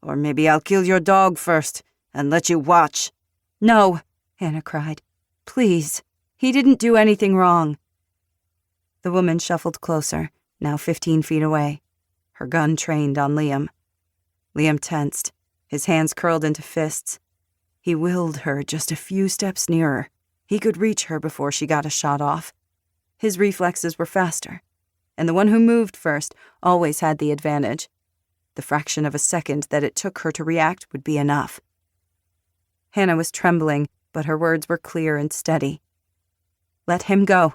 Or maybe I'll kill your dog first and let you watch." "No," Hannah cried. "Please. He didn't do anything wrong." The woman shuffled closer, now 15 feet away, her gun trained on Liam. Liam tensed, his hands curled into fists. He willed her just a few steps nearer. He could reach her before she got a shot off. His reflexes were faster, and the one who moved first always had the advantage. The fraction of a second that it took her to react would be enough. Hannah was trembling, but her words were clear and steady. "Let him go.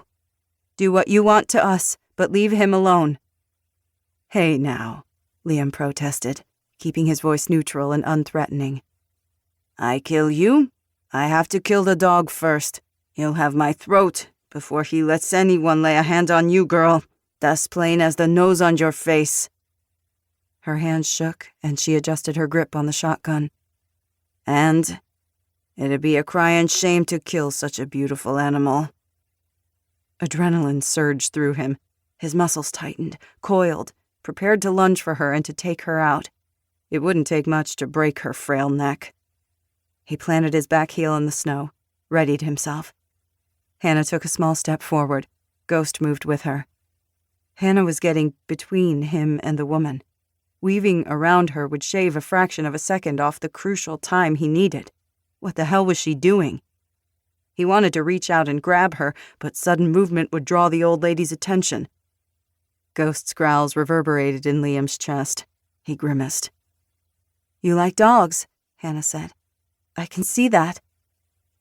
Do what you want to us, but leave him alone." "Hey now," Liam protested, keeping his voice neutral and unthreatening. "I kill you, I have to kill the dog first. He'll have my throat before he lets anyone lay a hand on you, girl. That's plain as the nose on your face." Her hands shook, and she adjusted her grip on the shotgun. "And it'd be a crying shame to kill such a beautiful animal." Adrenaline surged through him. His muscles tightened, coiled, prepared to lunge for her and to take her out. It wouldn't take much to break her frail neck. He planted his back heel in the snow, readied himself. Hannah took a small step forward. Ghost moved with her. Hannah was getting between him and the woman. Weaving around her would shave a fraction of a second off the crucial time he needed. What the hell was she doing? He wanted to reach out and grab her, but sudden movement would draw the old lady's attention. Ghost's growls reverberated in Liam's chest. He grimaced. "You like dogs," Hannah said. "I can see that."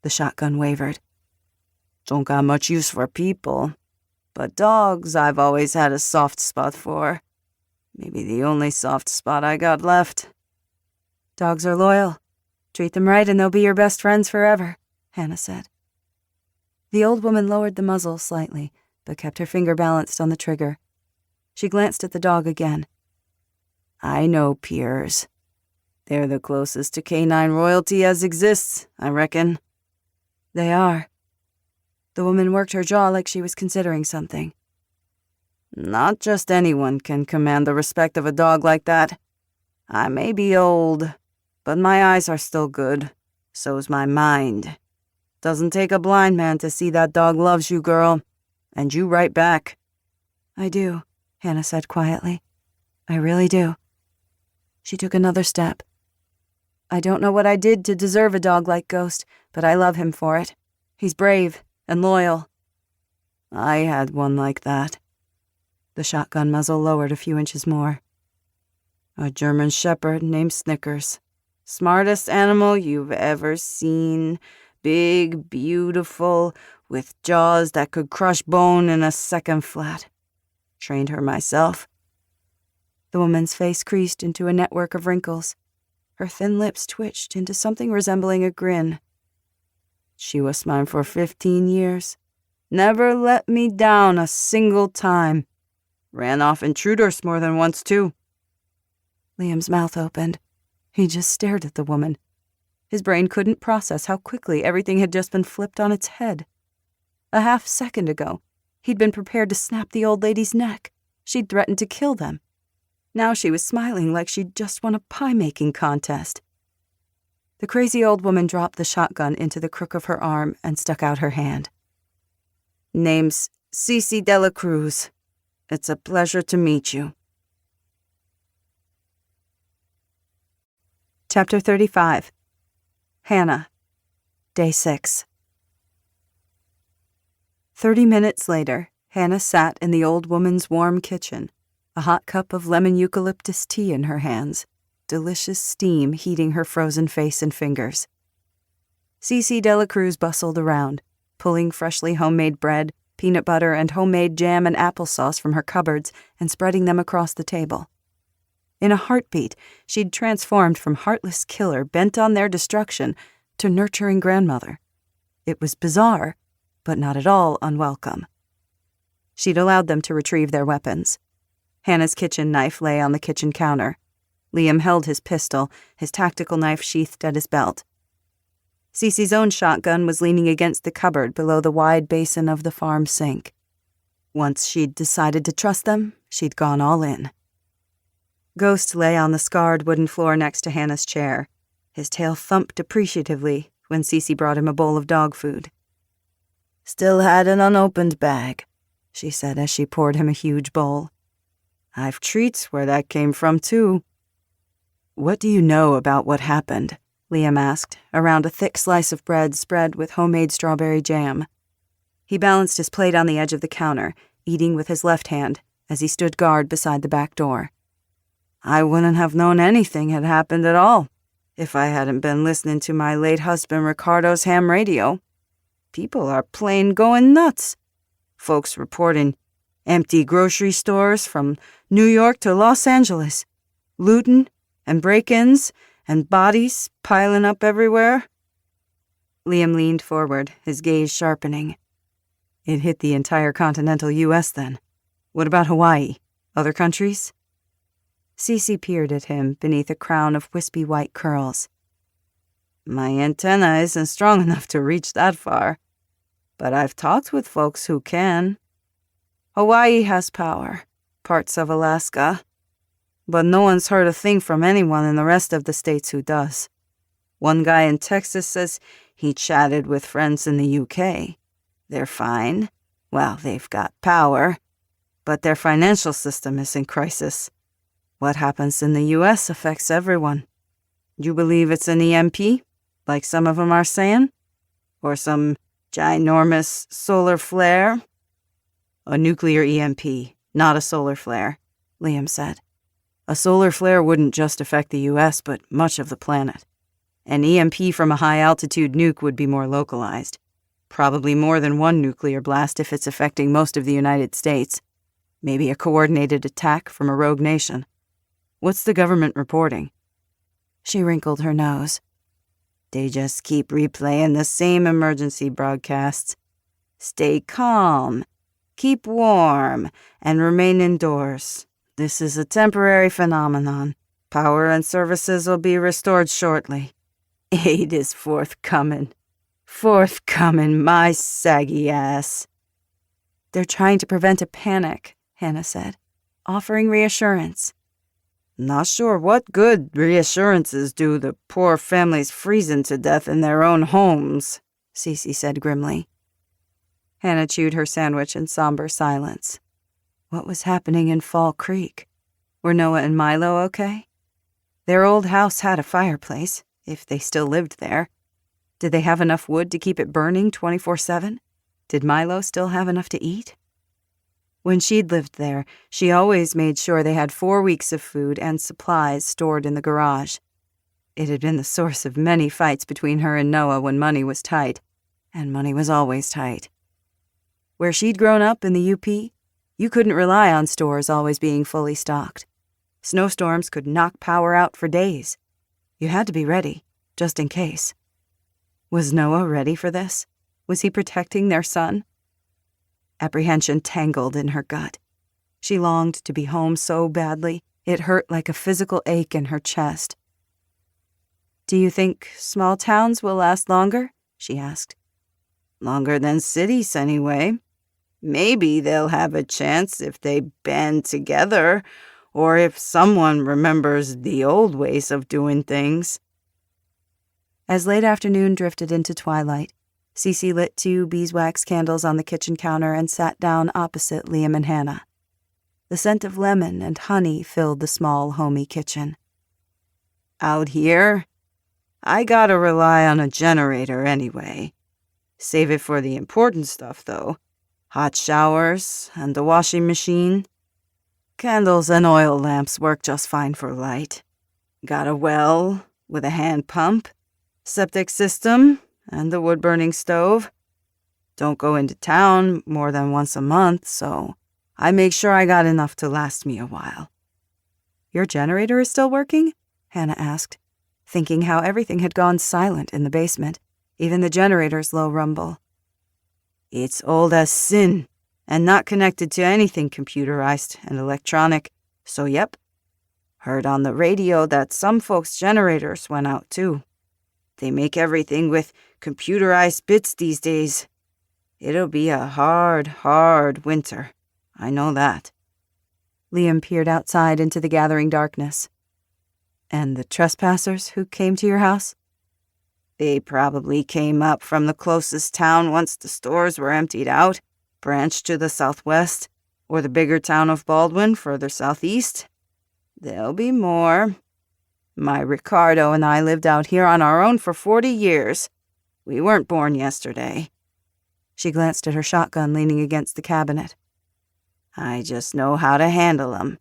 The shotgun wavered. "Don't got much use for people, but dogs I've always had a soft spot for. Maybe the only soft spot I got left." "Dogs are loyal. Treat them right and they'll be your best friends forever," Hannah said. The old woman lowered the muzzle slightly, but kept her finger balanced on the trigger. She glanced at the dog again. "I know peers. They're the closest to canine royalty as exists, I reckon." "They are." The woman worked her jaw like she was considering something. "Not just anyone can command the respect of a dog like that. I may be old, but my eyes are still good. So's my mind. Doesn't take a blind man to see that dog loves you, girl. And you right back." "I do," Hannah said quietly. "I really do." She took another step. "I don't know what I did to deserve a dog like Ghost, but I love him for it. He's brave and loyal." "I had one like that." The shotgun muzzle lowered a few inches more. "A German shepherd named Snickers. Smartest animal you've ever seen. Big, beautiful, with jaws that could crush bone in a second flat. Trained her myself." The woman's face creased into a network of wrinkles. Her thin lips twitched into something resembling a grin. "She was mine for 15 years. Never let me down a single time. Ran off intruders more than once, too." Liam's mouth opened. He just stared at the woman. His brain couldn't process how quickly everything had just been flipped on its head. A half second ago, he'd been prepared to snap the old lady's neck. She'd threatened to kill them. Now she was smiling like she'd just won a pie-making contest. The crazy old woman dropped the shotgun into the crook of her arm and stuck out her hand. "Name's Cece Dela Cruz. It's a pleasure to meet you." Chapter 35. Hannah. Day 6. 30 minutes later, Hannah sat in the old woman's warm kitchen, a hot cup of lemon eucalyptus tea in her hands, delicious steam heating her frozen face and fingers. Cece Dela Cruz bustled around, pulling freshly homemade bread, peanut butter, and homemade jam and applesauce from her cupboards and spreading them across the table. In a heartbeat, she'd transformed from heartless killer bent on their destruction to nurturing grandmother. It was bizarre, but not at all unwelcome. She'd allowed them to retrieve their weapons. Hannah's kitchen knife lay on the kitchen counter. Liam held his pistol, his tactical knife sheathed at his belt. Cece's own shotgun was leaning against the cupboard below the wide basin of the farm sink. Once she'd decided to trust them, she'd gone all in. Ghost lay on the scarred wooden floor next to Hannah's chair. His tail thumped appreciatively when Cece brought him a bowl of dog food. "Still had an unopened bag," she said as she poured him a huge bowl. "I've treats where that came from, too." "What do you know about what happened?" Liam asked, around a thick slice of bread spread with homemade strawberry jam. He balanced his plate on the edge of the counter, eating with his left hand, as he stood guard beside the back door. "I wouldn't have known anything had happened at all if I hadn't been listening to my late husband Ricardo's ham radio. People are plain going nuts. Folks reporting empty grocery stores from New York to Los Angeles, looting and break-ins and bodies piling up everywhere." Liam leaned forward, his gaze sharpening. "It hit the entire continental U.S. then. What about Hawaii? Other countries?" Cece peered at him beneath a crown of wispy white curls. "My antenna isn't strong enough to reach that far, but I've talked with folks who can. Hawaii has power, parts of Alaska, but no one's heard a thing from anyone in the rest of the states who does. One guy in Texas says he chatted with friends in the UK. They're fine. Well, they've got power, but their financial system is in crisis. What happens in the U.S. affects everyone. You believe it's an EMP, like some of them are saying? Or some ginormous solar flare? A nuclear EMP, not a solar flare, Liam said. A solar flare wouldn't just affect the U.S., but much of the planet. An EMP from a high-altitude nuke would be more localized. Probably more than one nuclear blast if it's affecting most of the United States. Maybe a coordinated attack from a rogue nation. What's the government reporting? She wrinkled her nose. They just keep replaying the same emergency broadcasts. Stay calm, keep warm, and remain indoors. This is a temporary phenomenon. Power and services will be restored shortly. Aid is forthcoming. Forthcoming, my saggy ass. They're trying to prevent a panic, Hannah said, offering reassurance. Not sure what good reassurances do the poor families freezing to death in their own homes, Cece said grimly. Hannah chewed her sandwich in somber silence. What was happening in Fall Creek? Were Noah and Milo okay? Their old house had a fireplace, if they still lived there. Did they have enough wood to keep it burning 24/7? Did Milo still have enough to eat? When she'd lived there, she always made sure they had 4 weeks of food and supplies stored in the garage. It had been the source of many fights between her and Noah when money was tight, and money was always tight. Where she'd grown up in the UP, you couldn't rely on stores always being fully stocked. Snowstorms could knock power out for days. You had to be ready, just in case. Was Noah ready for this? Was he protecting their son? Apprehension tangled in her gut. She longed to be home so badly, it hurt like a physical ache in her chest. Do you think small towns will last longer? She asked. Longer than cities, anyway. Maybe they'll have a chance if they band together, or if someone remembers the old ways of doing things. As late afternoon drifted into twilight, Cece lit 2 beeswax candles on the kitchen counter and sat down opposite Liam and Hannah. The scent of lemon and honey filled the small, homey kitchen. Out here, I gotta rely on a generator anyway. Save it for the important stuff, though. Hot showers and the washing machine. Candles and oil lamps work just fine for light. Got a well with a hand pump, septic system, and the wood-burning stove. Don't go into town more than once a month, so I make sure I got enough to last me a while. Your generator is still working? Hannah asked, thinking how everything had gone silent in the basement, even the generator's low rumble. It's old as sin, and not connected to anything computerized and electronic, so yep. Heard on the radio that some folks' generators went out too. They make everything with computerized bits these days. It'll be a hard, hard winter. I know that. Liam peered outside into the gathering darkness. And the trespassers who came to your house? They probably came up from the closest town once the stores were emptied out, branched to the southwest, or the bigger town of Baldwin further southeast. There'll be more. My Ricardo and I lived out here on our own for 40 years. We weren't born yesterday. She glanced at her shotgun leaning against the cabinet. I just know how to handle 'em.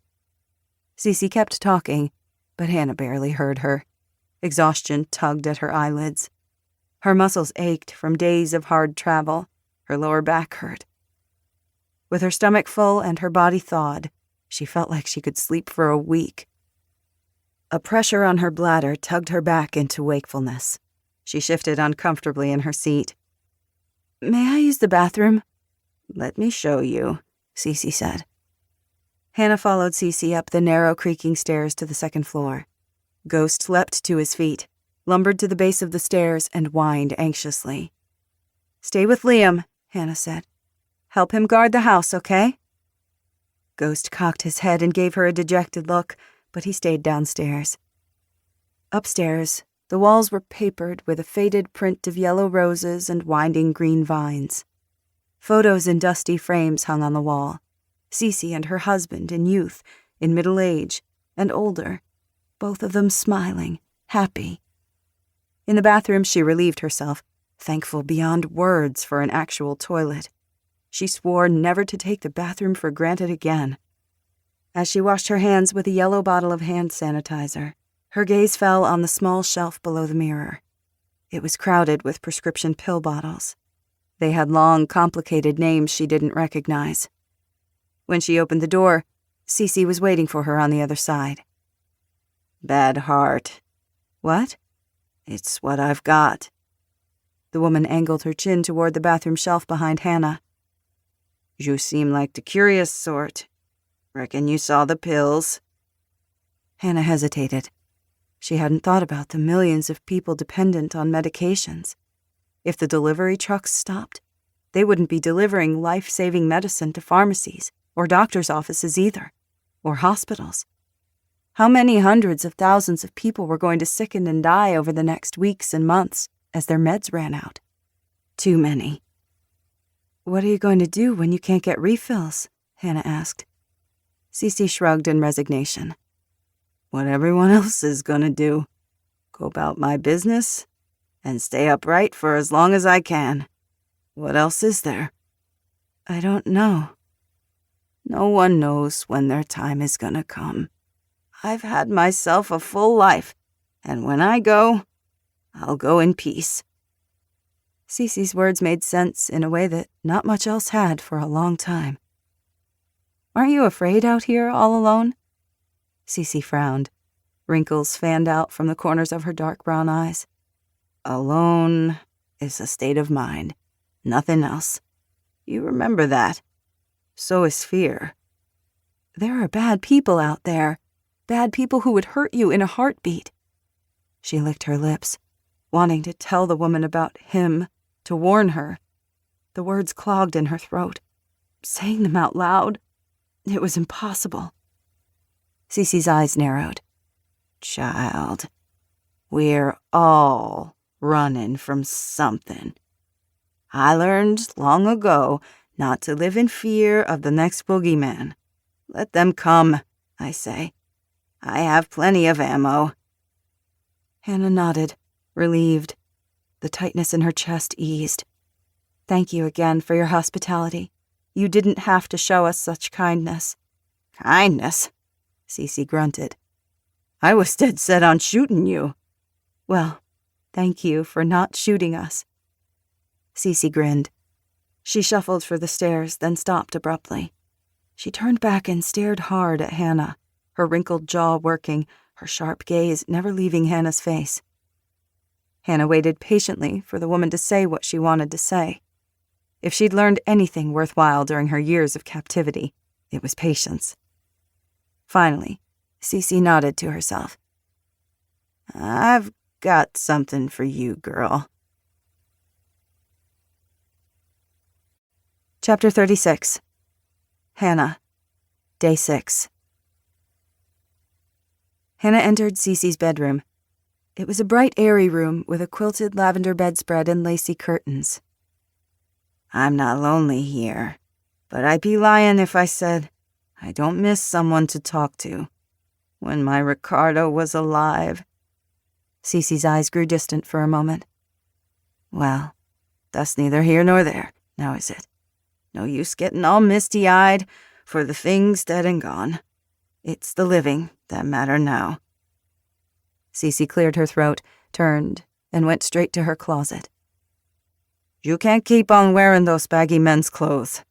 Cece kept talking, but Hannah barely heard her. Exhaustion tugged at her eyelids. Her muscles ached from days of hard travel. Her lower back hurt. With her stomach full and her body thawed, she felt like she could sleep for a week. A pressure on her bladder tugged her back into wakefulness. She shifted uncomfortably in her seat. May I use the bathroom? Let me show you, Cece said. Hannah followed Cece up the narrow, creaking stairs to the second floor. Ghost leapt to his feet, lumbered to the base of the stairs, and whined anxiously. Stay with Liam, Hannah said. Help him guard the house, okay? Ghost cocked his head and gave her a dejected look, but he stayed downstairs. Upstairs, the walls were papered with a faded print of yellow roses and winding green vines. Photos in dusty frames hung on the wall. Cece and her husband in youth, in middle age, and older, both of them smiling, happy. In the bathroom, she relieved herself, thankful beyond words for an actual toilet. She swore never to take the bathroom for granted again. As she washed her hands with a yellow bottle of hand sanitizer, her gaze fell on the small shelf below the mirror. It was crowded with prescription pill bottles. They had long, complicated names she didn't recognize. When she opened the door, Cece was waiting for her on the other side. "Bad heart." "What?" "It's what I've got." The woman angled her chin toward the bathroom shelf behind Hannah. "You seem like the curious sort. Reckon you saw the pills." Hannah hesitated. She hadn't thought about the millions of people dependent on medications. If the delivery trucks stopped, they wouldn't be delivering life-saving medicine to pharmacies or doctors' offices either, or hospitals. How many hundreds of thousands of people were going to sicken and die over the next weeks and months as their meds ran out? Too many. "What are you going to do when you can't get refills?" Hannah asked. Cece shrugged in resignation. "What everyone else is gonna do. Go about my business and stay upright for as long as I can. What else is there?" "I don't know." "No one knows when their time is gonna come. I've had myself a full life, and when I go, I'll go in peace." Cece's words made sense in a way that not much else had for a long time. "Aren't you afraid out here all alone?" Cece frowned. Wrinkles fanned out from the corners of her dark brown eyes. "Alone is a state of mind. Nothing else. You remember that. So is fear." "There are bad people out there. Bad people who would hurt you in a heartbeat." She licked her lips, wanting to tell the woman about him, to warn her. The words clogged in her throat. Saying them out loud, it was impossible. Cece's eyes narrowed. "Child, we're all running from something. I learned long ago not to live in fear of the next boogeyman. Let them come, I say. I have plenty of ammo." Hannah nodded, relieved. The tightness in her chest eased. "Thank you again for your hospitality. You didn't have to show us such kindness." "Kindness?" Cece grunted. "I was dead set on shooting you." "Well, thank you for not shooting us." Cece grinned. She shuffled for the stairs, then stopped abruptly. She turned back and stared hard at Hannah, her wrinkled jaw working, her sharp gaze never leaving Hannah's face. Hannah waited patiently for the woman to say what she wanted to say. If she'd learned anything worthwhile during her years of captivity, it was patience. Finally, Cece nodded to herself. "I've got something for you, girl." Chapter 36. Hannah. Day 6. Hannah entered Cece's bedroom. It was a bright, airy room with a quilted lavender bedspread and lacy curtains. "I'm not lonely here, but I'd be lying if I said I don't miss someone to talk to. When my Ricardo was alive." Cece's eyes grew distant for a moment. "Well, that's neither here nor there, now is it? No use getting all misty-eyed for the things dead and gone. It's the living that matter now." Cece cleared her throat, turned, and went straight to her closet. "You can't keep on wearing those baggy men's clothes.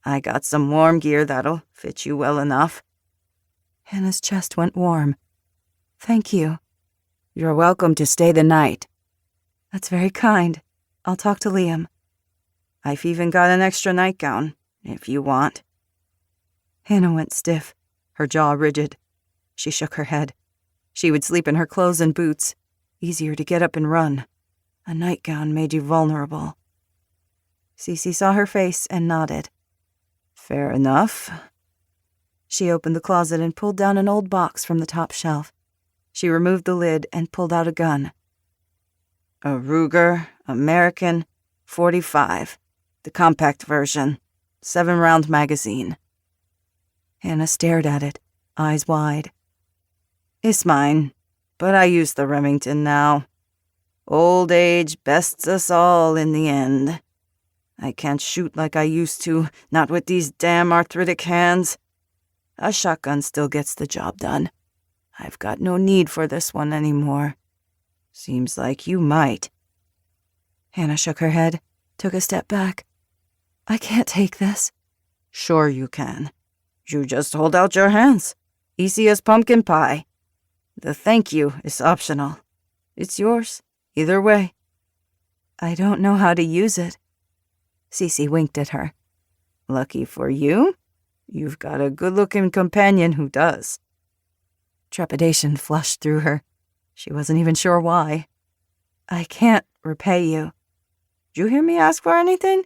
I got some warm gear that'll fit you well enough." Hannah's chest went warm. "Thank you." "You're welcome to stay the night." "That's very kind. I'll talk to Liam." "I've even got an extra nightgown, if you want." Hannah went stiff, her jaw rigid. She shook her head. She would sleep in her clothes and boots. Easier to get up and run. A nightgown made you vulnerable. Cece saw her face and nodded. "Fair enough." She opened the closet and pulled down an old box from the top shelf. She removed the lid and pulled out a gun. "A Ruger, American, .45. The compact version. 7-round magazine. Hannah stared at it, eyes wide. It's mine, but I use the Remington now. Old age bests us all in the end. I can't shoot like I used to, not with these damn arthritic hands. A shotgun still gets the job done. I've got no need for this one anymore. Seems like you might. Hannah shook her head, took a step back. I can't take this. Sure you can. You just hold out your hands. Easy as pumpkin pie. The thank you is optional. It's yours, either way. I don't know how to use it. Cece winked at her. Lucky for you, you've got a good-looking companion who does. Trepidation flushed through her. She wasn't even sure why. I can't repay you. Did you hear me ask for anything?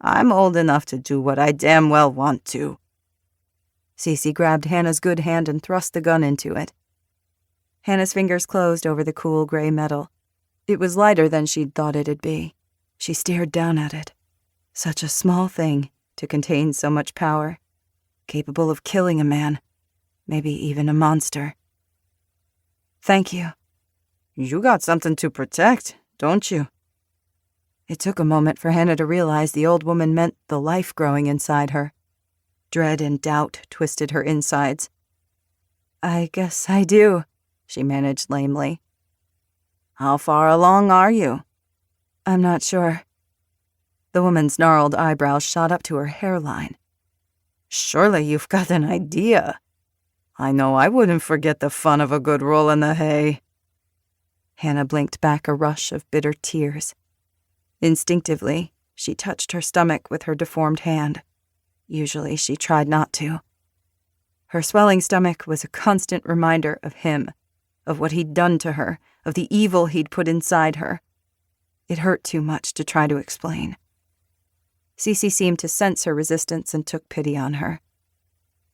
I'm old enough to do what I damn well want to. Cece grabbed Hannah's good hand and thrust the gun into it. Hannah's fingers closed over the cool gray metal. It was lighter than she'd thought it'd be. She stared down at it. Such a small thing to contain so much power, capable of killing a man, maybe even a monster. Thank you. You got something to protect, don't you? It took a moment for Hannah to realize the old woman meant the life growing inside her. Dread and doubt twisted her insides. I guess I do, she managed lamely. How far along are you? I'm not sure. The woman's gnarled eyebrows shot up to her hairline. Surely you've got an idea. I know I wouldn't forget the fun of a good roll in the hay. Hannah blinked back a rush of bitter tears. Instinctively, she touched her stomach with her deformed hand. Usually she tried not to. Her swelling stomach was a constant reminder of him, of what he'd done to her, of the evil he'd put inside her. It hurt too much to try to explain. Cece seemed to sense her resistance and took pity on her.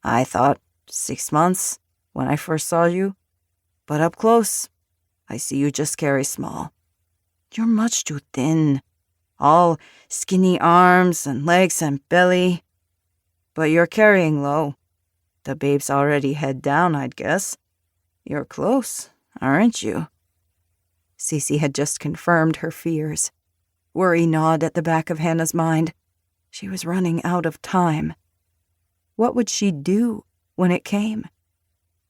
I thought 6 months when I first saw you, but up close, I see you just carry small. You're much too thin. All skinny arms and legs and belly. But you're carrying low. The babe's already head down, I'd guess. You're close, aren't you? Cece had just confirmed her fears. Worry gnawed at the back of Hannah's mind. She was running out of time. What would she do when it came?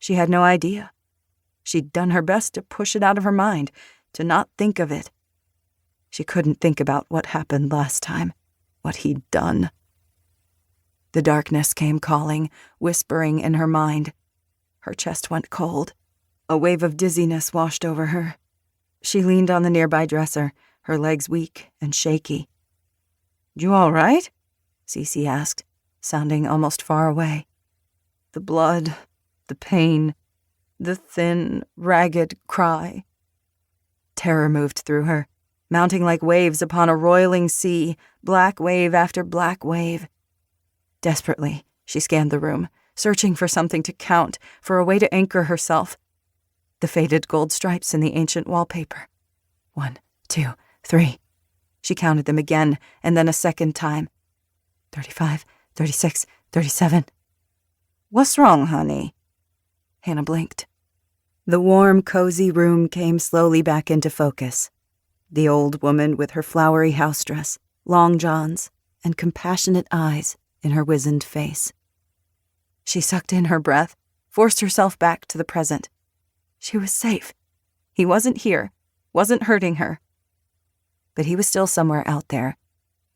She had no idea. She'd done her best to push it out of her mind, to not think of it. She couldn't think about what happened last time, what he'd done. The darkness came calling, whispering in her mind. Her chest went cold. A wave of dizziness washed over her. She leaned on the nearby dresser, her legs weak and shaky. You all right? Cece asked, sounding almost far away. The blood, the pain, the thin, ragged cry. Terror moved through her, mounting like waves upon a roiling sea, black wave after black wave. Desperately, she scanned the room, searching for something to count, for a way to anchor herself. The faded gold stripes in the ancient wallpaper. 1, 2, 3. She counted them again, and then a second time. 35, 36, 37. What's wrong, honey? Hannah blinked. The warm, cozy room came slowly back into focus. The old woman with her flowery house dress, long johns, and compassionate eyes in her wizened face. She sucked in her breath, forced herself back to the present. She was safe. He wasn't here, wasn't hurting her. But he was still somewhere out there,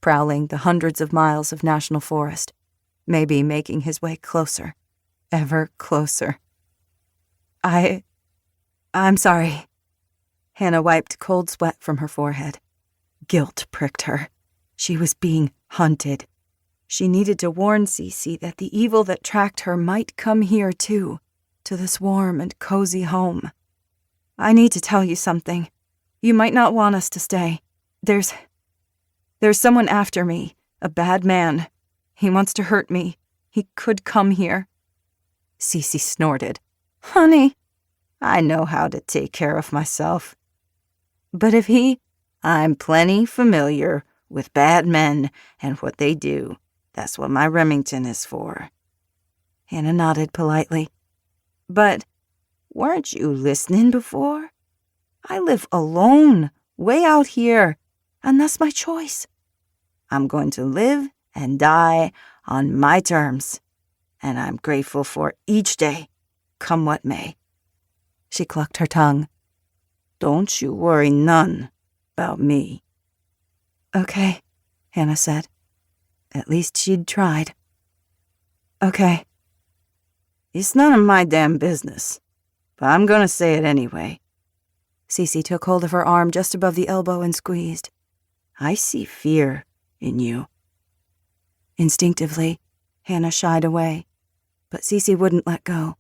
prowling the hundreds of miles of national forest, maybe making his way closer, ever closer. I'm sorry. Hannah wiped cold sweat from her forehead. Guilt pricked her. She was being hunted. She needed to warn Cece that the evil that tracked her might come here too, to this warm and cozy home. I need to tell you something. You might not want us to stay. There's someone after me, a bad man. He wants to hurt me. He could come here. Cece snorted. Honey, I know how to take care of myself. But if I'm plenty familiar with bad men and what they do. That's what my Remington is for." Hannah nodded politely. "But weren't you listening before? I live alone, way out here, and that's my choice. I'm going to live and die on my terms, and I'm grateful for each day, come what may." She clucked her tongue. "Don't you worry none about me." "Okay," Hannah said. At least she'd tried. "Okay." "It's none of my damn business, but I'm gonna say it anyway." Cece took hold of her arm just above the elbow and squeezed. "I see fear in you." Instinctively, Hannah shied away, but Cece wouldn't let go.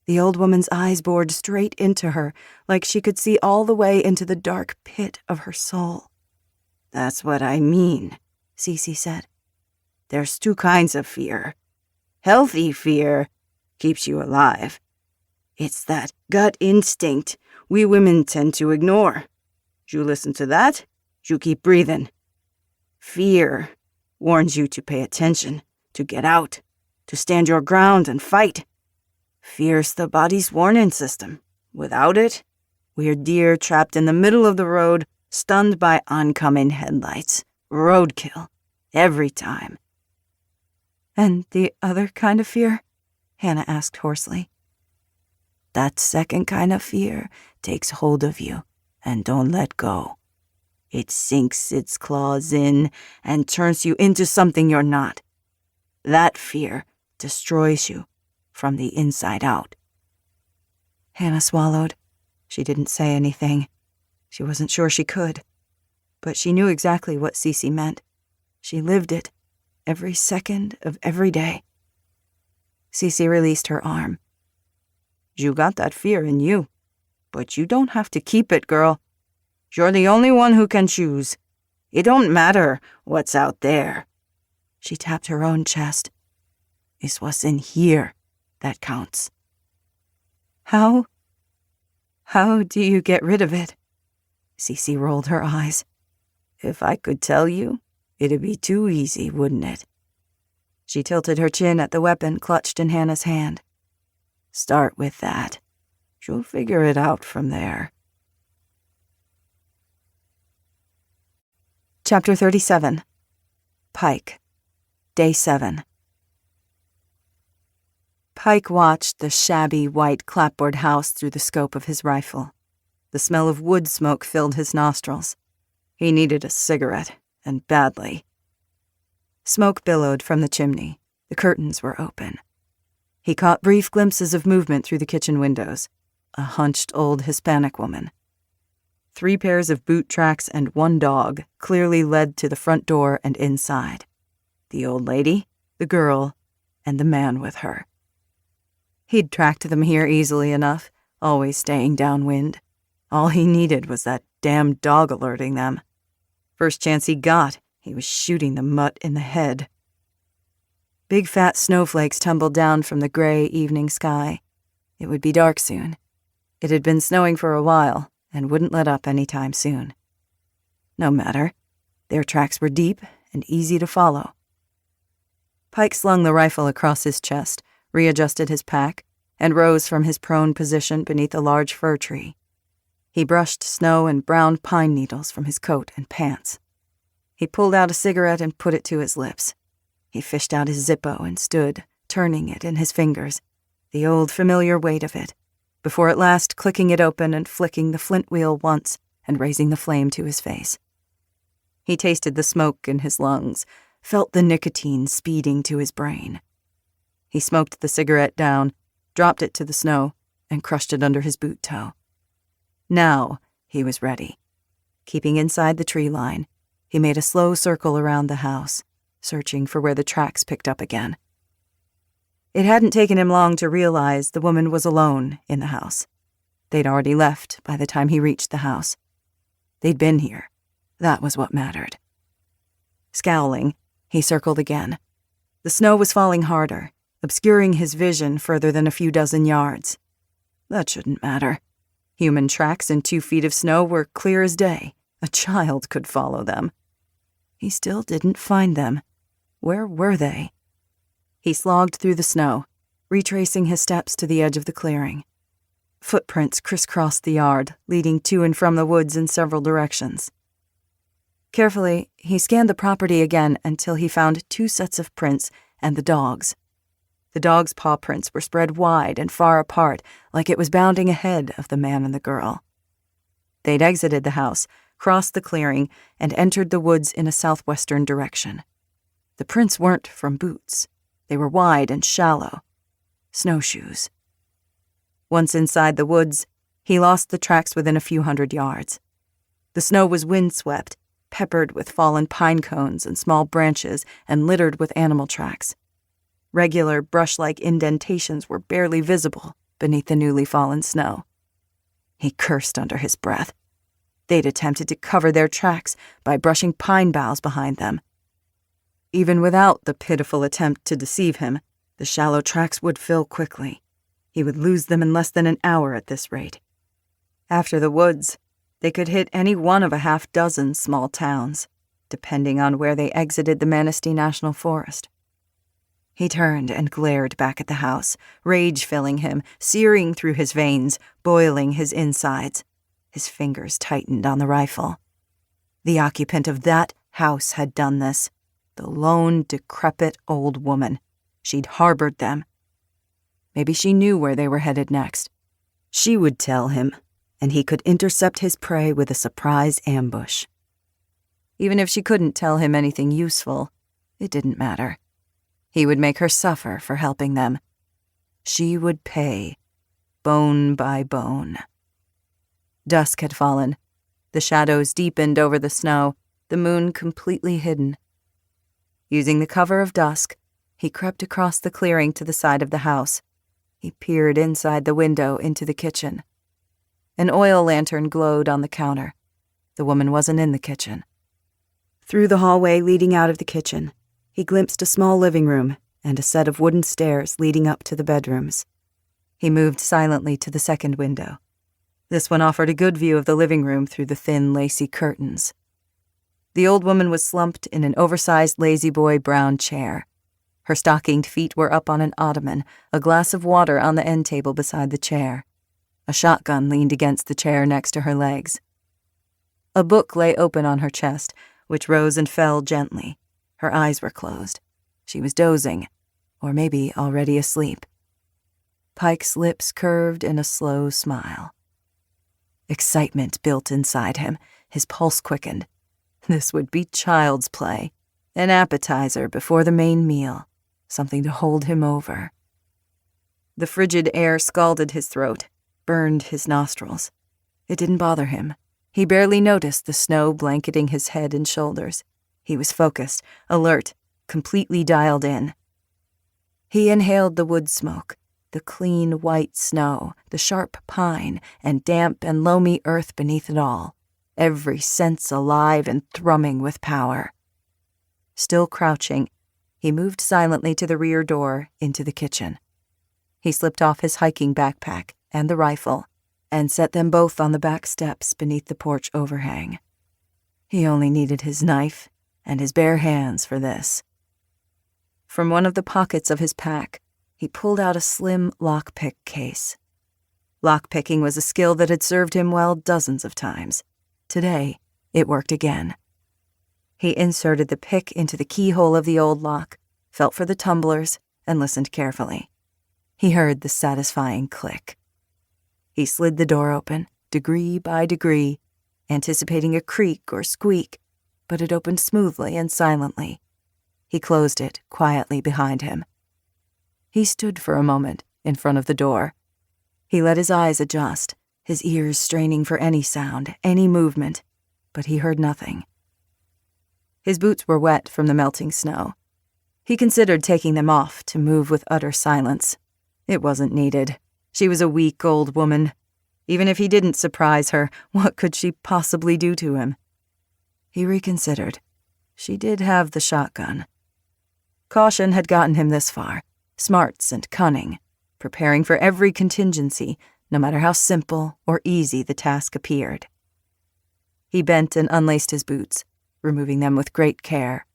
The old woman's eyes bored straight into her, like she could see all the way into the dark pit of her soul. "That's what I mean," Cece said. "There's two kinds of fear. Healthy fear keeps you alive. It's that gut instinct we women tend to ignore. You listen to that, you keep breathing. Fear warns you to pay attention, to get out, to stand your ground and fight. Fear's the body's warning system. Without it, we're deer trapped in the middle of the road, stunned by oncoming headlights. Roadkill. Every time." "And the other kind of fear?" Hannah asked hoarsely. "That second kind of fear takes hold of you and don't let go. It sinks its claws in and turns you into something you're not. That fear destroys you from the inside out." Hannah swallowed. She didn't say anything. She wasn't sure she could. But she knew exactly what Cece meant. She lived it, every second of every day. Cece released her arm. "You got that fear in you, but you don't have to keep it, girl. You're the only one who can choose. It don't matter what's out there." She tapped her own chest. "It's what's in here that counts." How do you get rid of it?" Cece rolled her eyes. "If I could tell you, it'd be too easy, wouldn't it?" She tilted her chin at the weapon clutched in Hannah's hand. "Start with that. You'll figure it out from there." Chapter 37. Pike. Day 7. Pike watched the shabby white clapboard house through the scope of his rifle. The smell of wood smoke filled his nostrils. He needed a cigarette, and badly. Smoke billowed from the chimney. The curtains were open. He caught brief glimpses of movement through the kitchen windows. A hunched old Hispanic woman. 3 pairs of boot tracks and 1 dog clearly led to the front door and inside. The old lady, the girl, and the man with her. He'd tracked them here easily enough, always staying downwind. All he needed was that damn dog alerting them. First chance he got, he was shooting the mutt in the head. Big fat snowflakes tumbled down from the gray evening sky. It would be dark soon. It had been snowing for a while, and wouldn't let up any time soon. No matter. Their tracks were deep and easy to follow. Pike slung the rifle across his chest, readjusted his pack, and rose from his prone position beneath a large fir tree. He brushed snow and brown pine needles from his coat and pants. He pulled out a cigarette and put it to his lips. He fished out his Zippo and stood, turning it in his fingers, the old familiar weight of it, before at last clicking it open and flicking the flint wheel once and raising the flame to his face. He tasted the smoke in his lungs, felt the nicotine speeding to his brain. He smoked the cigarette down, dropped it to the snow, and crushed it under his boot toe. Now he was ready. Keeping inside the tree line, he made a slow circle around the house, searching for where the tracks picked up again. It hadn't taken him long to realize the woman was alone in the house. They'd already left by the time he reached the house. They'd been here. That was what mattered. Scowling, he circled again. The snow was falling harder, obscuring his vision further than a few dozen yards. That shouldn't matter. Human tracks in 2 feet of snow were clear as day. A child could follow them. He still didn't find them. Where were they? He slogged through the snow, retracing his steps to the edge of the clearing. Footprints crisscrossed the yard, leading to and from the woods in several directions. Carefully, he scanned the property again until he found 2 sets of prints and the dog's. The dog's paw prints were spread wide and far apart, like it was bounding ahead of the man and the girl. They'd exited the house, crossed the clearing, and entered the woods in a southwestern direction. The prints weren't from boots. They were wide and shallow. Snowshoes. Once inside the woods, he lost the tracks within a few hundred yards. The snow was windswept, peppered with fallen pine cones and small branches, and littered with animal tracks. Regular brush-like indentations were barely visible beneath the newly fallen snow. He cursed under his breath. They'd attempted to cover their tracks by brushing pine boughs behind them. Even without the pitiful attempt to deceive him, the shallow tracks would fill quickly. He would lose them in less than an hour at this rate. After the woods, they could hit any one of a half-dozen small towns, depending on where they exited the Manistee National Forest. He turned and glared back at the house, rage filling him, searing through his veins, boiling his insides. His fingers tightened on the rifle. The occupant of that house had done this. The lone, decrepit old woman. She'd harbored them. Maybe she knew where they were headed next. She would tell him, and he could intercept his prey with a surprise ambush. Even if she couldn't tell him anything useful, it didn't matter. He would make her suffer for helping them. She would pay, bone by bone. Dusk had fallen. The shadows deepened over the snow, the moon completely hidden. Using the cover of dusk, he crept across the clearing to the side of the house. He peered inside the window into the kitchen. An oil lantern glowed on the counter. The woman wasn't in the kitchen. Through the hallway leading out of the kitchen, he glimpsed a small living room and a set of wooden stairs leading up to the bedrooms. He moved silently to the second window. This one offered a good view of the living room through the thin, lacy curtains. The old woman was slumped in an oversized lazy-boy brown chair. Her stockinged feet were up on an ottoman, a glass of water on the end table beside the chair. A shotgun leaned against the chair next to her legs. A book lay open on her chest, which rose and fell gently. Her eyes were closed. She was dozing, or maybe already asleep. Pike's lips curved in a slow smile. Excitement built inside him. His pulse quickened. This would be child's play, an appetizer before the main meal, something to hold him over. The frigid air scalded his throat, burned his nostrils. It didn't bother him. He barely noticed the snow blanketing his head and shoulders. He was focused, alert, completely dialed in. He inhaled the wood smoke, the clean white snow, the sharp pine, and damp and loamy earth beneath it all, every sense alive and thrumming with power. Still crouching, he moved silently to the rear door into the kitchen. He slipped off his hiking backpack and the rifle and set them both on the back steps beneath the porch overhang. He only needed his knife and his bare hands for this. From one of the pockets of his pack, he pulled out a slim lockpick case. Lockpicking was a skill that had served him well dozens of times. Today, it worked again. He inserted the pick into the keyhole of the old lock, felt for the tumblers, and listened carefully. He heard the satisfying click. He slid the door open, degree by degree, anticipating a creak or squeak, but it opened smoothly and silently. He closed it quietly behind him. He stood for a moment in front of the door. He let his eyes adjust, his ears straining for any sound, any movement, but he heard nothing. His boots were wet from the melting snow. He considered taking them off to move with utter silence. It wasn't needed. She was a weak old woman. Even if he didn't surprise her, what could she possibly do to him? He reconsidered. She did have the shotgun. Caution had gotten him this far, smarts and cunning, preparing for every contingency, no matter how simple or easy the task appeared. He bent and unlaced his boots, removing them with great care.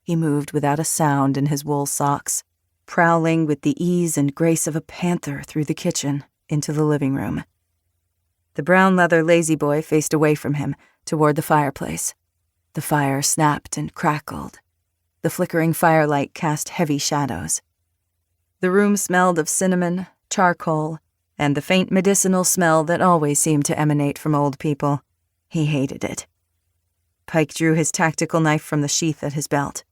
He moved without a sound in his wool socks, prowling with the ease and grace of a panther through the kitchen into the living room. The brown leather lazy-boy faced away from him, toward the fireplace. The fire snapped and crackled. The flickering firelight cast heavy shadows. The room smelled of cinnamon, charcoal, and the faint medicinal smell that always seemed to emanate from old people. He hated it. Pike drew his tactical knife from the sheath at his belt.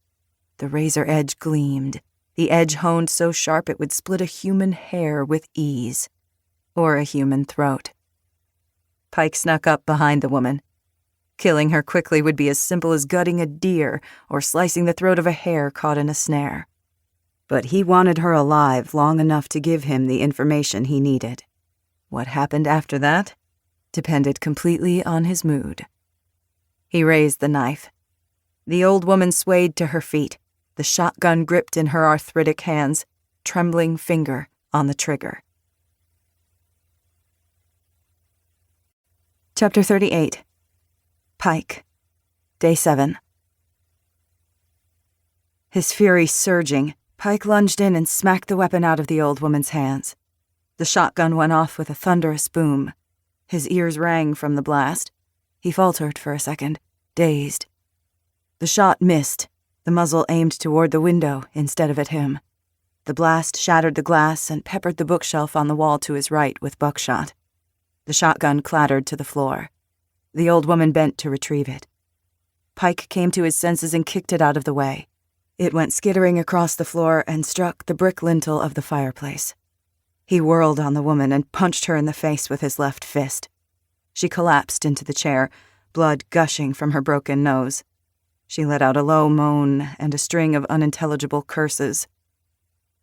The razor edge gleamed, the edge honed so sharp it would split a human hair with ease, or a human throat. Pike snuck up behind the woman. Killing her quickly would be as simple as gutting a deer or slicing the throat of a hare caught in a snare. But he wanted her alive long enough to give him the information he needed. What happened after that depended completely on his mood. He raised the knife. The old woman swayed to her feet, the shotgun gripped in her arthritic hands, trembling finger on the trigger. Chapter 38. Pike. Day 7. His fury surging, Pike lunged in and smacked the weapon out of the old woman's hands. The shotgun went off with a thunderous boom. His ears rang from the blast. He faltered for a second, dazed. The shot missed, the muzzle aimed toward the window instead of at him. The blast shattered the glass and peppered the bookshelf on the wall to his right with buckshot. The shotgun clattered to the floor. The old woman bent to retrieve it. Pike came to his senses and kicked it out of the way. It went skittering across the floor and struck the brick lintel of the fireplace. He whirled on the woman and punched her in the face with his left fist. She collapsed into the chair, blood gushing from her broken nose. She let out a low moan and a string of unintelligible curses.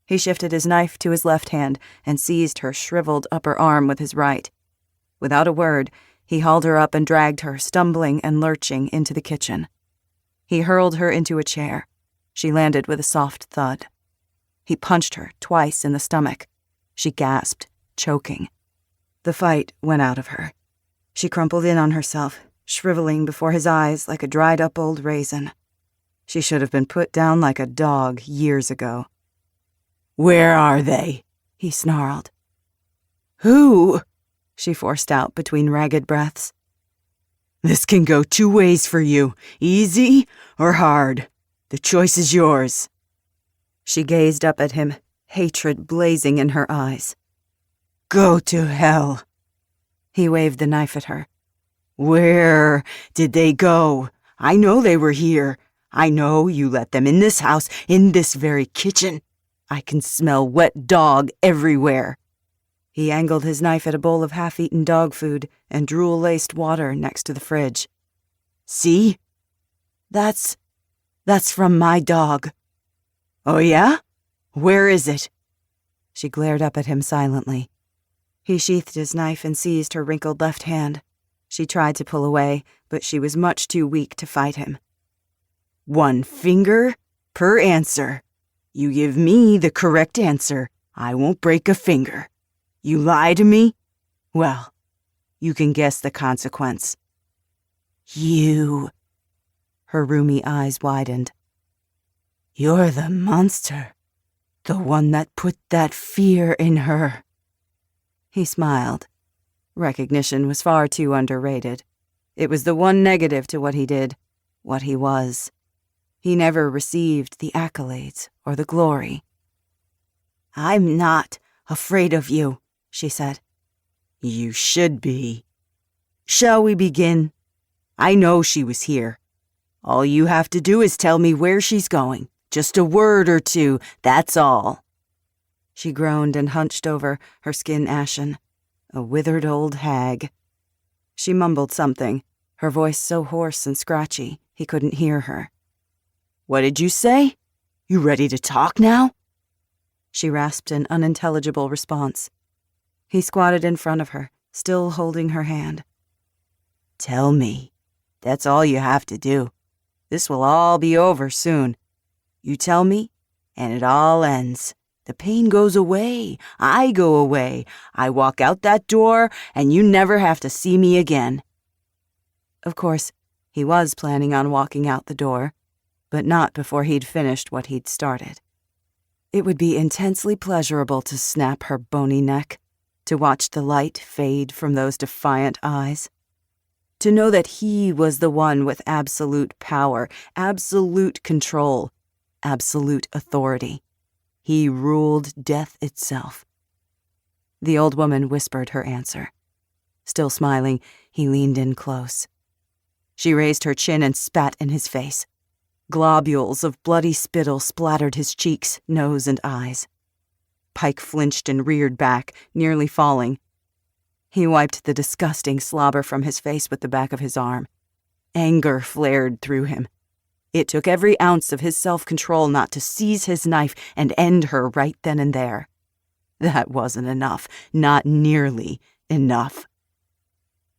He shifted his knife to his left hand and seized her shriveled upper arm with his right. Without a word, he hauled her up and dragged her, stumbling and lurching, into the kitchen. He hurled her into a chair. She landed with a soft thud. He punched her twice in the stomach. She gasped, choking. The fight went out of her. She crumpled in on herself, shriveling before his eyes like a dried-up old raisin. She should have been put down like a dog years ago. "Where are they?" he snarled. "Who?" she forced out between ragged breaths. "This can go two ways for you, easy or hard. The choice is yours." She gazed up at him, hatred blazing in her eyes. "Go to hell." He waved the knife at her. "Where did they go? I know they were here. I know you let them in this house, in this very kitchen. I can smell wet dog everywhere." He angled his knife at a bowl of half-eaten dog food and drool-laced water next to the fridge. "See? That's from my dog." "Oh yeah? Where is it?" She glared up at him silently. He sheathed his knife and seized her wrinkled left hand. She tried to pull away, but she was much too weak to fight him. "One finger per answer. You give me the correct answer, I won't break a finger. You lie to me? Well, you can guess the consequence." "You..." Her rheumy eyes widened. "You're the monster. The one that put that fear in her." He smiled. Recognition was far too underrated. It was the one negative to what he did, what he was. He never received the accolades or the glory. "I'm not afraid of you," she said. "You should be. Shall we begin? I know she was here. All you have to do is tell me where she's going. Just a word or two, that's all." She groaned and hunched over, her skin ashen. A withered old hag. She mumbled something, her voice so hoarse and scratchy he couldn't hear her. "What did you say? You ready to talk now?" She rasped an unintelligible response. He squatted in front of her, still holding her hand. "Tell me. That's all you have to do. This will all be over soon. You tell me, and it all ends. The pain goes away. I go away. I walk out that door, and you never have to see me again." Of course, He was planning on walking out the door, but not before he'd finished what he'd started. It would be intensely pleasurable to snap her bony neck, to watch the light fade from those defiant eyes. To know that he was the one with absolute power, absolute control, absolute authority. He ruled death itself. The old woman whispered her answer. Still smiling, he leaned in close. She raised her chin and spat in his face. Globules of bloody spittle splattered his cheeks, nose, and eyes. Pike flinched and reared back, nearly falling. He wiped the disgusting slobber from his face with the back of his arm. Anger flared through him. It took every ounce of his self-control not to seize his knife and end her right then and there. That wasn't enough, not nearly enough.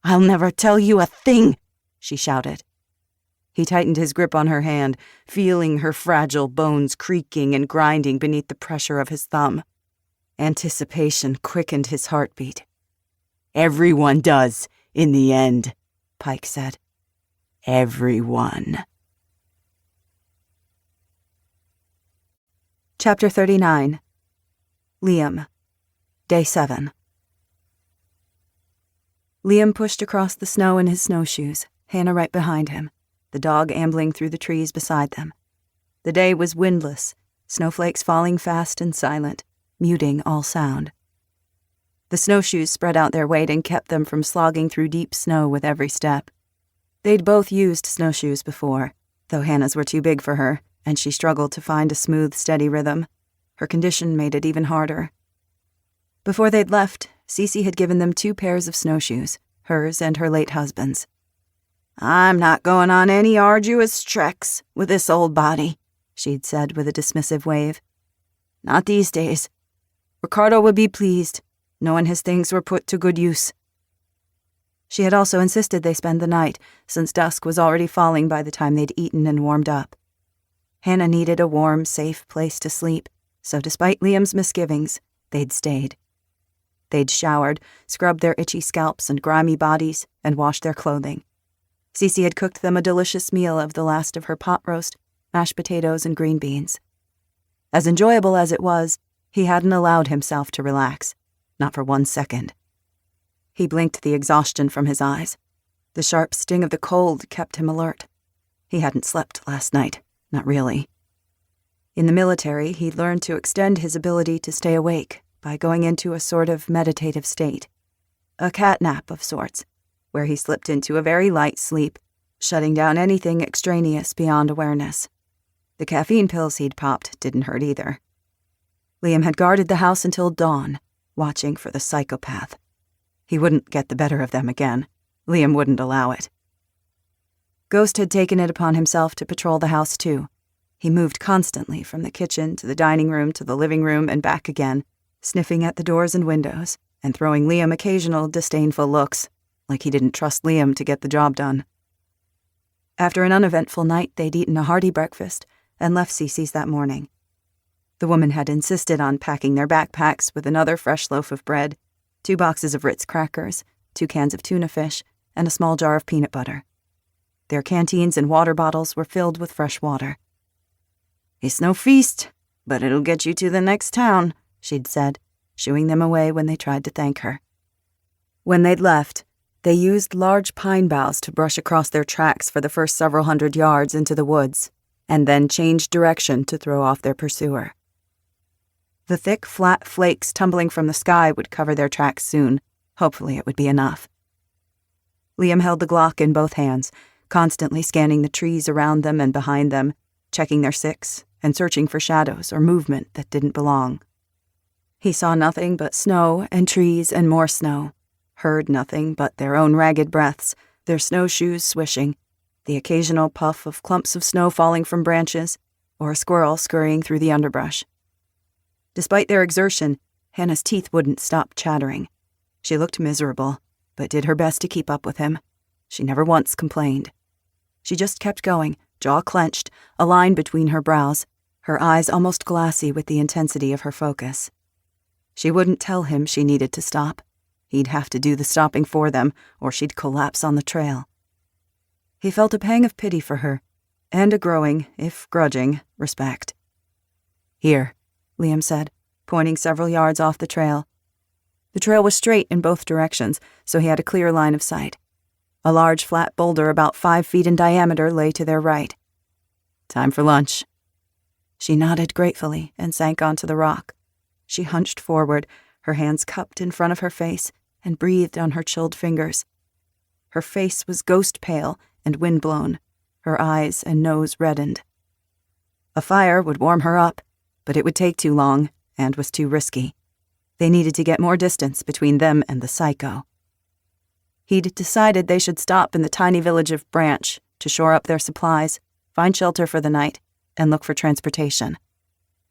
"I'll never tell you a thing," she shouted. He tightened his grip on her hand, feeling her fragile bones creaking and grinding beneath the pressure of his thumb. Anticipation quickened his heartbeat. "Everyone does, in the end," Pike said. "Everyone." Chapter 39. Liam. Day 7. Liam pushed across the snow in his snowshoes, Hannah right behind him, the dog ambling through the trees beside them. The day was windless, snowflakes falling fast and silent, muting all sound. The snowshoes spread out their weight and kept them from slogging through deep snow with every step. They'd both used snowshoes before, though Hannah's were too big for her, and she struggled to find a smooth, steady rhythm. Her condition made it even harder. Before they'd left, Cece had given them 2 pairs of snowshoes, hers and her late husband's. "I'm not going on any arduous treks with this old body," she'd said with a dismissive wave. "Not these days. Ricardo would be pleased, knowing his things were put to good use." She had also insisted they spend the night, since dusk was already falling by the time they'd eaten and warmed up. Hannah needed a warm, safe place to sleep, so despite Liam's misgivings, they'd stayed. They'd showered, scrubbed their itchy scalps and grimy bodies, and washed their clothing. Cece had cooked them a delicious meal of the last of her pot roast, mashed potatoes, and green beans. As enjoyable as it was, he hadn't allowed himself to relax, not for 1 second. He blinked the exhaustion from his eyes. The sharp sting of the cold kept him alert. He hadn't slept last night, not really. In the military, he'd learned to extend his ability to stay awake by going into a sort of meditative state, a cat nap of sorts, where he slipped into a very light sleep, shutting down anything extraneous beyond awareness. The caffeine pills he'd popped didn't hurt either. Liam had guarded the house until dawn, watching for the psychopath. He wouldn't get the better of them again. Liam wouldn't allow it. Ghost had taken it upon himself to patrol the house, too. He moved constantly from the kitchen to the dining room to the living room and back again, sniffing at the doors and windows, and throwing Liam occasional disdainful looks, like he didn't trust Liam to get the job done. After an uneventful night, they'd eaten a hearty breakfast and left Cece's that morning. The woman had insisted on packing their backpacks with another fresh loaf of bread, 2 boxes of Ritz crackers, 2 cans of tuna fish, and a small jar of peanut butter. Their canteens and water bottles were filled with fresh water. "It's no feast, but it'll get you to the next town," she'd said, shooing them away when they tried to thank her. When they'd left, they used large pine boughs to brush across their tracks for the first several hundred yards into the woods, and then changed direction to throw off their pursuer. The thick, flat flakes tumbling from the sky would cover their tracks soon. Hopefully it would be enough. Liam held the Glock in both hands, constantly scanning the trees around them and behind them, checking their six, and searching for shadows or movement that didn't belong. He saw nothing but snow and trees and more snow, heard nothing but their own ragged breaths, their snowshoes swishing, the occasional puff of clumps of snow falling from branches, or a squirrel scurrying through the underbrush. Despite their exertion, Hannah's teeth wouldn't stop chattering. She looked miserable, but did her best to keep up with him. She never once complained. She just kept going, jaw clenched, a line between her brows, her eyes almost glassy with the intensity of her focus. She wouldn't tell him she needed to stop. He'd have to do the stopping for them, or she'd collapse on the trail. He felt a pang of pity for her, and a growing, if grudging, respect. "Here," Liam said, pointing several yards off the trail. The trail was straight in both directions, so he had a clear line of sight. A large flat boulder about 5 feet in diameter lay to their right. "Time for lunch." She nodded gratefully and sank onto the rock. She hunched forward, her hands cupped in front of her face, and breathed on her chilled fingers. Her face was ghost pale and windblown, her eyes and nose reddened. A fire would warm her up, but it would take too long and was too risky. They needed to get more distance between them and the psycho. He'd decided they should stop in the tiny village of Branch to shore up their supplies, find shelter for the night, and look for transportation.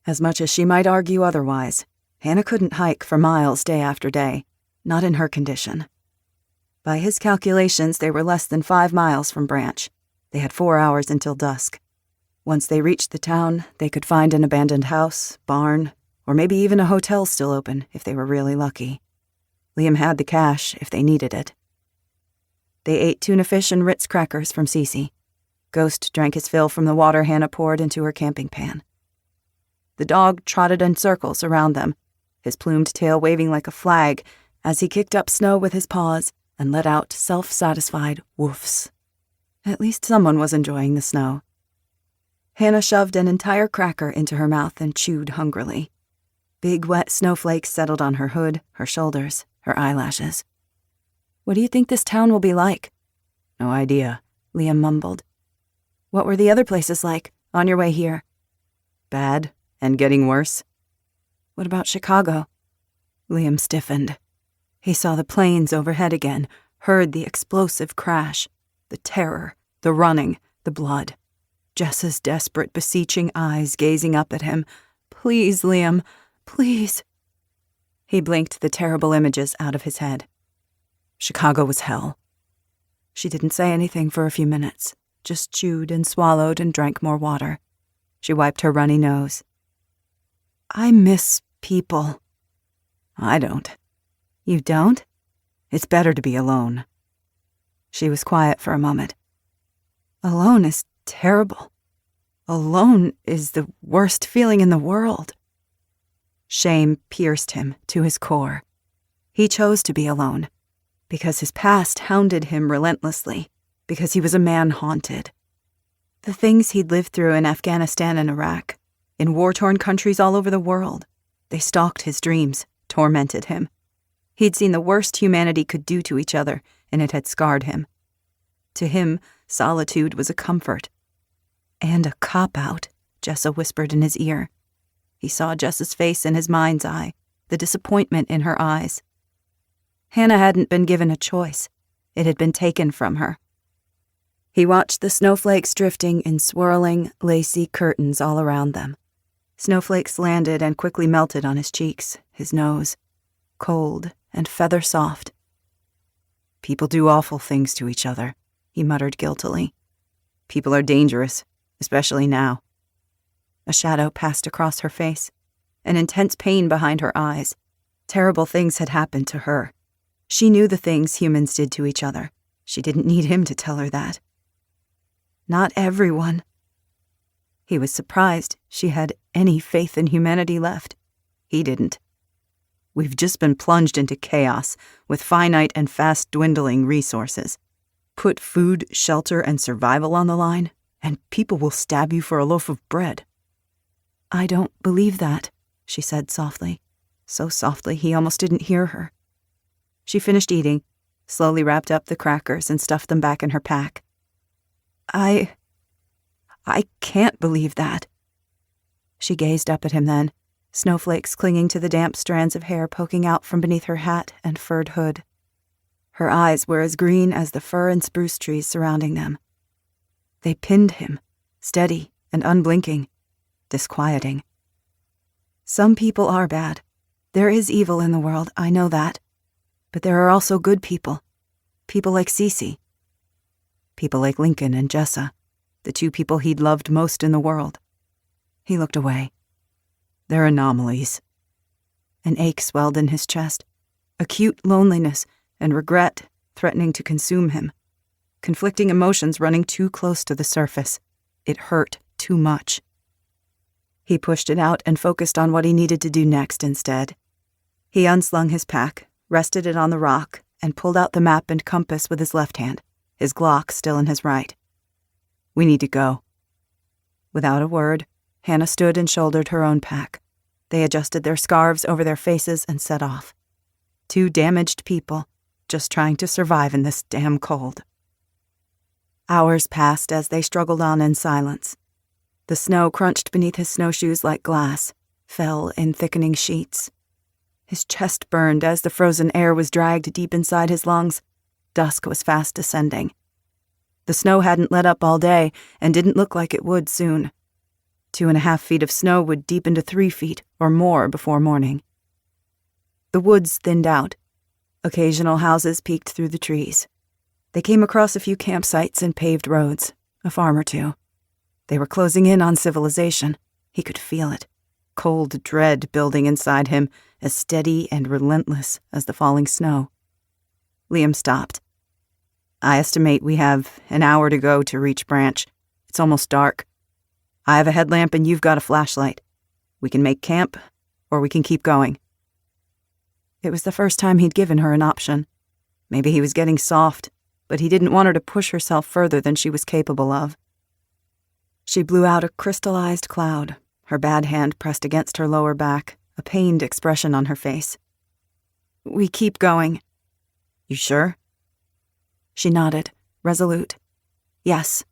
As much as she might argue otherwise, Hannah couldn't hike for miles day after day, not in her condition. By his calculations, they were less than 5 miles from Branch. They had 4 hours until dusk. Once they reached the town, they could find an abandoned house, barn, or maybe even a hotel still open if they were really lucky. Liam had the cash if they needed it. They ate tuna fish and Ritz crackers from Cece. Ghost drank his fill from the water Hannah poured into her camping pan. The dog trotted in circles around them, his plumed tail waving like a flag as he kicked up snow with his paws and let out self-satisfied woofs. At least someone was enjoying the snow. Hannah shoved an entire cracker into her mouth and chewed hungrily. Big wet snowflakes settled on her hood, her shoulders, her eyelashes. "What do you think this town will be like?" "No idea," Liam mumbled. "What were the other places like, on your way here?" "Bad, and getting worse." "What about Chicago?" Liam stiffened. He saw the planes overhead again, heard the explosive crash, the terror, the running, the blood. Jessa's desperate, beseeching eyes gazing up at him. "Please, Liam, please." He blinked the terrible images out of his head. Chicago was hell. She didn't say anything for a few minutes, just chewed and swallowed and drank more water. She wiped her runny nose. "I miss people." "I don't." "You don't?" "It's better to be alone." She was quiet for a moment. "Alone is terrible. Alone is the worst feeling in the world." Shame pierced him to his core. He chose to be alone, because his past hounded him relentlessly, because he was a man haunted. The things he'd lived through in Afghanistan and Iraq, in war-torn countries all over the world, they stalked his dreams, tormented him. He'd seen the worst humanity could do to each other, and it had scarred him. To him, solitude was a comfort. "And a cop-out," Jessa whispered in his ear. He saw Jessa's face in his mind's eye, the disappointment in her eyes. Hannah hadn't been given a choice. It had been taken from her. He watched the snowflakes drifting in swirling, lacy curtains all around them. Snowflakes landed and quickly melted on his cheeks, his nose, cold and feather-soft. "People do awful things to each other," he muttered guiltily. "People are dangerous, especially now." A shadow passed across her face, an intense pain behind her eyes. Terrible things had happened to her. She knew the things humans did to each other. She didn't need him to tell her that. Not everyone. He was surprised she had any faith in humanity left. He didn't. "We've just been plunged into chaos with finite and fast-dwindling resources. Put food, shelter, and survival on the line, and people will stab you for a loaf of bread." "I don't believe that," she said softly. So softly he almost didn't hear her. She finished eating, slowly wrapped up the crackers and stuffed them back in her pack. I can't believe that." She gazed up at him then, snowflakes clinging to the damp strands of hair poking out from beneath her hat and furred hood. Her eyes were as green as the fir and spruce trees surrounding them. They pinned him, steady and unblinking, disquieting. "Some people are bad. There is evil in the world, I know that. But there are also good people. People like Cece. People like Lincoln and Jessa, the 2 people he'd loved most in the world." He looked away. "They're anomalies." An ache swelled in his chest, acute loneliness and regret threatening to consume him. conflicting emotions running too close to the surface. It hurt too much. He pushed it out and focused on what he needed to do next instead. He unslung his pack, rested it on the rock, and pulled out the map and compass with his left hand, his Glock still in his right. "We need to go." Without a word, Hannah stood and shouldered her own pack. They adjusted their scarves over their faces and set off. Two damaged people, just trying to survive in this damn cold. Hours passed as they struggled on in silence. The snow crunched beneath his snowshoes like glass, fell in thickening sheets. His chest burned as the frozen air was dragged deep inside his lungs. Dusk was fast descending. The snow hadn't let up all day and didn't look like it would soon. 2.5 feet of snow would deepen to 3 feet or more before morning. The woods thinned out. Occasional houses peeked through the trees. They came across a few campsites and paved roads, a farm or two. They were closing in on civilization. He could feel it. Cold dread building inside him, as steady and relentless as the falling snow. Liam stopped. "I estimate we have an hour to go to reach Branch. It's almost dark. I have a headlamp and you've got a flashlight. We can make camp, or we can keep going." It was the first time he'd given her an option. Maybe he was getting soft, but he didn't want her to push herself further than she was capable of. She blew out a crystallized cloud, her bad hand pressed against her lower back, a pained expression on her face. "We keep going." "You sure?" She nodded, resolute. "Yes."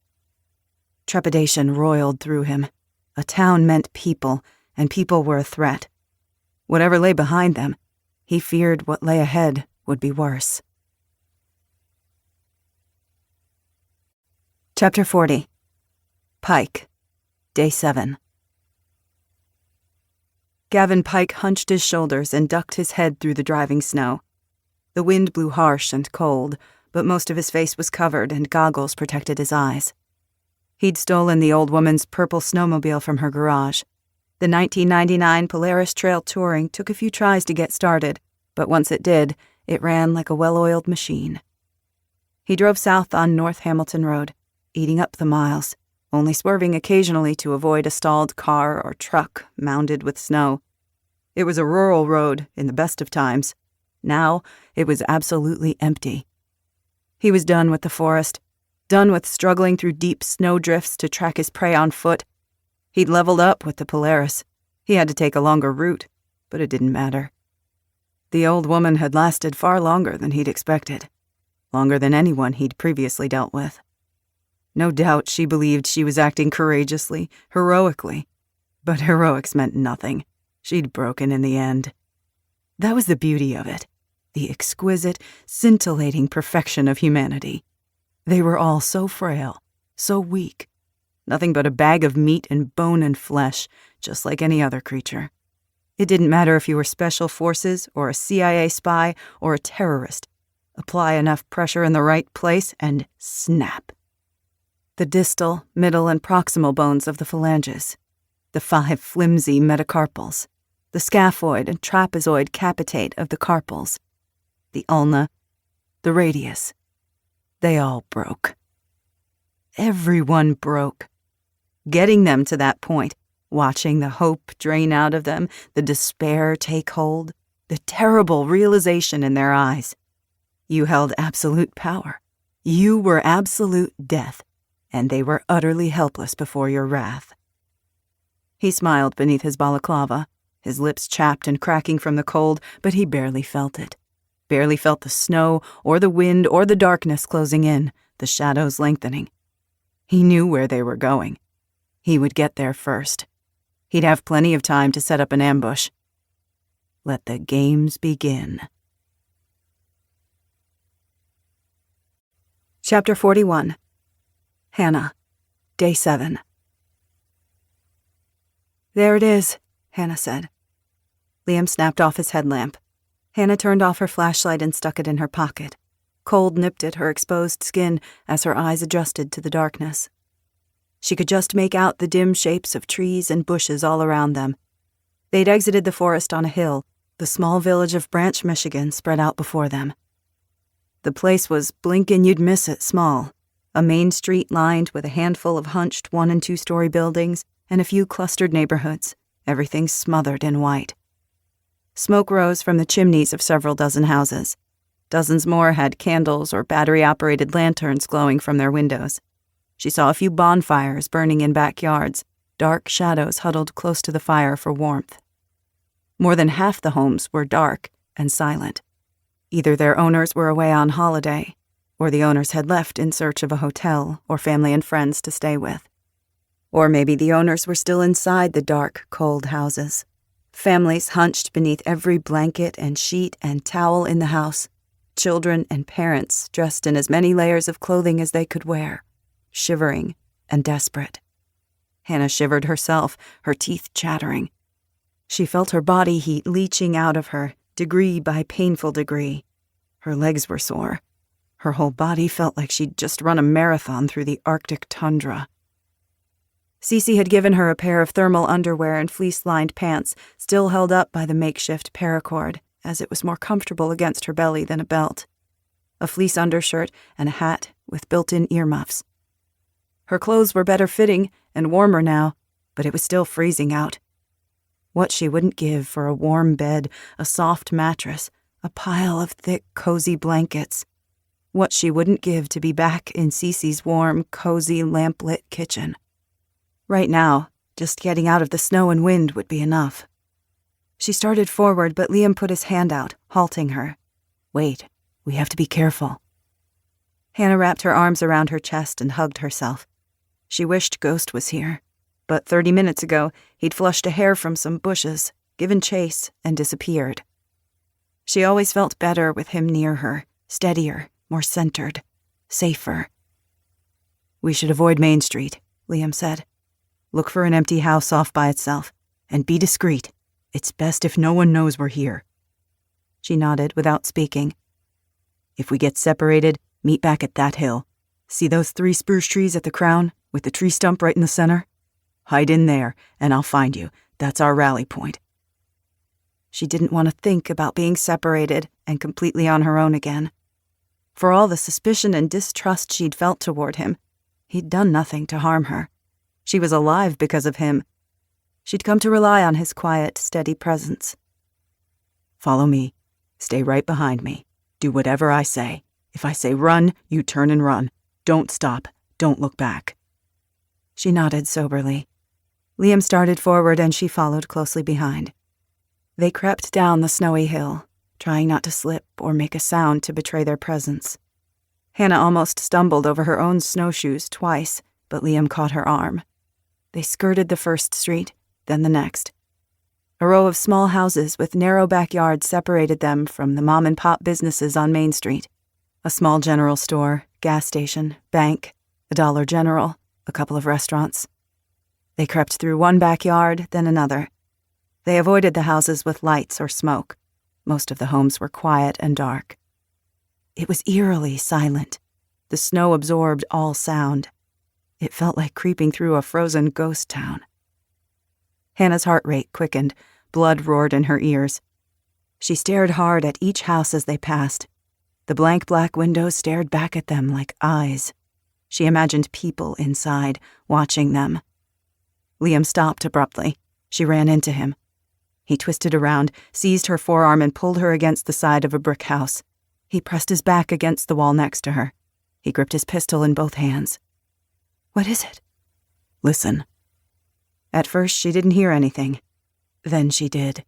Trepidation roiled through him. A town meant people, and people were a threat. Whatever lay behind them, he feared what lay ahead would be worse. Chapter 40. Pike, Day 7. Gavin Pike hunched his shoulders and ducked his head through the driving snow. The wind blew harsh and cold, but most of his face was covered and goggles protected his eyes. He'd stolen the old woman's purple snowmobile from her garage. The 1999 Polaris Trail Touring took a few tries to get started, but once it did, it ran like a well-oiled machine. He drove south on North Hamilton Road, eating up the miles, only swerving occasionally to avoid a stalled car or truck mounded with snow. It was a rural road in the best of times. Now, it was absolutely empty. He was done with the forest, done with struggling through deep snow drifts to track his prey on foot. He'd leveled up with the Polaris. He had to take a longer route, but it didn't matter. The old woman had lasted far longer than he'd expected, longer than anyone he'd previously dealt with. No doubt she believed she was acting courageously, heroically, but heroics meant nothing. She'd broken in the end. That was the beauty of it, the exquisite, scintillating perfection of humanity. They were all so frail, so weak, nothing but a bag of meat and bone and flesh, just like any other creature. It didn't matter if you were Special Forces or a CIA spy or a terrorist. Apply enough pressure in the right place and snap. The distal, middle, and proximal bones of the phalanges, the 5 flimsy metacarpals, the scaphoid and trapezoid capitate of the carpals, the ulna, the radius. They all broke. Everyone broke. Getting them to that point, watching the hope drain out of them, the despair take hold, the terrible realization in their eyes. You held absolute power. You were absolute death, and they were utterly helpless before your wrath. He smiled beneath his balaclava, his lips chapped and cracking from the cold, but he barely felt it. Barely felt the snow or the wind or the darkness closing in, the shadows lengthening. He knew where they were going. He would get there first. He'd have plenty of time to set up an ambush. Let the games begin. Chapter 41. Hannah, Day 7. "There it is," Hannah said. Liam snapped off his headlamp. Hannah turned off her flashlight and stuck it in her pocket. Cold nipped at her exposed skin as her eyes adjusted to the darkness. She could just make out the dim shapes of trees and bushes all around them. They'd exited the forest on a hill, the small village of Branch, Michigan, spread out before them. The place was blink and you'd miss it small, A main street lined with a handful of hunched 1- and 2-story buildings and a few clustered neighborhoods, everything smothered in white. Smoke rose from the chimneys of several dozen houses. Dozens more had candles or battery-operated lanterns glowing from their windows. She saw a few bonfires burning in backyards, dark shadows huddled close to the fire for warmth. More than half the homes were dark and silent. Either their owners were away on holiday, or the owners had left in search of a hotel or family and friends to stay with. Or maybe the owners were still inside the dark, cold houses. Families hunched beneath every blanket and sheet and towel in the house. Children and parents dressed in as many layers of clothing as they could wear, shivering and desperate. Hannah shivered herself, her teeth chattering. She felt her body heat leaching out of her, degree by painful degree. Her legs were sore. Her whole body felt like she'd just run a marathon through the Arctic tundra. Cece had given her a pair of thermal underwear and fleece-lined pants, still held up by the makeshift paracord, as it was more comfortable against her belly than a belt. A fleece undershirt and a hat with built-in earmuffs. Her clothes were better fitting and warmer now, but it was still freezing out. What she wouldn't give for a warm bed, a soft mattress, a pile of thick, cozy blankets. What she wouldn't give to be back in Cece's warm, cozy, lamp-lit kitchen. Right now, just getting out of the snow and wind would be enough. She started forward, but Liam put his hand out, halting her. "Wait, we have to be careful." Hannah wrapped her arms around her chest and hugged herself. She wished Ghost was here, but 30 minutes ago, he'd flushed a hare from some bushes, given chase, and disappeared. She always felt better with him near her, steadier, more centered, safer. "We should avoid Main Street," Liam said. "Look for an empty house off by itself, and be discreet. It's best if no one knows we're here." She nodded without speaking. "If we get separated, meet back at that hill. See those 3 spruce trees at the crown, with the tree stump right in the center? Hide in there, and I'll find you. That's our rally point." She didn't want to think about being separated and completely on her own again. For all the suspicion and distrust she'd felt toward him, he'd done nothing to harm her. She was alive because of him. She'd come to rely on his quiet, steady presence. "Follow me. Stay right behind me. Do whatever I say. If I say run, you turn and run. Don't stop. Don't look back." She nodded soberly. Liam started forward and she followed closely behind. They crept down the snowy hill, trying not to slip or make a sound to betray their presence. Hannah almost stumbled over her own snowshoes twice, but Liam caught her arm. They skirted the first street, then the next. A row of small houses with narrow backyards separated them from the mom-and-pop businesses on Main Street. A small general store, gas station, bank, a Dollar General, a couple of restaurants. They crept through one backyard, then another. They avoided the houses with lights or smoke. Most of the homes were quiet and dark. It was eerily silent. The snow absorbed all sound. It felt like creeping through a frozen ghost town. Hannah's heart rate quickened, blood roared in her ears. She stared hard at each house as they passed. The blank black windows stared back at them like eyes. She imagined people inside, watching them. Liam stopped abruptly. She ran into him. He twisted around, seized her forearm, and pulled her against the side of a brick house. He pressed his back against the wall next to her. He gripped his pistol in both hands. "What is it?" "Listen." At first, she didn't hear anything. Then she did.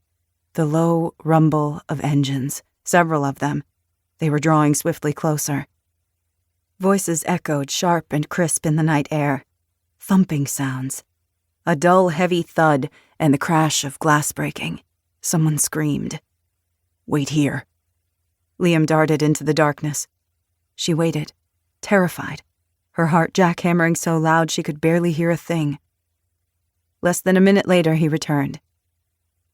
The low rumble of engines, several of them. They were drawing swiftly closer. Voices echoed sharp and crisp in the night air. Thumping sounds. A dull, heavy thud and the crash of glass breaking. Someone screamed. "Wait here." Liam darted into the darkness. She waited, terrified, her heart jackhammering so loud she could barely hear a thing. Less than a minute later, he returned.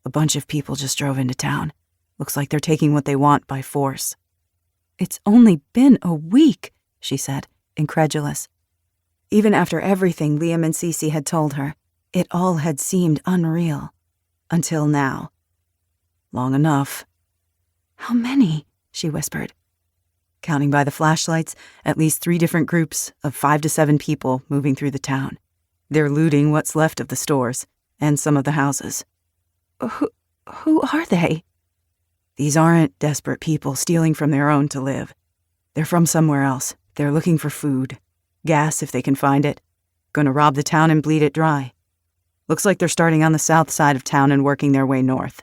"A bunch of people just drove into town. Looks like they're taking what they want by force." "It's only been a week," she said, incredulous. Even after everything Liam and Cece had told her, it all had seemed unreal. Until now. "Long enough." "How many?" she whispered. Counting by the flashlights, at least 3 different groups of 5 to 7 people moving through the town. They're looting what's left of the stores and some of the houses. Who are they? These aren't desperate people stealing from their own to live. They're from somewhere else. They're looking for food, gas if they can find it. Gonna rob the town and bleed it dry. Looks like they're starting on the south side of town and working their way north.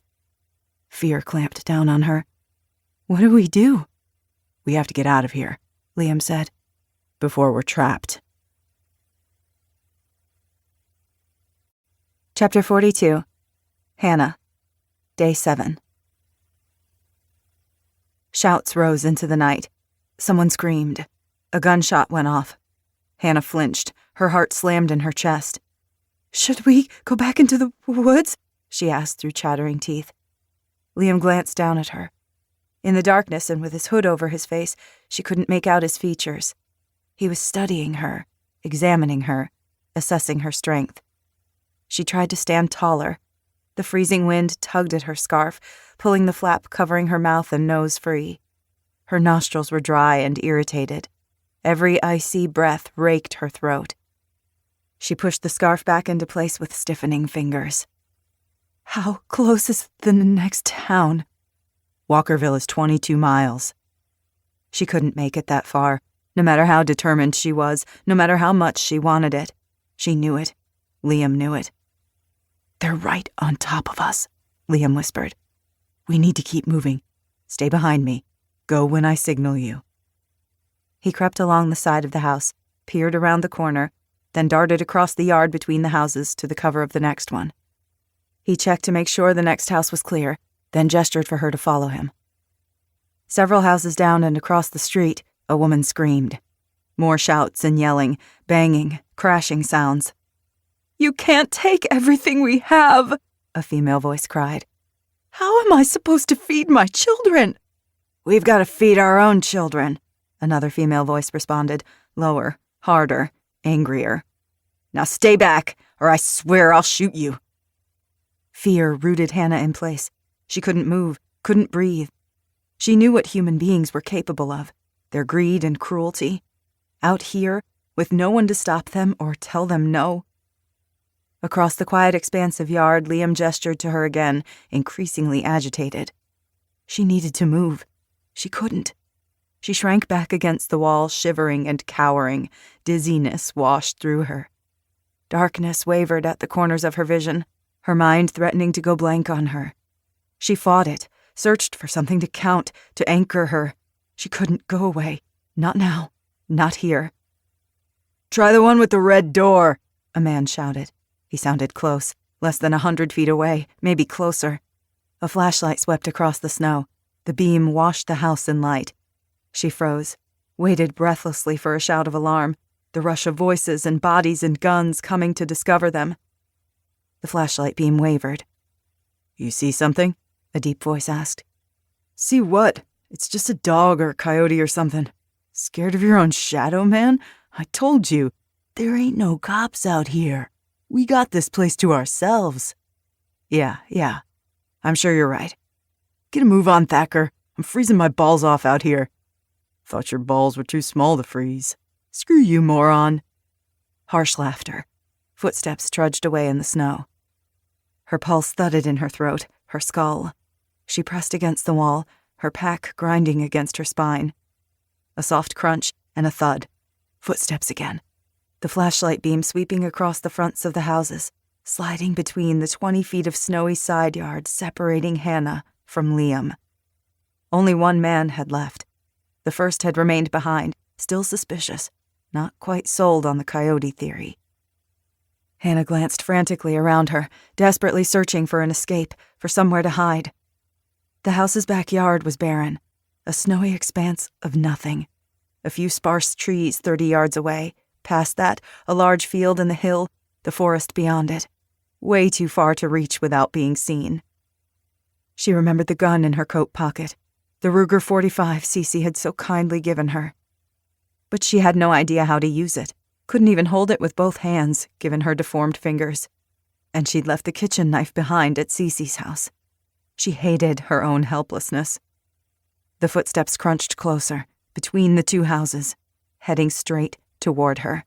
Fear clamped down on her. What do we do? We have to get out of here, Liam said, before we're trapped. Chapter 42. Hannah. Day 7. Shouts rose into the night. Someone screamed. A gunshot went off. Hannah flinched. Her heart slammed in her chest. Should we go back into the woods? She asked through chattering teeth. Liam glanced down at her. In the darkness and with his hood over his face, she couldn't make out his features. He was studying her, examining her, assessing her strength. She tried to stand taller. The freezing wind tugged at her scarf, pulling the flap covering her mouth and nose free. Her nostrils were dry and irritated. Every icy breath raked her throat. She pushed the scarf back into place with stiffening fingers. How close is the next town? Walkerville is 22 miles. She couldn't make it that far, no matter how determined she was, no matter how much she wanted it. She knew it. Liam knew it. They're right on top of us, Liam whispered. We need to keep moving. Stay behind me. Go when I signal you. He crept along the side of the house, peered around the corner, then darted across the yard between the houses to the cover of the next one. He checked to make sure the next house was clear, then gestured for her to follow him. Several houses down and across the street, a woman screamed. More shouts and yelling, banging, crashing sounds. You can't take everything we have, a female voice cried. How am I supposed to feed my children? We've got to feed our own children, another female voice responded, lower, harder, angrier. Now stay back, or I swear I'll shoot you. Fear rooted Hannah in place. She couldn't move, couldn't breathe. She knew what human beings were capable of, their greed and cruelty. Out here, with no one to stop them or tell them no. Across the quiet expanse of yard, Liam gestured to her again, increasingly agitated. She needed to move. She couldn't. She shrank back against the wall, shivering and cowering. Dizziness washed through her. Darkness wavered at the corners of her vision, her mind threatening to go blank on her. She fought it, searched for something to count, to anchor her. She couldn't go away. Not now. Not here. Try the one with the red door, a man shouted. He sounded close, less than 100 feet away, maybe closer. A flashlight swept across the snow. The beam washed the house in light. She froze, waited breathlessly for a shout of alarm, the rush of voices and bodies and guns coming to discover them. The flashlight beam wavered. You see something? A deep voice asked. See what? It's just a dog or a coyote or something. Scared of your own shadow, man? I told you, there ain't no cops out here. We got this place to ourselves. Yeah. I'm sure you're right. Get a move on, Thacker. I'm freezing my balls off out here. Thought your balls were too small to freeze. Screw you, moron. Harsh laughter. Footsteps trudged away in the snow. Her pulse thudded in her throat, her skull. She pressed against the wall, her pack grinding against her spine. A soft crunch and a thud. Footsteps again. The flashlight beam sweeping across the fronts of the houses, sliding between the 20 feet of snowy side yard separating Hannah from Liam. Only one man had left. The first had remained behind, still suspicious, not quite sold on the coyote theory. Hannah glanced frantically around her, desperately searching for an escape, for somewhere to hide. The house's backyard was barren, a snowy expanse of nothing. A few sparse trees 30 yards away. Past that, a large field in the hill, the forest beyond it. Way too far to reach without being seen. She remembered the gun in her coat pocket, the Ruger 45 Cece had so kindly given her. But she had no idea how to use it, couldn't even hold it with both hands, given her deformed fingers. And she'd left the kitchen knife behind at Cece's house. She hated her own helplessness. The footsteps crunched closer, between the two houses, heading straight toward her.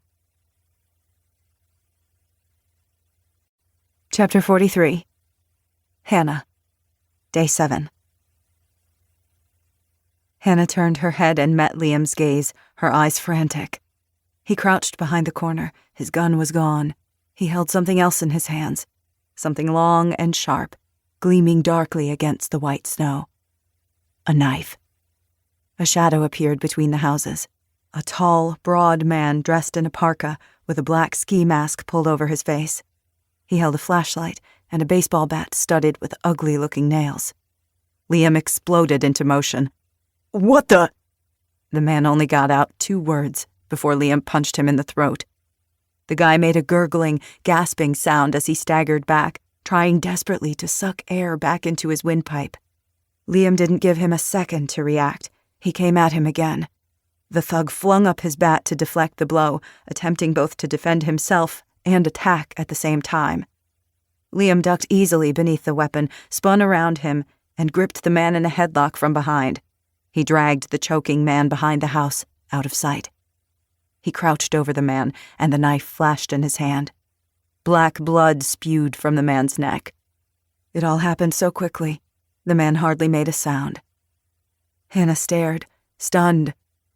Chapter 43. Hannah. Day 7. Hannah turned her head and met Liam's gaze, her eyes frantic. He crouched behind the corner. His gun was gone. He held something else in his hands, something long and sharp, gleaming darkly against the white snow. A knife. A shadow appeared between the houses. A tall, broad man dressed in a parka with a black ski mask pulled over his face. He held a flashlight and a baseball bat studded with ugly-looking nails. Liam exploded into motion. "What the?" The man only got out 2 words before Liam punched him in the throat. The guy made a gurgling, gasping sound as he staggered back, trying desperately to suck air back into his windpipe. Liam didn't give him a second to react. He came at him again. The thug flung up his bat to deflect the blow, attempting both to defend himself and attack at the same time. Liam ducked easily beneath the weapon, spun around him, and gripped the man in a headlock from behind. He dragged the choking man behind the house, out of sight. He crouched over the man, and the knife flashed in his hand. Black blood spewed from the man's neck. It all happened so quickly, the man hardly made a sound. Hannah stared, stunned,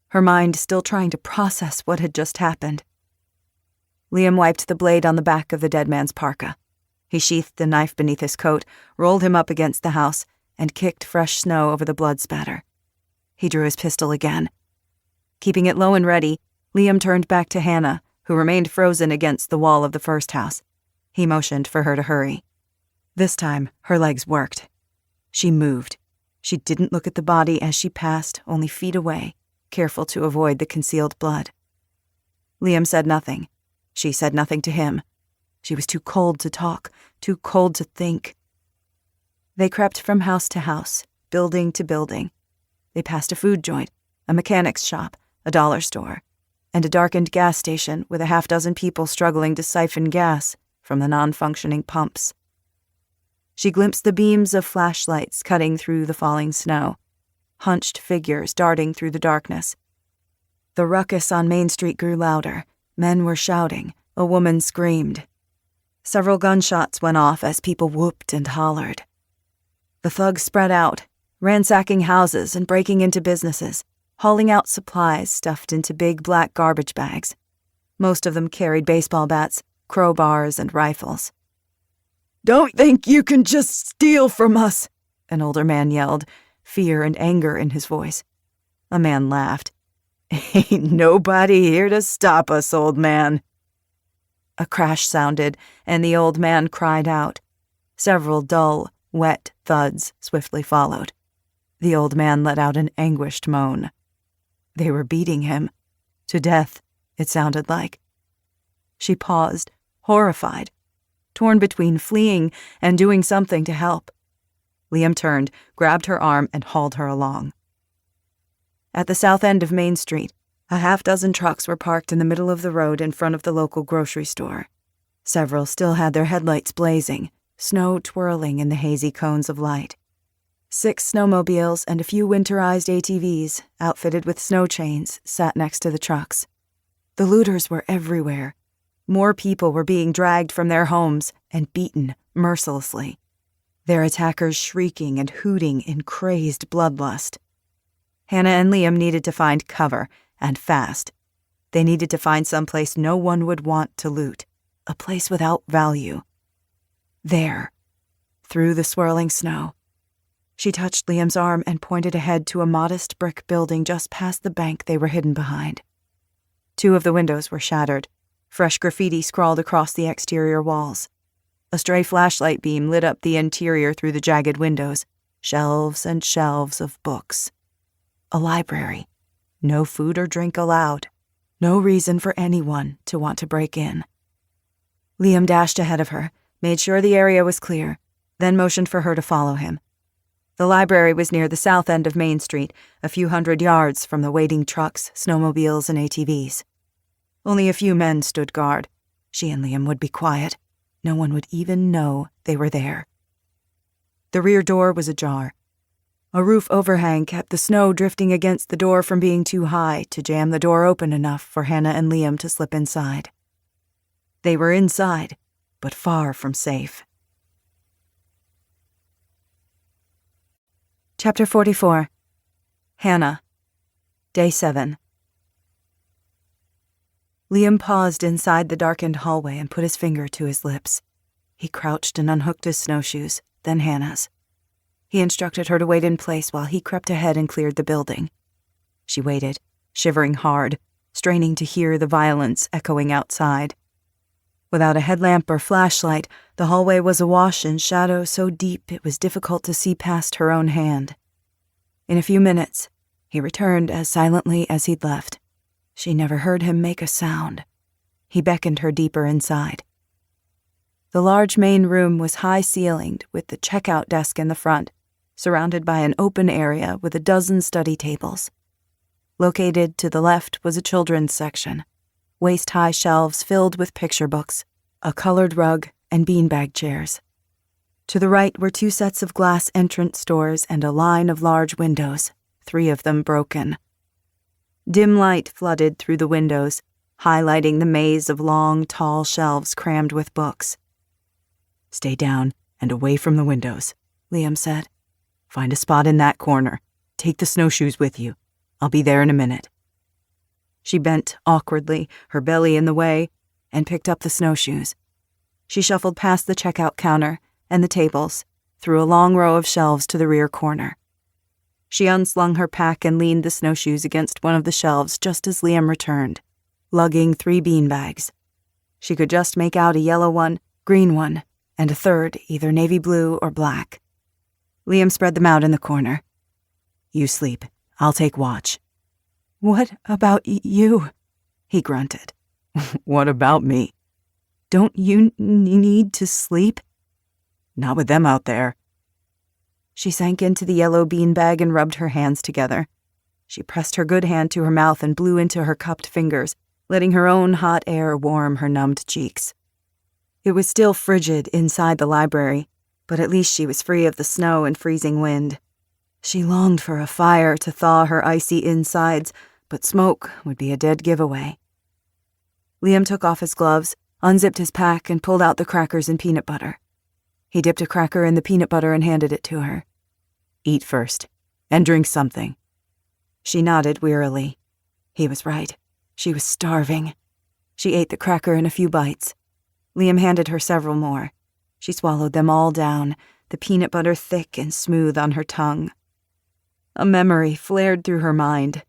her mind still trying to process what had just happened. Liam wiped the blade on the back of the dead man's parka. He sheathed the knife beneath his coat, rolled him up against the house, and kicked fresh snow over the blood spatter. He drew his pistol again. Keeping it low and ready, Liam turned back to Hannah, who remained frozen against the wall of the first house. He motioned for her to hurry. This time, her legs worked. She moved. She didn't look at the body as she passed, only feet away, careful to avoid the concealed blood. Liam said nothing. She said nothing to him. She was too cold to talk, too cold to think. They crept from house to house, building to building. They passed a food joint, a mechanic's shop, a dollar store, and a darkened gas station with a half-dozen people struggling to siphon gas from the non-functioning pumps. She glimpsed the beams of flashlights cutting through the falling snow, hunched figures darting through the darkness. The ruckus on Main Street grew louder. Men were shouting. A woman screamed. Several gunshots went off as people whooped and hollered. The thugs spread out, ransacking houses and breaking into businesses, hauling out supplies stuffed into big black garbage bags. Most of them carried baseball bats, crowbars, and rifles. "Don't think you can just steal from us," an older man yelled, fear and anger in his voice. A man laughed. "Ain't nobody here to stop us, old man." A crash sounded, and the old man cried out. Several dull, wet thuds swiftly followed. The old man let out an anguished moan. They were beating him. To death, it sounded like. She paused, horrified, torn between fleeing and doing something to help. Liam turned, grabbed her arm, and hauled her along. At the south end of Main Street, a half-dozen trucks were parked in the middle of the road in front of the local grocery store. Several still had their headlights blazing, snow twirling in the hazy cones of light. 6 snowmobiles and a few winterized ATVs, outfitted with snow chains, sat next to the trucks. The looters were everywhere. More people were being dragged from their homes and beaten mercilessly, their attackers shrieking and hooting in crazed bloodlust. Hannah and Liam needed to find cover, and fast. They needed to find some place no one would want to loot, a place without value. There, through the swirling snow. She touched Liam's arm and pointed ahead to a modest brick building just past the bank they were hidden behind. 2 of the windows were shattered. Fresh graffiti scrawled across the exterior walls. A stray flashlight beam lit up the interior through the jagged windows, shelves and shelves of books. A library. No food or drink allowed. No reason for anyone to want to break in. Liam dashed ahead of her, made sure the area was clear, then motioned for her to follow him. The library was near the south end of Main Street, a few hundred yards from the waiting trucks, snowmobiles, and ATVs. Only a few men stood guard. She and Liam would be quiet. No one would even know they were there. The rear door was ajar. A roof overhang kept the snow drifting against the door from being too high to jam the door open enough for Hannah and Liam to slip inside. They were inside, but far from safe. Chapter 44. Hannah. Day 7. Liam paused inside the darkened hallway and put his finger to his lips. He crouched and unhooked his snowshoes, then Hannah's. He instructed her to wait in place while he crept ahead and cleared the building. She waited, shivering hard, straining to hear the violence echoing outside. Without a headlamp or flashlight, the hallway was awash in shadow so deep it was difficult to see past her own hand. In a few minutes, he returned as silently as he'd left. She never heard him make a sound. He beckoned her deeper inside. The large main room was high-ceilinged with the checkout desk in the front, surrounded by an open area with a dozen study tables. Located to the left was a children's section, waist-high shelves filled with picture books, a colored rug, and beanbag chairs. To the right were 2 sets of glass entrance doors and a line of large windows, 3 of them broken. Dim light flooded through the windows, highlighting the maze of long, tall shelves crammed with books. "Stay down and away from the windows," Liam said. "Find a spot in that corner. Take the snowshoes with you. I'll be there in a minute." She bent awkwardly, her belly in the way, and picked up the snowshoes. She shuffled past the checkout counter and the tables, through a long row of shelves to the rear corner. She unslung her pack and leaned the snowshoes against one of the shelves just as Liam returned, lugging 3 beanbags. She could just make out a yellow one, green one, and a third, either navy blue or black. Liam spread them out in the corner. "You sleep. I'll take watch." "What about you?" he grunted. "What about me?" "Don't you need to sleep?" "Not with them out there." She sank into the yellow beanbag and rubbed her hands together. She pressed her good hand to her mouth and blew into her cupped fingers, letting her own hot air warm her numbed cheeks. It was still frigid inside the library, but at least she was free of the snow and freezing wind. She longed for a fire to thaw her icy insides, but smoke would be a dead giveaway. Liam took off his gloves, unzipped his pack, and pulled out the crackers and peanut butter. He dipped a cracker in the peanut butter and handed it to her. "Eat first, and drink something." She nodded wearily. He was right. She was starving. She ate the cracker in a few bites. Liam handed her several more. She swallowed them all down, the peanut butter thick and smooth on her tongue. A memory flared through her mind.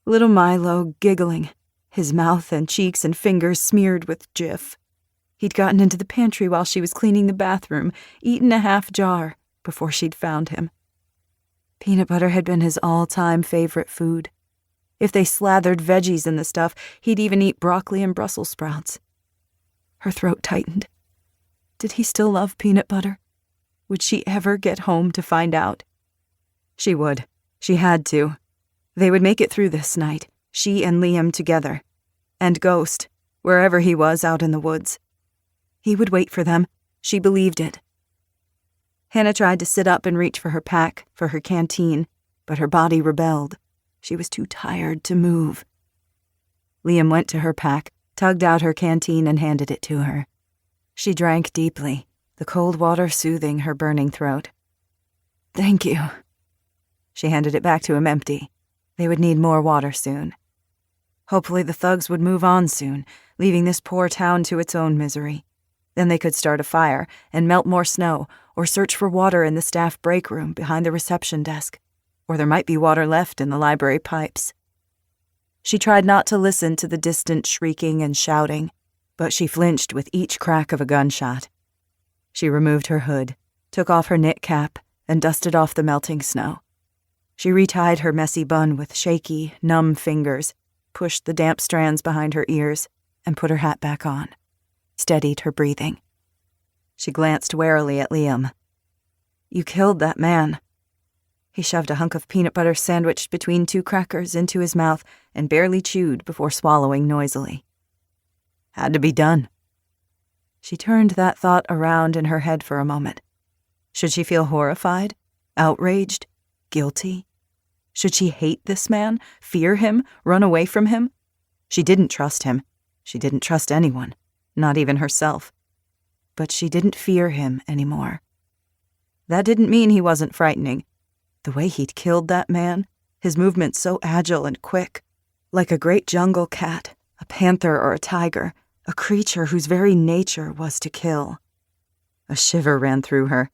Little Milo giggling, his mouth and cheeks and fingers smeared with Jif. He'd gotten into the pantry while she was cleaning the bathroom, eaten a half jar before she'd found him. Peanut butter had been his all-time favorite food. If they slathered veggies in the stuff, he'd even eat broccoli and Brussels sprouts. Her throat tightened. Did he still love peanut butter? Would she ever get home to find out? She would. She had to. They would make it through this night, she and Liam together. And Ghost, wherever he was out in the woods. He would wait for them. She believed it. Hannah tried to sit up and reach for her pack, for her canteen, but her body rebelled. She was too tired to move. Liam went to her pack, tugged out her canteen, and handed it to her. She drank deeply, the cold water soothing her burning throat. "Thank you." She handed it back to him empty. They would need more water soon. Hopefully the thugs would move on soon, leaving this poor town to its own misery. Then they could start a fire and melt more snow, or search for water in the staff break room behind the reception desk, or there might be water left in the library pipes. She tried not to listen to the distant shrieking and shouting, but she flinched with each crack of a gunshot. She removed her hood, took off her knit cap, and dusted off the melting snow. She retied her messy bun with shaky, numb fingers, pushed the damp strands behind her ears, and put her hat back on. Steadied her breathing. She glanced warily at Liam. "You killed that man." He shoved a hunk of peanut butter sandwiched between 2 crackers into his mouth and barely chewed before swallowing noisily. "Had to be done." She turned that thought around in her head for a moment. Should she feel horrified? Outraged? Guilty? Should she hate this man, fear him, run away from him? She didn't trust him. She didn't trust anyone, not even herself. But she didn't fear him anymore. That didn't mean he wasn't frightening. The way he'd killed that man, his movements so agile and quick, like a great jungle cat, a panther or a tiger, a creature whose very nature was to kill. A shiver ran through her.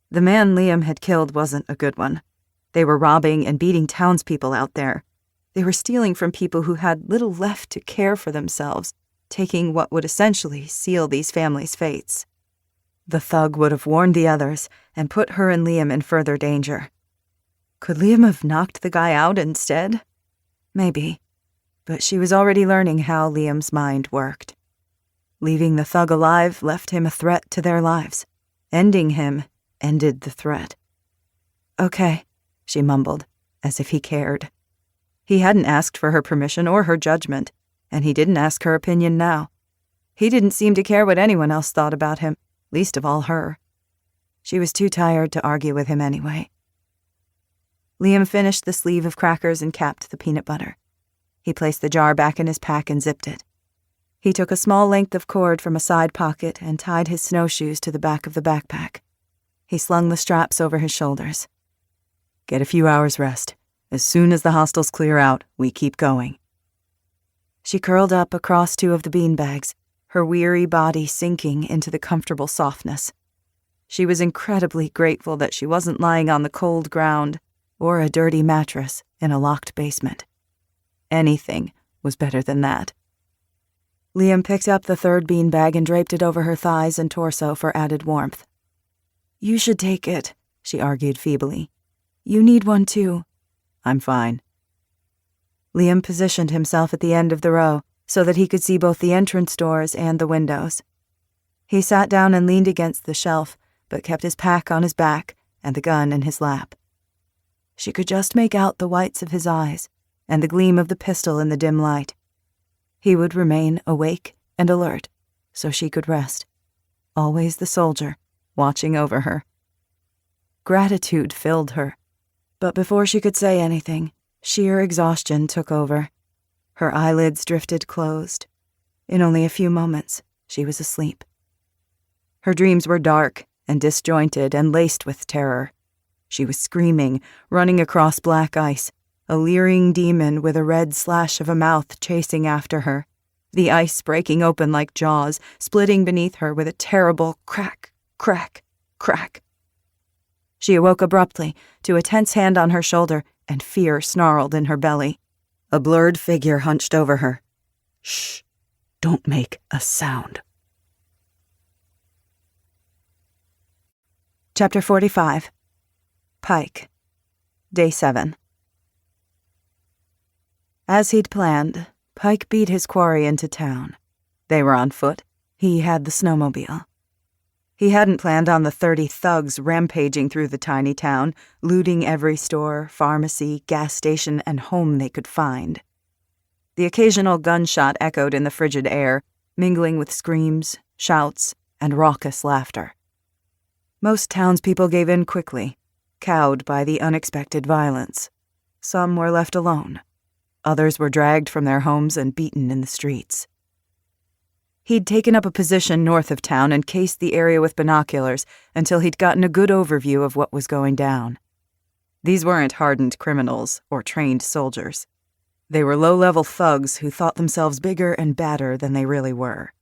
The man Liam had killed wasn't a good one. They were robbing and beating townspeople out there. They were stealing from people who had little left to care for themselves, taking what would essentially seal these families' fates. The thug would have warned the others and put her and Liam in further danger. Could Liam have knocked the guy out instead? Maybe, but she was already learning how Liam's mind worked. Leaving the thug alive left him a threat to their lives. Ending him ended the threat. "Okay," she mumbled, as if he cared. He hadn't asked for her permission or her judgment, and he didn't ask her opinion now. He didn't seem to care what anyone else thought about him, least of all her. She was too tired to argue with him anyway. Liam finished the sleeve of crackers and capped the peanut butter. He placed the jar back in his pack and zipped it. He took a small length of cord from a side pocket and tied his snowshoes to the back of the backpack. He slung the straps over his shoulders. "Get a few hours' rest. As soon as the hostels clear out, we keep going." She curled up across two of the beanbags, her weary body sinking into the comfortable softness. She was incredibly grateful that she wasn't lying on the cold ground or a dirty mattress in a locked basement. Anything was better than that. Liam picked up the third beanbag and draped it over her thighs and torso for added warmth. "You should take it," she argued feebly. "You need one too." "I'm fine." Liam positioned himself at the end of the row so that he could see both the entrance doors and the windows. He sat down and leaned against the shelf, but kept his pack on his back and the gun in his lap. She could just make out the whites of his eyes and the gleam of the pistol in the dim light. He would remain awake and alert, so she could rest. Always the soldier, watching over her. Gratitude filled her, but before she could say anything, sheer exhaustion took over. Her eyelids drifted closed. In only a few moments, she was asleep. Her dreams were dark and disjointed and laced with terror. She was screaming, running across black ice, a leering demon with a red slash of a mouth chasing after her, the ice breaking open like jaws, splitting beneath her with a terrible crack, crack, crack. She awoke abruptly to a tense hand on her shoulder, and fear snarled in her belly. A blurred figure hunched over her. "Shh, don't make a sound." Chapter 45. Pike. Day 7. As he'd planned, Pike beat his quarry into town. They were on foot. He had the snowmobile. He hadn't planned on the 30 thugs rampaging through the tiny town, looting every store, pharmacy, gas station, and home they could find. The occasional gunshot echoed in the frigid air, mingling with screams, shouts, and raucous laughter. Most townspeople gave in quickly, cowed by the unexpected violence. Some were left alone. Others were dragged from their homes and beaten in the streets. He'd taken up a position north of town and cased the area with binoculars until he'd gotten a good overview of what was going down. These weren't hardened criminals or trained soldiers. They were low-level thugs who thought themselves bigger and badder than they really were.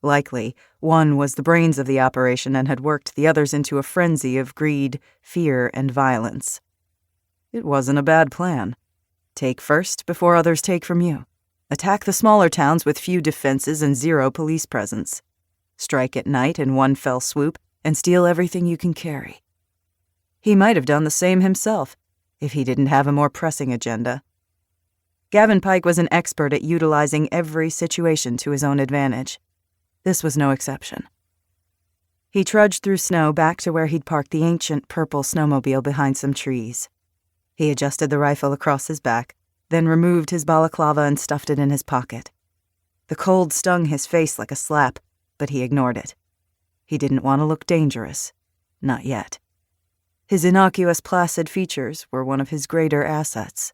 Likely, one was the brains of the operation and had worked the others into a frenzy of greed, fear, and violence. It wasn't a bad plan. Take first before others take from you. Attack the smaller towns with few defenses and zero police presence. Strike at night in one fell swoop and steal everything you can carry. He might have done the same himself if he didn't have a more pressing agenda. Gavin Pike was an expert at utilizing every situation to his own advantage. This was no exception. He trudged through snow back to where he'd parked the ancient purple snowmobile behind some trees. He adjusted the rifle across his back, then removed his balaclava and stuffed it in his pocket. The cold stung his face like a slap, but he ignored it. He didn't want to look dangerous. Not yet. His innocuous, placid features were one of his greater assets.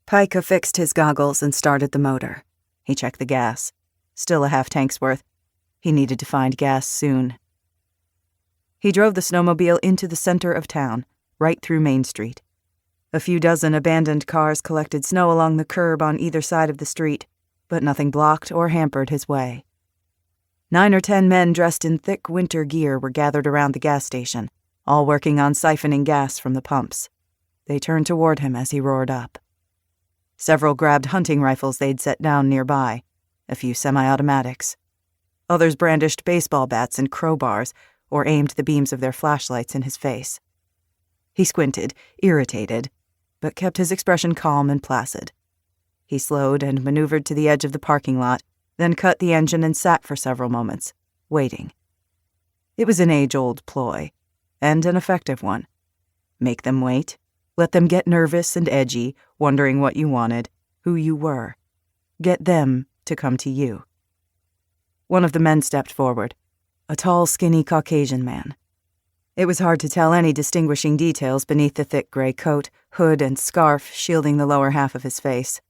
Pike affixed his goggles and started the motor. He checked the gas. Still a half-tank's worth. He needed to find gas soon. He drove the snowmobile into the center of town, right through Main Street. A few dozen abandoned cars collected snow along the curb on either side of the street, but nothing blocked or hampered his way. 9 or 10 men dressed in thick winter gear were gathered around the gas station, all working on siphoning gas from the pumps. They turned toward him as he roared up. Several grabbed hunting rifles they'd set down nearby, a few semi-automatics. Others brandished baseball bats and crowbars or aimed the beams of their flashlights in his face. He squinted, irritated, but kept his expression calm and placid. He slowed and maneuvered to the edge of the parking lot, then cut the engine and sat for several moments, waiting. It was an age-old ploy, and an effective one. Make them wait, let them get nervous and edgy, wondering what you wanted, who you were. Get them to come to you. One of the men stepped forward, a tall, skinny Caucasian man. It was hard to tell any distinguishing details beneath the thick gray coat, hood, and scarf shielding the lower half of his face.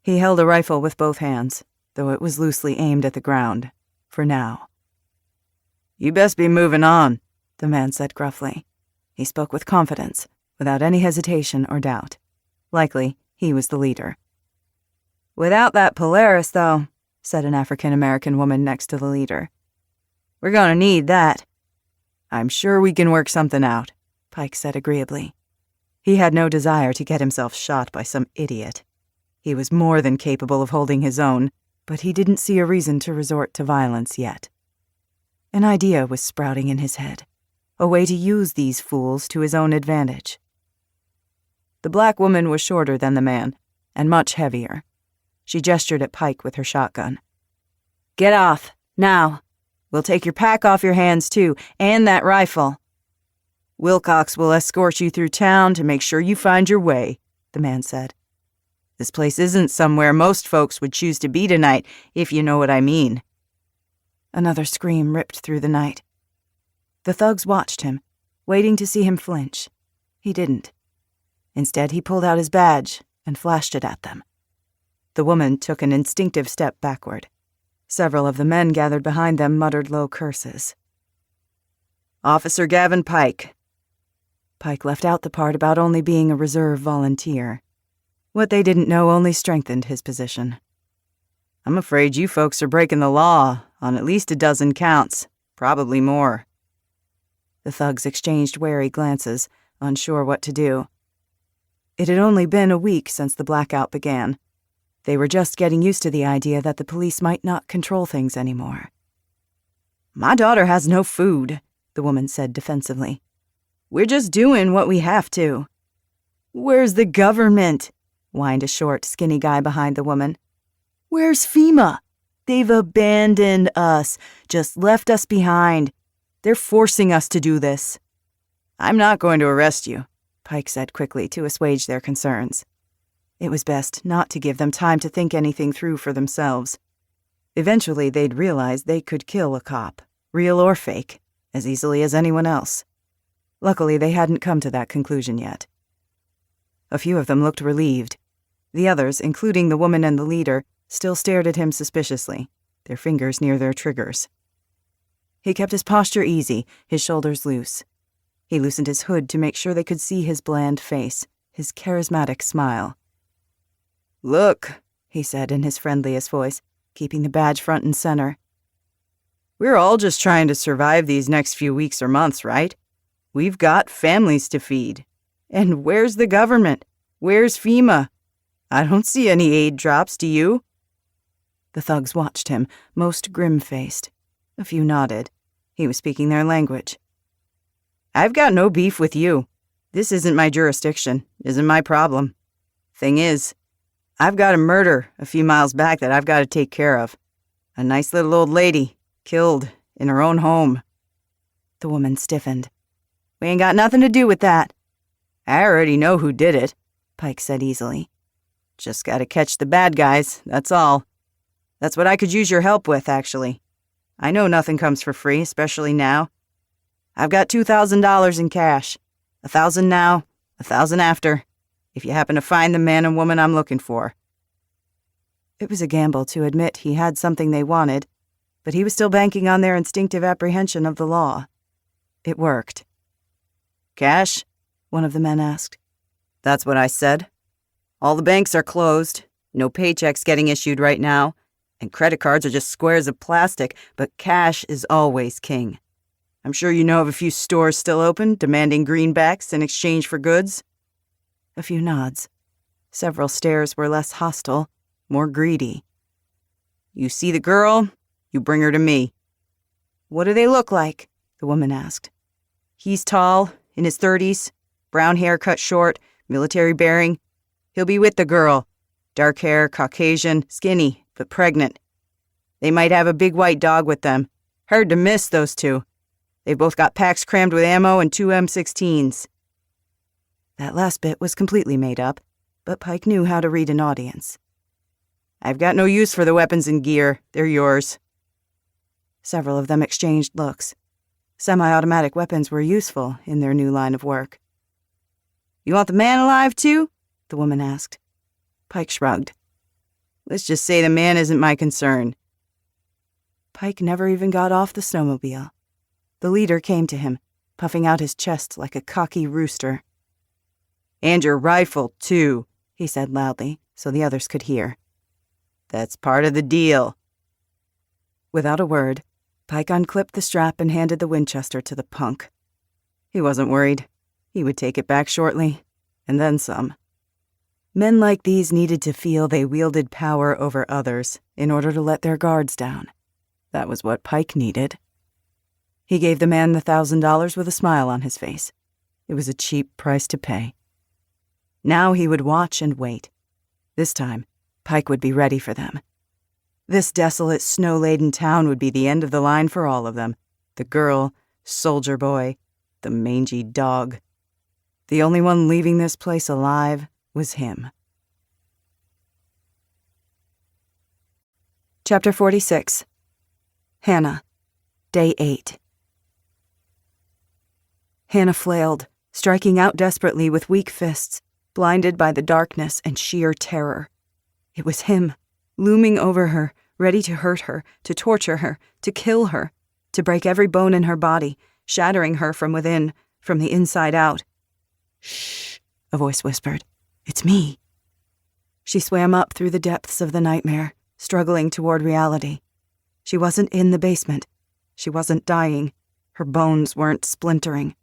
He held a rifle with both hands, though it was loosely aimed at the ground, for now. "You best be moving on," the man said gruffly. He spoke with confidence, without any hesitation or doubt. Likely, he was the leader. "Without that Polaris, though," said an African-American woman next to the leader. "We're gonna need that." "I'm sure we can work something out," Pike said agreeably. He had no desire to get himself shot by some idiot. He was more than capable of holding his own, but he didn't see a reason to resort to violence yet. An idea was sprouting in his head, a way to use these fools to his own advantage. The black woman was shorter than the man, and much heavier. She gestured at Pike with her shotgun. "Get off, now. We'll take your pack off your hands, too, and that rifle. Wilcox will escort you through town to make sure you find your way," the man said. "This place isn't somewhere most folks would choose to be tonight, if you know what I mean." Another scream ripped through the night. The thugs watched him, waiting to see him flinch. He didn't. Instead, he pulled out his badge and flashed it at them. The woman took an instinctive step backward. Several of the men gathered behind them muttered low curses. "Officer Gavin Pike." Pike left out the part about only being a reserve volunteer. What they didn't know only strengthened his position. "I'm afraid you folks are breaking the law on at least a dozen counts, probably more." The thugs exchanged wary glances, unsure what to do. It had only been a week since the blackout began. They were just getting used to the idea that the police might not control things anymore. "My daughter has no food," the woman said defensively. "We're just doing what we have to." "Where's the government?" whined a short, skinny guy behind the woman. "Where's FEMA? They've abandoned us, just left us behind. They're forcing us to do this." "I'm not going to arrest you," Pike said quickly to assuage their concerns. It was best not to give them time to think anything through for themselves. Eventually, they'd realize they could kill a cop, real or fake, as easily as anyone else. Luckily, they hadn't come to that conclusion yet. A few of them looked relieved. The others, including the woman and the leader, still stared at him suspiciously, their fingers near their triggers. He kept his posture easy, his shoulders loose. He loosened his hood to make sure they could see his bland face, his charismatic smile. "Look," he said in his friendliest voice, keeping the badge front and center. "We're all just trying to survive these next few weeks or months, right? We've got families to feed. And where's the government? Where's FEMA? I don't see any aid drops, do you?" The thugs watched him, most grim-faced. A few nodded. He was speaking their language. "I've got no beef with you. This isn't my jurisdiction, isn't my problem. Thing is, I've got a murder a few miles back that I've got to take care of. A nice little old lady, killed in her own home." The woman stiffened. "We ain't got nothing to do with that." "I already know who did it," Pike said easily. "Just gotta catch the bad guys, that's all. That's what I could use your help with, actually. I know nothing comes for free, especially now. I've got $2,000 in cash. 1,000 now, 1,000 after, if you happen to find the man and woman I'm looking for." It was a gamble to admit he had something they wanted, but he was still banking on their instinctive apprehension of the law. It worked. "Cash?" one of the men asked. "That's what I said. All the banks are closed, no paychecks getting issued right now, and credit cards are just squares of plastic, but cash is always king. I'm sure you know of a few stores still open, demanding greenbacks in exchange for goods." A few nods. Several stares were less hostile, more greedy. "You see the girl, you bring her to me." "What do they look like?" the woman asked. "He's tall, in his 30s, brown hair cut short, military bearing. He'll be with the girl. Dark hair, Caucasian, skinny, but pregnant. They might have a big white dog with them. Hard to miss, those two. They've both got packs crammed with ammo and 2 M16s. That last bit was completely made up, but Pike knew how to read an audience. "I've got no use for the weapons and gear. They're yours." Several of them exchanged looks. Semi-automatic weapons were useful in their new line of work. "You want the man alive, too?" the woman asked. Pike shrugged. "Let's just say the man isn't my concern." Pike never even got off the snowmobile. The leader came to him, puffing out his chest like a cocky rooster. "And your rifle, too," he said loudly, so the others could hear. "That's part of the deal." Without a word, Pike unclipped the strap and handed the Winchester to the punk. He wasn't worried. He would take it back shortly, and then some. Men like these needed to feel they wielded power over others in order to let their guards down. That was what Pike needed. He gave the man the $1,000 with a smile on his face. It was a cheap price to pay. Now he would watch and wait. This time, Pike would be ready for them. This desolate, snow-laden town would be the end of the line for all of them. The girl, soldier boy, the mangy dog. The only one leaving this place alive was him. Chapter 46. Hannah. Day 8. Hannah flailed, striking out desperately with weak fists, blinded by the darkness and sheer terror. It was him, looming over her, ready to hurt her, to torture her, to kill her, to break every bone in her body, shattering her from within, from the inside out. "Shh," a voice whispered. "It's me." She swam up through the depths of the nightmare, struggling toward reality. She wasn't in the basement. She wasn't dying. Her bones weren't splintering.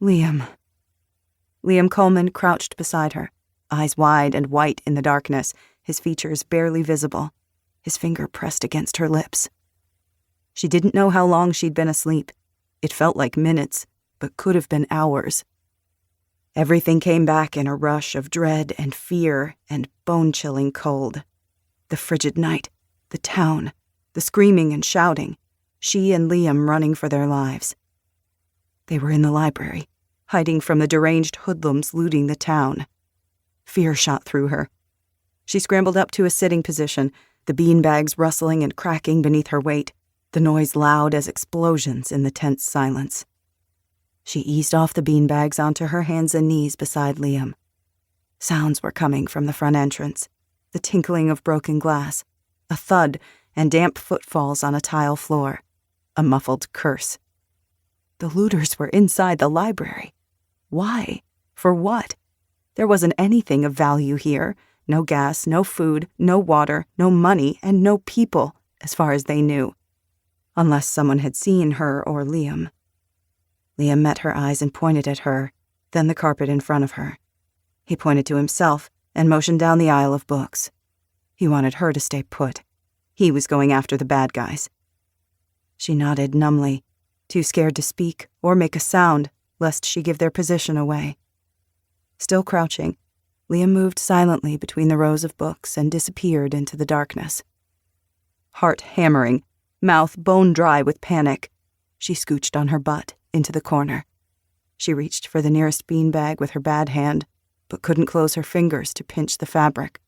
Liam. Liam Coleman crouched beside her, eyes wide and white in the darkness, his features barely visible, his finger pressed against her lips. She didn't know how long she'd been asleep. It felt like minutes, but could have been hours. Everything came back in a rush of dread and fear and bone-chilling cold. The frigid night, the town, the screaming and shouting, she and Liam running for their lives. They were in the library, hiding from the deranged hoodlums looting the town. Fear shot through her. She scrambled up to a sitting position, the beanbags rustling and cracking beneath her weight, the noise loud as explosions in the tense silence. She eased off the beanbags onto her hands and knees beside Liam. Sounds were coming from the front entrance, the tinkling of broken glass, a thud and damp footfalls on a tile floor, a muffled curse. The looters were inside the library. Why? For what? There wasn't anything of value here. No gas, no food, no water, no money, and no people, as far as they knew. Unless someone had seen her or Liam. Liam met her eyes and pointed at her, then the carpet in front of her. He pointed to himself and motioned down the aisle of books. He wanted her to stay put. He was going after the bad guys. She nodded numbly, too scared to speak or make a sound, lest she give their position away. Still crouching, Liam moved silently between the rows of books and disappeared into the darkness. Heart hammering, mouth bone dry with panic, she scooched on her butt into the corner. She reached for the nearest beanbag with her bad hand, but couldn't close her fingers to pinch the fabric.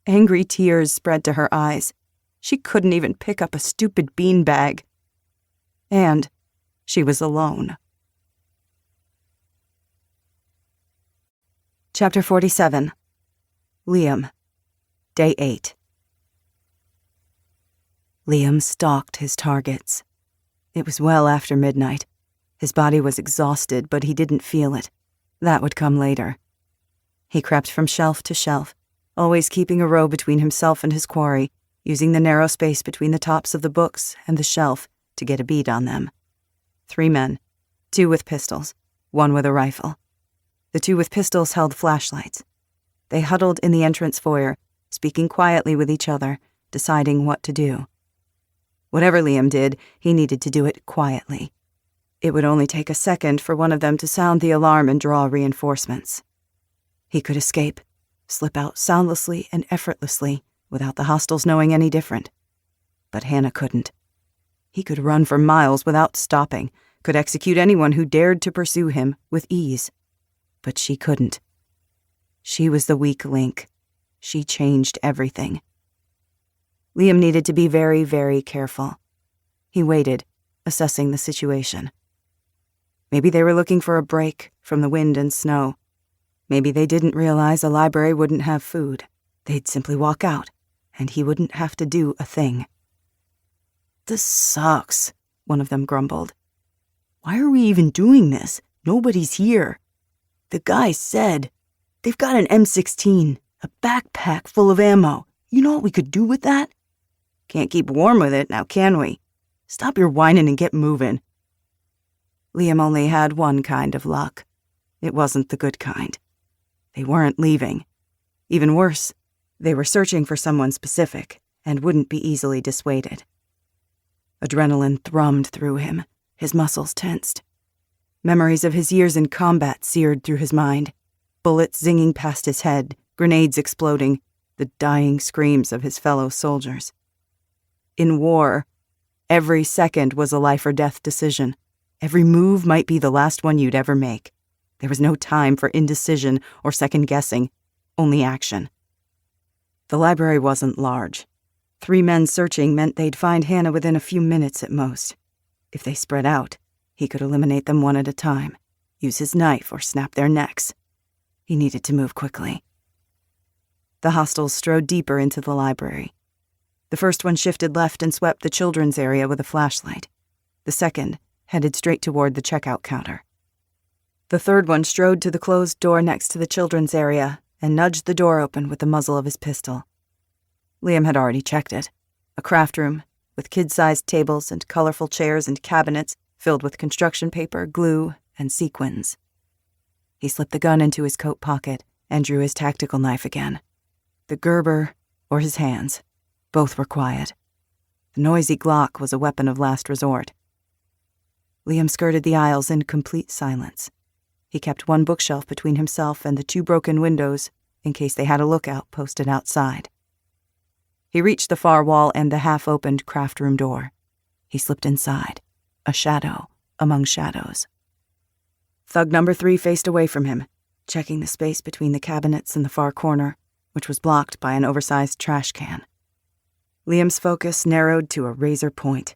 Angry tears spread to her eyes. She couldn't even pick up a stupid beanbag. And She was alone. Chapter 47. Liam. Day 8. Liam stalked his targets. It was well after midnight. His body was exhausted, but he didn't feel it. That would come later. He crept from shelf to shelf, always keeping a row between himself and his quarry, using the narrow space between the tops of the books and the shelf to get a bead on them. 3 men, 2 with pistols, 1 with a rifle. The 2 with pistols held flashlights. They huddled in the entrance foyer, speaking quietly with each other, deciding what to do. Whatever Liam did, he needed to do it quietly. It would only take a second for one of them to sound the alarm and draw reinforcements. He could escape, slip out soundlessly and effortlessly without the hostiles knowing any different. But Hannah couldn't. He could run for miles without stopping, could execute anyone who dared to pursue him with ease. But she couldn't. She was the weak link. She changed everything. Liam needed to be very, very careful. He waited, assessing the situation. Maybe they were looking for a break from the wind and snow. Maybe they didn't realize a library wouldn't have food. They'd simply walk out, and he wouldn't have to do a thing. "This sucks," one of them grumbled. "Why are we even doing this? Nobody's here. The guy said, they've got an M16, a backpack full of ammo. You know what we could do with that?" "Can't keep warm with it, now can we? Stop your whining and get moving." Liam only had one kind of luck. It wasn't the good kind. They weren't leaving. Even worse, they were searching for someone specific and wouldn't be easily dissuaded. Adrenaline thrummed through him, his muscles tensed. Memories of his years in combat seared through his mind, bullets zinging past his head, grenades exploding, the dying screams of his fellow soldiers. In war, every second was a life-or-death decision. Every move might be the last one you'd ever make. There was no time for indecision or second-guessing, only action. The library wasn't large. 3 men searching meant they'd find Hannah within a few minutes at most. If they spread out, he could eliminate them one at a time, use his knife or snap their necks. He needed to move quickly. The hostiles strode deeper into the library. The first one shifted left and swept the children's area with a flashlight. The second headed straight toward the checkout counter. The third one strode to the closed door next to the children's area and nudged the door open with the muzzle of his pistol. Liam had already checked it. A craft room with kid-sized tables and colorful chairs and cabinets filled with construction paper, glue, and sequins. He slipped the gun into his coat pocket and drew his tactical knife again. The Gerber or his hands, both were quiet. The noisy Glock was a weapon of last resort. Liam skirted the aisles in complete silence. He kept one bookshelf between himself and the 2 broken windows in case they had a lookout posted outside. He reached the far wall and the half-opened craft room door. He slipped inside, a shadow among shadows. Thug number 3 faced away from him, checking the space between the cabinets in the far corner, which was blocked by an oversized trash can. Liam's focus narrowed to a razor point.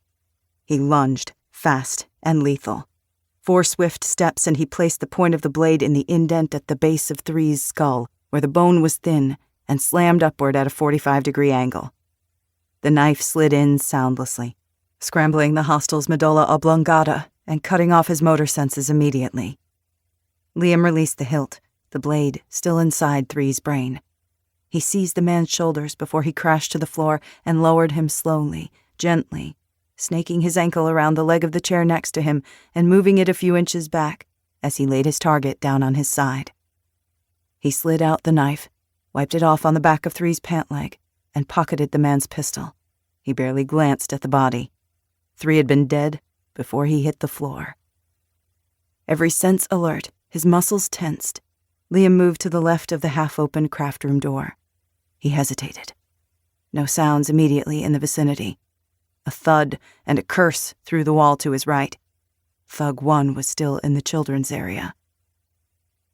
He lunged, fast and lethal. 4 swift steps and he placed the point of the blade in the indent at the base of 3's skull, where the bone was thin, and slammed upward at a 45-degree angle. The knife slid in soundlessly, scrambling the hostile's medulla oblongata and cutting off his motor senses immediately. Liam released the hilt, the blade still inside 3's brain. He seized the man's shoulders before he crashed to the floor and lowered him slowly, gently, snaking his ankle around the leg of the chair next to him and moving it a few inches back as he laid his target down on his side. He slid out the knife, wiped it off on the back of 3's pant leg, and pocketed the man's pistol. He barely glanced at the body. 3 had been dead before he hit the floor. Every sense alert, his muscles tensed, Liam moved to the left of the half-open craft room door. He hesitated. No sounds immediately in the vicinity. A thud and a curse through the wall to his right. Thug 1 was still in the children's area.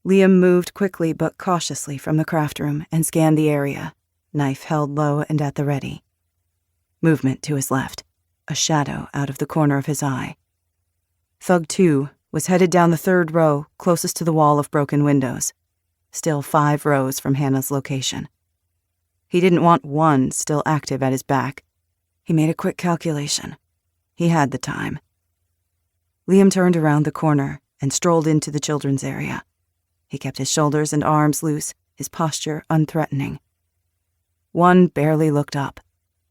Liam moved quickly but cautiously from the craft room and scanned the area, knife held low and at the ready. Movement to his left, a shadow out of the corner of his eye. Thug 2 was headed down the third row closest to the wall of broken windows, still 5 rows from Hannah's location. He didn't want one still active at his back. He made a quick calculation. He had the time. Liam turned around the corner and strolled into the children's area. He kept his shoulders and arms loose, his posture unthreatening. One barely looked up.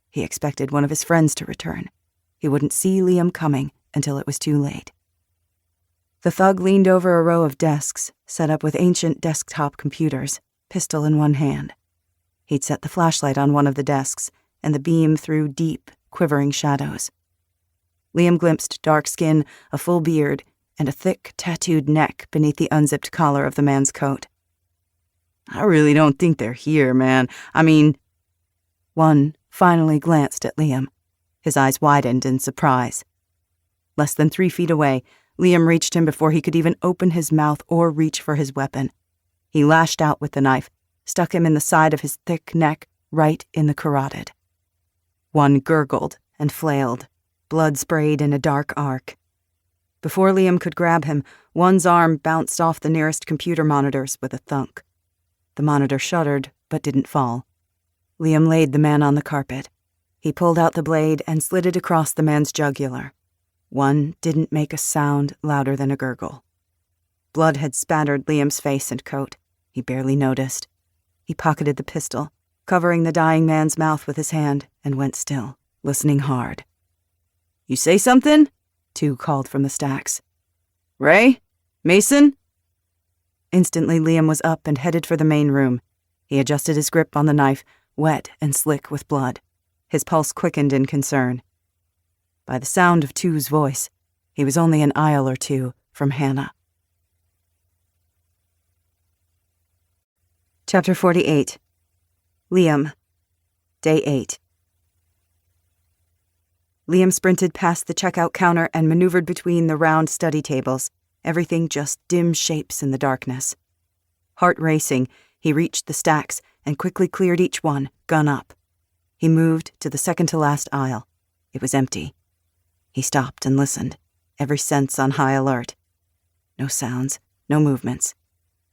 He expected one of his friends to return. He wouldn't see Liam coming until it was too late. The thug leaned over a row of desks, set up with ancient desktop computers, pistol in one hand. He'd set the flashlight on one of the desks, and the beam threw deep, quivering shadows. Liam glimpsed dark skin, a full beard, and a thick, tattooed neck beneath the unzipped collar of the man's coat. "I really don't think they're here, man. One finally glanced at Liam. His eyes widened in surprise. Less than 3 feet away, Liam reached him before he could even open his mouth or reach for his weapon. He lashed out with the knife, stuck him in the side of his thick neck, right in the carotid. One gurgled and flailed, blood sprayed in a dark arc. Before Liam could grab him, one's arm bounced off the nearest computer monitors with a thunk. The monitor shuddered, but didn't fall. Liam laid the man on the carpet. He pulled out the blade and slid it across the man's jugular. One didn't make a sound louder than a gurgle. Blood had spattered Liam's face and coat. He barely noticed. He pocketed the pistol, covering the dying man's mouth with his hand, and went still, listening hard. "You say something?" 2 called from the stacks. "Ray? Mason?" Instantly, Liam was up and headed for the main room. He adjusted his grip on the knife, wet and slick with blood. His pulse quickened in concern. By the sound of 2's voice, he was only an aisle or 2 from Hannah. Chapter 48. Liam. Day 8. Liam sprinted past the checkout counter and maneuvered between the round study tables, everything just dim shapes in the darkness. Heart racing, he reached the stacks and quickly cleared each one, gun up. He moved to the second-to-last aisle. It was empty. He stopped and listened, every sense on high alert. No sounds, no movements.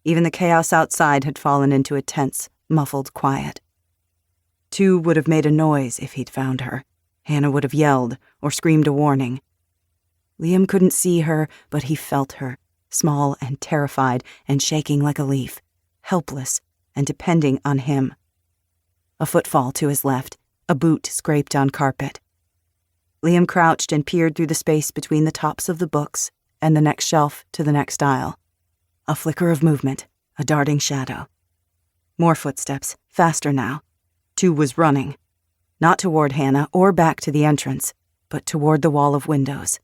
Even the chaos outside had fallen into a tense, muffled quiet. 2 would have made a noise if he'd found her. Hannah would have yelled or screamed a warning. Liam couldn't see her, but he felt her, small and terrified and shaking like a leaf, helpless and depending on him. A footfall to his left, a boot scraped on carpet. Liam crouched and peered through the space between the tops of the books and the next shelf to the next aisle. A flicker of movement, a darting shadow. More footsteps, faster now. 2 was running. Not toward Hannah or back to the entrance, but toward the wall of windows.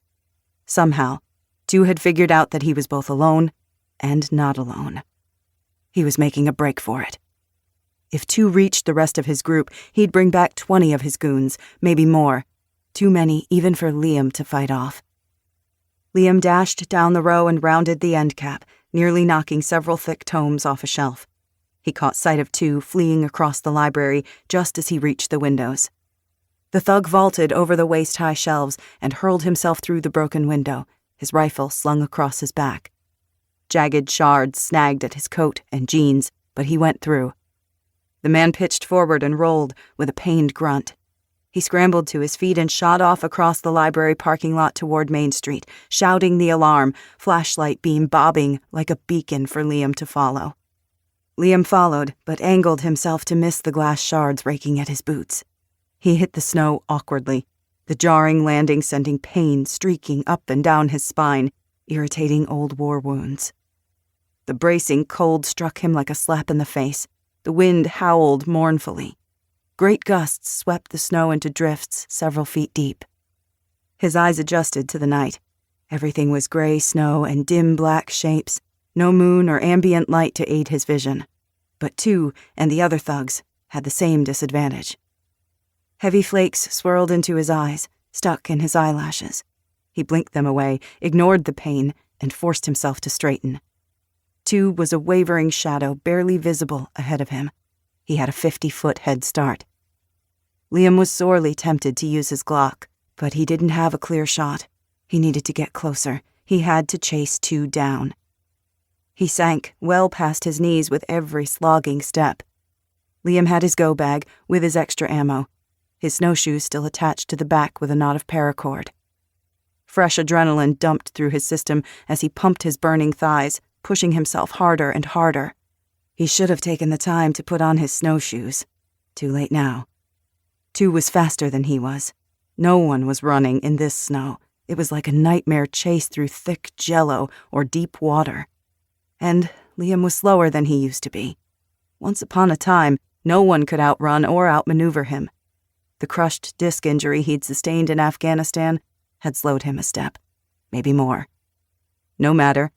Somehow, 2 had figured out that he was both alone and not alone. He was making a break for it. If 2 reached the rest of his group, he'd bring back 20 of his goons, maybe more. Too many even for Liam to fight off. Liam dashed down the row and rounded the end cap, nearly knocking several thick tomes off a shelf. He caught sight of 2 fleeing across the library just as he reached the windows. The thug vaulted over the waist-high shelves and hurled himself through the broken window, his rifle slung across his back. Jagged shards snagged at his coat and jeans, but he went through. The man pitched forward and rolled with a pained grunt. He scrambled to his feet and shot off across the library parking lot toward Main Street, shouting the alarm, flashlight beam bobbing like a beacon for Liam to follow. Liam followed, but angled himself to miss the glass shards raking at his boots. He hit the snow awkwardly, the jarring landing sending pain streaking up and down his spine, irritating old war wounds. The bracing cold struck him like a slap in the face. The wind howled mournfully. Great gusts swept the snow into drifts several feet deep. His eyes adjusted to the night. Everything was gray snow and dim black shapes, no moon or ambient light to aid his vision. But 2 and the other thugs had the same disadvantage. Heavy flakes swirled into his eyes, stuck in his eyelashes. He blinked them away, ignored the pain, and forced himself to straighten. 2 was a wavering shadow barely visible ahead of him. He had a 50-foot head start. Liam was sorely tempted to use his Glock, but he didn't have a clear shot. He needed to get closer. He had to chase two down. He sank well past his knees with every slogging step. Liam had his go bag with his extra ammo, his snowshoes still attached to the back with a knot of paracord. Fresh adrenaline dumped through his system as he pumped his burning thighs, pushing himself harder and harder. He should have taken the time to put on his snowshoes. Too late now. Two was faster than he was. No one was running in this snow. It was like a nightmare chase through thick jello or deep water. And Liam was slower than he used to be. Once upon a time, no one could outrun or outmaneuver him. The crushed disc injury he'd sustained in Afghanistan had slowed him a step, maybe more. No matter.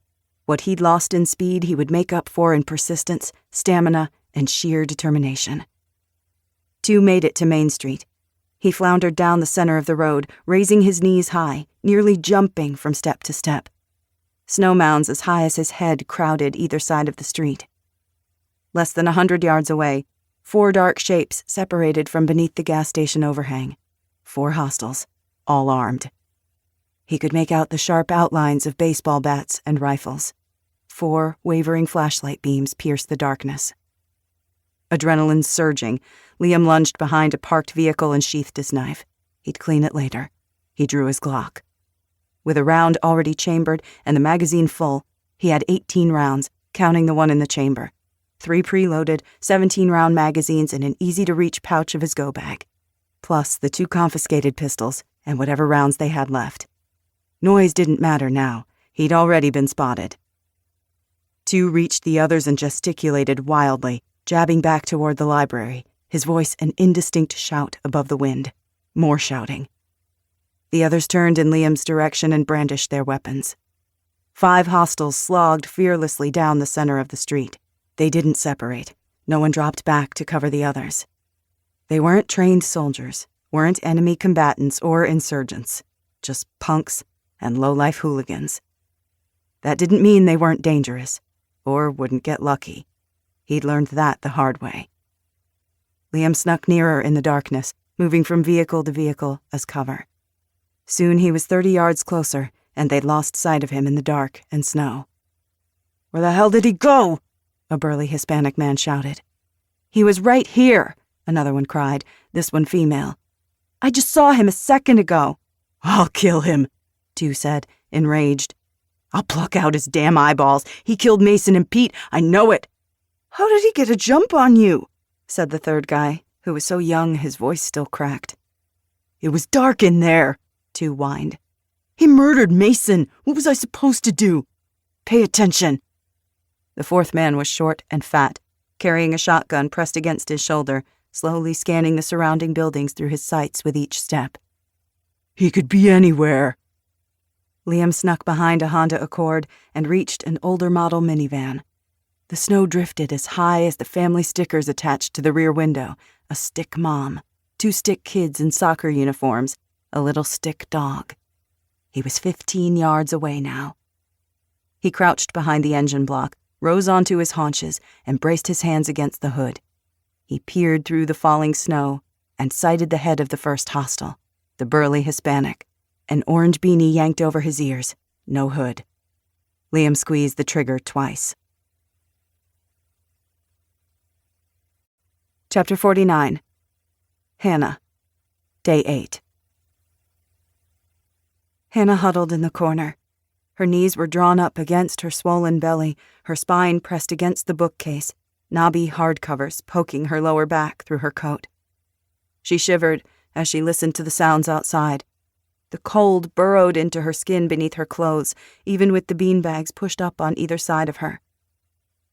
What he'd lost in speed he would make up for in persistence, stamina, and sheer determination. Two made it to Main Street. He floundered down the center of the road, raising his knees high, nearly jumping from step to step. Snow mounds as high as his head crowded either side of the street. Less than 100 yards away, 4 dark shapes separated from beneath the gas station overhang. 4 hostiles, all armed. He could make out the sharp outlines of baseball bats and rifles. 4 wavering flashlight beams pierced the darkness. Adrenaline surging, Liam lunged behind a parked vehicle and sheathed his knife. He'd clean it later. He drew his Glock. With a round already chambered and the magazine full, he had 18 rounds, counting the one in the chamber. 3 preloaded, 17-round magazines in an easy-to-reach pouch of his go-bag, plus the 2 confiscated pistols and whatever rounds they had left. Noise didn't matter now. He'd already been spotted. 2 reached the others and gesticulated wildly, jabbing back toward the library, his voice an indistinct shout above the wind. More shouting. The others turned in Liam's direction and brandished their weapons. 5 hostiles slogged fearlessly down the center of the street. They didn't separate. No one dropped back to cover the others. They weren't trained soldiers, weren't enemy combatants or insurgents, just punks and low-life hooligans. That didn't mean they weren't dangerous, or wouldn't get lucky. He'd learned that the hard way. Liam snuck nearer in the darkness, moving from vehicle to vehicle as cover. Soon he was 30 yards closer, and they'd lost sight of him in the dark and snow. "Where the hell did he go?" a burly Hispanic man shouted. "He was right here," another one cried, this one female. "I just saw him a second ago." "I'll kill him," 2 said, enraged. "I'll pluck out his damn eyeballs. He killed Mason and Pete, I know it." "How did he get a jump on you?" said the third guy, who was so young his voice still cracked. "It was dark in there," 2 whined. "He murdered Mason. What was I supposed to do? Pay attention." The fourth man was short and fat, carrying a shotgun pressed against his shoulder, slowly scanning the surrounding buildings through his sights with each step. "He could be anywhere." Liam snuck behind a Honda Accord and reached an older model minivan. The snow drifted as high as the family stickers attached to the rear window, a stick mom, 2 stick kids in soccer uniforms, a little stick dog. He was 15 yards away now. He crouched behind the engine block, rose onto his haunches, and braced his hands against the hood. He peered through the falling snow and sighted the head of the first hostile, the burly Hispanic, an orange beanie yanked over his ears, no hood. Liam squeezed the trigger twice. Chapter 49. Hannah. Day 8. Hannah huddled in the corner. Her knees were drawn up against her swollen belly, her spine pressed against the bookcase, knobby hardcovers poking her lower back through her coat. She shivered as she listened to the sounds outside. The cold burrowed into her skin beneath her clothes, even with the beanbags pushed up on either side of her.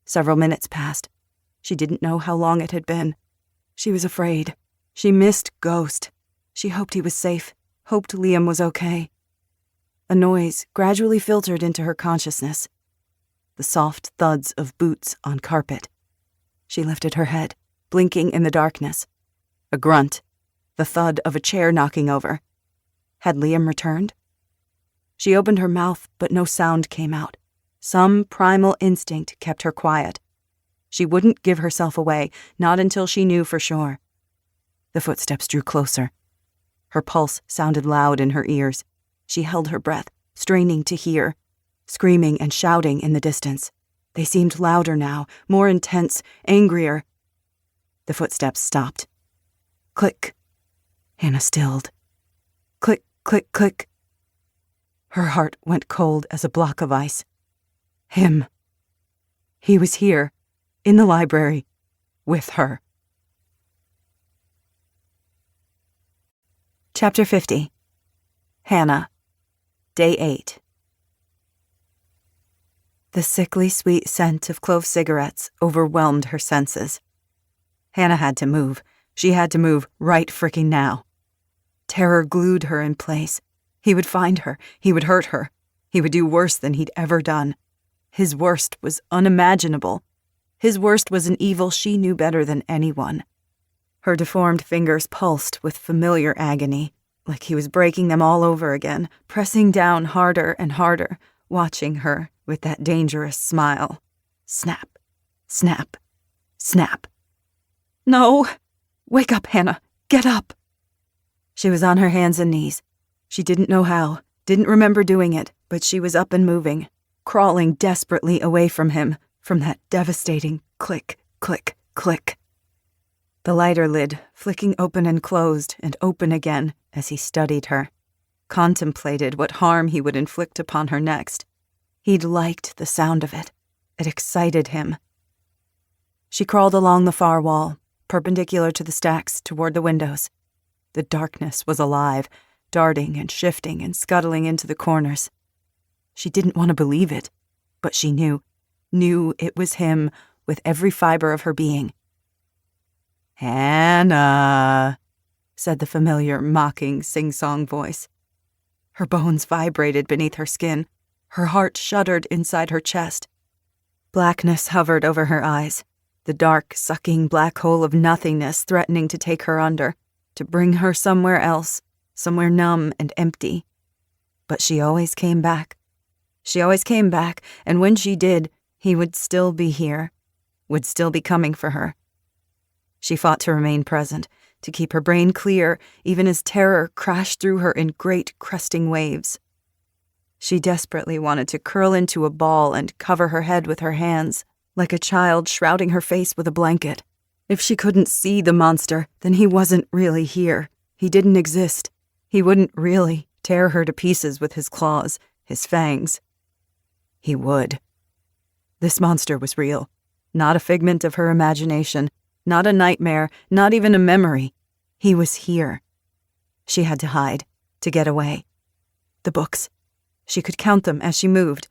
Several minutes passed. She didn't know how long it had been. She was afraid. She missed Ghost. She hoped he was safe, hoped Liam was okay. A noise gradually filtered into her consciousness. The soft thuds of boots on carpet. She lifted her head, blinking in the darkness. A grunt. The thud of a chair knocking over. Had Liam returned? She opened her mouth, but no sound came out. Some primal instinct kept her quiet. She wouldn't give herself away, not until she knew for sure. The footsteps drew closer. Her pulse sounded loud in her ears. She held her breath, straining to hear, screaming and shouting in the distance. They seemed louder now, more intense, angrier. The footsteps stopped. Click. Hannah stilled. Click, click, click. Her heart went cold as a block of ice. Him. He was here, in the library, with her. Chapter 50. Hannah. Day 8. The sickly sweet scent of clove cigarettes overwhelmed her senses. Hannah had to move. She had to move right frickin' now. Terror glued her in place. He would find her. He would hurt her. He would do worse than he'd ever done. His worst was unimaginable. His worst was an evil she knew better than anyone. Her deformed fingers pulsed with familiar agony, like he was breaking them all over again, pressing down harder and harder, watching her with that dangerous smile. Snap, snap, snap. No! Wake up, Hannah! Get up! She was on her hands and knees. She didn't know how, didn't remember doing it, but she was up and moving, crawling desperately away from him, from that devastating click, click, click. The lighter lid flicking open and closed and open again as he studied her, contemplated what harm he would inflict upon her next. He'd liked the sound of it. It excited him. She crawled along the far wall, perpendicular to the stacks toward the windows. The darkness was alive, darting and shifting and scuttling into the corners. She didn't want to believe it, but she knew it was him with every fiber of her being. "Hannah," said the familiar, mocking, sing-song voice. Her bones vibrated beneath her skin. Her heart shuddered inside her chest. Blackness hovered over her eyes, the dark, sucking black hole of nothingness threatening to take her under, to bring her somewhere else, somewhere numb and empty. But she always came back. She always came back, and when she did, he would still be here, would still be coming for her. She fought to remain present, to keep her brain clear, even as terror crashed through her in great, cresting waves. She desperately wanted to curl into a ball and cover her head with her hands, like a child shrouding her face with a blanket. If she couldn't see the monster, then he wasn't really here. He didn't exist. He wouldn't really tear her to pieces with his claws, his fangs. He would. This monster was real, not a figment of her imagination, not a nightmare, not even a memory. He was here. She had to hide, to get away. The books. She could count them as she moved.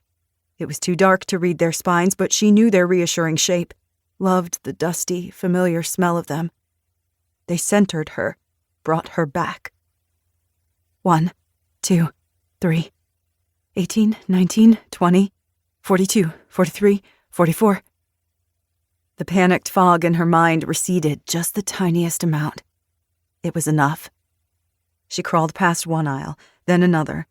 It was too dark to read their spines, but she knew their reassuring shape, loved the dusty, familiar smell of them. They centered her, brought her back. 1, 2, 3, 18, 19, 20, 42, 43, 44. The panicked fog in her mind receded just the tiniest amount. It was enough. She crawled past one aisle, then another,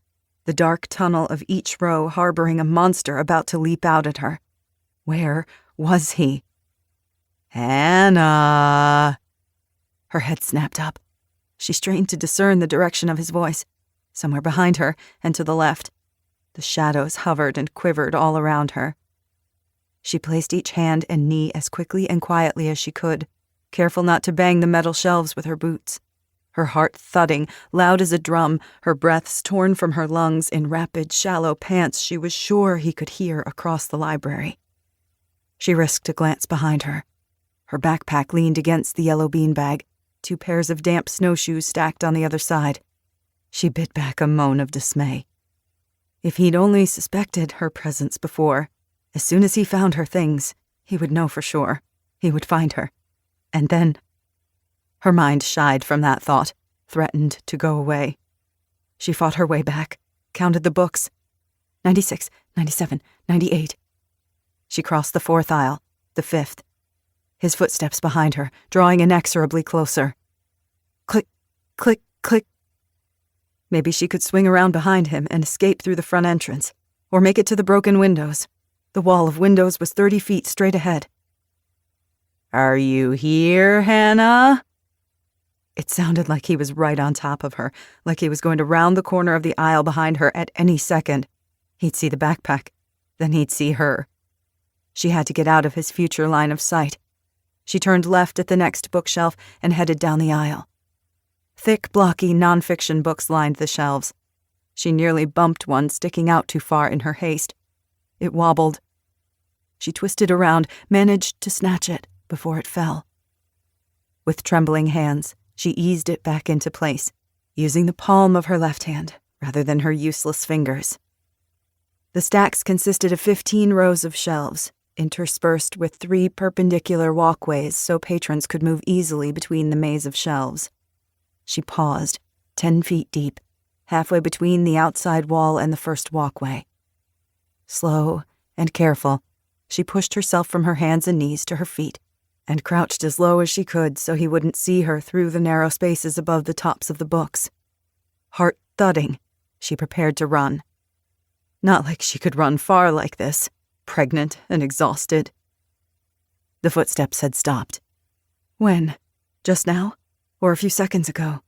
the dark tunnel of each row harboring a monster about to leap out at her. Where was he? "Hannah!" Her head snapped up. She strained to discern the direction of his voice, somewhere behind her and to the left. The shadows hovered and quivered all around her. She placed each hand and knee as quickly and quietly as she could, careful not to bang the metal shelves with her boots. Her heart thudding, loud as a drum, her breaths torn from her lungs in rapid, shallow pants she was sure he could hear across the library. She risked a glance behind her. Her backpack leaned against the yellow beanbag, 2 pairs of damp snowshoes stacked on the other side. She bit back a moan of dismay. If he'd only suspected her presence before, as soon as he found her things, he would know for sure. He would find her. And then... Her mind shied from that thought, threatened to go away. She fought her way back, counted the books. 96, 97, 98. She crossed the 4th aisle, the 5th. His footsteps behind her, drawing inexorably closer. Click, click, click. Maybe she could swing around behind him and escape through the front entrance, or make it to the broken windows. The wall of windows was 30 feet straight ahead. "Are you here, Hannah?" It sounded like he was right on top of her, like he was going to round the corner of the aisle behind her at any second. He'd see the backpack, then he'd see her. She had to get out of his future line of sight. She turned left at the next bookshelf and headed down the aisle. Thick, blocky nonfiction books lined the shelves. She nearly bumped one sticking out too far in her haste. It wobbled. She twisted around, managed to snatch it before it fell. With trembling hands, she eased it back into place, using the palm of her left hand rather than her useless fingers. The stacks consisted of 15 rows of shelves, interspersed with 3 perpendicular walkways so patrons could move easily between the maze of shelves. She paused, 10 feet deep, halfway between the outside wall and the first walkway. Slow and careful, she pushed herself from her hands and knees to her feet and crouched as low as she could so he wouldn't see her through the narrow spaces above the tops of the books. Heart thudding, she prepared to run. Not like she could run far like this, pregnant and exhausted. The footsteps had stopped. When? Just now? Or a few seconds ago?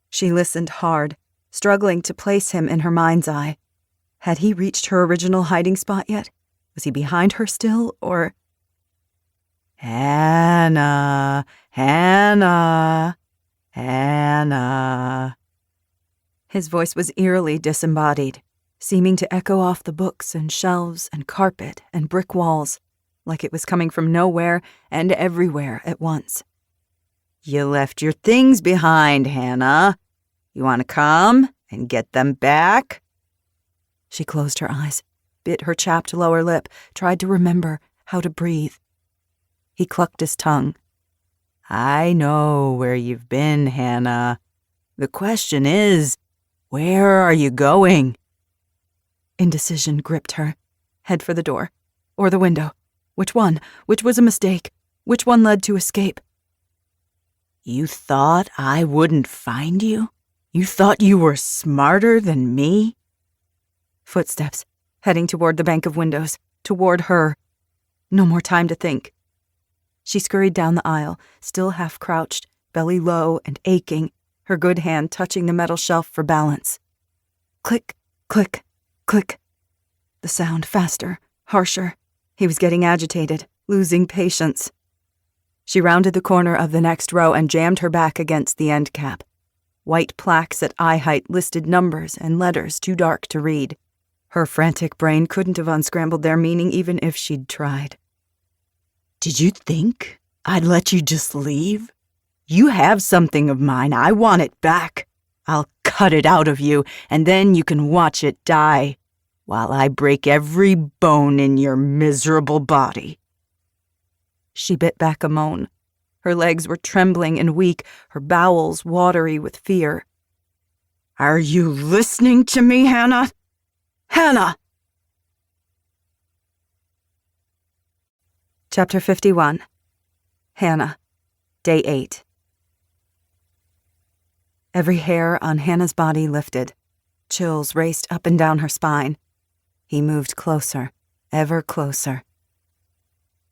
She listened hard, struggling to place him in her mind's eye. Had he reached her original hiding spot yet? Was he behind her still, or... Hannah, Hannah, Hannah. His voice was eerily disembodied, seeming to echo off the books and shelves and carpet and brick walls, like it was coming from nowhere and everywhere at once. You left your things behind, Hannah. You want to come and get them back? She closed her eyes, bit her chapped lower lip, tried to remember how to breathe. He clucked his tongue. I know where you've been, Hannah. The question is, where are you going? Indecision gripped her. Head for the door. Or the window. Which one? Which was a mistake? Which one led to escape? You thought I wouldn't find you? You thought you were smarter than me? Footsteps, heading toward the bank of windows, toward her. No more time to think. She scurried down the aisle, still half-crouched, belly low and aching, her good hand touching the metal shelf for balance. Click, click, click. The sound faster, harsher. He was getting agitated, losing patience. She rounded the corner of the next row and jammed her back against the end cap. White plaques at eye height listed numbers and letters too dark to read. Her frantic brain couldn't have unscrambled their meaning even if she'd tried. Did you think I'd let you just leave? You have something of mine. I want it back. I'll cut it out of you, and then you can watch it die, while I break every bone in your miserable body. She bit back a moan. Her legs were trembling and weak, her bowels watery with fear. Are you listening to me, Hannah? Hannah! Chapter 51. Hannah. Day 8. Every hair on Hannah's body lifted. Chills raced up and down her spine. He moved closer, ever closer.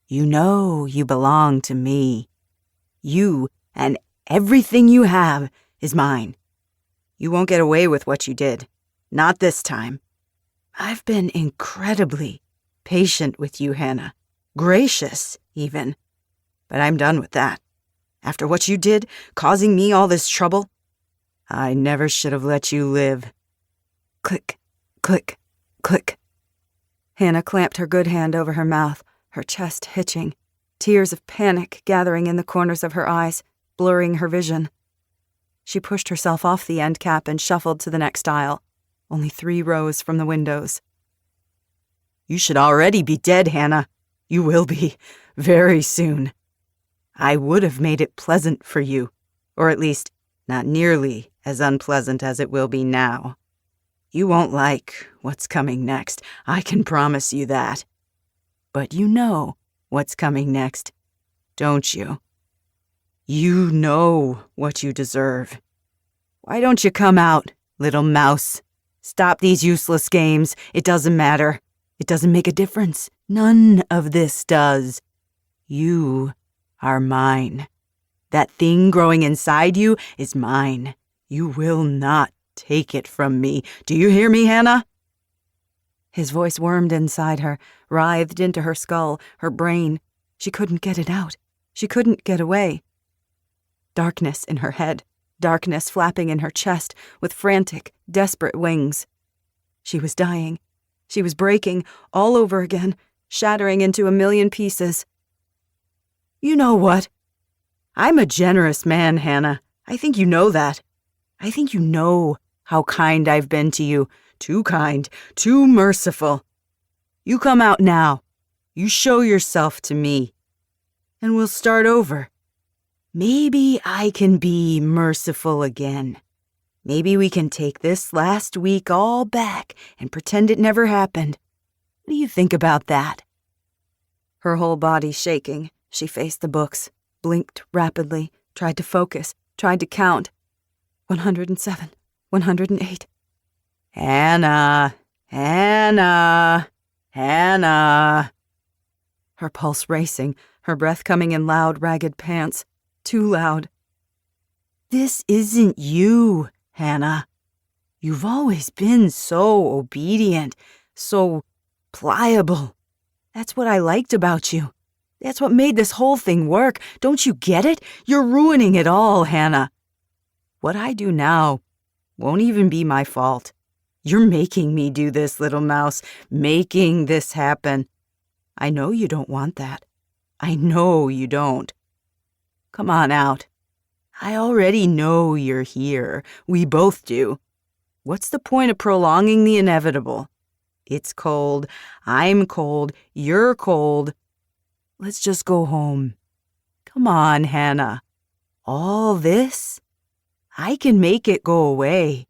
You know you belong to me. You and everything you have is mine. You won't get away with what you did. Not this time. I've been incredibly patient with you, Hannah. Gracious, even. But I'm done with that. After what you did, causing me all this trouble, I never should have let you live. Click, click, click. Hannah clamped her good hand over her mouth, her chest hitching, tears of panic gathering in the corners of her eyes, blurring her vision. She pushed herself off the end cap and shuffled to the next aisle, only 3 rows from the windows. You should already be dead, Hannah. You will be, very soon. I would have made it pleasant for you, or at least not nearly as unpleasant as it will be now. You won't like what's coming next, I can promise you that. But you know what's coming next, don't you? You know what you deserve. Why don't you come out, little mouse? Stop these useless games. It doesn't matter. It doesn't make a difference. None of this does. You are mine. That thing growing inside you is mine. You will not take it from me. Do you hear me, Hannah? His voice wormed inside her, writhed into her skull, her brain. She couldn't get it out. She couldn't get away. Darkness in her head, darkness flapping in her chest with frantic, desperate wings. She was dying. She was breaking all over again, shattering into a million pieces. "You know what? I'm a generous man, Hannah. I think you know that. I think you know how kind I've been to you. Too kind, too merciful. You come out now. You show yourself to me. And we'll start over. Maybe I can be merciful again. Maybe we can take this last week all back and pretend it never happened. What do you think about that?" Her whole body shaking, she faced the books, blinked rapidly, tried to focus, tried to count. 107, 108. "Hannah, Hannah, Hannah." Her pulse racing, her breath coming in loud, ragged pants. Too loud. "This isn't you, Hannah. You've always been so obedient, so pliable. That's what I liked about you. That's what made this whole thing work. Don't you get it? You're ruining it all, Hannah. What I do now won't even be my fault. You're making me do this, little mouse, making this happen. I know you don't want that. I know you don't. Come on out. I already know you're here. We both do. What's the point of prolonging the inevitable? It's cold. I'm cold. You're cold. Let's just go home. Come on, Hannah. All this? I can make it go away."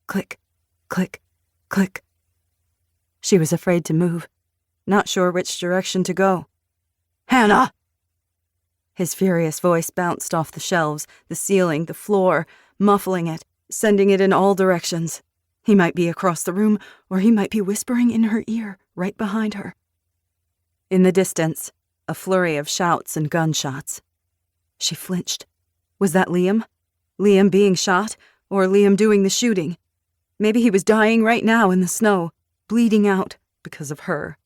Click, click, click. She was afraid to move, not sure which direction to go. "Hannah!" His furious voice bounced off the shelves, the ceiling, the floor, muffling it, sending it in all directions. He might be across the room, or he might be whispering in her ear, right behind her. In the distance, a flurry of shouts and gunshots. She flinched. Was that Liam? Liam being shot, or Liam doing the shooting? Maybe he was dying right now in the snow, bleeding out because of her.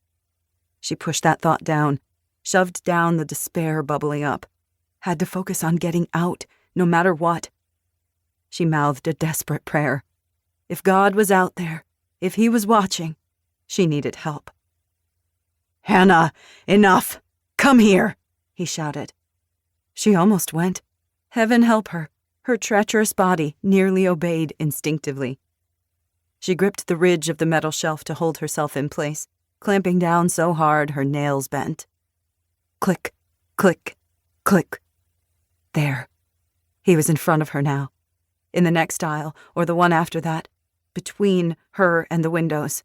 She pushed that thought down, shoved down the despair bubbling up. Had to focus on getting out, no matter what. She mouthed a desperate prayer. If God was out there, if he was watching, she needed help. "Hannah, enough! Come here!" he shouted. She almost went. Heaven help her. Her treacherous body nearly obeyed instinctively. She gripped the ridge of the metal shelf to hold herself in place, clamping down so hard her nails bent. Click, click, click. There. He was in front of her now. In the next aisle, or the one after that, between her and the windows.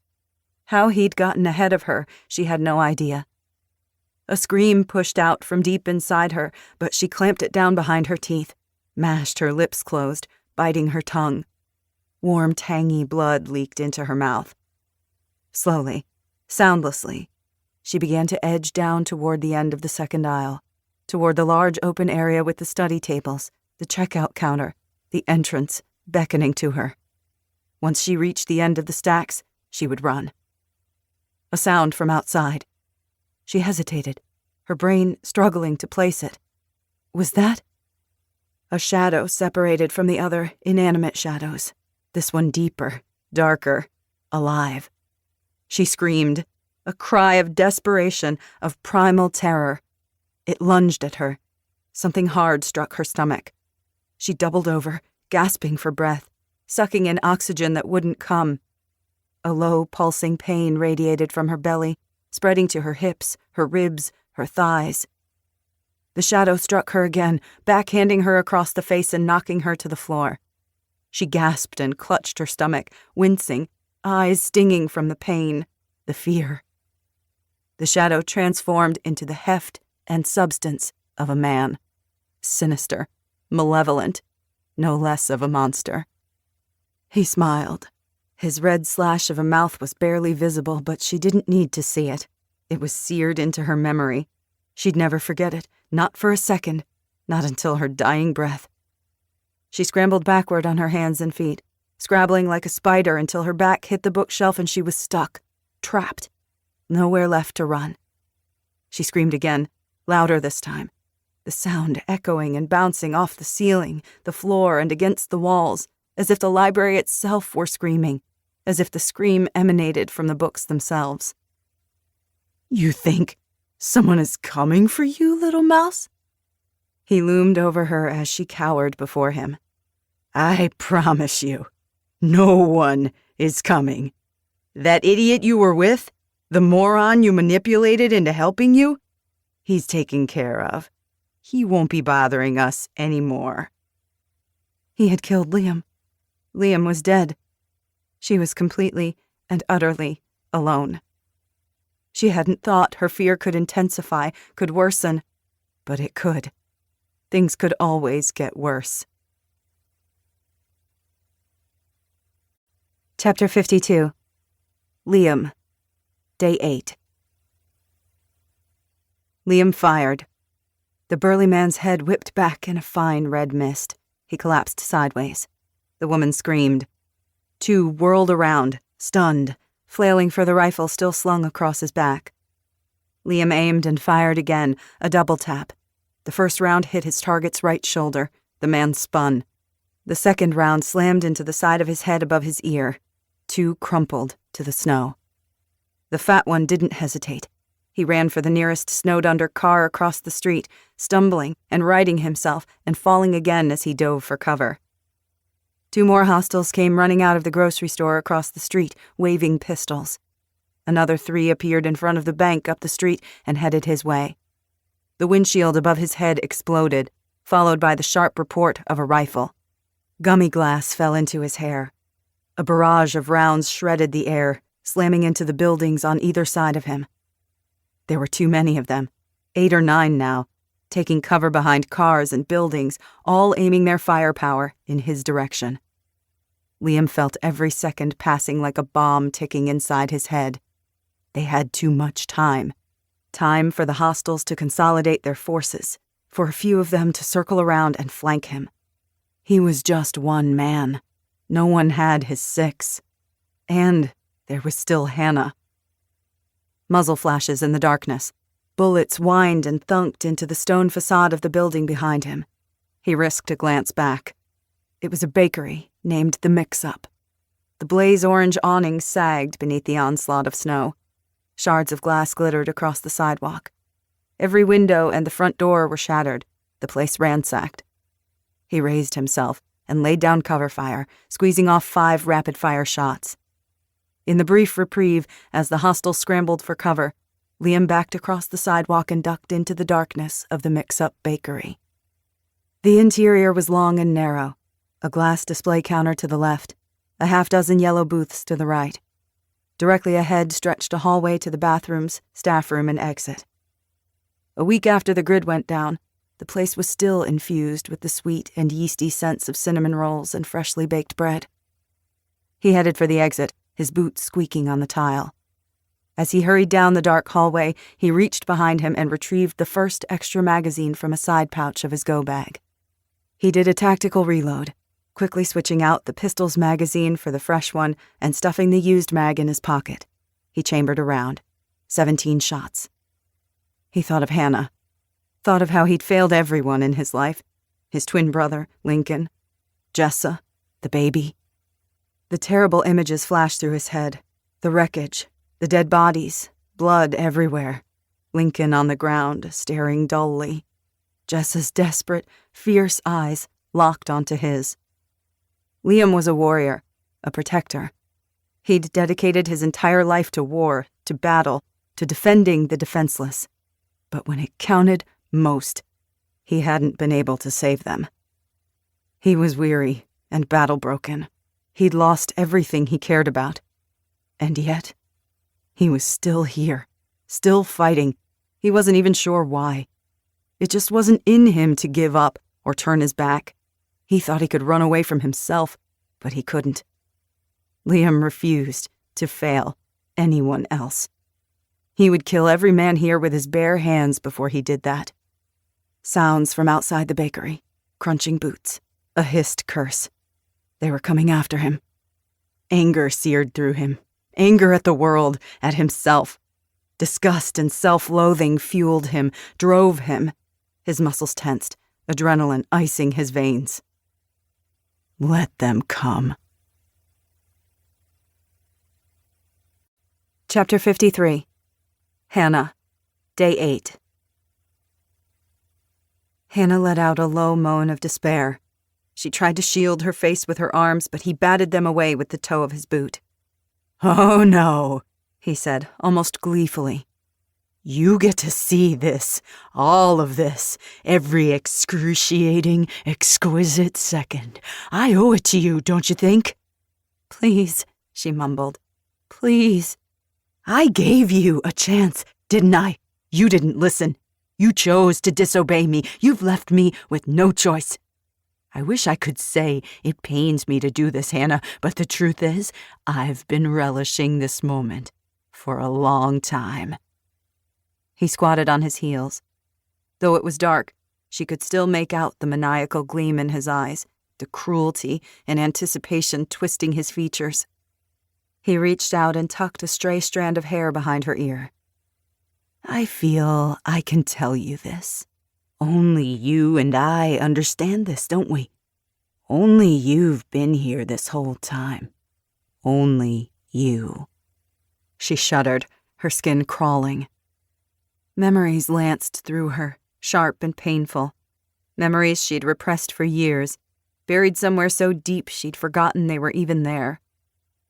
How he'd gotten ahead of her, she had no idea. A scream pushed out from deep inside her, but she clamped it down behind her teeth, mashed her lips closed, biting her tongue. Warm, tangy blood leaked into her mouth. Slowly, soundlessly, she began to edge down toward the end of the second aisle, toward the large open area with the study tables, the checkout counter, the entrance beckoning to her. Once she reached the end of the stacks, she would run. A sound from outside. She hesitated, her brain struggling to place it. Was that? A shadow separated from the other inanimate shadows, this one deeper, darker, alive. She screamed, a cry of desperation, of primal terror. It lunged at her. Something hard struck her stomach. She doubled over, gasping for breath, sucking in oxygen that wouldn't come. A low, pulsing pain radiated from her belly, spreading to her hips, her ribs, her thighs. The shadow struck her again, backhanding her across the face and knocking her to the floor. She gasped and clutched her stomach, wincing, eyes stinging from the pain, the fear. The shadow transformed into the heft and substance of a man. Sinister, malevolent, no less of a monster. He smiled. His red slash of a mouth was barely visible, but she didn't need to see it. It was seared into her memory. She'd never forget it, not for a second, not until her dying breath. She scrambled backward on her hands and feet, scrabbling like a spider until her back hit the bookshelf and she was stuck, trapped, nowhere left to run. She screamed again, louder this time, the sound echoing and bouncing off the ceiling, the floor, and against the walls, as if the library itself were screaming, as if the scream emanated from the books themselves. "You think someone is coming for you, little mouse?" He loomed over her as she cowered before him. "I promise you, no one is coming. That idiot you were with, the moron you manipulated into helping you, he's taken care of. He won't be bothering us anymore." He had killed Liam. Liam was dead. She was completely and utterly alone. She hadn't thought her fear could intensify, could worsen, but it could. Things could always get worse. Chapter 52. Liam. Day 8. Liam fired. The burly man's head whipped back in a fine red mist. He collapsed sideways. The woman screamed. Two whirled around, stunned, flailing for the rifle still slung across his back. Liam aimed and fired again, a double tap. The first round hit his target's right shoulder. The man spun. The second round slammed into the side of his head above his ear. Two crumpled to the snow. The fat one didn't hesitate. He ran for the nearest snowed-under car across the street, stumbling and righting himself and falling again as he dove for cover. Two more hostiles came running out of the grocery store across the street, waving pistols. Another three appeared in front of the bank up the street and headed his way. The windshield above his head exploded, followed by the sharp report of a rifle. Gummy glass fell into his hair. A barrage of rounds shredded the air, slamming into the buildings on either side of him. There were too many of them, 8 or 9 now, taking cover behind cars and buildings, all aiming their firepower in his direction. Liam felt every second passing like a bomb ticking inside his head. They had too much time. Time for the hostiles to consolidate their forces, for a few of them to circle around and flank him. He was just one man. No one had his 6. And there was still Hannah. Muzzle flashes in the darkness. Bullets whined and thunked into the stone facade of the building behind him. He risked a glance back. It was a bakery named The Mix-Up. The blaze-orange awning sagged beneath the onslaught of snow. Shards of glass glittered across the sidewalk. Every window and the front door were shattered, the place ransacked. He raised himself and laid down cover fire, squeezing off 5 rapid-fire shots. In the brief reprieve, as the hostiles scrambled for cover, Liam backed across the sidewalk and ducked into the darkness of the Mix-Up bakery. The interior was long and narrow, a glass display counter to the left, a half-dozen yellow booths to the right. Directly ahead stretched a hallway to the bathrooms, staff room, and exit. A week after the grid went down, the place was still infused with the sweet and yeasty scents of cinnamon rolls and freshly baked bread. He headed for the exit, his boots squeaking on the tile. As he hurried down the dark hallway, he reached behind him and retrieved the first extra magazine from a side pouch of his go bag. He did a tactical reload, quickly switching out the pistol's magazine for the fresh one and stuffing the used mag in his pocket. He chambered around. 17 shots. He thought of Hannah. Thought of how he'd failed everyone in his life. His twin brother, Lincoln. Jessa, the baby. The terrible images flashed through his head. The wreckage, the dead bodies, blood everywhere. Lincoln on the ground, staring dully. Jessa's desperate, fierce eyes locked onto his. Liam was a warrior, a protector. He'd dedicated his entire life to war, to battle, to defending the defenseless. But when it counted most, he hadn't been able to save them. He was weary and battle-broken. He'd lost everything he cared about. And yet, he was still here, still fighting. He wasn't even sure why. It just wasn't in him to give up or turn his back. He thought he could run away from himself, but he couldn't. Liam refused to fail anyone else. He would kill every man here with his bare hands before he did that. Sounds from outside the bakery, crunching boots, a hissed curse. They were coming after him, Anger seared through him. Anger at the world, at himself. Disgust and self-loathing fueled him, drove him. His muscles tensed, adrenaline icing his veins. Let them come. Chapter 53. Hannah. Day 8. Hannah let out a low moan of despair. She tried to shield her face with her arms, but he batted them away with the toe of his boot. "Oh no," he said, almost gleefully. "You get to see this, all of this, every excruciating, exquisite second. I owe it to you, don't you think?" "Please," she mumbled. "Please." "I gave you a chance, didn't I? You didn't listen. You chose to disobey me. You've left me with no choice. I wish I could say it pains me to do this, Hannah, but the truth is, I've been relishing this moment for a long time." He squatted on his heels. Though it was dark, she could still make out the maniacal gleam in his eyes, the cruelty and anticipation twisting his features. He reached out and tucked a stray strand of hair behind her ear. "I feel I can tell you this. Only you and I understand this, don't we? Only you've been here this whole time. Only you." She shuddered, her skin crawling. Memories lanced through her, sharp and painful. Memories she'd repressed for years, buried somewhere so deep she'd forgotten they were even there.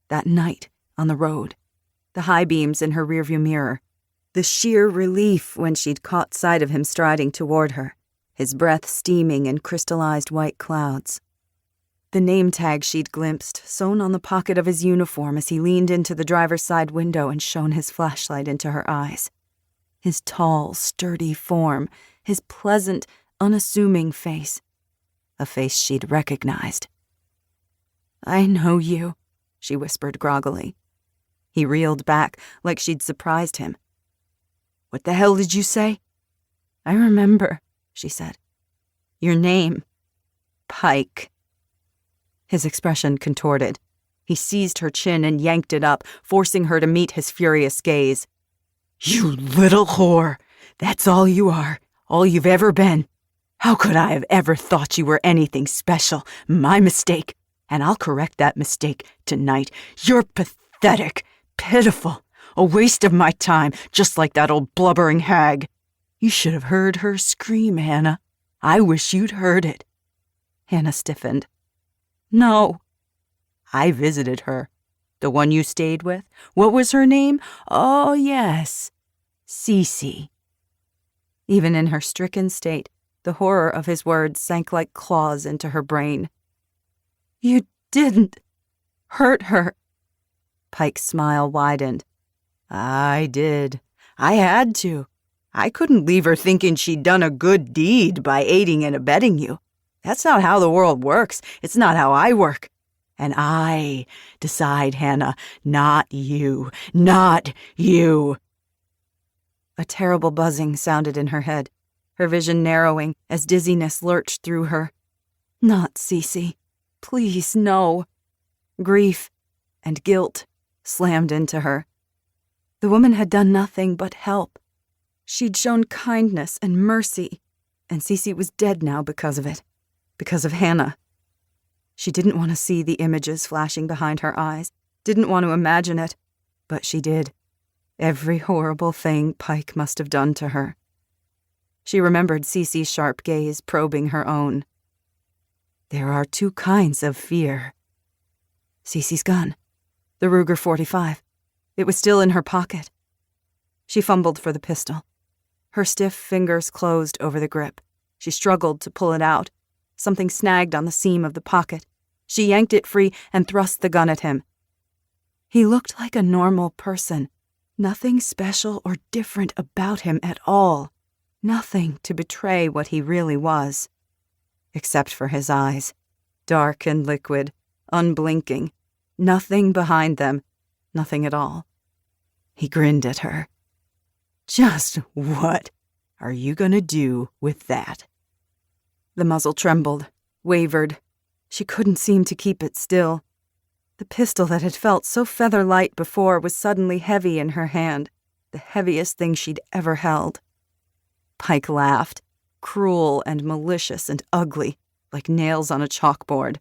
That night on the road, the high beams in her rearview mirror, the sheer relief when she'd caught sight of him striding toward her, his breath steaming in crystallized white clouds. The name tag she'd glimpsed, sewn on the pocket of his uniform as he leaned into the driver's side window and shone his flashlight into her eyes. His tall, sturdy form, his pleasant, unassuming face. A face she'd recognized. "I know you," she whispered groggily. He reeled back like she'd surprised him. "What the hell did you say?" "I remember," she said. "Your name. Pike." His expression contorted. He seized her chin and yanked it up, forcing her to meet his furious gaze. "You little whore! That's all you are, all you've ever been. How could I have ever thought you were anything special? My mistake. And I'll correct that mistake tonight. You're pathetic, pitiful. A waste of my time, just like that old blubbering hag. You should have heard her scream, Hannah. I wish you'd heard it." Hannah stiffened. "No." "I visited her. The one you stayed with. What was her name? Oh, yes. Cece." Even in her stricken state, the horror of his words sank like claws into her brain. "You didn't hurt her." Pike's smile widened. "I did. I had to. I couldn't leave her thinking she'd done a good deed by aiding and abetting you. That's not how the world works. It's not how I work. And I decide, Hannah, not you. Not you." A terrible buzzing sounded in her head, her vision narrowing as dizziness lurched through her. Not Cece. Please, no. Grief and guilt slammed into her. The woman had done nothing but help. She'd shown kindness and mercy, and Cece was dead now because of it, because of Hannah. She didn't want to see the images flashing behind her eyes, didn't want to imagine it, but she did. Every horrible thing Pike must have done to her. She remembered Cece's sharp gaze probing her own. There are two kinds of fear. Cece's gun, the Ruger 45. It was still in her pocket. She fumbled for the pistol. Her stiff fingers closed over the grip. She struggled to pull it out. Something snagged on the seam of the pocket. She yanked it free and thrust the gun at him. He looked like a normal person. Nothing special or different about him at all. Nothing to betray what he really was. Except for his eyes. Dark and liquid, unblinking. Nothing behind them. Nothing at all. He grinned at her. Just what are you going to do with that? The muzzle trembled, wavered. She couldn't seem to keep it still. The pistol that had felt so feather-light before was suddenly heavy in her hand, the heaviest thing she'd ever held. Pike laughed, cruel and malicious and ugly, like nails on a chalkboard.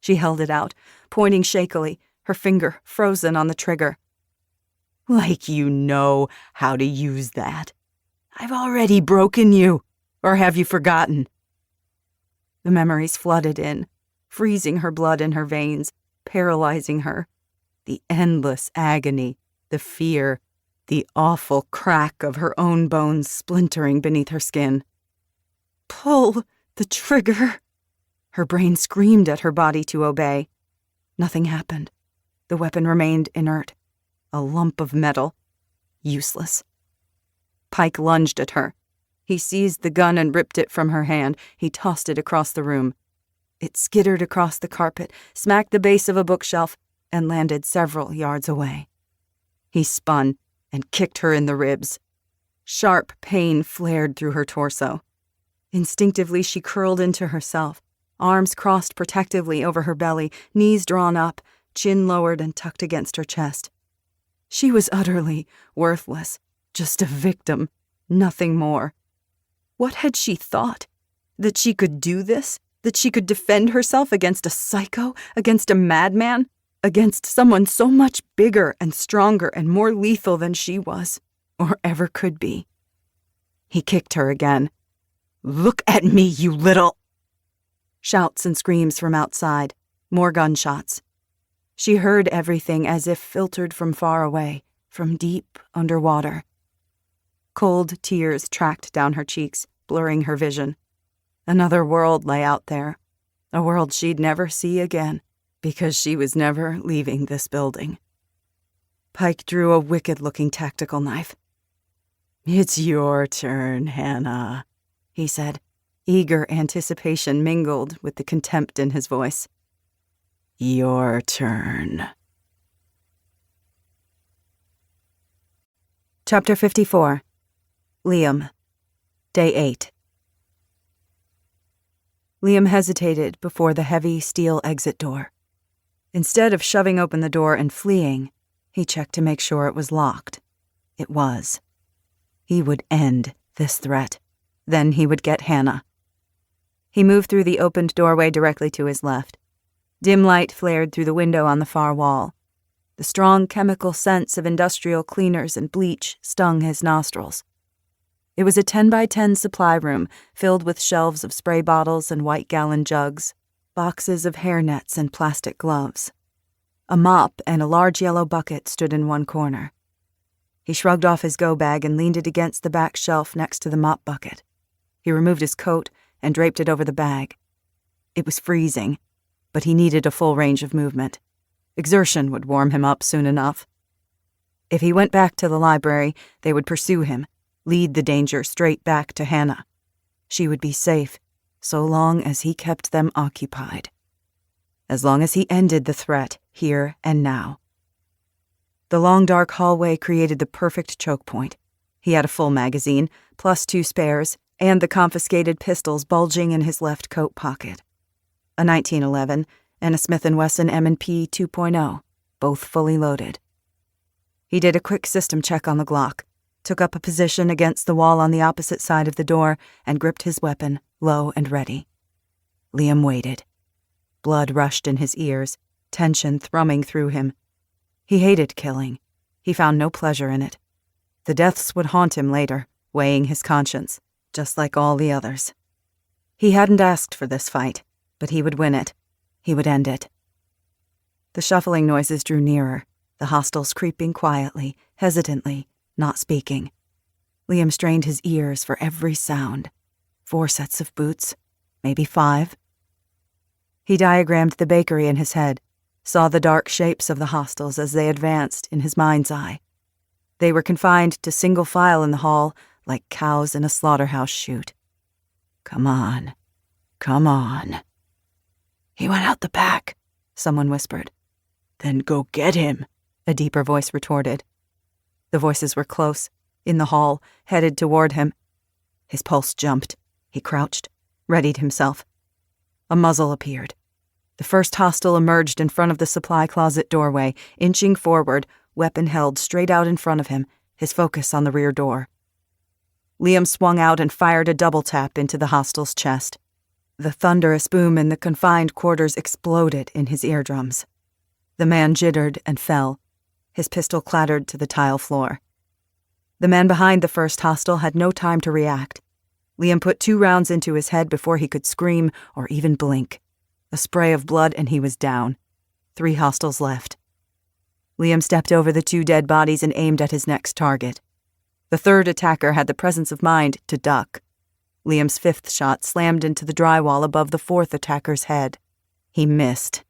She held it out, pointing shakily, her finger frozen on the trigger. "Like you know how to use that. I've already broken you, or have you forgotten?" The memories flooded in, freezing her blood in her veins, paralyzing her. The endless agony, the fear, the awful crack of her own bones splintering beneath her skin. "Pull the trigger!" Her brain screamed at her body to obey. Nothing happened. The weapon remained inert, a lump of metal, useless. Pike lunged at her. He seized the gun and ripped it from her hand. He tossed it across the room. It skittered across the carpet, smacked the base of a bookshelf, and landed several yards away. He spun and kicked her in the ribs. Sharp pain flared through her torso. Instinctively, she curled into herself, arms crossed protectively over her belly, knees drawn up, chin lowered and tucked against her chest. She was utterly worthless, just a victim, nothing more. What had she thought? That she could do this? That she could defend herself against a psycho, against a madman, against someone so much bigger and stronger and more lethal than she was, or ever could be? He kicked her again. "Look at me, you little—" Shouts and screams from outside, more gunshots. She heard everything as if filtered from far away, from deep underwater. Cold tears tracked down her cheeks, blurring her vision. Another world lay out there, a world she'd never see again, because she was never leaving this building. Pike drew a wicked-looking tactical knife. "It's your turn, Hannah," he said. Eager anticipation mingled with the contempt in his voice. "Your turn." Chapter 54. Liam. Day 8. Liam hesitated before the heavy steel exit door. Instead of shoving open the door and fleeing, he checked to make sure it was locked. It was. He would end this threat. Then he would get Hannah. He moved through the opened doorway directly to his left. Dim light flared through the window on the far wall. The strong chemical scents of industrial cleaners and bleach stung his nostrils. It was a 10-by-10 supply room filled with shelves of spray bottles and white-gallon jugs, boxes of hairnets and plastic gloves. A mop and a large yellow bucket stood in one corner. He shrugged off his go-bag and leaned it against the back shelf next to the mop bucket. He removed his coat and draped it over the bag. It was freezing, but he needed a full range of movement. Exertion would warm him up soon enough. If he went back to the library, they would pursue him, lead the danger straight back to Hannah. She would be safe, so long as he kept them occupied. As long as he ended the threat, here and now. The long dark hallway created the perfect choke point. He had a full magazine, plus 2 spares, and the confiscated pistols bulging in his left coat pocket. A 1911 and a Smith & Wesson M&P 2.0, both fully loaded. He did a quick system check on the Glock, took up a position against the wall on the opposite side of the door, and gripped his weapon, low and ready. Liam waited. Blood rushed in his ears, tension thrumming through him. He hated killing. He found no pleasure in it. The deaths would haunt him later, weighing his conscience, just like all the others. He hadn't asked for this fight, but he would win it. He would end it. The shuffling noises drew nearer, the hostiles creeping quietly, hesitantly, not speaking. Liam strained his ears for every sound. 4 sets of boots, maybe 5. He diagrammed the bakery in his head, saw the dark shapes of the hostiles as they advanced in his mind's eye. They were confined to single file in the hall, like cows in a slaughterhouse chute. Come on. Come on. "He went out the back," someone whispered. "Then go get him," a deeper voice retorted. The voices were close, in the hall, headed toward him. His pulse jumped. He crouched, readied himself. A muzzle appeared. The first hostile emerged in front of the supply closet doorway, inching forward, weapon held straight out in front of him, his focus on the rear door. Liam swung out and fired a double tap into the hostile's chest. The thunderous boom in the confined quarters exploded in his eardrums. The man jittered and fell. His pistol clattered to the tile floor. The man behind the first hostile had no time to react. Liam put 2 rounds into his head before he could scream or even blink. A spray of blood and he was down. 3 hostiles left. Liam stepped over the 2 dead bodies and aimed at his next target. The third attacker had the presence of mind to duck. Liam's 5th shot slammed into the drywall above the 4th attacker's head. He missed.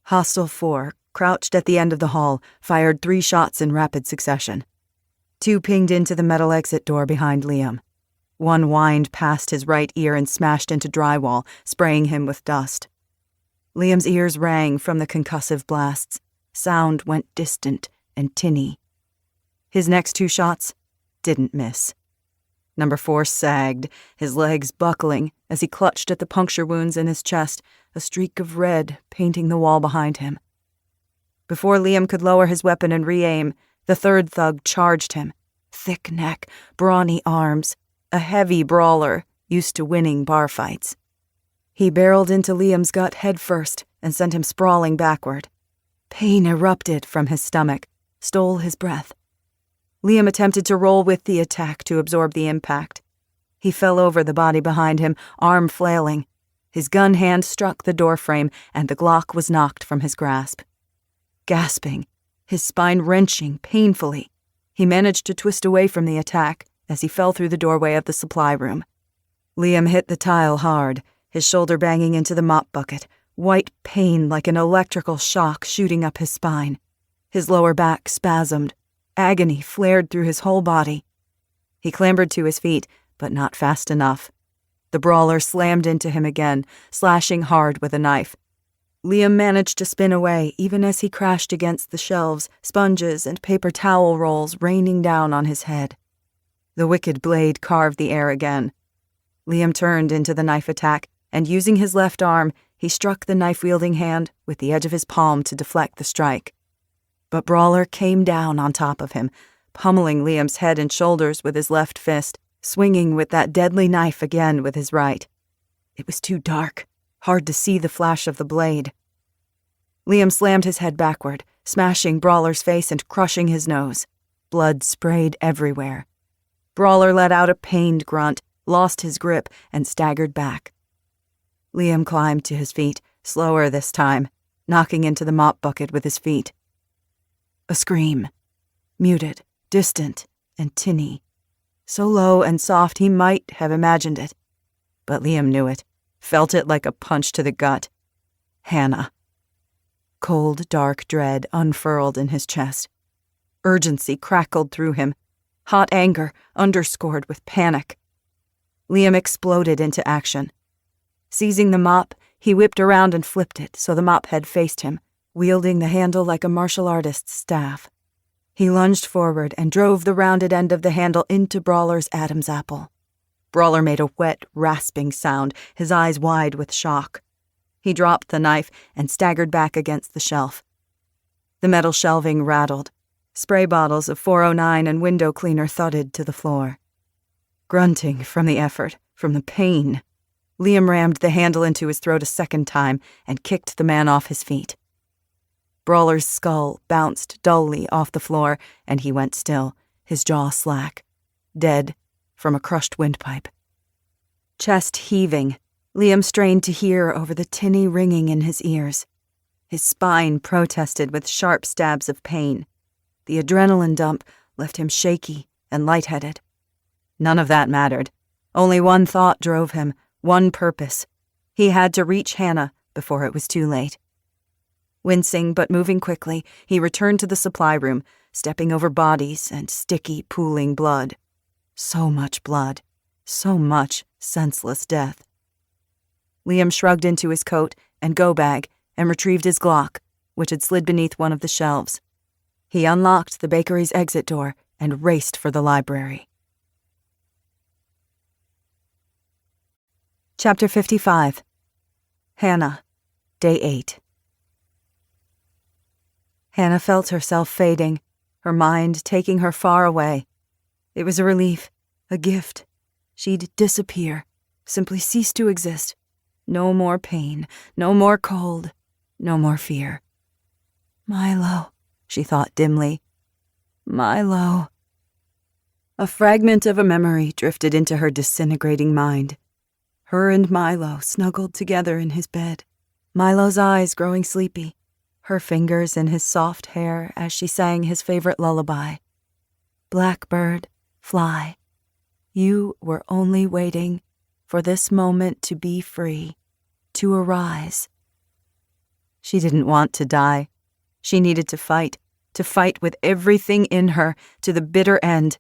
Hostile 4, crouched at the end of the hall, fired 3 shots in rapid succession. 2 pinged into the metal exit door behind Liam. 1 whined past his right ear and smashed into drywall, spraying him with dust. Liam's ears rang from the concussive blasts. Sound went distant and tinny. His next 2 shots didn't miss. Number 4 sagged, his legs buckling as he clutched at the puncture wounds in his chest, a streak of red painting the wall behind him. Before Liam could lower his weapon and re-aim, the third thug charged him. Thick neck, brawny arms, a heavy brawler used to winning bar fights. He barreled into Liam's gut head first and sent him sprawling backward. Pain erupted from his stomach, stole his breath. Liam attempted to roll with the attack to absorb the impact. He fell over the body behind him, arm flailing. His gun hand struck the doorframe, and the Glock was knocked from his grasp. Gasping, his spine wrenching painfully, he managed to twist away from the attack as he fell through the doorway of the supply room. Liam hit the tile hard, his shoulder banging into the mop bucket, white pain like an electrical shock shooting up his spine. His lower back spasmed. Agony flared through his whole body. He clambered to his feet, but not fast enough. The brawler slammed into him again, slashing hard with a knife. Liam managed to spin away even as he crashed against the shelves, sponges and paper towel rolls raining down on his head. The wicked blade carved the air again. Liam turned into the knife attack, and using his left arm, he struck the knife-wielding hand with the edge of his palm to deflect the strike. But Brawler came down on top of him, pummeling Liam's head and shoulders with his left fist, swinging with that deadly knife again with his right. It was too dark, hard to see the flash of the blade. Liam slammed his head backward, smashing Brawler's face and crushing his nose. Blood sprayed everywhere. Brawler let out a pained grunt, lost his grip, and staggered back. Liam climbed to his feet, slower this time, knocking into the mop bucket with his feet. A scream. Muted, distant, and tinny. So low and soft he might have imagined it. But Liam knew it, felt it like a punch to the gut. Hannah. Cold, dark dread unfurled in his chest. Urgency crackled through him, hot anger underscored with panic. Liam exploded into action. Seizing the mop, he whipped around and flipped it so the mop head faced him, wielding the handle like a martial artist's staff. He lunged forward and drove the rounded end of the handle into Brawler's Adam's apple. Brawler made a wet, rasping sound, his eyes wide with shock. He dropped the knife and staggered back against the shelf. The metal shelving rattled. Spray bottles of 409 and window cleaner thudded to the floor. Grunting from the effort, from the pain, Liam rammed the handle into his throat a second time and kicked the man off his feet. Brawler's skull bounced dully off the floor, and he went still, his jaw slack, dead from a crushed windpipe. Chest heaving, Liam strained to hear over the tinny ringing in his ears. His spine protested with sharp stabs of pain. The adrenaline dump left him shaky and lightheaded. None of that mattered. Only one thought drove him, one purpose. He had to reach Hannah before it was too late. Wincing but moving quickly, he returned to the supply room, stepping over bodies and sticky, pooling blood. So much blood. So much senseless death. Liam shrugged into his coat and go bag and retrieved his Glock, which had slid beneath one of the shelves. He unlocked the bakery's exit door and raced for the library. Chapter 55. Hannah. Day 8. Hannah felt herself fading, her mind taking her far away. It was a relief, a gift. She'd disappear, simply cease to exist. No more pain, no more cold, no more fear. Milo, she thought dimly. Milo. A fragment of a memory drifted into her disintegrating mind. Her and Milo snuggled together in his bed, Milo's eyes growing sleepy, her fingers in his soft hair as she sang his favorite lullaby. Blackbird, fly. You were only waiting for this moment to be free, to arise. She didn't want to die. She needed to fight with everything in her to the bitter end.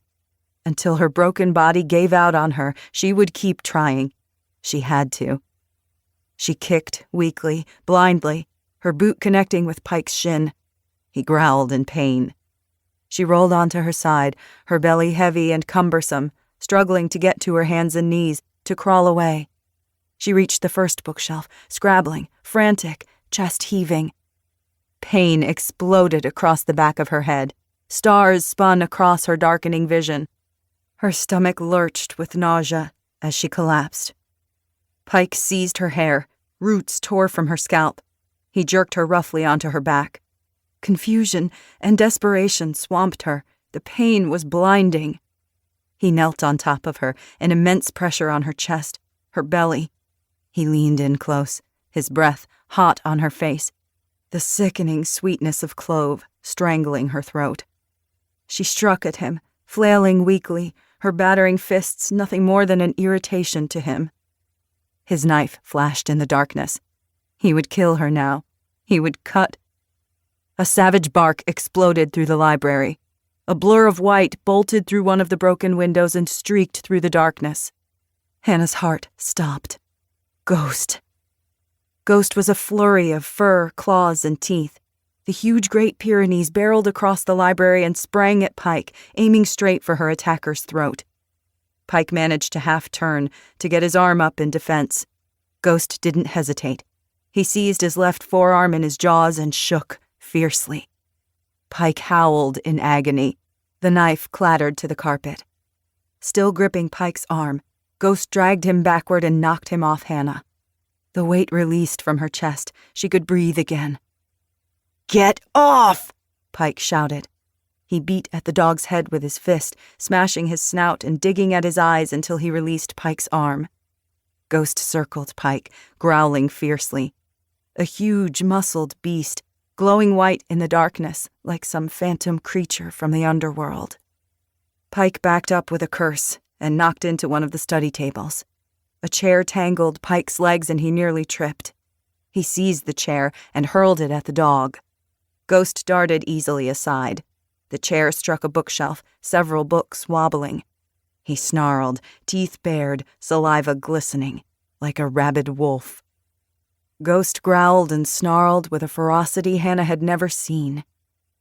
Until her broken body gave out on her, she would keep trying. She had to. She kicked weakly, blindly, her boot connecting with Pike's shin. He growled in pain. She rolled onto her side, her belly heavy and cumbersome, struggling to get to her hands and knees, to crawl away. She reached the first bookshelf, scrabbling, frantic, chest heaving. Pain exploded across the back of her head. Stars spun across her darkening vision. Her stomach lurched with nausea as she collapsed. Pike seized her hair. Roots tore from her scalp. He jerked her roughly onto her back. Confusion and desperation swamped her. The pain was blinding. He knelt on top of her, an immense pressure on her chest, her belly. He leaned in close, his breath hot on her face, the sickening sweetness of clove strangling her throat. She struck at him, flailing weakly, her battering fists nothing more than an irritation to him. His knife flashed in the darkness. He would kill her now. He would cut. A savage bark exploded through the library. A blur of white bolted through one of the broken windows and streaked through the darkness. Hannah's heart stopped. Ghost. Ghost was a flurry of fur, claws, and teeth. The huge Great Pyrenees barreled across the library and sprang at Pike, aiming straight for her attacker's throat. Pike managed to half-turn, to get his arm up in defense. Ghost didn't hesitate. He seized his left forearm in his jaws and shook fiercely. Pike howled in agony. The knife clattered to the carpet. Still gripping Pike's arm, Ghost dragged him backward and knocked him off Hannah. The weight released from her chest. She could breathe again. "Get off!" Pike shouted. He beat at the dog's head with his fist, smashing his snout and digging at his eyes until he released Pike's arm. Ghost circled Pike, growling fiercely. A huge, muscled beast, glowing white in the darkness like some phantom creature from the underworld. Pike backed up with a curse and knocked into one of the study tables. A chair tangled Pike's legs and he nearly tripped. He seized the chair and hurled it at the dog. Ghost darted easily aside. The chair struck a bookshelf, several books wobbling. He snarled, teeth bared, saliva glistening, like a rabid wolf. Ghost growled and snarled with a ferocity Hannah had never seen.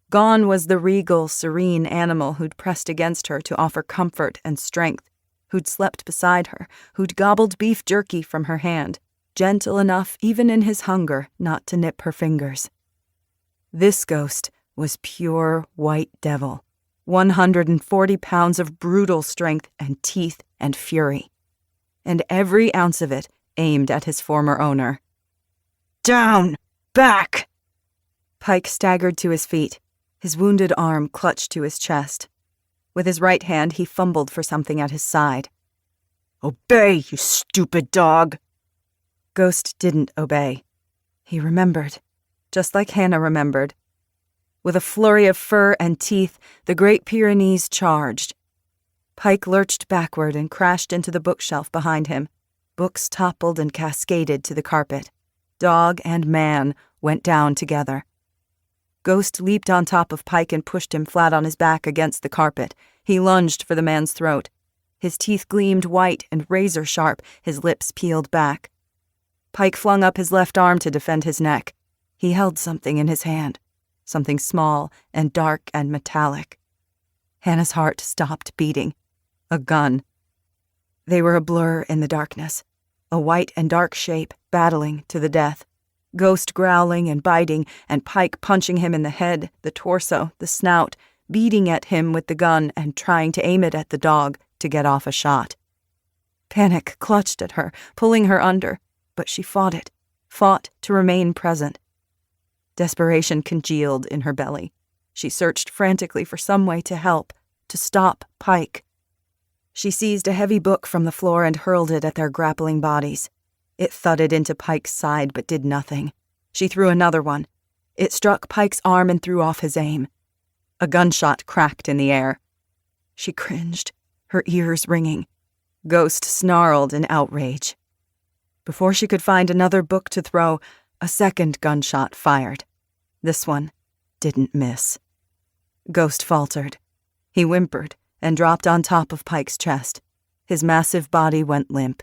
Gone was the regal, serene animal who'd pressed against her to offer comfort and strength, who'd slept beside her, who'd gobbled beef jerky from her hand, gentle enough even in his hunger not to nip her fingers. This ghost was pure white devil, 140 pounds of brutal strength and teeth and fury, and every ounce of it aimed at his former owner. "Down! Back!" Pike staggered to his feet, his wounded arm clutched to his chest. With his right hand, he fumbled for something at his side. "Obey, you stupid dog!" Ghost didn't obey. He remembered, just like Hannah remembered. With a flurry of fur and teeth, the Great Pyrenees charged. Pike lurched backward and crashed into the bookshelf behind him. Books toppled and cascaded to the carpet. Dog and man went down together. Ghost leaped on top of Pike and pushed him flat on his back against the carpet. He lunged for the man's throat. His teeth gleamed white and razor-sharp, his lips peeled back. Pike flung up his left arm to defend his neck. He held something in his hand, something small and dark and metallic. Hannah's heart stopped beating. A gun. They were a blur in the darkness, a white and dark shape battling to the death. Ghost growling and biting, and Pike punching him in the head, the torso, the snout, beating at him with the gun and trying to aim it at the dog to get off a shot. Panic clutched at her, pulling her under, but she fought to remain present. Desperation congealed in her belly. She searched frantically for some way to help, to stop Pike. She seized a heavy book from the floor and hurled it at their grappling bodies. It thudded into Pike's side but did nothing. She threw another one. It struck Pike's arm and threw off his aim. A gunshot cracked in the air. She cringed, her ears ringing. Ghost snarled in outrage. Before she could find another book to throw, a second gunshot fired. This one didn't miss. Ghost faltered. He whimpered and dropped on top of Pike's chest. His massive body went limp.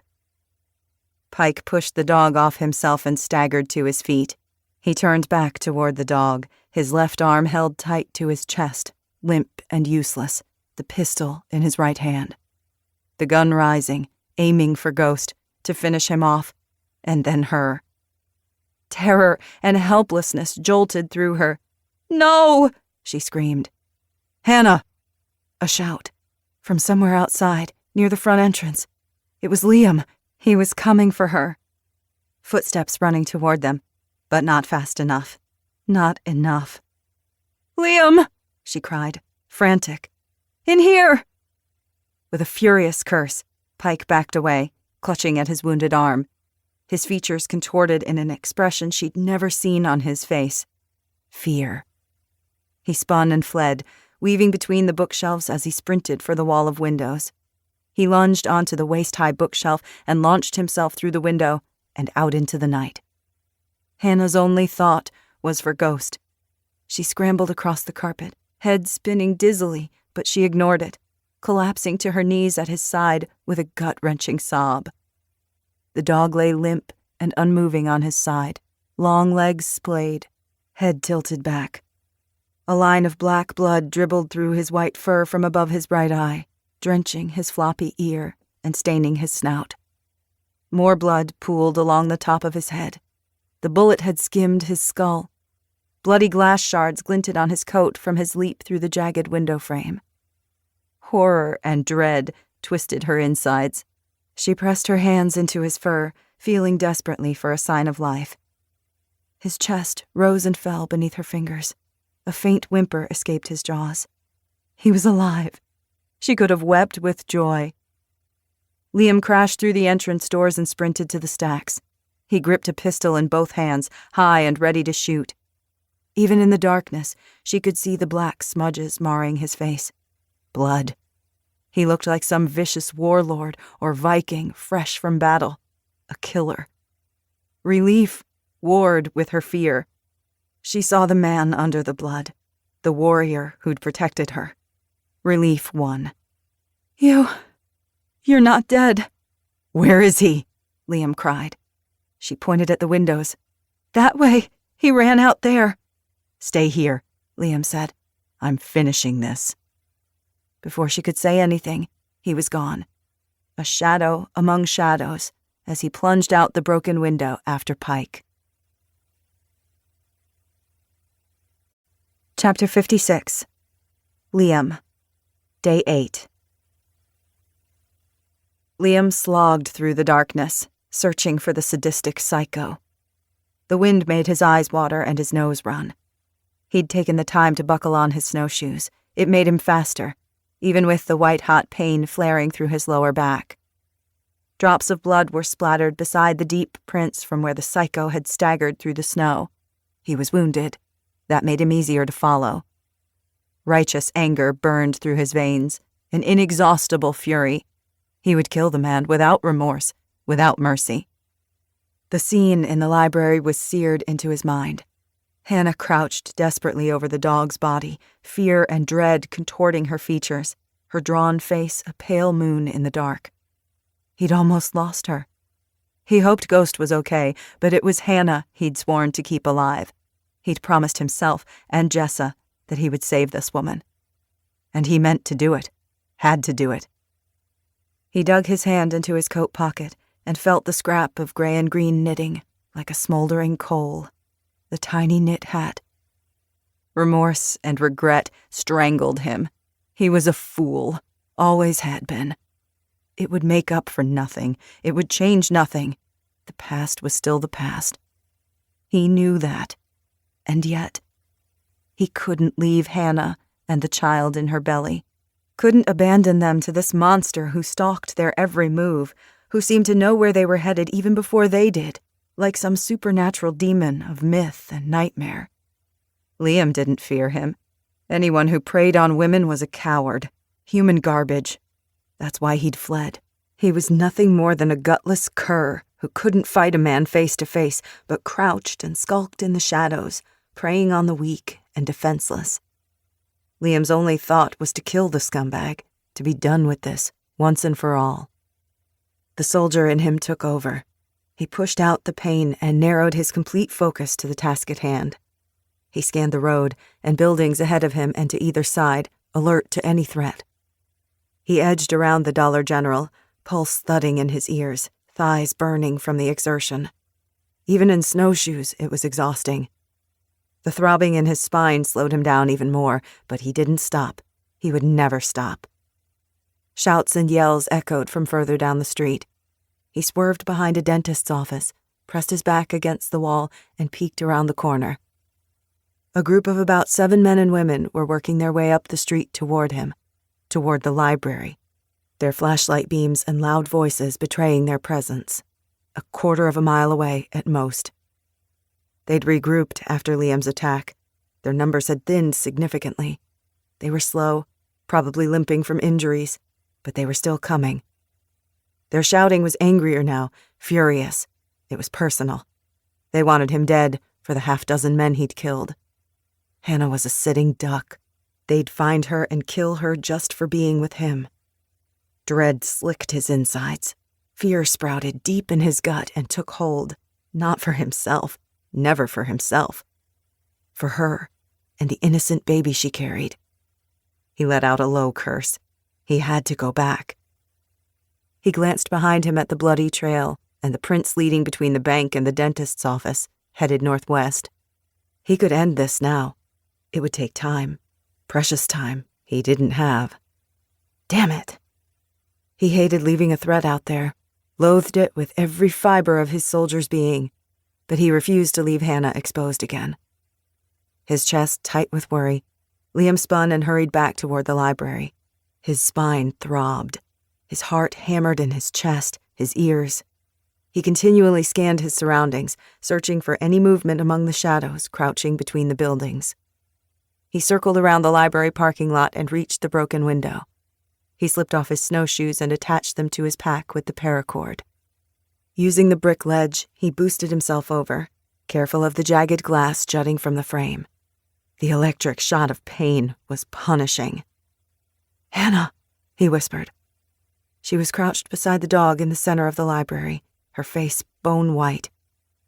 Pike pushed the dog off himself and staggered to his feet. He turned back toward the dog, his left arm held tight to his chest, limp and useless, the pistol in his right hand. The gun rising, aiming for Ghost, to finish him off, and then her. Terror and helplessness jolted through her. "No!" she screamed. "Hannah!" A shout. From somewhere outside, near the front entrance. It was Liam. He was coming for her. Footsteps running toward them, but not fast enough. Not enough. "Liam!" she cried, frantic. "In here!" With a furious curse, Pike backed away, clutching at his wounded arm. His features contorted in an expression she'd never seen on his face. Fear. He spun and fled, weaving between the bookshelves as he sprinted for the wall of windows. He lunged onto the waist-high bookshelf and launched himself through the window and out into the night. Hannah's only thought was for Ghost. She scrambled across the carpet, head spinning dizzily, but she ignored it, collapsing to her knees at his side with a gut-wrenching sob. The dog lay limp and unmoving on his side, long legs splayed, head tilted back. A line of black blood dribbled through his white fur from above his right eye, drenching his floppy ear and staining his snout. More blood pooled along the top of his head. The bullet had skimmed his skull. Bloody glass shards glinted on his coat from his leap through the jagged window frame. Horror and dread twisted her insides. She pressed her hands into his fur, feeling desperately for a sign of life. His chest rose and fell beneath her fingers. A faint whimper escaped his jaws. He was alive. She could have wept with joy. Liam crashed through the entrance doors and sprinted to the stacks. He gripped a pistol in both hands, high and ready to shoot. Even in the darkness, she could see the black smudges marring his face. Blood. He looked like some vicious warlord or Viking fresh from battle. A killer. Relief warred with her fear. She saw the man under the blood, the warrior who'd protected her. Relief won. You're not dead." "Where is he?" Liam cried. She pointed at the windows. "That way. He ran out there." "Stay here," Liam said. "I'm finishing this." Before she could say anything, he was gone. A shadow among shadows as he plunged out the broken window after Pike. Chapter 56. Liam. Day 8. Liam slogged through the darkness, searching for the sadistic psycho. The wind made his eyes water and his nose run. He'd taken the time to buckle on his snowshoes. It made him faster, even with the white-hot pain flaring through his lower back. Drops of blood were splattered beside the deep prints from where the psycho had staggered through the snow. He was wounded. That made him easier to follow. Righteous anger burned through his veins, an inexhaustible fury. He would kill the man without remorse, without mercy. The scene in the library was seared into his mind. Hannah crouched desperately over the dog's body, fear and dread contorting her features, her drawn face a pale moon in the dark. He'd almost lost her. He hoped Ghost was okay, but it was Hannah he'd sworn to keep alive. He'd promised himself and Jessa that he would save this woman. And he meant to do it, had to do it. He dug his hand into his coat pocket and felt the scrap of gray and green knitting, like a smoldering coal, the tiny knit hat. Remorse and regret strangled him. He was a fool, always had been. It would make up for nothing. It would change nothing. The past was still the past. He knew that. And yet, he couldn't leave Hannah and the child in her belly. Couldn't abandon them to this monster who stalked their every move, who seemed to know where they were headed even before they did, like some supernatural demon of myth and nightmare. Liam didn't fear him. Anyone who preyed on women was a coward, human garbage. That's why he'd fled. He was nothing more than a gutless cur who couldn't fight a man face to face, but crouched and skulked in the shadows, preying on the weak and defenseless. Liam's only thought was to kill the scumbag, to be done with this, once and for all. The soldier in him took over. He pushed out the pain and narrowed his complete focus to the task at hand. He scanned the road and buildings ahead of him and to either side, alert to any threat. He edged around the Dollar General, pulse thudding in his ears, thighs burning from the exertion. Even in snowshoes, it was exhausting. The throbbing in his spine slowed him down even more, but he didn't stop. He would never stop. Shouts and yells echoed from further down the street. He swerved behind a dentist's office, pressed his back against the wall, and peeked around the corner. A group of about 7 men and women were working their way up the street toward him, toward the library, their flashlight beams and loud voices betraying their presence, a quarter of a mile away at most. They'd regrouped after Liam's attack. Their numbers had thinned significantly. They were slow, probably limping from injuries, but they were still coming. Their shouting was angrier now, furious. It was personal. They wanted him dead for the 6 men he'd killed. Hannah was a sitting duck. They'd find her and kill her just for being with him. Dread slicked his insides. Fear sprouted deep in his gut and took hold, not for himself, never for himself. For her and the innocent baby she carried. He let out a low curse. He had to go back. He glanced behind him at the bloody trail and the prints leading between the bank and the dentist's office, headed northwest. He could end this now. It would take time. Precious time he didn't have. Damn it. He hated leaving a threat out there, loathed it with every fiber of his soldier's being, but he refused to leave Hannah exposed again. His chest tight with worry, Liam spun and hurried back toward the library. His spine throbbed. His heart hammered in his chest, his ears. He continually scanned his surroundings, searching for any movement among the shadows crouching between the buildings. He circled around the library parking lot and reached the broken window. He slipped off his snowshoes and attached them to his pack with the paracord. Using the brick ledge, he boosted himself over, careful of the jagged glass jutting from the frame. The electric shot of pain was punishing. "Hannah," he whispered. She was crouched beside the dog in the center of the library, her face bone white.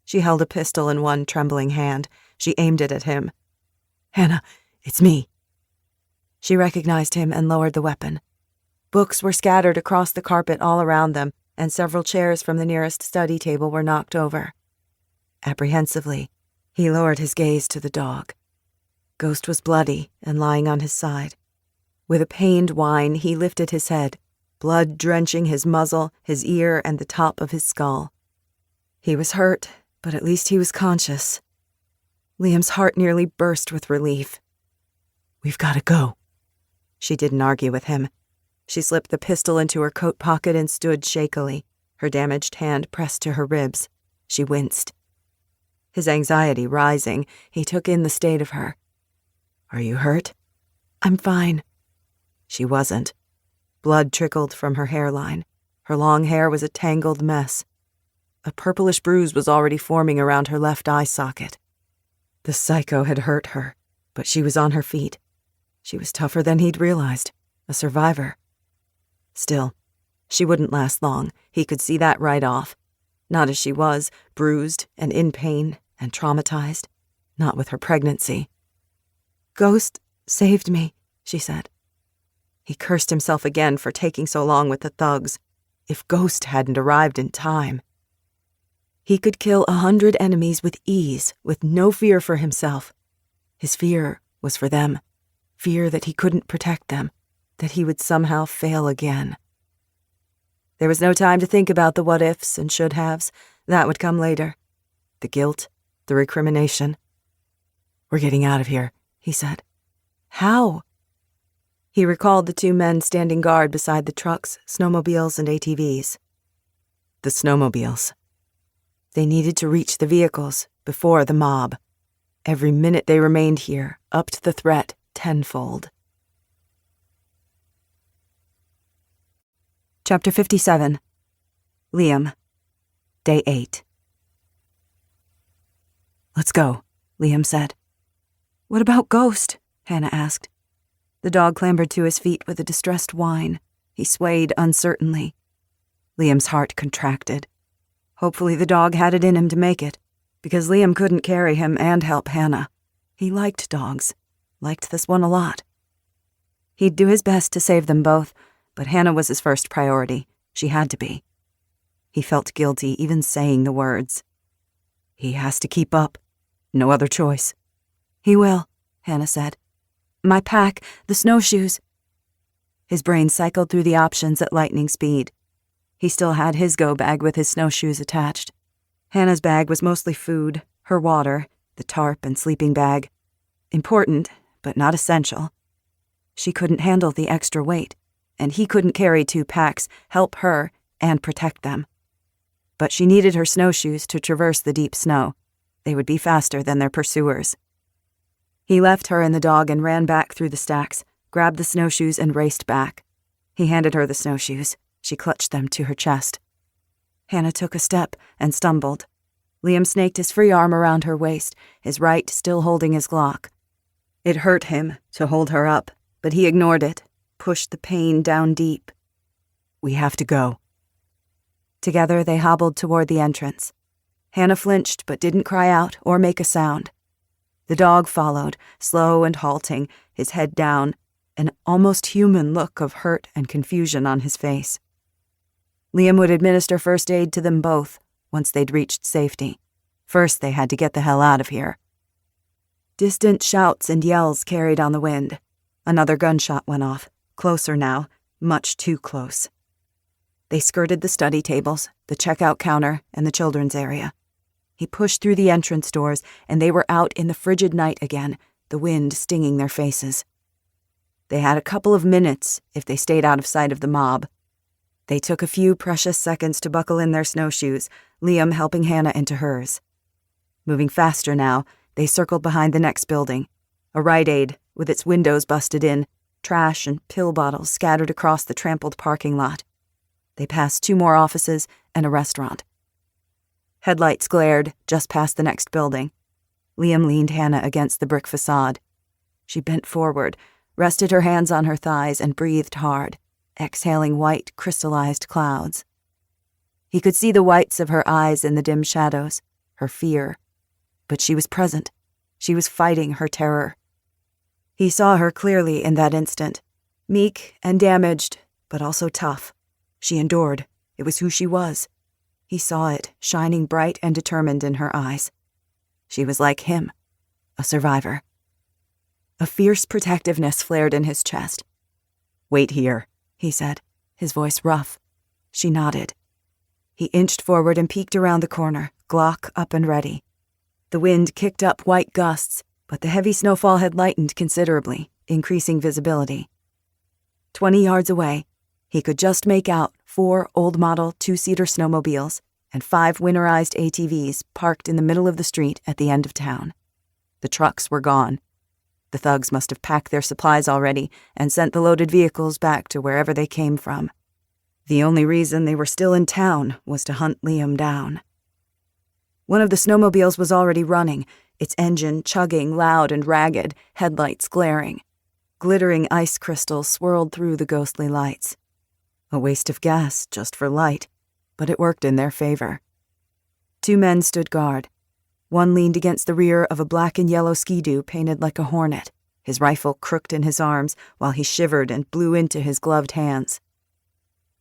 She held a pistol in one trembling hand. She aimed it at him. "Hannah, it's me." She recognized him and lowered the weapon. Books were scattered across the carpet all around them, and several chairs from the nearest study table were knocked over. Apprehensively, he lowered his gaze to the dog. Ghost was bloody and lying on his side. With a pained whine, he lifted his head, blood drenching his muzzle, his ear, and the top of his skull. He was hurt, but at least he was conscious. Liam's heart nearly burst with relief. "We've got to go." She didn't argue with him. She slipped the pistol into her coat pocket and stood shakily, her damaged hand pressed to her ribs. She winced. His anxiety rising, he took in the state of her. "Are you hurt?" "I'm fine." She wasn't. Blood trickled from her hairline. Her long hair was a tangled mess. A purplish bruise was already forming around her left eye socket. The psycho had hurt her, but she was on her feet. She was tougher than he'd realized, a survivor. Still, she wouldn't last long. He could see that right off. Not as she was, bruised and in pain and traumatized. Not with her pregnancy. "Ghost saved me," she said. He cursed himself again for taking so long with the thugs. If Ghost hadn't arrived in time. He could kill 100 enemies with ease, with no fear for himself. His fear was for them, fear that he couldn't protect them, that he would somehow fail again. There was no time to think about the what-ifs and should-haves. That would come later. The guilt, the recrimination. "We're getting out of here," he said. "How?" He recalled the 2 men standing guard beside the trucks, snowmobiles, and ATVs. The snowmobiles. They needed to reach the vehicles before the mob. Every minute they remained here upped the threat tenfold. Chapter 57. Liam. Day 8. "Let's go," Liam said. "What about Ghost?" Hannah asked. The dog clambered to his feet with a distressed whine. He swayed uncertainly. Liam's heart contracted. Hopefully the dog had it in him to make it, because Liam couldn't carry him and help Hannah. He liked dogs, liked this one a lot. He'd do his best to save them both, but Hannah was his first priority. She had to be. He felt guilty even saying the words. He has to keep up. No other choice. "He will," Hannah said. "My pack, the snowshoes." His brain cycled through the options at lightning speed. He still had his go bag with his snowshoes attached. Hannah's bag was mostly food, her water, the tarp and sleeping bag. Important, but not essential. She couldn't handle the extra weight, and he couldn't carry 2 packs, help her, and protect them. But she needed her snowshoes to traverse the deep snow. They would be faster than their pursuers. He left her and the dog and ran back through the stacks, grabbed the snowshoes and raced back. He handed her the snowshoes. She clutched them to her chest. Hannah took a step and stumbled. Liam snaked his free arm around her waist, his right still holding his Glock. It hurt him to hold her up, but he ignored it, pushed the pain down deep. "We have to go." Together they hobbled toward the entrance. Hannah flinched but didn't cry out or make a sound. The dog followed, slow and halting, his head down, an almost human look of hurt and confusion on his face. Liam would administer first aid to them both once they'd reached safety. First they had to get the hell out of here. Distant shouts and yells carried on the wind. Another gunshot went off, closer now, much too close. They skirted the study tables, the checkout counter, and the children's area. He pushed through the entrance doors, and they were out in the frigid night again, the wind stinging their faces. They had a couple of minutes if they stayed out of sight of the mob. They took a few precious seconds to buckle in their snowshoes, Liam helping Hannah into hers. Moving faster now, they circled behind the next building, a Rite Aid with its windows busted in, trash and pill bottles scattered across the trampled parking lot. They passed 2 more offices and a restaurant. Headlights glared just past the next building. Liam leaned Hannah against the brick facade. She bent forward, rested her hands on her thighs, and breathed hard, exhaling white, crystallized clouds. He could see the whites of her eyes in the dim shadows, her fear. But she was present. She was fighting her terror. He saw her clearly in that instant, meek and damaged, but also tough. She endured. It was who she was. He saw it, shining bright and determined in her eyes. She was like him, a survivor. A fierce protectiveness flared in his chest. "Wait here," he said, his voice rough. She nodded. He inched forward and peeked around the corner, Glock up and ready. The wind kicked up white gusts, but the heavy snowfall had lightened considerably, increasing visibility. 20 yards away, he could just make out 4 old-model 2-seater snowmobiles and 5 winterized ATVs parked in the middle of the street at the end of town. The trucks were gone. The thugs must have packed their supplies already and sent the loaded vehicles back to wherever they came from. The only reason they were still in town was to hunt Liam down. One of the snowmobiles was already running, its engine chugging loud and ragged, headlights glaring. Glittering ice crystals swirled through the ghostly lights. A waste of gas just for light, but it worked in their favor. 2 men stood guard. One leaned against the rear of a black and yellow Ski-Doo painted like a hornet, his rifle crooked in his arms while he shivered and blew into his gloved hands.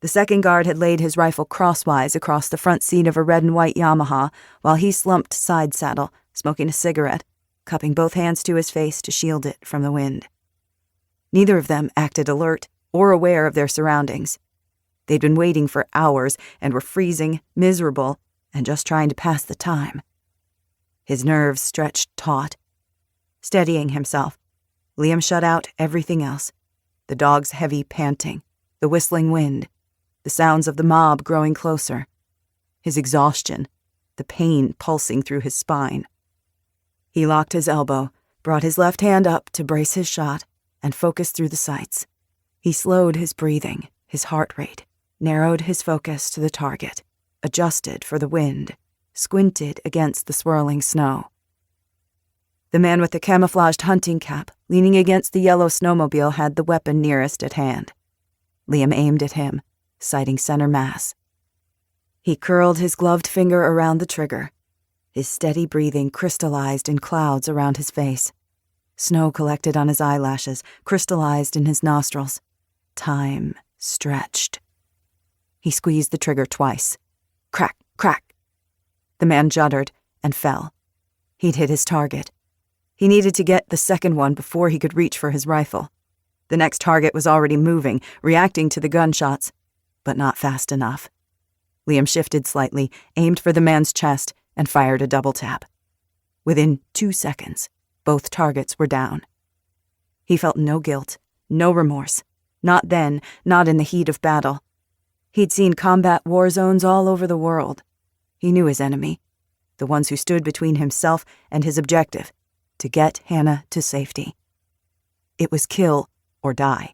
The second guard had laid his rifle crosswise across the front seat of a red and white Yamaha while he slumped side saddle, smoking a cigarette, cupping both hands to his face to shield it from the wind. Neither of them acted alert or aware of their surroundings. They'd been waiting for hours and were freezing, miserable, and just trying to pass the time. His nerves stretched taut. Steadying himself, Liam shut out everything else. The dog's heavy panting, the whistling wind, the sounds of the mob growing closer, his exhaustion, the pain pulsing through his spine. He locked his elbow, brought his left hand up to brace his shot, and focused through the sights. He slowed his breathing, his heart rate, narrowed his focus to the target, adjusted for the wind, squinted against the swirling snow. The man with the camouflaged hunting cap, leaning against the yellow snowmobile, had the weapon nearest at hand. Liam aimed at him, sighting center mass. He curled his gloved finger around the trigger. His steady breathing crystallized in clouds around his face. Snow collected on his eyelashes, crystallized in his nostrils. Time stretched. He squeezed the trigger twice. Crack, crack. The man juddered and fell. He'd hit his target. He needed to get the second one before he could reach for his rifle. The next target was already moving, reacting to the gunshots, but not fast enough. Liam shifted slightly, aimed for the man's chest, and fired a double tap. Within 2 seconds, both targets were down. He felt no guilt, no remorse. Not then, not in the heat of battle. He'd seen combat war zones all over the world. He knew his enemy, the ones who stood between himself and his objective, to get Hannah to safety. It was kill or die.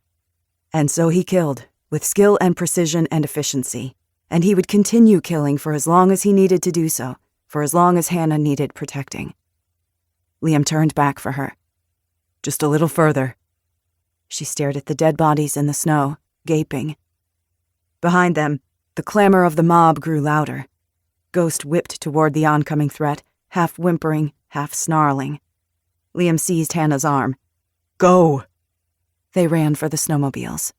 And so he killed, with skill and precision and efficiency, and he would continue killing for as long as he needed to do so, for as long as Hannah needed protecting. Liam turned back for her. Just a little further. She stared at the dead bodies in the snow, gaping. Behind them, the clamor of the mob grew louder. Ghost whipped toward the oncoming threat, half whimpering, half snarling. Liam seized Hannah's arm. Go! They ran for the snowmobiles.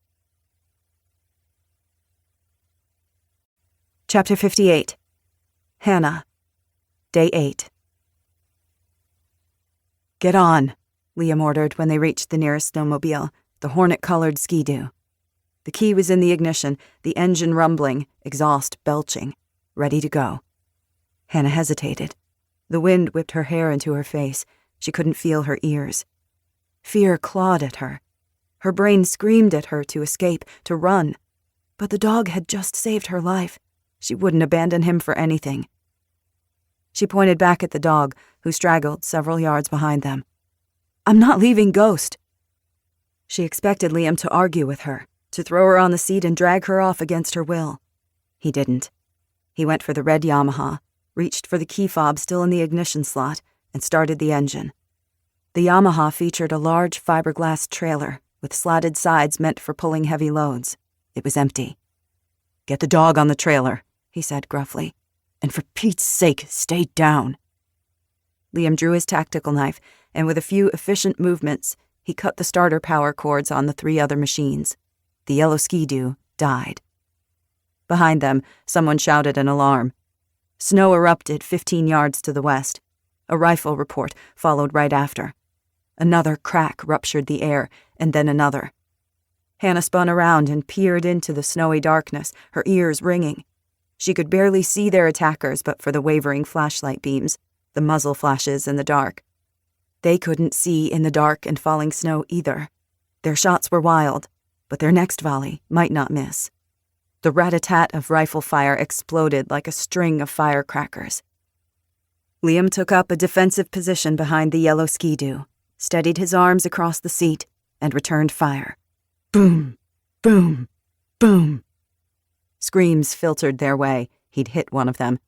Chapter 58. Hannah. Day 8. Get on, Liam ordered when they reached the nearest snowmobile, the hornet-colored Ski-Doo. The key was in the ignition, the engine rumbling, exhaust belching, ready to go. Hannah hesitated. The wind whipped her hair into her face. She couldn't feel her ears. Fear clawed at her. Her brain screamed at her to escape, to run. But the dog had just saved her life. She wouldn't abandon him for anything. She pointed back at the dog, who straggled several yards behind them. I'm not leaving Ghost. She expected Liam to argue with her, to throw her on the seat and drag her off against her will. He didn't. He went for the red Yamaha, reached for the key fob still in the ignition slot, and started the engine. The Yamaha featured a large fiberglass trailer with slatted sides meant for pulling heavy loads. It was empty. Get the dog on the trailer, he said gruffly. And for Pete's sake, stay down. Liam drew his tactical knife, and with a few efficient movements, he cut the starter power cords on the 3 other machines. The yellow Ski-Doo died. Behind them, someone shouted an alarm. Snow erupted 15 yards to the west. A rifle report followed right after. Another crack ruptured the air, and then another. Hannah spun around and peered into the snowy darkness, her ears ringing. She could barely see their attackers but for the wavering flashlight beams, the muzzle flashes in the dark. They couldn't see in the dark and falling snow either. Their shots were wild, but their next volley might not miss. The rat-a-tat of rifle fire exploded like a string of firecrackers. Liam took up a defensive position behind the yellow Ski-Doo, steadied his arms across the seat, and returned fire. Boom! Boom! Boom! Screams filtered their way. He'd hit one of them.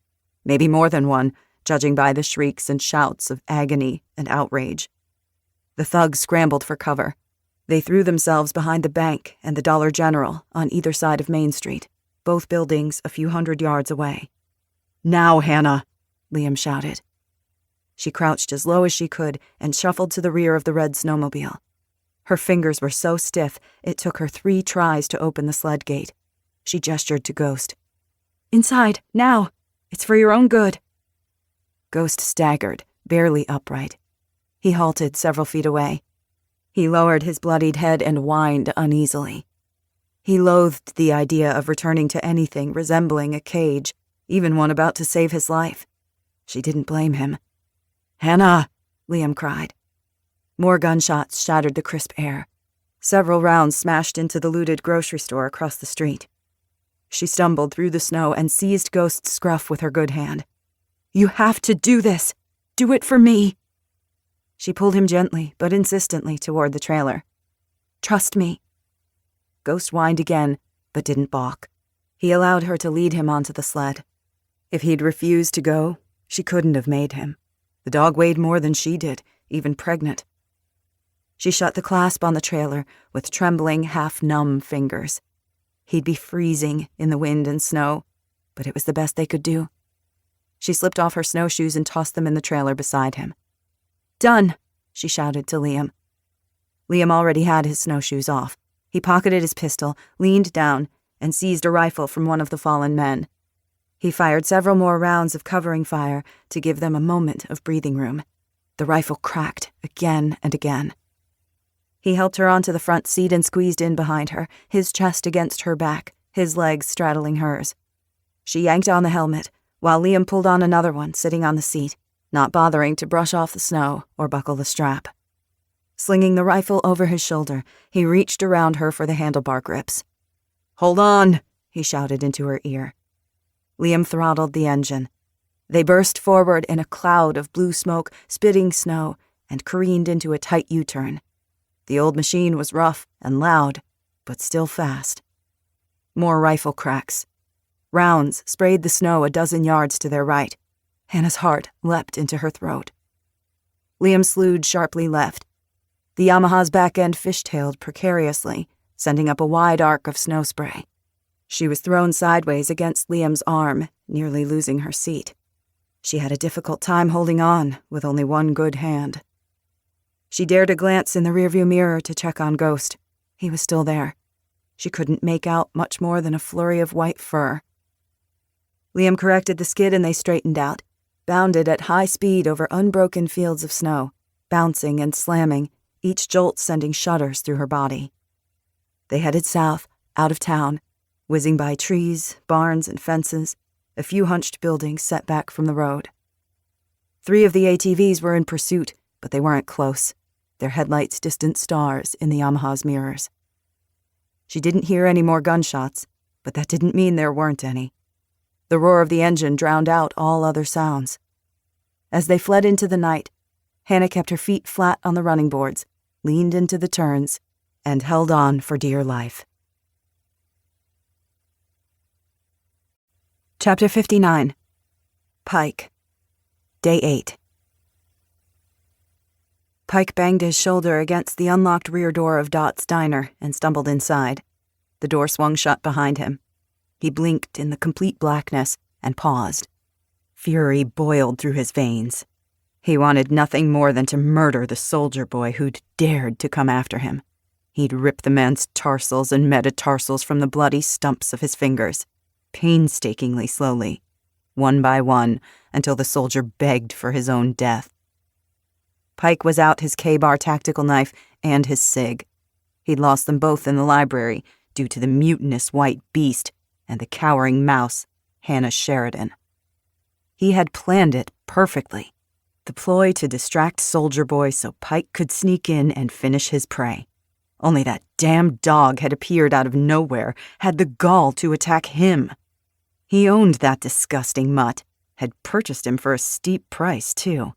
Maybe more than one, judging by the shrieks and shouts of agony and outrage. The thugs scrambled for cover. They threw themselves behind the bank and the Dollar General on either side of Main Street, both buildings a few hundred yards away. Now, Hannah, Liam shouted. She crouched as low as she could and shuffled to the rear of the red snowmobile. Her fingers were so stiff it took her 3 tries to open the sled gate. She gestured to Ghost. "Inside, now! It's for your own good." Ghost staggered, barely upright. He halted several feet away. He lowered his bloodied head and whined uneasily. He loathed the idea of returning to anything resembling a cage, even one about to save his life. She didn't blame him. "Hannah!" Liam cried. More gunshots shattered the crisp air. Several rounds smashed into the looted grocery store across the street. She stumbled through the snow and seized Ghost's scruff with her good hand. "You have to do this! Do it for me!" She pulled him gently but insistently toward the trailer. "Trust me." Ghost whined again, but didn't balk. He allowed her to lead him onto the sled. If he'd refused to go, she couldn't have made him. The dog weighed more than she did, even pregnant. She shut the clasp on the trailer with trembling, half-numb fingers. He'd be freezing in the wind and snow, but it was the best they could do. She slipped off her snowshoes and tossed them in the trailer beside him. "Done," she shouted to Liam. Liam already had his snowshoes off. He pocketed his pistol, leaned down, and seized a rifle from one of the fallen men. He fired several more rounds of covering fire to give them a moment of breathing room. The rifle cracked again and again. He helped her onto the front seat and squeezed in behind her, his chest against her back, his legs straddling hers. She yanked on the helmet, while Liam pulled on another one, sitting on the seat, not bothering to brush off the snow or buckle the strap. Slinging the rifle over his shoulder, he reached around her for the handlebar grips. "Hold on," he shouted into her ear. Liam throttled the engine. They burst forward in a cloud of blue smoke, spitting snow, and careened into a tight U-turn. The old machine was rough and loud, but still fast. More rifle cracks. Rounds sprayed the snow a dozen yards to their right. Hannah's heart leapt into her throat. Liam slewed sharply left. The Yamaha's back end fishtailed precariously, sending up a wide arc of snow spray. She was thrown sideways against Liam's arm, nearly losing her seat. She had a difficult time holding on with only one good hand. She dared a glance in the rearview mirror to check on Ghost. He was still there. She couldn't make out much more than a flurry of white fur. Liam corrected the skid and they straightened out, bounded at high speed over unbroken fields of snow, bouncing and slamming, each jolt sending shudders through her body. They headed south, out of town, whizzing by trees, barns, and fences, a few hunched buildings set back from the road. 3 of the ATVs were in pursuit, but they weren't close, their headlights distant stars in the Yamaha's mirrors. She didn't hear any more gunshots, but that didn't mean there weren't any. The roar of the engine drowned out all other sounds. As they fled into the night, Hannah kept her feet flat on the running boards, leaned into the turns, and held on for dear life. Chapter 59. Pike. Day 8. Pike banged his shoulder against the unlocked rear door of Dot's diner and stumbled inside. The door swung shut behind him. He blinked in the complete blackness and paused. Fury boiled through his veins. He wanted nothing more than to murder the soldier boy who'd dared to come after him. He'd rip the man's tarsals and metatarsals from the bloody stumps of his fingers, painstakingly slowly, one by one, until the soldier begged for his own death. Pike was out his K-bar tactical knife and his cig. He'd lost them both in the library due to the mutinous white beast and the cowering mouse, Hannah Sheridan. He had planned it perfectly, the ploy to distract Soldier Boy so Pike could sneak in and finish his prey. Only that damned dog had appeared out of nowhere, had the gall to attack him. He owned that disgusting mutt, had purchased him for a steep price, too.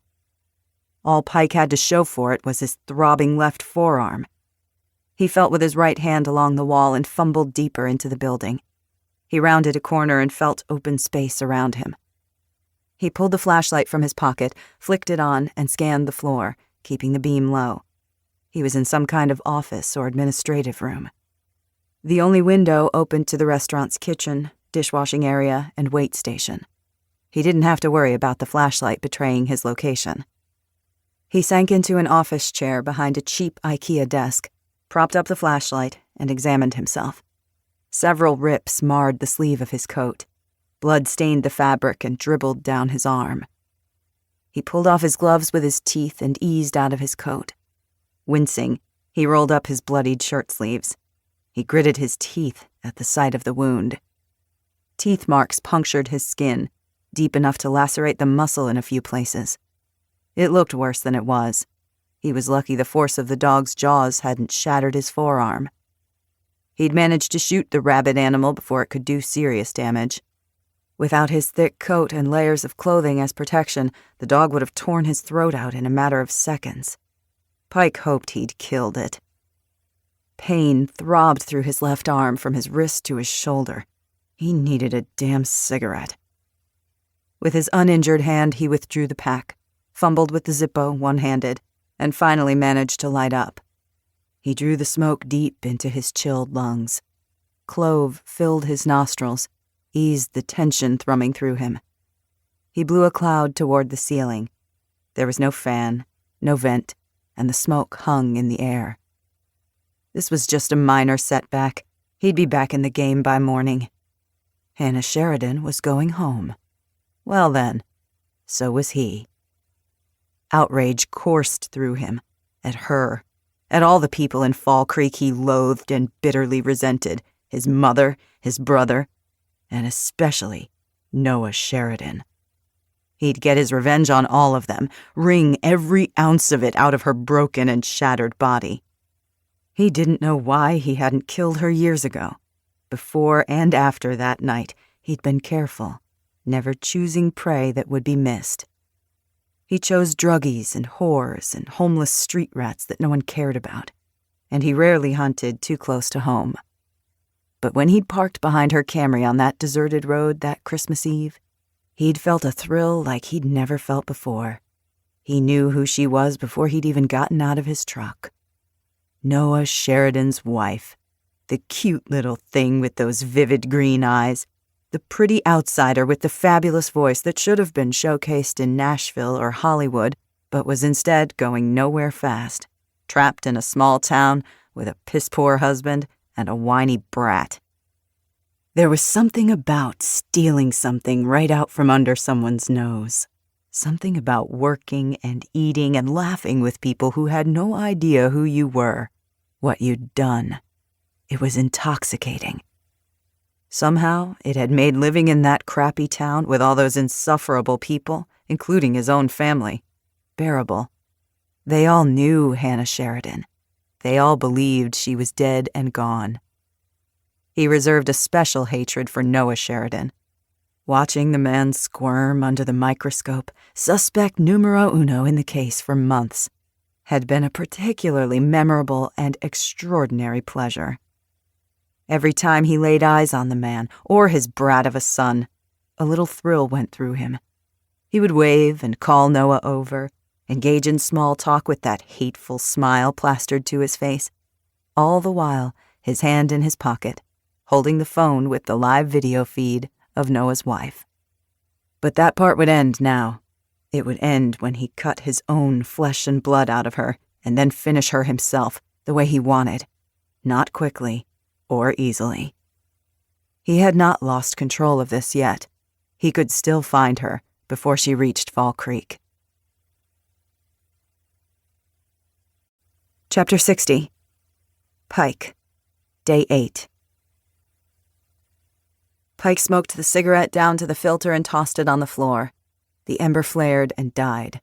All Pike had to show for it was his throbbing left forearm. He felt with his right hand along the wall and fumbled deeper into the building. He rounded a corner and felt open space around him. He pulled the flashlight from his pocket, flicked it on, and scanned the floor, keeping the beam low. He was in some kind of office or administrative room. The only window opened to the restaurant's kitchen, dishwashing area, and wait station. He didn't have to worry about the flashlight betraying his location. He sank into an office chair behind a cheap IKEA desk, propped up the flashlight, and examined himself. Several rips marred the sleeve of his coat. Blood stained the fabric and dribbled down his arm. He pulled off his gloves with his teeth and eased out of his coat. Wincing, he rolled up his bloodied shirt sleeves. He gritted his teeth at the sight of the wound. Teeth marks punctured his skin, deep enough to lacerate the muscle in a few places. It looked worse than it was. He was lucky the force of the dog's jaws hadn't shattered his forearm. He'd managed to shoot the rabid animal before it could do serious damage. Without his thick coat and layers of clothing as protection, the dog would have torn his throat out in a matter of seconds. Pike hoped he'd killed it. Pain throbbed through his left arm from his wrist to his shoulder. He needed a damn cigarette. With his uninjured hand, he withdrew the pack, fumbled with the Zippo one-handed, and finally managed to light up. He drew the smoke deep into his chilled lungs. Clove filled his nostrils, eased the tension thrumming through him. He blew a cloud toward the ceiling. There was no fan, no vent, and the smoke hung in the air. This was just a minor setback. He'd be back in the game by morning. Hannah Sheridan was going home. Well then, so was he. Outrage coursed through him, at her, at all the people in Fall Creek he loathed and bitterly resented, his mother, his brother, and especially Noah Sheridan. He'd get his revenge on all of them, wring every ounce of it out of her broken and shattered body. He didn't know why he hadn't killed her years ago. Before and after that night, he'd been careful, never choosing prey that would be missed. He chose druggies and whores and homeless street rats that no one cared about, and he rarely hunted too close to home. But when he'd parked behind her Camry on that deserted road that Christmas Eve, he'd felt a thrill like he'd never felt before. He knew who she was before he'd even gotten out of his truck. Noah Sheridan's wife, the cute little thing with those vivid green eyes, the pretty outsider with the fabulous voice that should have been showcased in Nashville or Hollywood, but was instead going nowhere fast, trapped in a small town with a piss-poor husband and a whiny brat. There was something about stealing something right out from under someone's nose. Something about working and eating and laughing with people who had no idea who you were, what you'd done. It was intoxicating. Somehow, it had made living in that crappy town with all those insufferable people, including his own family, bearable. They all knew Hannah Sheridan. They all believed she was dead and gone. He reserved a special hatred for Noah Sheridan. Watching the man squirm under the microscope, suspect numero uno in the case for months, had been a particularly memorable and extraordinary pleasure. Every time he laid eyes on the man, or his brat of a son, a little thrill went through him. He would wave and call Noah over, engage in small talk with that hateful smile plastered to his face, all the while his hand in his pocket, holding the phone with the live video feed of Noah's wife. But that part would end now. It would end when he cut his own flesh and blood out of her, and then finish her himself, the way he wanted. Not quickly, or easily. He had not lost control of this yet. He could still find her before she reached Fall Creek. Chapter 60. Pike. Day 8. Pike smoked the cigarette down to the filter and tossed it on the floor. The ember flared and died.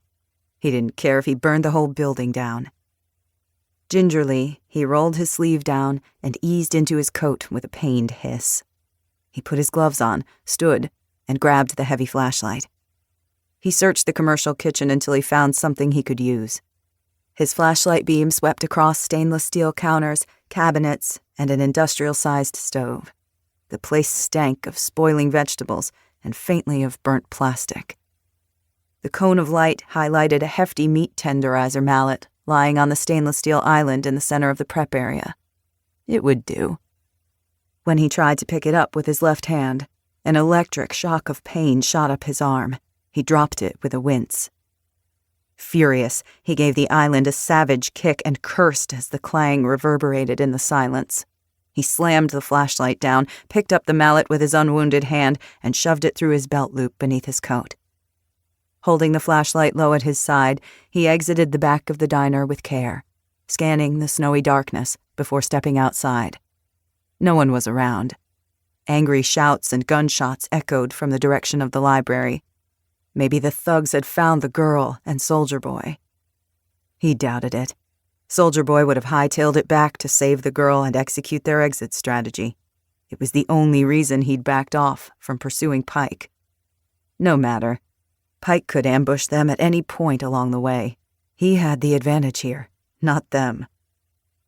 He didn't care if he burned the whole building down. Gingerly, he rolled his sleeve down and eased into his coat with a pained hiss. He put his gloves on, stood, and grabbed the heavy flashlight. He searched the commercial kitchen until he found something he could use. His flashlight beam swept across stainless steel counters, cabinets, and an industrial-sized stove. The place stank of spoiling vegetables and faintly of burnt plastic. The cone of light highlighted a hefty meat tenderizer mallet lying on the stainless steel island in the center of the prep area. It would do. When he tried to pick it up with his left hand, an electric shock of pain shot up his arm. He dropped it with a wince. Furious, he gave the island a savage kick and cursed as the clang reverberated in the silence. He slammed the flashlight down, picked up the mallet with his unwounded hand, and shoved it through his belt loop beneath his coat. Holding the flashlight low at his side, he exited the back of the diner with care, scanning the snowy darkness before stepping outside. No one was around. Angry shouts and gunshots echoed from the direction of the library. Maybe the thugs had found the girl and Soldier Boy. He doubted it. Soldier Boy would have hightailed it back to save the girl and execute their exit strategy. It was the only reason he'd backed off from pursuing Pike. No matter. Pike could ambush them at any point along the way. He had the advantage here, not them.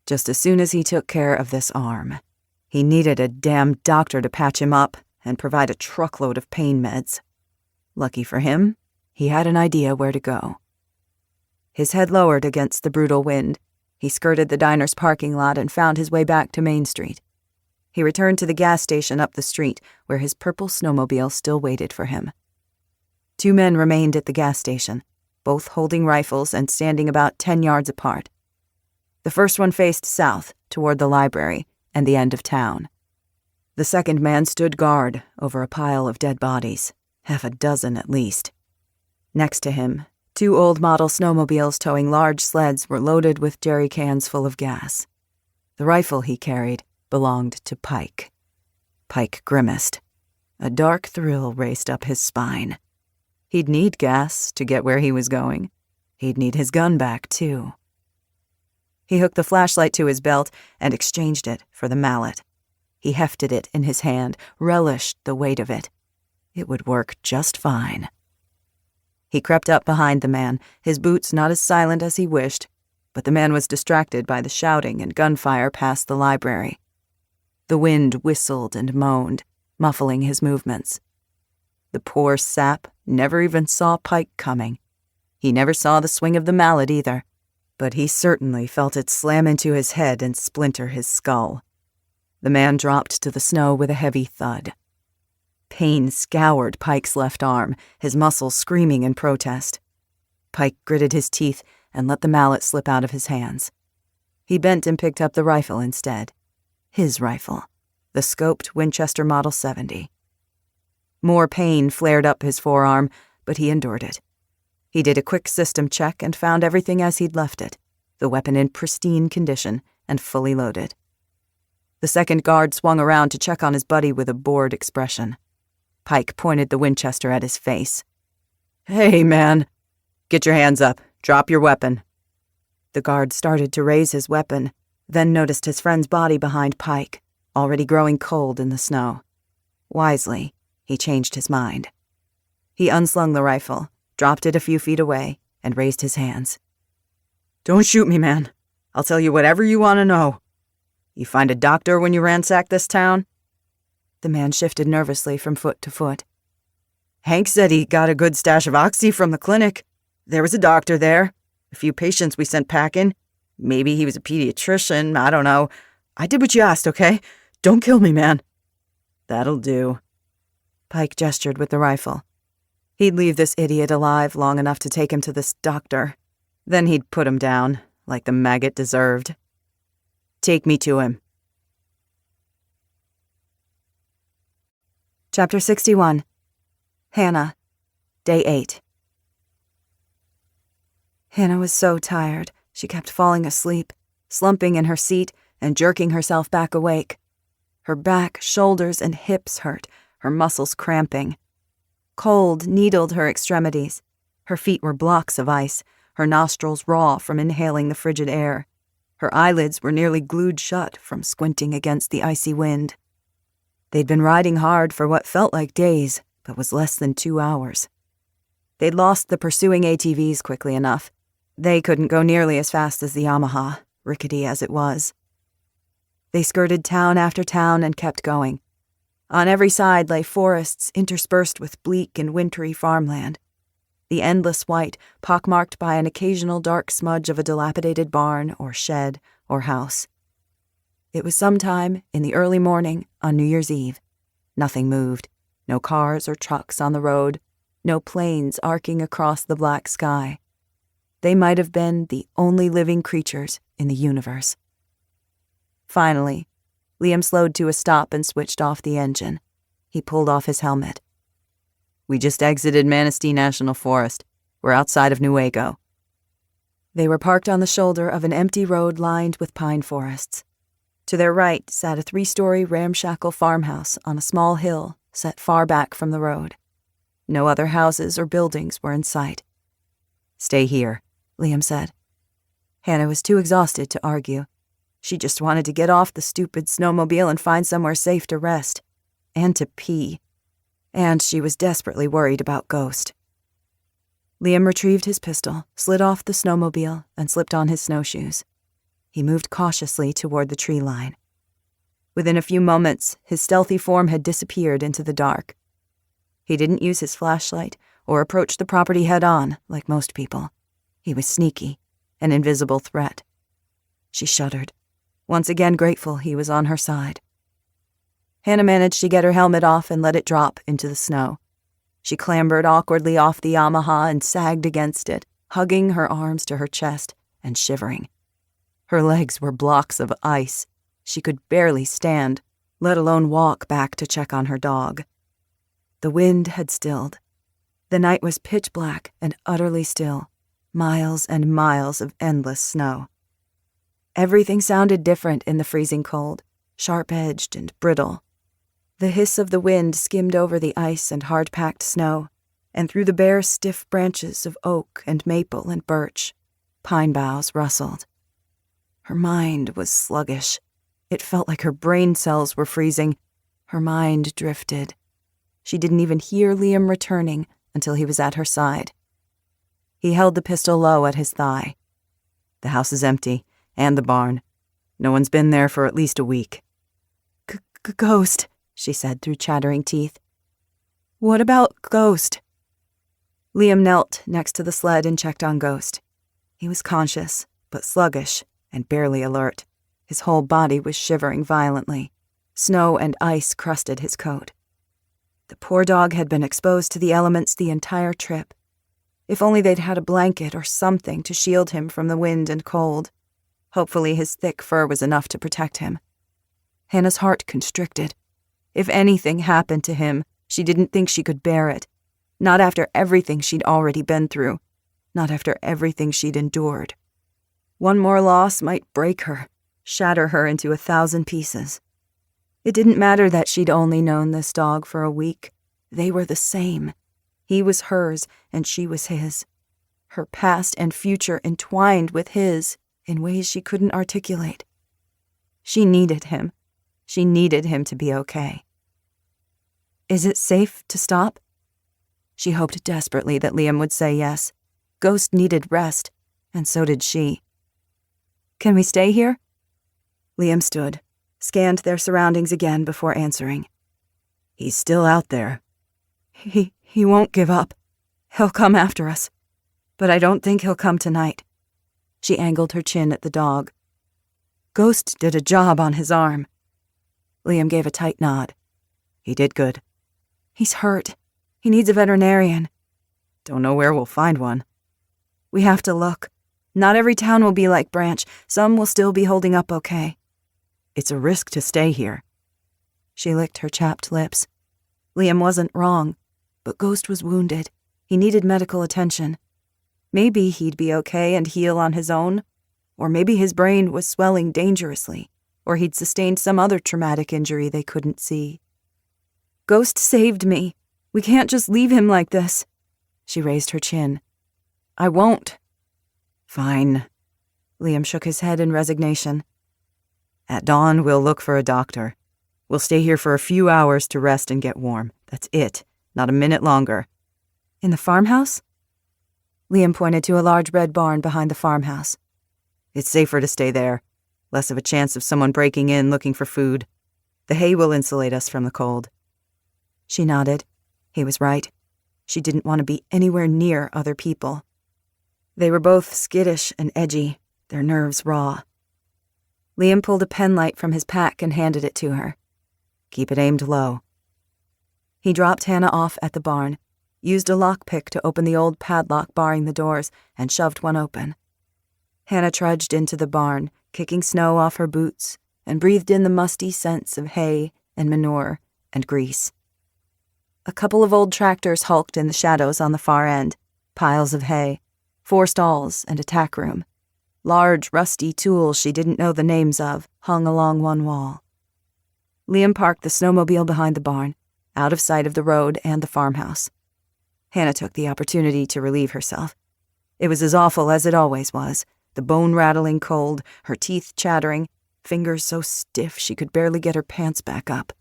Just as soon as he took care of this arm, he needed a damn doctor to patch him up and provide a truckload of pain meds. Lucky for him, he had an idea where to go. His head lowered against the brutal wind, he skirted the diner's parking lot and found his way back to Main Street. He returned to the gas station up the street, where his purple snowmobile still waited for him. 2 men remained at the gas station, both holding rifles and standing about 10 yards apart. The first one faced south, toward the library and the end of town. The second man stood guard over a pile of dead bodies, 6 at least. Next to him, 2 old-model snowmobiles towing large sleds were loaded with jerry cans full of gas. The rifle he carried belonged to Pike. Pike grimaced. A dark thrill raced up his spine. He'd need gas to get where he was going. He'd need his gun back, too. He hooked the flashlight to his belt and exchanged it for the mallet. He hefted it in his hand, relished the weight of it. It would work just fine. He crept up behind the man, his boots not as silent as he wished, but the man was distracted by the shouting and gunfire past the library. The wind whistled and moaned, muffling his movements. The poor sap never even saw Pike coming. He never saw the swing of the mallet either, but he certainly felt it slam into his head and splinter his skull. The man dropped to the snow with a heavy thud. Pain scoured Pike's left arm, his muscles screaming in protest. Pike gritted his teeth and let the mallet slip out of his hands. He bent and picked up the rifle instead. His rifle, the scoped Winchester Model 70. More pain flared up his forearm, but he endured it. He did a quick system check and found everything as he'd left it, the weapon in pristine condition and fully loaded. The second guard swung around to check on his buddy with a bored expression. Pike pointed the Winchester at his face. "Hey, man. Get your hands up. Drop your weapon." The guard started to raise his weapon, then noticed his friend's body behind Pike, already growing cold in the snow. Wisely, he changed his mind. He unslung the rifle, dropped it a few feet away, and raised his hands. "Don't shoot me, man. I'll tell you whatever you want to know. You find a doctor when you ransack this town?" The man shifted nervously from foot to foot. "Hank said he got a good stash of oxy from the clinic. There was a doctor there. A few patients we sent packing. Maybe he was a pediatrician, I don't know. I did what you asked, okay? Don't kill me, man." "That'll do." Pike gestured with the rifle. He'd leave this idiot alive long enough to take him to this doctor. Then he'd put him down, like the maggot deserved. "Take me to him." Chapter 61. Hannah. Day 8. Hannah was so tired, she kept falling asleep, slumping in her seat and jerking herself back awake. Her back, shoulders, and hips hurt, her muscles cramping. Cold needled her extremities. Her feet were blocks of ice, her nostrils raw from inhaling the frigid air. Her eyelids were nearly glued shut from squinting against the icy wind. They'd been riding hard for what felt like days, but was less than 2 hours. They'd lost the pursuing ATVs quickly enough. They couldn't go nearly as fast as the Yamaha, rickety as it was. They skirted town after town and kept going. On every side lay forests interspersed with bleak and wintry farmland. The endless white, pockmarked by an occasional dark smudge of a dilapidated barn or shed or house. It was sometime in the early morning on New Year's Eve. Nothing moved. No cars or trucks on the road. No planes arcing across the black sky. They might have been the only living creatures in the universe. Finally, Liam slowed to a stop and switched off the engine. He pulled off his helmet. "We just exited Manistee National Forest. We're outside of Newaygo." They were parked on the shoulder of an empty road lined with pine forests. To their right sat a 3-story ramshackle farmhouse on a small hill set far back from the road. No other houses or buildings were in sight. "Stay here," Liam said. Hannah was too exhausted to argue. She just wanted to get off the stupid snowmobile and find somewhere safe to rest. And to pee. And she was desperately worried about Ghost. Liam retrieved his pistol, slid off the snowmobile, and slipped on his snowshoes. He moved cautiously toward the tree line. Within a few moments, his stealthy form had disappeared into the dark. He didn't use his flashlight or approach the property head-on, like most people. He was sneaky, an invisible threat. She shuddered, once again grateful he was on her side. Hannah managed to get her helmet off and let it drop into the snow. She clambered awkwardly off the Yamaha and sagged against it, hugging her arms to her chest and shivering. Her legs were blocks of ice. She could barely stand, let alone walk back to check on her dog. The wind had stilled. The night was pitch black and utterly still, miles and miles of endless snow. Everything sounded different in the freezing cold, sharp-edged and brittle. The hiss of the wind skimmed over the ice and hard-packed snow, and through the bare, stiff branches of oak and maple and birch, pine boughs rustled. Her mind was sluggish. It felt like her brain cells were freezing. Her mind drifted. She didn't even hear Liam returning until he was at her side. He held the pistol low at his thigh. "The house is empty, and the barn. No one's been there for at least a week." Ghost, she said through chattering teeth. "What about Ghost?" Liam knelt next to the sled and checked on Ghost. He was conscious, but sluggish and barely alert. His whole body was shivering violently. Snow and ice crusted his coat. The poor dog had been exposed to the elements the entire trip. If only they'd had a blanket or something to shield him from the wind and cold. Hopefully his thick fur was enough to protect him. Hannah's heart constricted. If anything happened to him, she didn't think she could bear it. Not after everything she'd already been through. Not after everything she'd endured. One more loss might break her, shatter her into 1,000 pieces. It didn't matter that she'd only known this dog for a week. They were the same. He was hers, and she was his. Her past and future entwined with his in ways she couldn't articulate. She needed him. She needed him to be okay. "Is it safe to stop?" She hoped desperately that Liam would say yes. Ghost needed rest, and so did she. "Can we stay here?" Liam stood, scanned their surroundings again before answering. "He's still out there." He won't give up. He'll come after us. But I don't think he'll come tonight." She angled her chin at the dog. "Ghost did a job on his arm." Liam gave a tight nod. "He did good." "He's hurt. He needs a veterinarian." "Don't know where we'll find one." "We have to look. Not every town will be like Branch. Some will still be holding up okay." "It's a risk to stay here." She licked her chapped lips. Liam wasn't wrong, but Ghost was wounded. He needed medical attention. Maybe he'd be okay and heal on his own, or maybe his brain was swelling dangerously, or he'd sustained some other traumatic injury they couldn't see. "Ghost saved me. We can't just leave him like this." She raised her chin. "I won't." "Fine." Liam shook his head in resignation. "At dawn, we'll look for a doctor. We'll stay here for a few hours to rest and get warm. That's it. Not a minute longer." "In the farmhouse?" Liam pointed to a large red barn behind the farmhouse. "It's safer to stay there. Less of a chance of someone breaking in looking for food. The hay will insulate us from the cold." She nodded. He was right. She didn't want to be anywhere near other people. They were both skittish and edgy, their nerves raw. Liam pulled a penlight from his pack and handed it to her. "Keep it aimed low." He dropped Hannah off at the barn, used a lockpick to open the old padlock barring the doors, and shoved one open. Hannah trudged into the barn, kicking snow off her boots and breathed in the musty scents of hay and manure and grease. A couple of old tractors hulked in the shadows on the far end, piles of hay, 4 stalls and a tack room. Large, rusty tools she didn't know the names of hung along one wall. Liam parked the snowmobile behind the barn, out of sight of the road and the farmhouse. Hannah took the opportunity to relieve herself. It was as awful as it always was, the bone-rattling cold, her teeth chattering, fingers so stiff she could barely get her pants back up.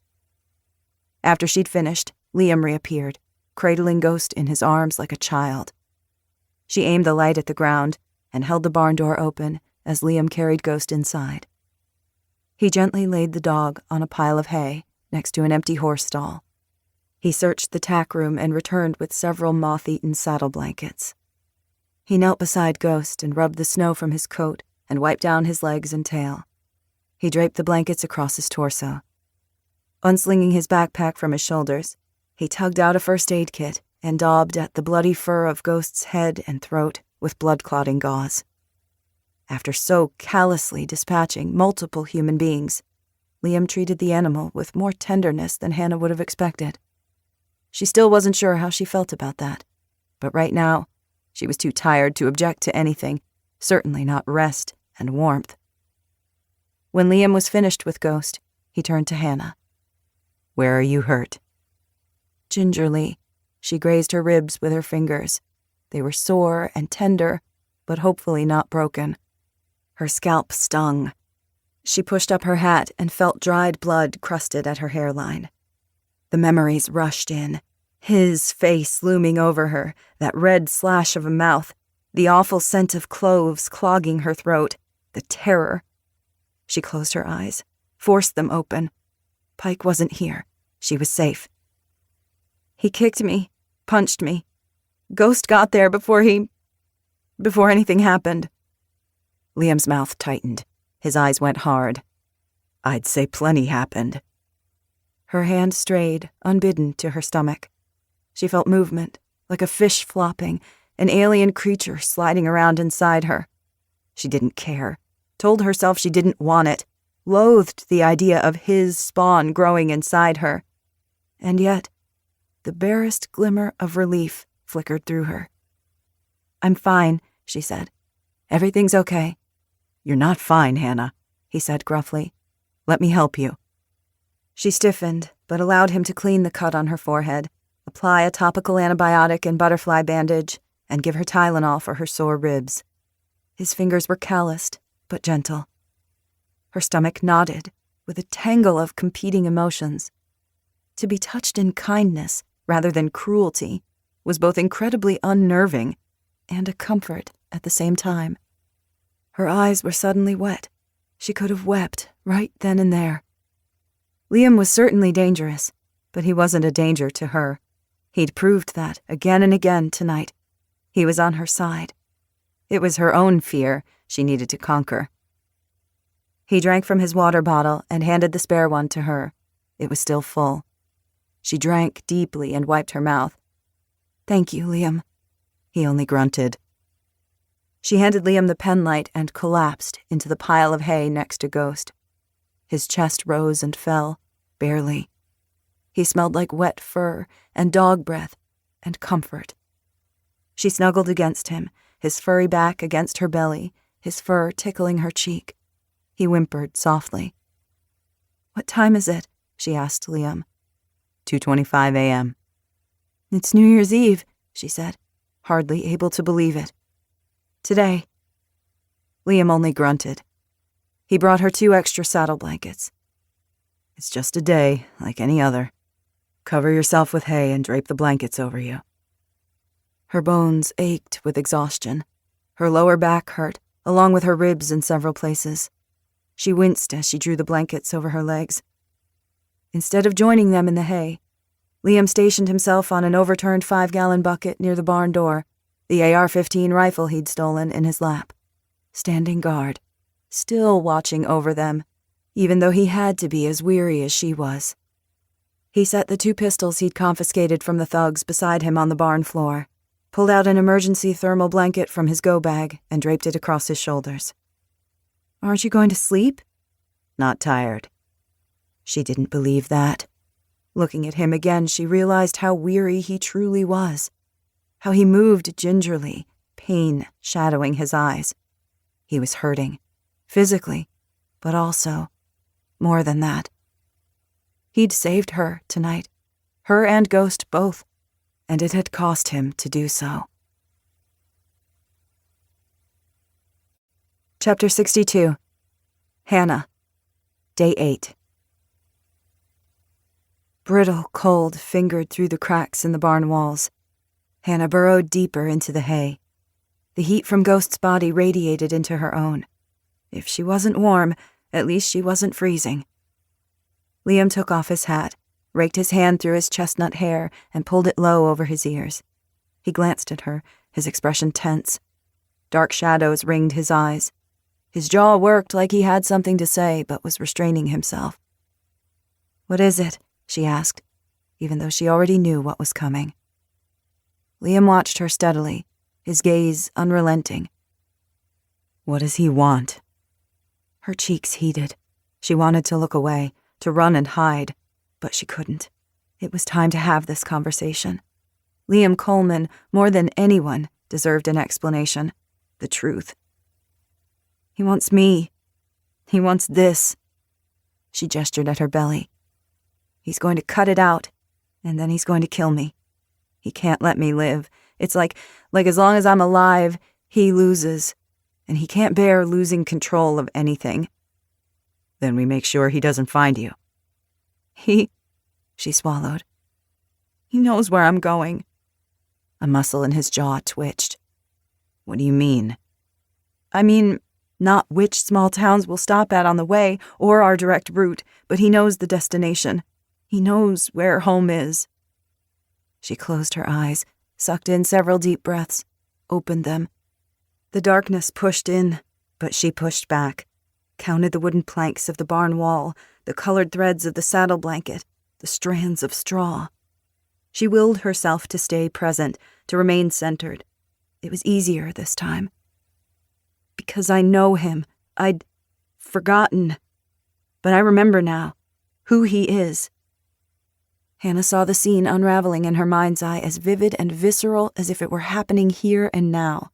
After she'd finished, Liam reappeared, cradling Ghost in his arms like a child. She aimed the light at the ground and held the barn door open as Liam carried Ghost inside. He gently laid the dog on a pile of hay next to an empty horse stall. He searched the tack room and returned with several moth-eaten saddle blankets. He knelt beside Ghost and rubbed the snow from his coat and wiped down his legs and tail. He draped the blankets across his torso. Unslinging his backpack from his shoulders, he tugged out a first aid kit and daubed at the bloody fur of Ghost's head and throat with blood-clotting gauze. After so callously dispatching multiple human beings, Liam treated the animal with more tenderness than Hannah would have expected. She still wasn't sure how she felt about that, but right now, she was too tired to object to anything, certainly not rest and warmth. When Liam was finished with Ghost, he turned to Hannah. "Where are you hurt?" Gingerly, she grazed her ribs with her fingers. They were sore and tender, but hopefully not broken. Her scalp stung. She pushed up her hat and felt dried blood crusted at her hairline. The memories rushed in, his face looming over her, that red slash of a mouth, the awful scent of cloves clogging her throat, the terror. She closed her eyes, forced them open. Pike wasn't here. She was safe. "He kicked me, punched me. Ghost got there before anything happened." Liam's mouth tightened. His eyes went hard. "I'd say plenty happened." Her hand strayed, unbidden, to her stomach. She felt movement, like a fish flopping, an alien creature sliding around inside her. She didn't care, told herself she didn't want it, loathed the idea of his spawn growing inside her. And yet, the barest glimmer of relief flickered through her. "I'm fine," she said. "Everything's okay." "You're not fine, Hannah," he said gruffly. "Let me help you." She stiffened, but allowed him to clean the cut on her forehead, apply a topical antibiotic and butterfly bandage, and give her Tylenol for her sore ribs. His fingers were calloused, but gentle. Her stomach knotted, with a tangle of competing emotions. To be touched in kindness, rather than cruelty, was both incredibly unnerving and a comfort at the same time. Her eyes were suddenly wet. She could have wept right then and there. Liam was certainly dangerous, but he wasn't a danger to her. He'd proved that again and again tonight. He was on her side. It was her own fear she needed to conquer. He drank from his water bottle and handed the spare one to her. It was still full. She drank deeply and wiped her mouth. "Thank you, Liam." He only grunted. She handed Liam the penlight and collapsed into the pile of hay next to Ghost. His chest rose and fell, barely. He smelled like wet fur and dog breath and comfort. She snuggled against him, his furry back against her belly, his fur tickling her cheek. He whimpered softly. "What time is it?" she asked Liam. 2:25 a.m. "It's New Year's Eve," she said, hardly able to believe it. "Today." Liam only grunted. He brought her 2 extra saddle blankets. "It's just a day, like any other. Cover yourself with hay and drape the blankets over you." Her bones ached with exhaustion. Her lower back hurt, along with her ribs in several places. She winced as she drew the blankets over her legs. Instead of joining them in the hay, Liam stationed himself on an overturned 5-gallon bucket near the barn door, the AR-15 rifle he'd stolen in his lap, standing guard, still watching over them, even though he had to be as weary as she was. He set the 2 pistols he'd confiscated from the thugs beside him on the barn floor, pulled out an emergency thermal blanket from his go bag, and draped it across his shoulders. "Aren't you going to sleep?" not tired. She didn't believe that. Looking at him again, she realized how weary he truly was, how he moved gingerly, pain shadowing his eyes. He was hurting, physically, but also, more than that. He'd saved her tonight, her and Ghost both, and it had cost him to do so. Chapter 62. Hannah. Day 8. Brittle cold fingered through the cracks in the barn walls. Hannah burrowed deeper into the hay. The heat from Ghost's body radiated into her own. If she wasn't warm, at least she wasn't freezing. Liam took off his hat, raked his hand through his chestnut hair, and pulled it low over his ears. He glanced at her, his expression tense. Dark shadows ringed his eyes. His jaw worked like he had something to say, but was restraining himself. "What is it?" she asked, even though she already knew what was coming. Liam watched her steadily, his gaze unrelenting. "What does he want?" Her cheeks heated. She wanted to look away, to run and hide, but she couldn't. It was time to have this conversation. Liam Coleman, more than anyone, deserved an explanation, the truth. "He wants me. He wants this." She gestured at her belly. "He's going to cut it out, and then he's going to kill me. He can't let me live. It's like as long as I'm alive, he loses, and he can't bear losing control of anything." "Then we make sure he doesn't find you." She swallowed. "He knows where I'm going." A muscle in his jaw twitched. "What do you mean?" "I mean, not which small towns we'll stop at on the way, or our direct route, but he knows the destination. He knows where home is." She closed her eyes, sucked in several deep breaths, opened them. The darkness pushed in, but she pushed back, counted the wooden planks of the barn wall, the colored threads of the saddle blanket, the strands of straw. She willed herself to stay present, to remain centered. It was easier this time. "Because I know him. I'd forgotten. But I remember now, who he is." Hannah saw the scene unraveling in her mind's eye, as vivid and visceral as if it were happening here and now.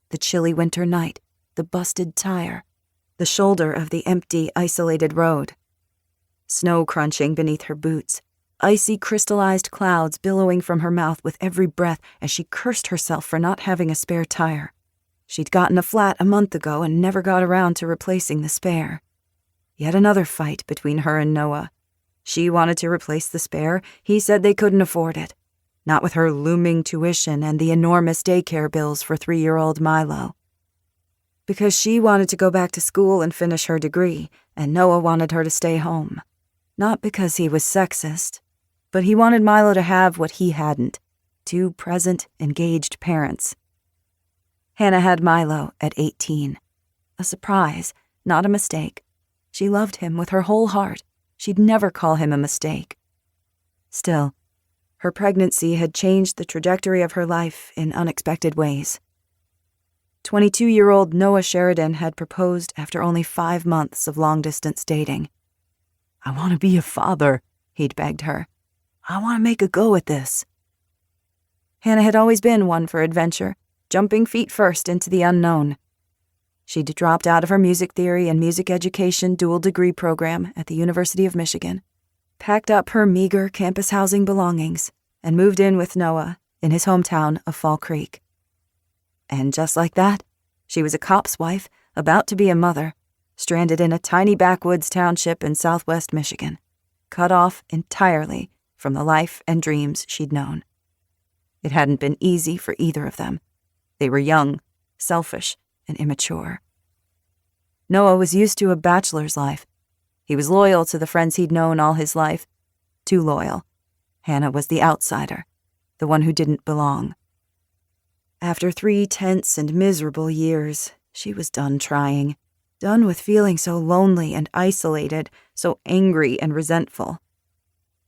The chilly winter night, the busted tire, the shoulder of the empty, isolated road. Snow crunching beneath her boots, icy crystallized clouds billowing from her mouth with every breath as she cursed herself for not having a spare tire. She'd gotten a flat a month ago and never got around to replacing the spare. Yet another fight between her and Noah. She wanted to replace the spare. He said they couldn't afford it. Not with her looming tuition and the enormous daycare bills for 3-year-old Milo. Because she wanted to go back to school and finish her degree, and Noah wanted her to stay home. Not because he was sexist, but he wanted Milo to have what he hadn't, 2 present, engaged parents. Hannah had Milo at 18. A surprise, not a mistake. She loved him with her whole heart. She'd never call him a mistake. Still, her pregnancy had changed the trajectory of her life in unexpected ways. 22-year-old Noah Sheridan had proposed after only 5 months of long-distance dating. "I want to be a father," he'd begged her. "I want to make a go at this." Hannah had always been one for adventure, jumping feet first into the unknown. She'd dropped out of her music theory and music education dual degree program at the University of Michigan, packed up her meager campus housing belongings, and moved in with Noah in his hometown of Fall Creek. And just like that, she was a cop's wife, about to be a mother, stranded in a tiny backwoods township in southwest Michigan, cut off entirely from the life and dreams she'd known. It hadn't been easy for either of them. They were young, selfish, and immature. Noah was used to a bachelor's life. He was loyal to the friends he'd known all his life. Too loyal. Hannah was the outsider, the one who didn't belong. After 3 tense and miserable years, she was done trying, done with feeling so lonely and isolated, so angry and resentful.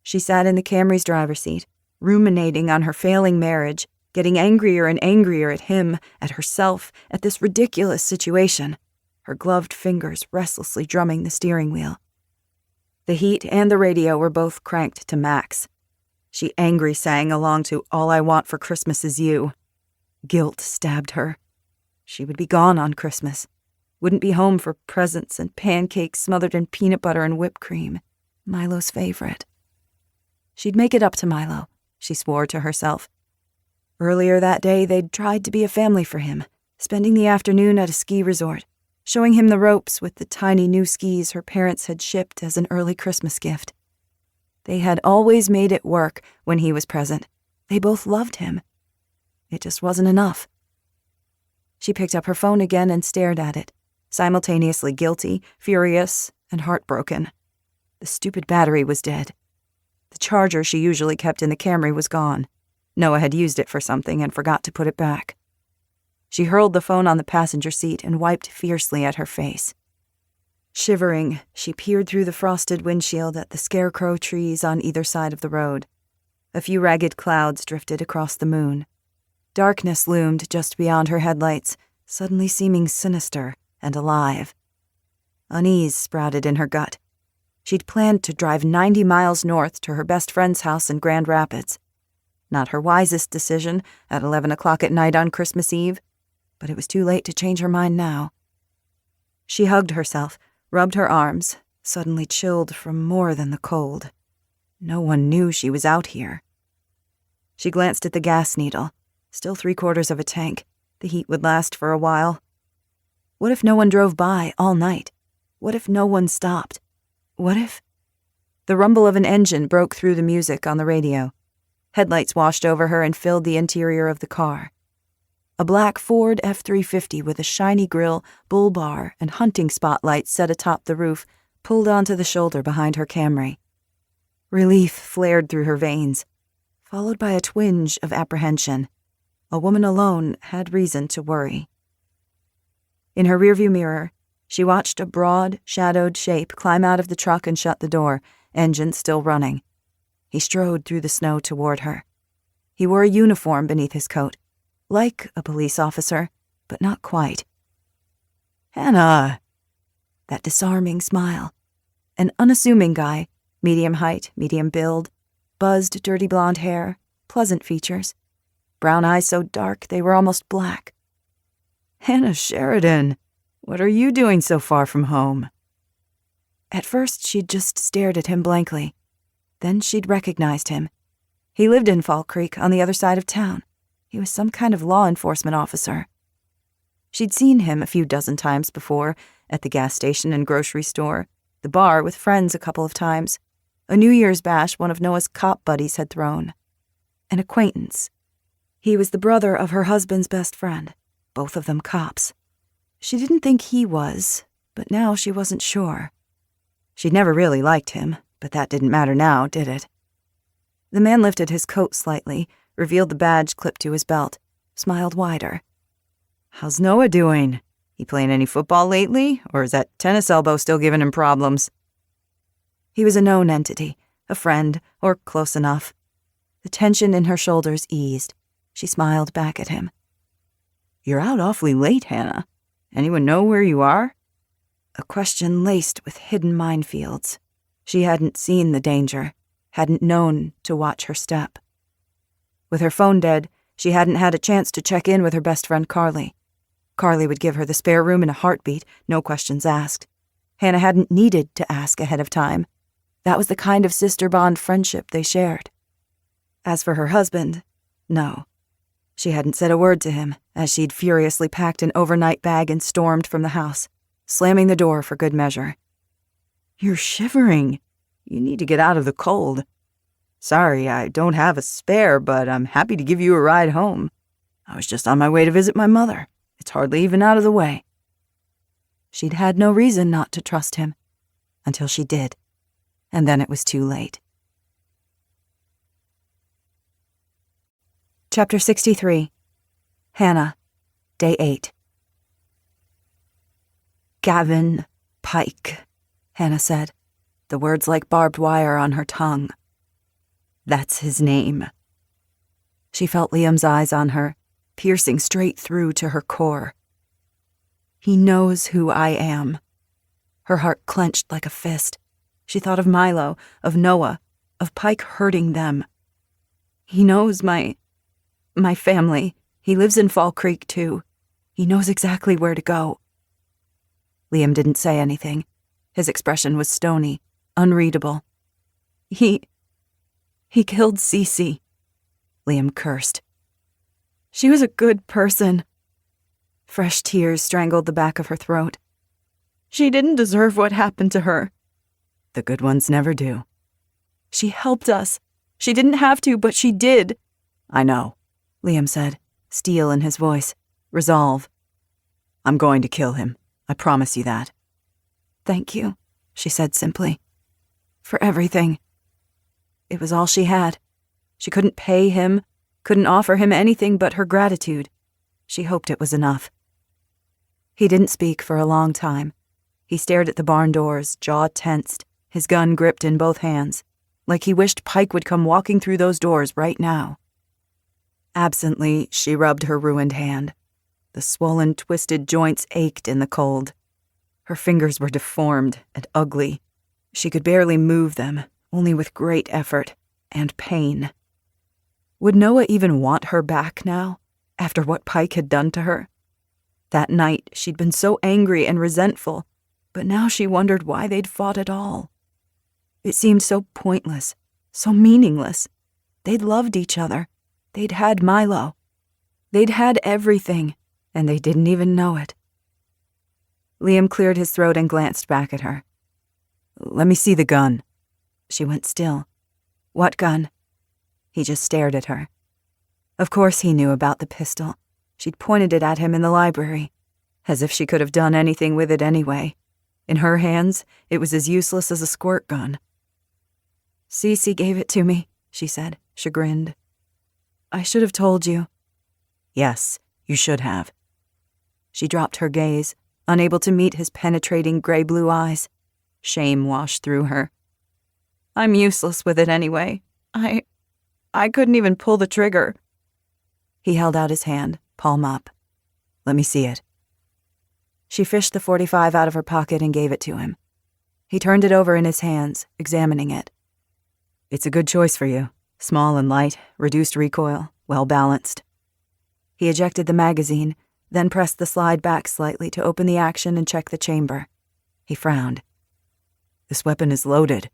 She sat in the Camry's driver's seat, ruminating on her failing marriage, getting angrier and angrier at him, at herself, at this ridiculous situation. her gloved fingers restlessly drumming the steering wheel. The heat and the radio were both cranked to max. She angry sang along to All I Want for Christmas Is You. Guilt stabbed her. She would be gone on Christmas. Wouldn't be home for presents and pancakes smothered in peanut butter and whipped cream, Milo's favorite. She'd make it up to Milo, she swore to herself. Earlier that day, they'd tried to be a family for him, spending the afternoon at a ski resort, showing him the ropes with the tiny new skis her parents had shipped as an early Christmas gift. They had always made it work when he was present. They both loved him. It just wasn't enough. She picked up her phone again and stared at it, simultaneously guilty, furious, and heartbroken. The stupid battery was dead. The charger she usually kept in the Camry was gone. Noah had used it for something and forgot to put it back. She hurled the phone on the passenger seat and wiped fiercely at her face. Shivering, she peered through the frosted windshield at the scarecrow trees on either side of the road. A few ragged clouds drifted across the moon. Darkness loomed just beyond her headlights, suddenly seeming sinister and alive. Unease sprouted in her gut. She'd planned to drive 90 miles north to her best friend's house in Grand Rapids. Not her wisest decision at 11 o'clock at night on Christmas Eve, but it was too late to change her mind now. She hugged herself, rubbed her arms, suddenly chilled from more than the cold. No one knew she was out here. She glanced at the gas needle. Still 3/4 of a tank. The heat would last for a while. What if no one drove by all night? What if no one stopped? What if... The rumble of an engine broke through the music on the radio. Headlights washed over her and filled the interior of the car. A black Ford F-350 with a shiny grille, bull bar, and hunting spotlights set atop the roof pulled onto the shoulder behind her Camry. Relief flared through her veins, followed by a twinge of apprehension. A woman alone had reason to worry. In her rearview mirror, she watched a broad, shadowed shape climb out of the truck and shut the door, engine still running. He strode through the snow toward her. He wore a uniform beneath his coat, like a police officer, but not quite. "Hannah!" That disarming smile. An unassuming guy, medium height, medium build, buzzed dirty blonde hair, pleasant features. Brown eyes so dark they were almost black. "Hannah Sheridan, what are you doing so far from home?" At first, she'd just stared at him blankly. Then she'd recognized him. He lived in Fall Creek on the other side of town. He was some kind of law enforcement officer. She'd seen him a few dozen times before, at the gas station and grocery store, the bar with friends a couple of times, a New Year's bash one of Noah's cop buddies had thrown. An acquaintance. He was the brother of her husband's best friend, both of them cops. She didn't think he was, but now she wasn't sure. She'd never really liked him, but that didn't matter now, did it? The man lifted his coat slightly, revealed the badge clipped to his belt, smiled wider. "How's Noah doing? He playing any football lately, or is that tennis elbow still giving him problems?" He was a known entity, a friend, or close enough. The tension in her shoulders eased. She smiled back at him. "You're out awfully late, Hannah. Anyone know where you are?" A question laced with hidden minefields. She hadn't seen the danger, hadn't known to watch her step. With her phone dead, she hadn't had a chance to check in with her best friend Carly. Carly would give her the spare room in a heartbeat, no questions asked. Hannah hadn't needed to ask ahead of time. That was the kind of sister bond friendship they shared. As for her husband, no. She hadn't said a word to him as she'd furiously packed an overnight bag and stormed from the house, slamming the door for good measure. "You're shivering. You need to get out of the cold. Sorry, I don't have a spare, but I'm happy to give you a ride home. I was just on my way to visit my mother. It's hardly even out of the way." She'd had no reason not to trust him, until she did, and then it was too late. Chapter 63. Hannah, Day 8. "Gavin Pike," Hannah said, the words like barbed wire on her tongue. "That's his name." She felt Liam's eyes on her, piercing straight through to her core. He knows who I am. Her heart clenched like a fist. She thought of Milo, of Noah, of Pike hurting them. He knows my family. He lives in Fall Creek, too. He knows exactly where to go. Liam didn't say anything. His expression was stony, unreadable. He killed Cece. Liam cursed. She was a good person. Fresh tears strangled the back of her throat. She didn't deserve what happened to her. The good ones never do. She helped us. She didn't have to, but she did. I know, Liam said, steel in his voice, resolve. I'm going to kill him. I promise you that. Thank you, she said simply. For everything. It was all she had. She couldn't pay him, couldn't offer him anything but her gratitude. She hoped it was enough. He didn't speak for a long time. He stared at the barn doors, jaw tensed, his gun gripped in both hands, like he wished Pike would come walking through those doors right now. Absently, she rubbed her ruined hand. The swollen, twisted joints ached in the cold. Her fingers were deformed and ugly. She could barely move them, only with great effort and pain. Would Noah even want her back now, after what Pike had done to her? That night, she'd been so angry and resentful, but now she wondered why they'd fought at all. It seemed so pointless, so meaningless. They'd loved each other. They'd had Milo. They'd had everything, and they didn't even know it. Liam cleared his throat and glanced back at her. Let me see the gun. She went still. What gun? He just stared at her. Of course he knew about the pistol. She'd pointed it at him in the library, as if she could have done anything with it anyway. In her hands, it was as useless as a squirt gun. Cece gave it to me, she said, chagrined. I should have told you. Yes, you should have. She dropped her gaze, unable to meet his penetrating gray-blue eyes. Shame washed through her. I'm useless with it anyway. I couldn't even pull the trigger. He held out his hand, palm up. Let me see it. She fished the .45 out of her pocket and gave it to him. He turned it over in his hands, examining it. It's a good choice for you. Small and light, reduced recoil, well-balanced. He ejected the magazine, then pressed the slide back slightly to open the action and check the chamber. He frowned. This weapon is loaded.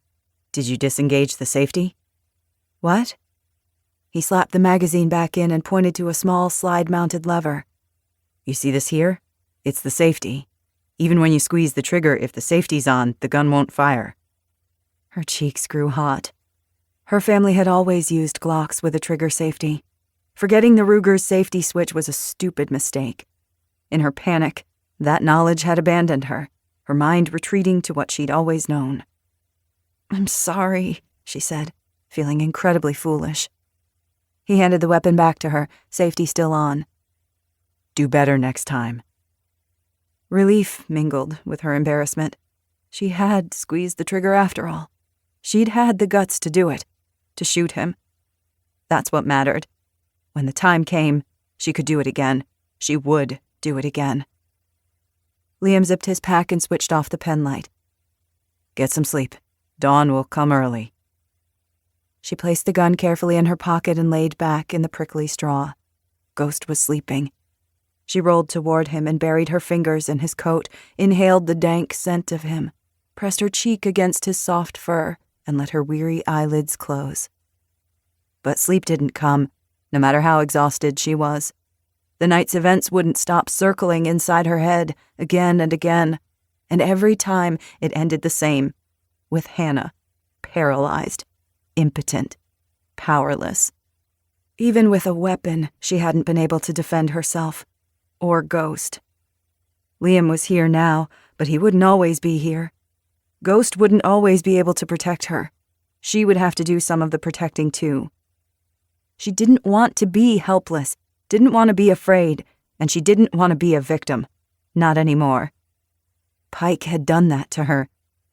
Did you disengage the safety? What? He slapped the magazine back in and pointed to a small slide-mounted lever. You see this here? It's the safety. Even when you squeeze the trigger, if the safety's on, the gun won't fire. Her cheeks grew hot. Her family had always used Glocks with a trigger safety. Forgetting the Ruger's safety switch was a stupid mistake. In her panic, that knowledge had abandoned her, her mind retreating to what she'd always known. I'm sorry, she said, feeling incredibly foolish. He handed the weapon back to her, safety still on. Do better next time. Relief mingled with her embarrassment. She had squeezed the trigger after all. She'd had the guts to do it, to shoot him. That's what mattered. When the time came, she could do it again. She would do it again. Liam zipped his pack and switched off the pen light. Get some sleep. Dawn will come early. She placed the gun carefully in her pocket and laid back in the prickly straw. Ghost was sleeping. She rolled toward him and buried her fingers in his coat, inhaled the dank scent of him, pressed her cheek against his soft fur, and let her weary eyelids close. But sleep didn't come, no matter how exhausted she was. The night's events wouldn't stop circling inside her head again and again, and every time it ended the same, with Hannah, paralyzed, impotent, powerless. Even with a weapon, she hadn't been able to defend herself, or Ghost. Liam was here now, but he wouldn't always be here. Ghost wouldn't always be able to protect her. She would have to do some of the protecting too. She didn't want to be helpless, didn't want to be afraid, and she didn't want to be a victim. Not anymore. Pike had done that to her.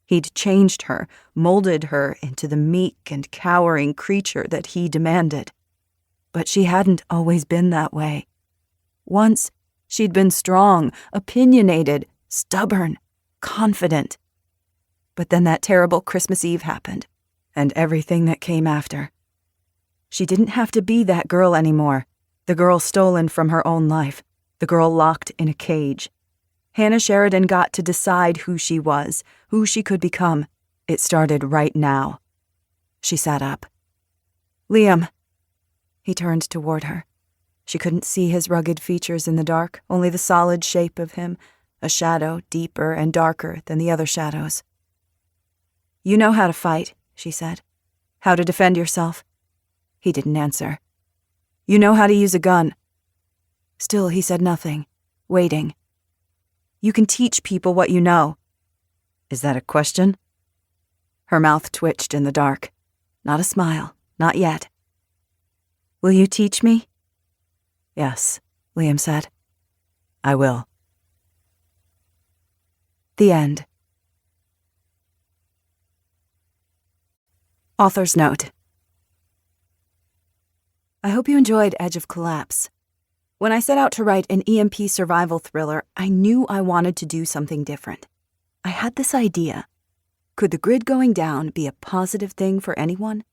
He'd changed her, molded her into the meek and cowering creature that he demanded. But she hadn't always been that way. Once, She'd been strong, opinionated, stubborn, confident. But then that terrible Christmas Eve happened, and everything that came after. She didn't have to be that girl anymore, the girl stolen from her own life, the girl locked in a cage. Hannah Sheridan got to decide who she was, who she could become. It started right now. She sat up. "Liam." He turned toward her. She couldn't see his rugged features in the dark, only the solid shape of him, a shadow deeper and darker than the other shadows. "You know how to fight," she said. "How to defend yourself." He didn't answer. "You know how to use a gun." Still, he said nothing, waiting. "You can teach people what you know." "Is that a question?" Her mouth twitched in the dark. Not a smile, not yet. "Will you teach me?" "Yes," Liam said. "I will." The end. Author's note. I hope you enjoyed Edge of Collapse. When I set out to write an EMP survival thriller, I knew I wanted to do something different. I had this idea. Could the grid going down be a positive thing for anyone?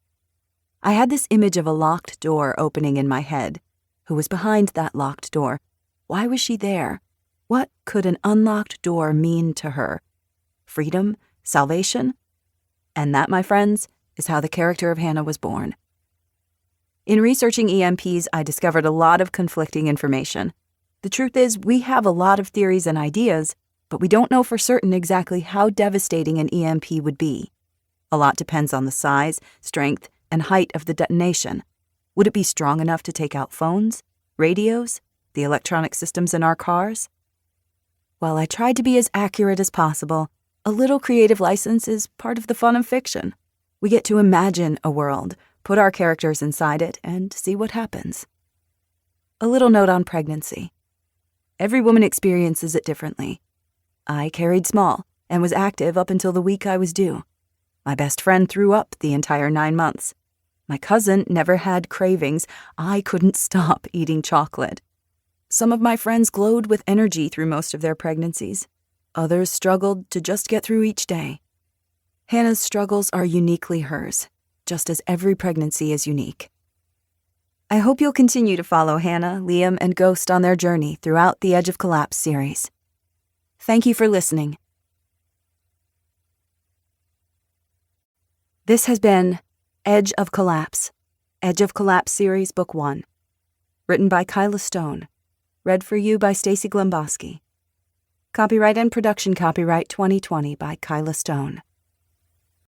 I had this image of a locked door opening in my head. Who was behind that locked door? Why was she there? What could an unlocked door mean to her? Freedom? Salvation? And that, my friends, is how the character of Hannah was born. In researching EMPs, I discovered a lot of conflicting information. The truth is, we have a lot of theories and ideas, but we don't know for certain exactly how devastating an EMP would be. A lot depends on the size, strength, and height of the detonation. Would it be strong enough to take out phones, radios, the electronic systems in our cars? While I tried to be as accurate as possible, a little creative license is part of the fun of fiction. We get to imagine a world, put our characters inside it, and see what happens. A little note on pregnancy. Every woman experiences it differently. I carried small and was active up until the week I was due. My best friend threw up the entire 9 months. My cousin never had cravings. I couldn't stop eating chocolate. Some of my friends glowed with energy through most of their pregnancies. Others struggled to just get through each day. Hannah's struggles are uniquely hers, just as every pregnancy is unique. I hope you'll continue to follow Hannah, Liam, and Ghost on their journey throughout the Edge of Collapse series. Thank you for listening. This has been Edge of Collapse Series Book 1. Written by Kyla Stone. Read for you by Stacy Glemboski. Copyright and production copyright 2020 by Kyla Stone.